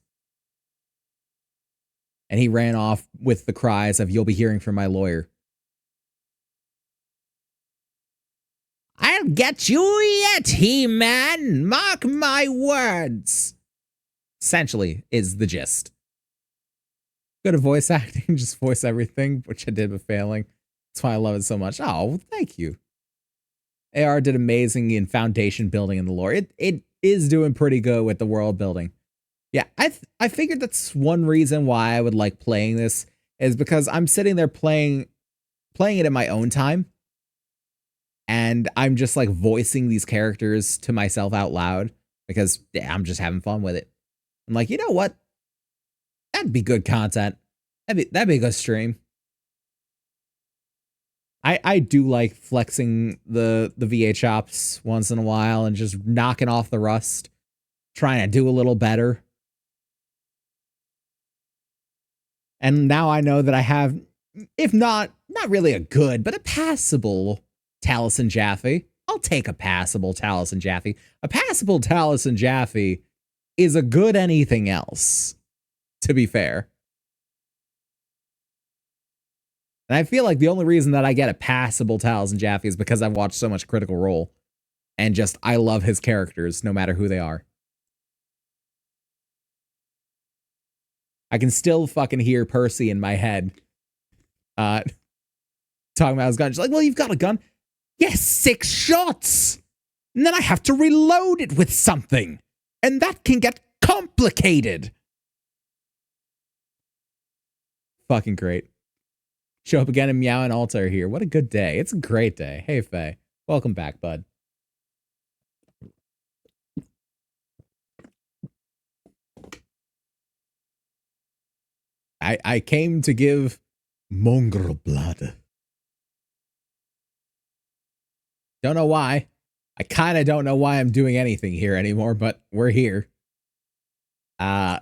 And he ran off with the cries of, you'll be hearing from my lawyer. I'll get you yet, He-Man! Mark my words! Essentially, is the gist. Go to voice acting, just voice everything, which I did but failing. That's why I love it so much. Oh, thank you. AR did amazing in foundation building in the lore. It is doing pretty good with the world building. Yeah, I figured that's one reason why I would like playing this is because I'm sitting there playing it in my own time. And I'm just like voicing these characters to myself out loud because yeah, I'm just having fun with it. I'm like, you know what? That'd be good content. That'd be a good stream. I do like flexing the VA chops once in a while and just knocking off the rust, trying to do a little better. And now I know that I have, if not really a good, but a passable Taliesin Jaffe. I'll take a passable Taliesin Jaffe. A passable Taliesin Jaffe is a good anything else, to be fair. And I feel like the only reason that I get a passable Taliesin Jaffe is because I've watched so much Critical Role. And just, I love his characters, no matter who they are. I can still fucking hear Percy in my head. Talking about his gun. She's like, well, you've got a gun. Yes, 6 shots. And then I have to reload it with something. And that can get complicated. Fucking great. Show up again and Meow and Alta are here. What a good day. It's a great day. Hey, Faye. Welcome back, bud. I came to give mongrel blood. Don't know why. I kind of don't know why I'm doing anything here anymore, but we're here. Right,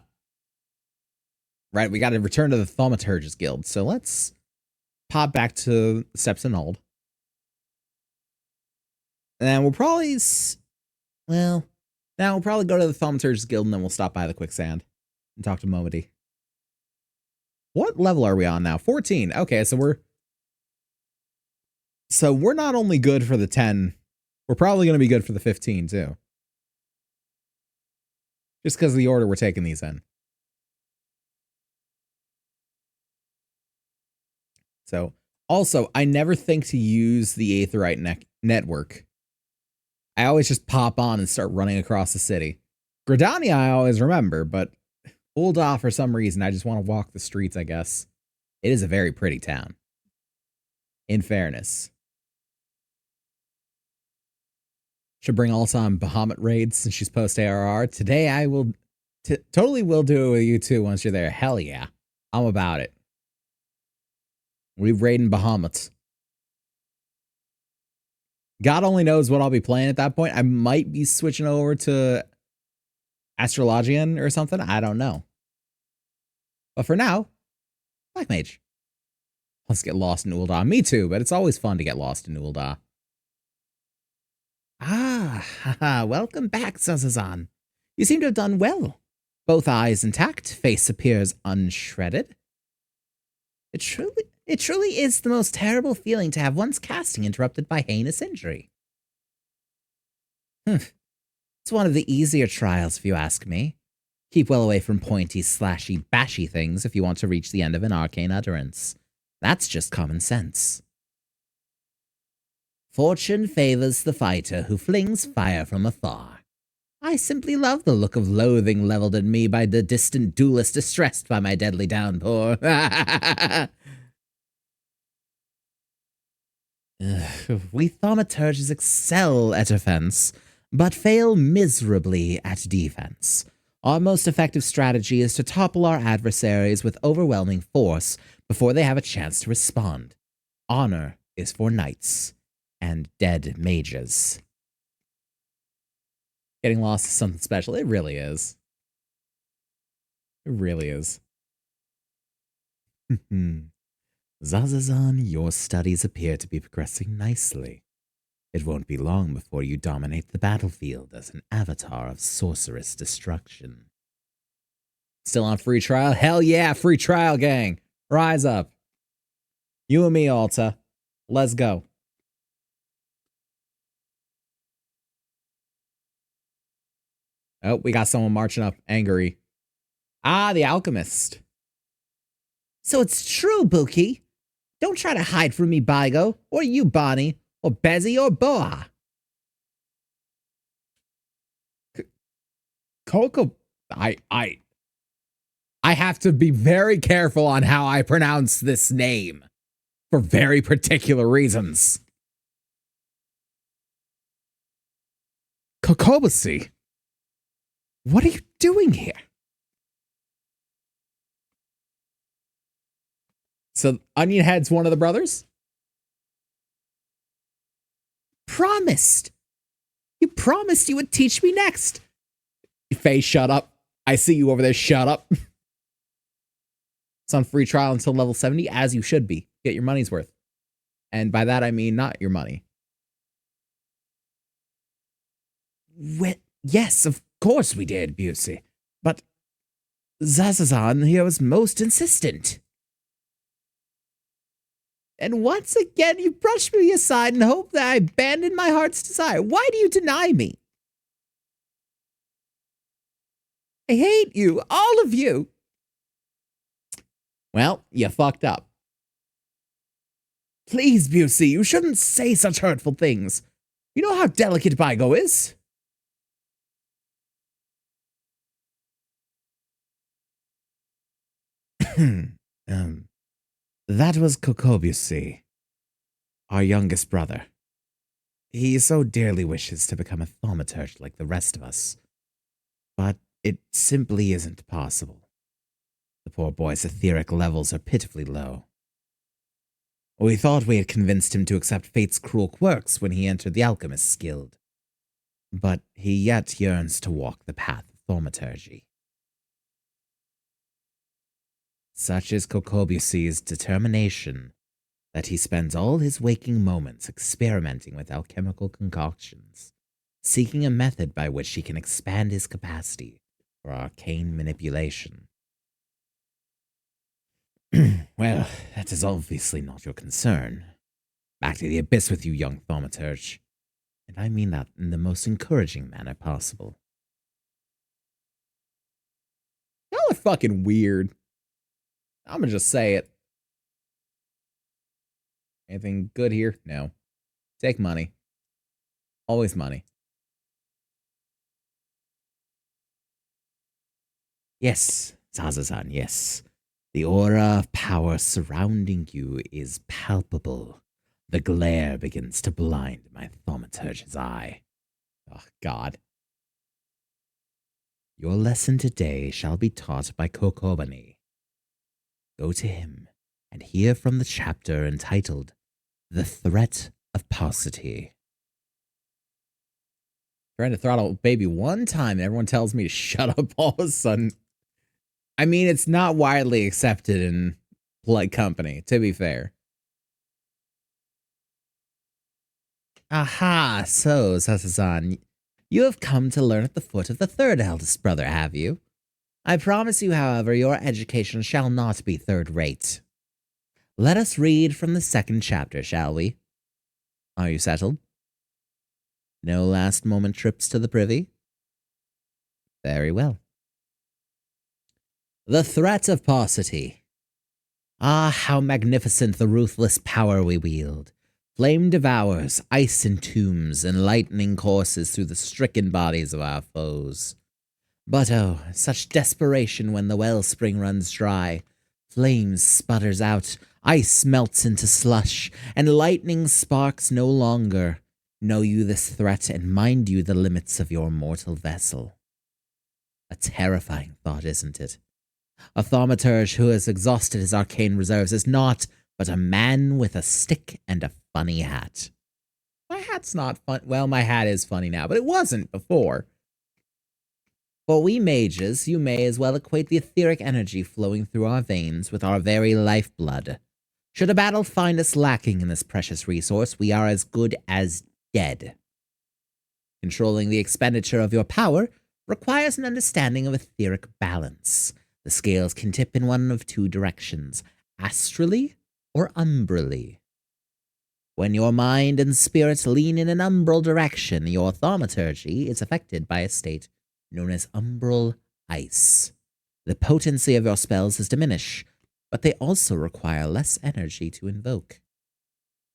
we got to return to the Thaumaturgist Guild. So let's pop back to Steps and Old. And we'll probably, now we'll probably go to the Thaumaturgist Guild and then we'll stop by the Quicksand and talk to Momody. What level are we on now? 14. Okay, so we're not only good for the 10, we're probably going to be good for the 15 too. Just because of the order we're taking these in. So, also, I never think to use the Aetheryte network. I always just pop on and start running across the city. Gridania I always remember, but Ul'dah, for some reason, I just want to walk the streets, I guess. It is a very pretty town. In fairness. Should bring Alta on Bahamut raids since she's post-ARR. Today I will... totally will do it with you too once you're there. Hell yeah. I'm about it. We're raiding Bahamut. God only knows what I'll be playing at that point. I might be switching over to Astrologian or something. I don't know. But for now, Black Mage. Let's get lost in Ul'dah. Me too, but it's always fun to get lost in Ul'dah. Ah, welcome back, Zazazan. You seem to have done well. Both eyes intact, face appears unshredded. It truly is the most terrible feeling to have one's casting interrupted by heinous injury. It's one of the easier trials, if you ask me. Keep well away from pointy, slashy, bashy things if you want to reach the end of an arcane utterance. That's just common sense. Fortune favors the fighter who flings fire from afar. I simply love the look of loathing leveled at me by the distant duelist distressed by my deadly downpour. We thaumaturges excel at offense, but fail miserably at defense. Our most effective strategy is to topple our adversaries with overwhelming force before they have a chance to respond. Honor is for knights and dead mages. Getting lost is something special. It really is. It really is. Zazazan, your studies appear to be progressing nicely. It won't be long before you dominate the battlefield as an avatar of sorcerous destruction. Still on free trial? Hell yeah, free trial, gang. Rise up. You and me, Alta. Let's go. Oh, we got someone marching up, angry. Ah, the alchemist. So it's true, Buki. Don't try to hide from me, Bygo, or you, Bonnie, or Bezzy, or Boa. Coco, I have to be very careful on how I pronounce this name for very particular reasons. Kokobasi, what are you doing here? So Onion Head's one of the brothers? Promised. You promised you would teach me next. Faye, shut up. I see you over there. Shut up. It's on free trial until level 70, as you should be. Get your money's worth. And by that, I mean not your money. Well, yes, of course we did, Busey. But Zazazan here was most insistent. And once again, you brushed me aside and hope that I abandoned my heart's desire. Why do you deny me? I hate you, all of you. Well, you fucked up. Please, Busey, you shouldn't say such hurtful things. You know how delicate Bygo is. That was Kokobusy, our youngest brother. He so dearly wishes to become a thaumaturge like the rest of us, but it simply isn't possible. The poor boy's etheric levels are pitifully low. We thought we had convinced him to accept fate's cruel quirks when he entered the Alchemist's Guild, but he yet yearns to walk the path of thaumaturgy. Such is Kokobusi's determination that he spends all his waking moments experimenting with alchemical concoctions, seeking a method by which he can expand his capacity for arcane manipulation. Well, that is obviously not your concern. Back to the abyss with you, young thaumaturge. And I mean that in the most encouraging manner possible. Y'all are fucking weird. I'm gonna just say it. Anything good here? No. Take money. Always money. Yes, Zazazan, yes. The aura of power surrounding you is palpable. The glare begins to blind my thaumaturge's eye. Oh, God. Your lesson today shall be taught by Kokobani. Go to him and hear from the chapter entitled The Threat of Paucity. Trying to throttle baby one time and everyone tells me to shut up all of a sudden. I mean, it's not widely accepted in polite company, to be fair. Aha, so, Zazazan, you have come to learn at the foot of the third eldest brother, have you? I promise you, however, your education shall not be third-rate. Let us read from the second chapter, shall we? Are you settled? No last-moment trips to the privy? Very well. The threat of paucity. Ah, how magnificent the ruthless power we wield. Flame devours, ice entombs, and lightning courses through the stricken bodies of our foes. But oh, such desperation when the wellspring runs dry. Flames sputters out, ice melts into slush, and lightning sparks no longer. Know you this threat, and mind you the limits of your mortal vessel. A terrifying thought, isn't it? A thaumaturge who has exhausted his arcane reserves is naught but a man with a stick and a funny hat. My hat's not fun. Well, my hat is funny now, but it wasn't before. For we mages, you may as well equate the etheric energy flowing through our veins with our very lifeblood. Should a battle find us lacking in this precious resource, we are as good as dead. Controlling the expenditure of your power requires an understanding of etheric balance. The scales can tip in one of two directions, astrally or umbrally. When your mind and spirit lean in an umbral direction, your thaumaturgy is affected by a state known as umbral ice. The potency of your spells is diminished, but they also require less energy to invoke.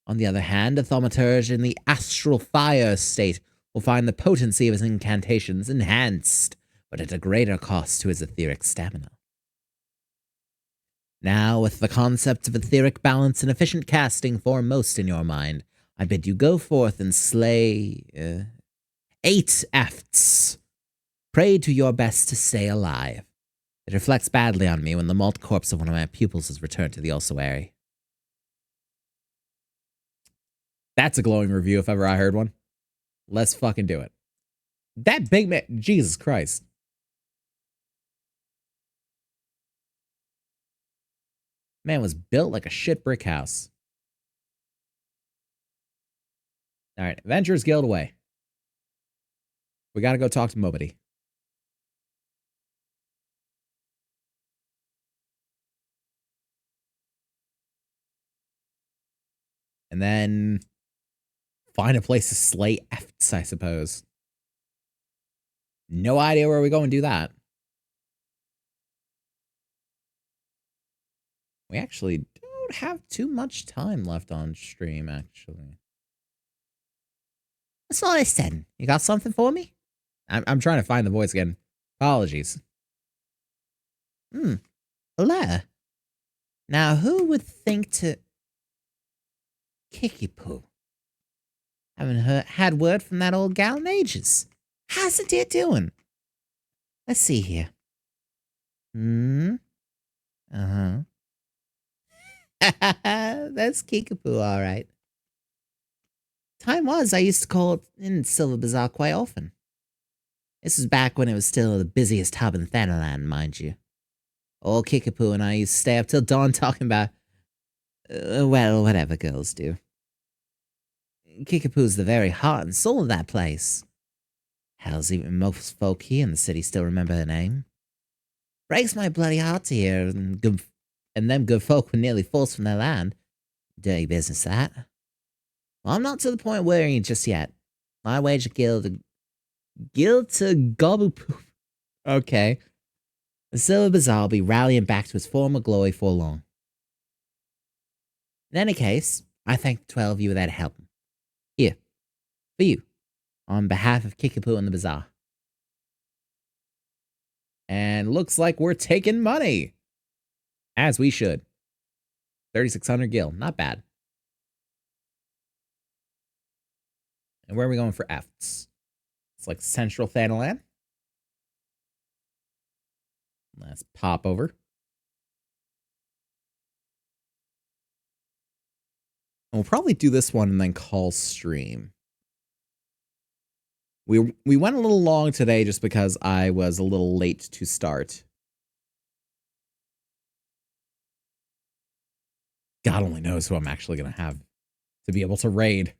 On the other hand, a thaumaturge in the astral fire state will find the potency of his incantations enhanced, but at a greater cost to his etheric stamina. Now, with the concept of etheric balance and efficient casting foremost in your mind, I bid you go forth and slay 8 efts. Pray to your best to stay alive. It reflects badly on me when the malt corpse of one of my pupils is returned to the ossuary. That's a glowing review if ever I heard one. Let's fucking do it. That big man, Jesus Christ. Man was built like a shit brick house. All right, Adventurers Guild away. We gotta go talk to Mobity. And then find a place to slay efts, I suppose. No idea where we go and do that. We actually don't have too much time left on stream, actually. That's all I said. You got something for me? I'm trying to find the voice again. Apologies. Hello. Now, who would think to... Kickapoo. Haven't had word from that old gal in ages. How's the dear doing? Let's see here. Uh-huh. That's Kickapoo, all right. Time was, I used to call it in Silver Bazaar quite often. This was back when it was still the busiest hub in Thanalan, mind you. Old Kickapoo and I used to stay up till dawn talking about, well, whatever girls do. Kickapoo's the very heart and soul of that place. Hell's even most folk here in the city still remember her name. Breaks my bloody heart to hear and them good folk were nearly forced from their land. Dirty business, that. Well, I'm not to the point of worrying just yet. My wager guild to gobble poop. Okay. The Silver Bazaar will be rallying back to its former glory for long. In any case, I thank the 12 of you that helped. Here, for you, on behalf of Kickapoo and the Bazaar. And looks like we're taking money. As we should. 3,600 gil, not bad. And where are we going for F's? It's like Central Thanalan. Let's pop over. And we'll probably do this one and then call stream. We went a little long today just because I was a little late to start. God only knows who I'm actually going to have to be able to raid.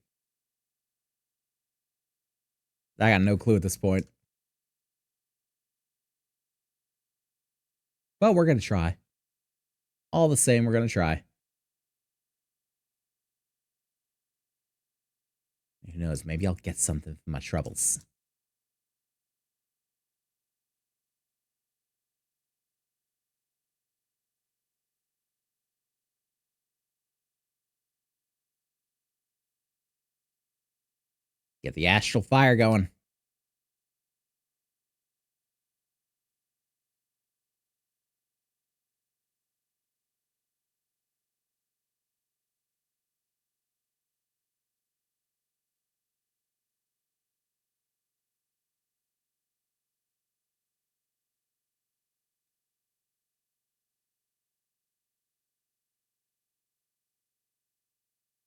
I got no clue at this point. But we're going to try. All the same, we're going to try. Who knows, maybe I'll get something for my troubles. Get the astral fire going.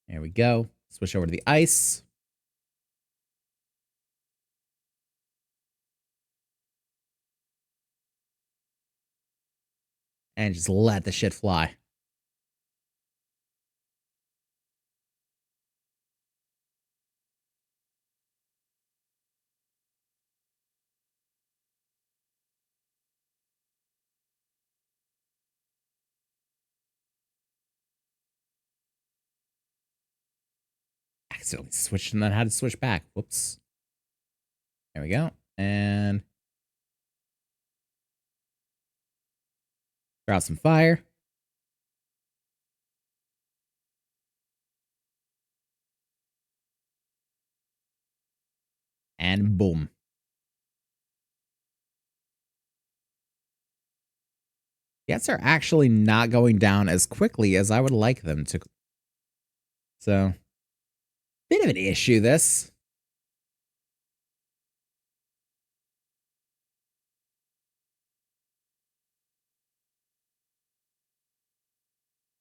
There we go. Switch over to the ice. And just let the shit fly. Accidentally switched and then had to switch back. Whoops. There we go. And throw out some fire. And boom. Gets are actually not going down as quickly as I would like them to. So, bit of an issue, this.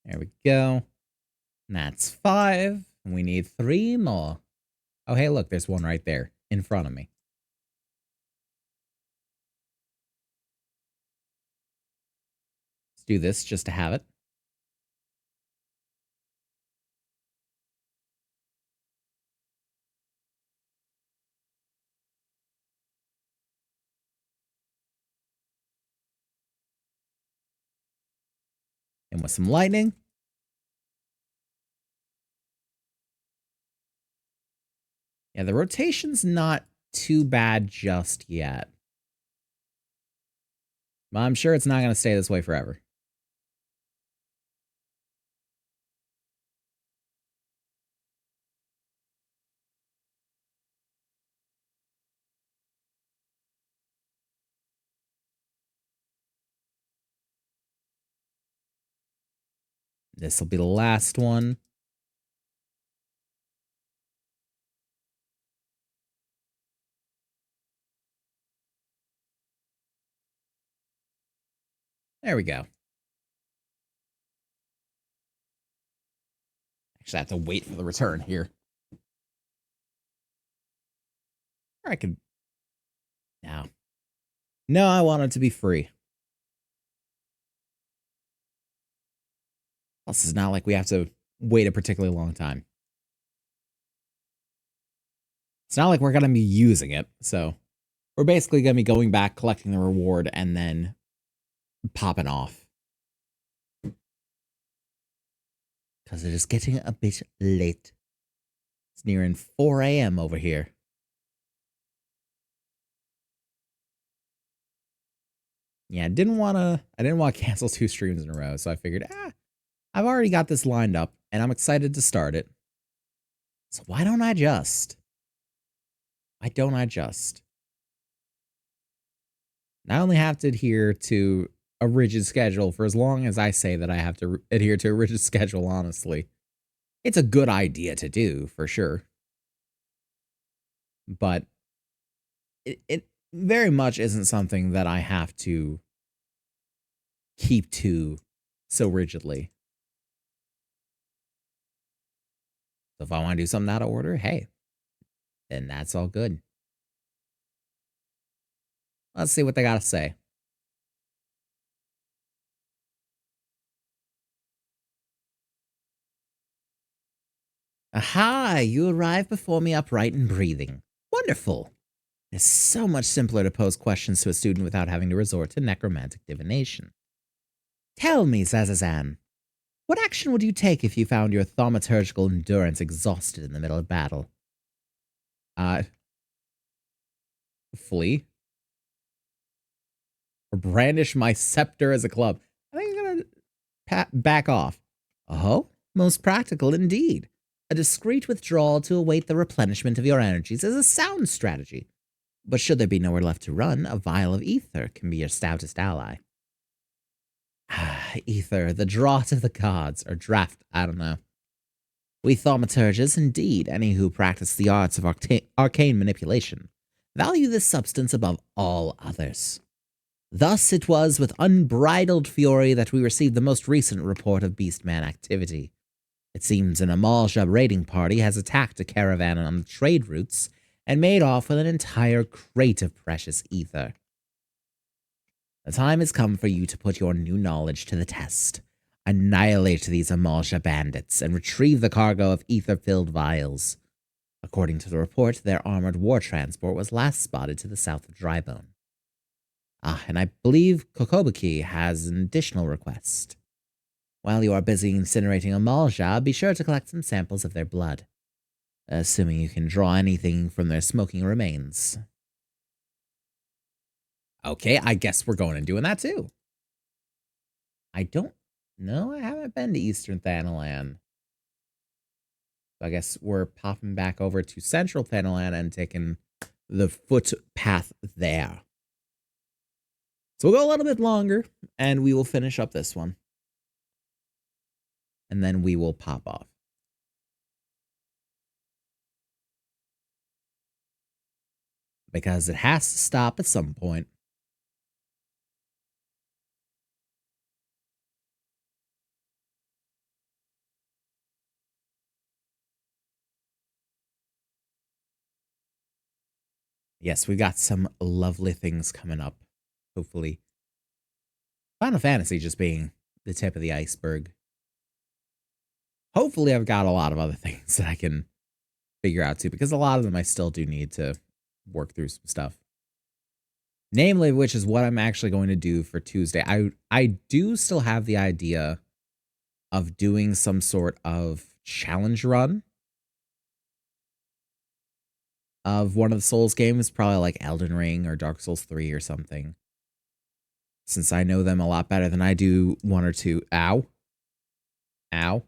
There we go. And that's 5. We need 3 more. Oh, hey, look, there's one right there in front of me. Let's do this just to have it. And with some lightning. Yeah, the rotation's not too bad just yet. But I'm sure it's not going to stay this way forever. This will be the last one. There we go. Actually, I have to wait for the return here. Or I could... No. No, I want it to be free. Plus, it's not like we have to wait a particularly long time. It's not like we're going to be using it, so... We're basically going to be going back, collecting the reward, and then popping off. Because it is getting a bit late. It's nearing 4 a.m. over here. Yeah, I didn't want to cancel 2 streams in a row, so I figured, I've already got this lined up, and I'm excited to start it. So why don't I just? Why don't I just? I only have to adhere to a rigid schedule for as long as I say that I have to adhere to a rigid schedule, honestly. It's a good idea to do, for sure. But it very much isn't something that I have to keep to so rigidly. So if I want to do something out of order, hey, then that's all good. Let's see what they got to say. Aha, you arrive before me upright and breathing. Wonderful. It's so much simpler to pose questions to a student without having to resort to necromantic divination. Tell me, Zazazan, what action would you take if you found your thaumaturgical endurance exhausted in the middle of battle? Flee? Or brandish my scepter as a club? I think I'm gonna back off. Oh, most practical indeed. A discreet withdrawal to await the replenishment of your energies is a sound strategy. But should there be nowhere left to run, a vial of ether can be your stoutest ally. Ether, the draught of the gods, or draft, I don't know. We thaumaturges, indeed, any who practice the arts of arcane manipulation, value this substance above all others. Thus it was with unbridled fury that we received the most recent report of beastman activity. It seems an Amalja raiding party has attacked a caravan on the trade routes and made off with an entire crate of precious ether. The time has come for you to put your new knowledge to the test. Annihilate these Amalja bandits and retrieve the cargo of ether-filled vials. According to the report, their armored war transport was last spotted to the south of Drybone. And I believe Kokobaki has an additional request. While you are busy incinerating Amalja, be sure to collect some samples of their blood. Assuming you can draw anything from their smoking remains. Okay, I guess we're going and doing that too. I don't know. I haven't been to Eastern Thanalan. So I guess we're popping back over to Central Thanalan and taking the footpath there. So we'll go a little bit longer, and we will finish up this one. And then we will pop off. Because it has to stop at some point. Yes, we got some lovely things coming up, hopefully. Final Fantasy just being the tip of the iceberg. Hopefully I've got a lot of other things that I can figure out too, because a lot of them I still do need to work through some stuff. Namely, which is what I'm actually going to do for Tuesday. I do still have the idea of doing some sort of challenge run of one of the Souls games, probably like Elden Ring or Dark Souls 3 or something. Since I know them a lot better than I do one or two. Ow. Ow.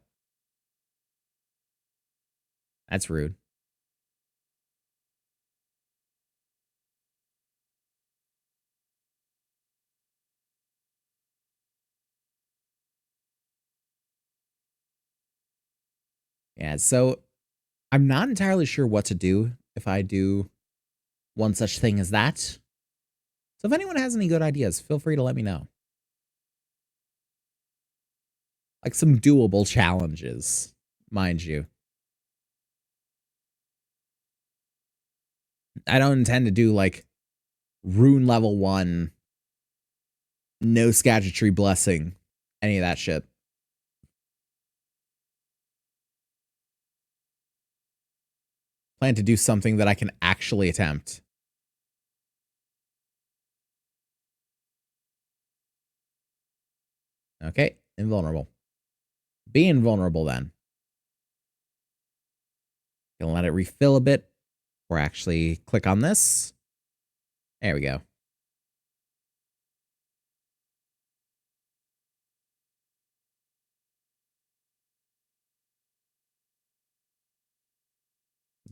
That's rude. Yeah, so I'm not entirely sure what to do if I do one such thing as that. So if anyone has any good ideas, feel free to let me know. Like some doable challenges, mind you. I don't intend to do like rune level 1, no Scatchetry blessing, any of that shit. Plan to do something that I can actually attempt. Okay, invulnerable. Be invulnerable then. Gonna let it refill a bit, or actually click on this. There we go.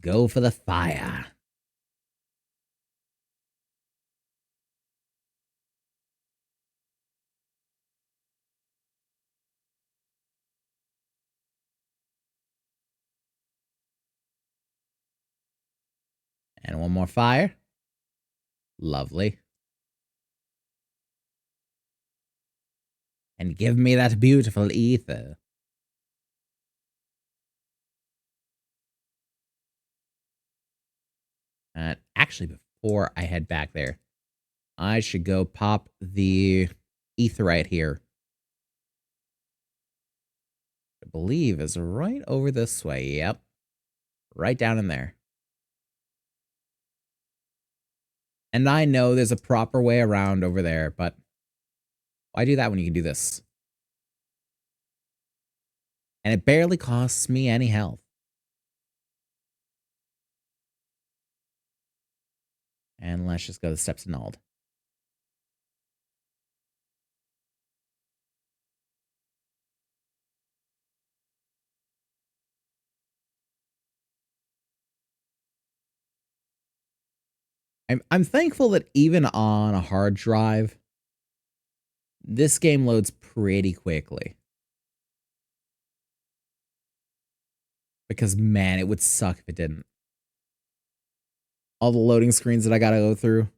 Go for the fire. And one more fire. Lovely. And give me that beautiful ether. Actually, before I head back there, I should go pop the etherite here. I believe is right over this way. Yep. Right down in there. And I know there's a proper way around over there, but why do that when you can do this? And it barely costs me any health. And let's just go to steps annulled. I'm thankful that even on a hard drive, this game loads pretty quickly. Because, man, it would suck if it didn't. All the loading screens that I gotta go through.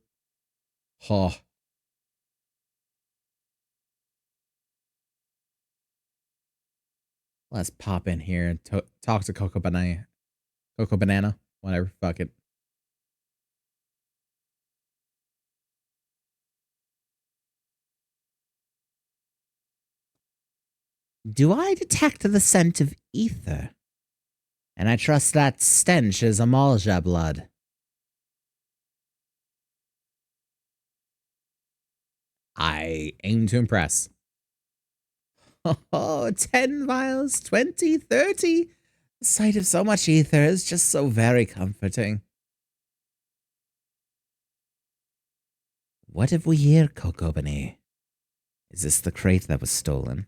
Oh. Let's pop in here and talk to Coco Banana. Coco Banana. Whatever. Fuck it. Do I detect the scent of ether? And I trust that stench is Amalja blood. I aim to impress. Oh, 10 vials, 20, 30. The sight of so much ether is just so very comforting. What have we here, Kokobani? Is this the crate that was stolen?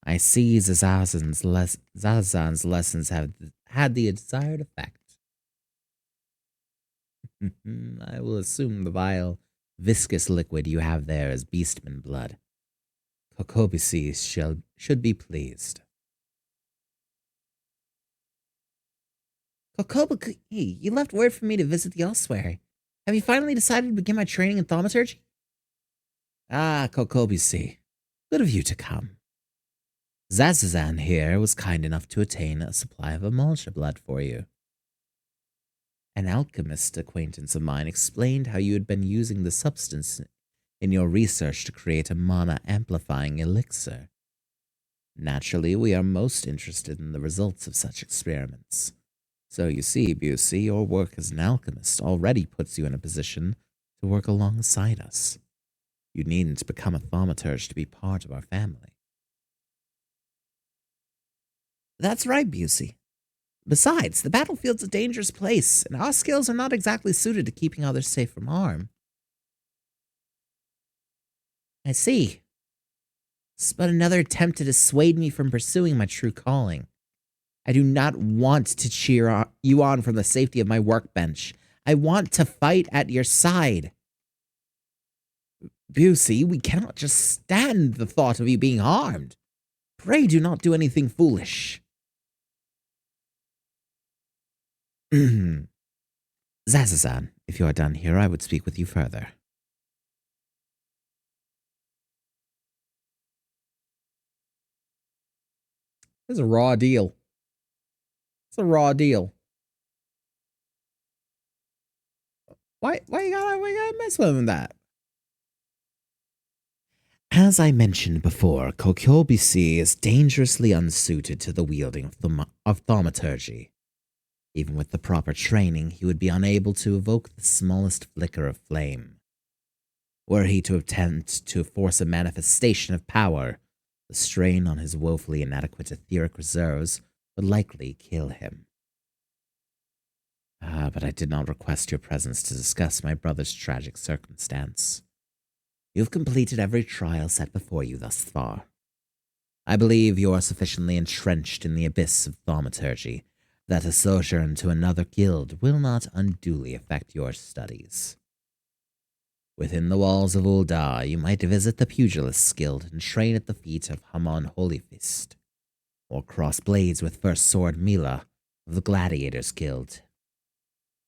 I see Zazazan's lessons have had the desired effect. I will assume the vile, viscous liquid you have there is beastman blood. Kokobisi should be pleased. Kokobuki, you left word for me to visit the ossuary. Have you finally decided to begin my training in thaumaturgy? Ah, Kokobisi, good of you to come. Zazazan here was kind enough to attain a supply of emulsion blood for you. An alchemist acquaintance of mine explained how you had been using the substance in your research to create a mana-amplifying elixir. Naturally, we are most interested in the results of such experiments. So you see, Busey, your work as an alchemist already puts you in a position to work alongside us. You needn't become a thaumaturge to be part of our family. That's right, Busey. Besides, the battlefield's a dangerous place, and our skills are not exactly suited to keeping others safe from harm. I see. It's but another attempt to dissuade me from pursuing my true calling. I do not want to cheer you on from the safety of my workbench. I want to fight at your side. Busey, we cannot just stand the thought of you being harmed. Pray do not do anything foolish. Zazazan, if you are done here, I would speak with you further. This is a raw deal. It's a raw deal. Why you gotta mess with him with that? As I mentioned before, Kokyobisi is dangerously unsuited to the wielding of thaumaturgy. Even with the proper training, he would be unable to evoke the smallest flicker of flame. Were he to attempt to force a manifestation of power, the strain on his woefully inadequate etheric reserves would likely kill him. But I did not request your presence to discuss my brother's tragic circumstance. You have completed every trial set before you thus far. I believe you are sufficiently entrenched in the abyss of thaumaturgy that a sojourn to another guild will not unduly affect your studies. Within the walls of Ul'dah, you might visit the Pugilists Guild and train at the feet of Hamon Holyfist, or cross blades with First Sword Mila of the Gladiators Guild.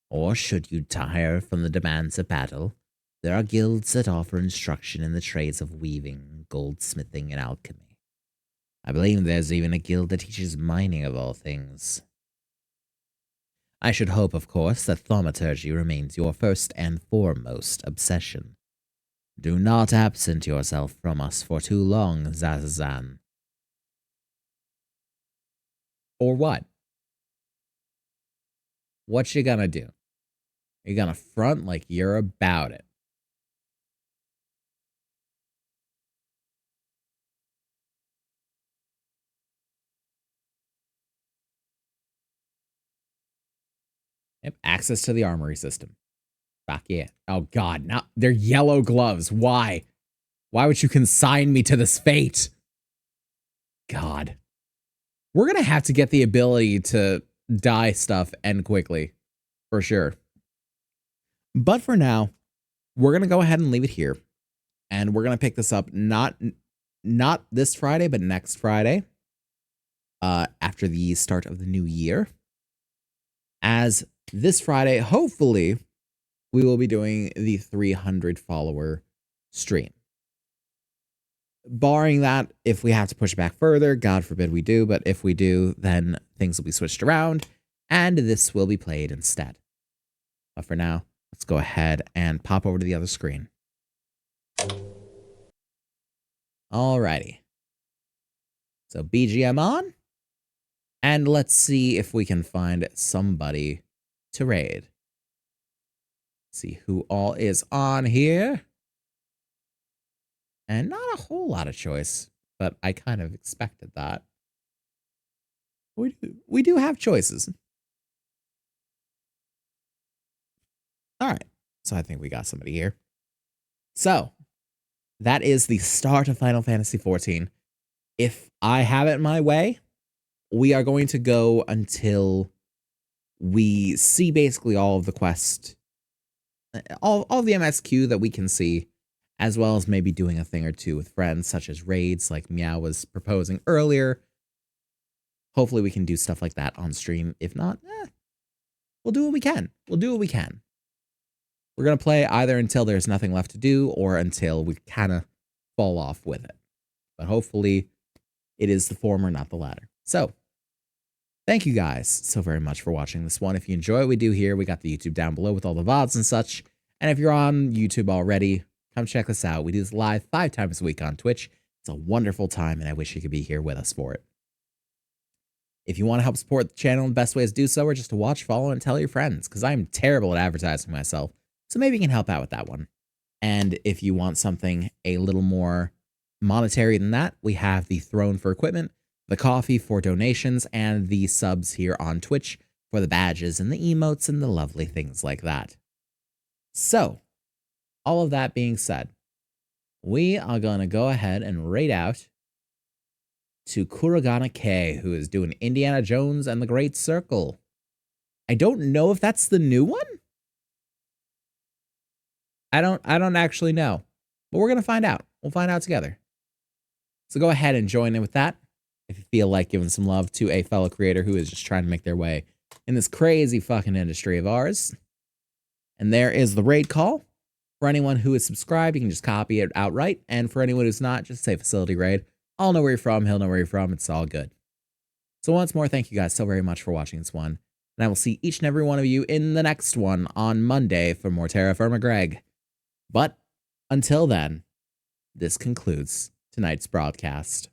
Or should you tire from the demands of battle, there are guilds that offer instruction in the trades of weaving, goldsmithing, and alchemy. I believe there's even a guild that teaches mining of all things. I should hope, of course, that thaumaturgy remains your first and foremost obsession. Do not absent yourself from us for too long, Zazazan. Or what? What you gonna do? You gonna front like you're about it. Yep, access to the armory system. Fuck yeah. Oh god, now they're yellow gloves. Why? Why would you consign me to this fate? God. We're gonna have to get the ability to dye stuff and quickly. For sure. But for now, we're gonna go ahead and leave it here. And we're gonna pick this up not this Friday, but next Friday. After the start of the new year. As this Friday, hopefully, we will be doing the 300 follower stream. Barring that, if we have to push it back further, God forbid we do, but if we do, then things will be switched around, and this will be played instead. But for now, let's go ahead and pop over to the other screen. Alrighty. So BGM on, and let's see if we can find somebody to raid. See who all is on here. And not a whole lot of choice, but I kind of expected that. We do have choices. All right. So I think we got somebody here. So that is the start of Final Fantasy XIV. If I have it my way, we are going to go until we see basically all of the quest all the MSQ that we can see, as well as maybe doing a thing or two with friends, such as raids like Meow was proposing earlier. Hopefully we can do stuff like that on stream. If not, we'll do what we can. We'll do what we can. We're going to play either until there's nothing left to do or until we kind of fall off with it. But hopefully it is the former, not the latter. So, thank you guys so very much for watching this one. If you enjoy what we do here, we got the YouTube down below with all the VODs and such. And if you're on YouTube already, come check us out. We do this live 5 times a week on Twitch. It's a wonderful time, and I wish you could be here with us for it. If you want to help support the channel, the best way to do so are just to watch, follow, and tell your friends, because I'm terrible at advertising myself. So maybe you can help out with that one. And if you want something a little more monetary than that, we have the throne for equipment, the coffee for donations, and the subs here on Twitch for the badges and the emotes and the lovely things like that. So, all of that being said, we are going to go ahead and raid out to Kuragana K, who is doing Indiana Jones and the Great Circle. I don't know if that's the new one. I don't actually know, but we're going to find out. We'll find out together. So go ahead and join in with that if you feel like giving some love to a fellow creator who is just trying to make their way in this crazy fucking industry of ours. And there is the raid call. For anyone who is subscribed, you can just copy it outright. And for anyone who's not, just say facility raid. I'll know where you're from. He'll know where you're from. It's all good. So once more, thank you guys so very much for watching this one. And I will see each and every one of you in the next one on Monday for more Terra Firma Greg. But until then, this concludes tonight's broadcast.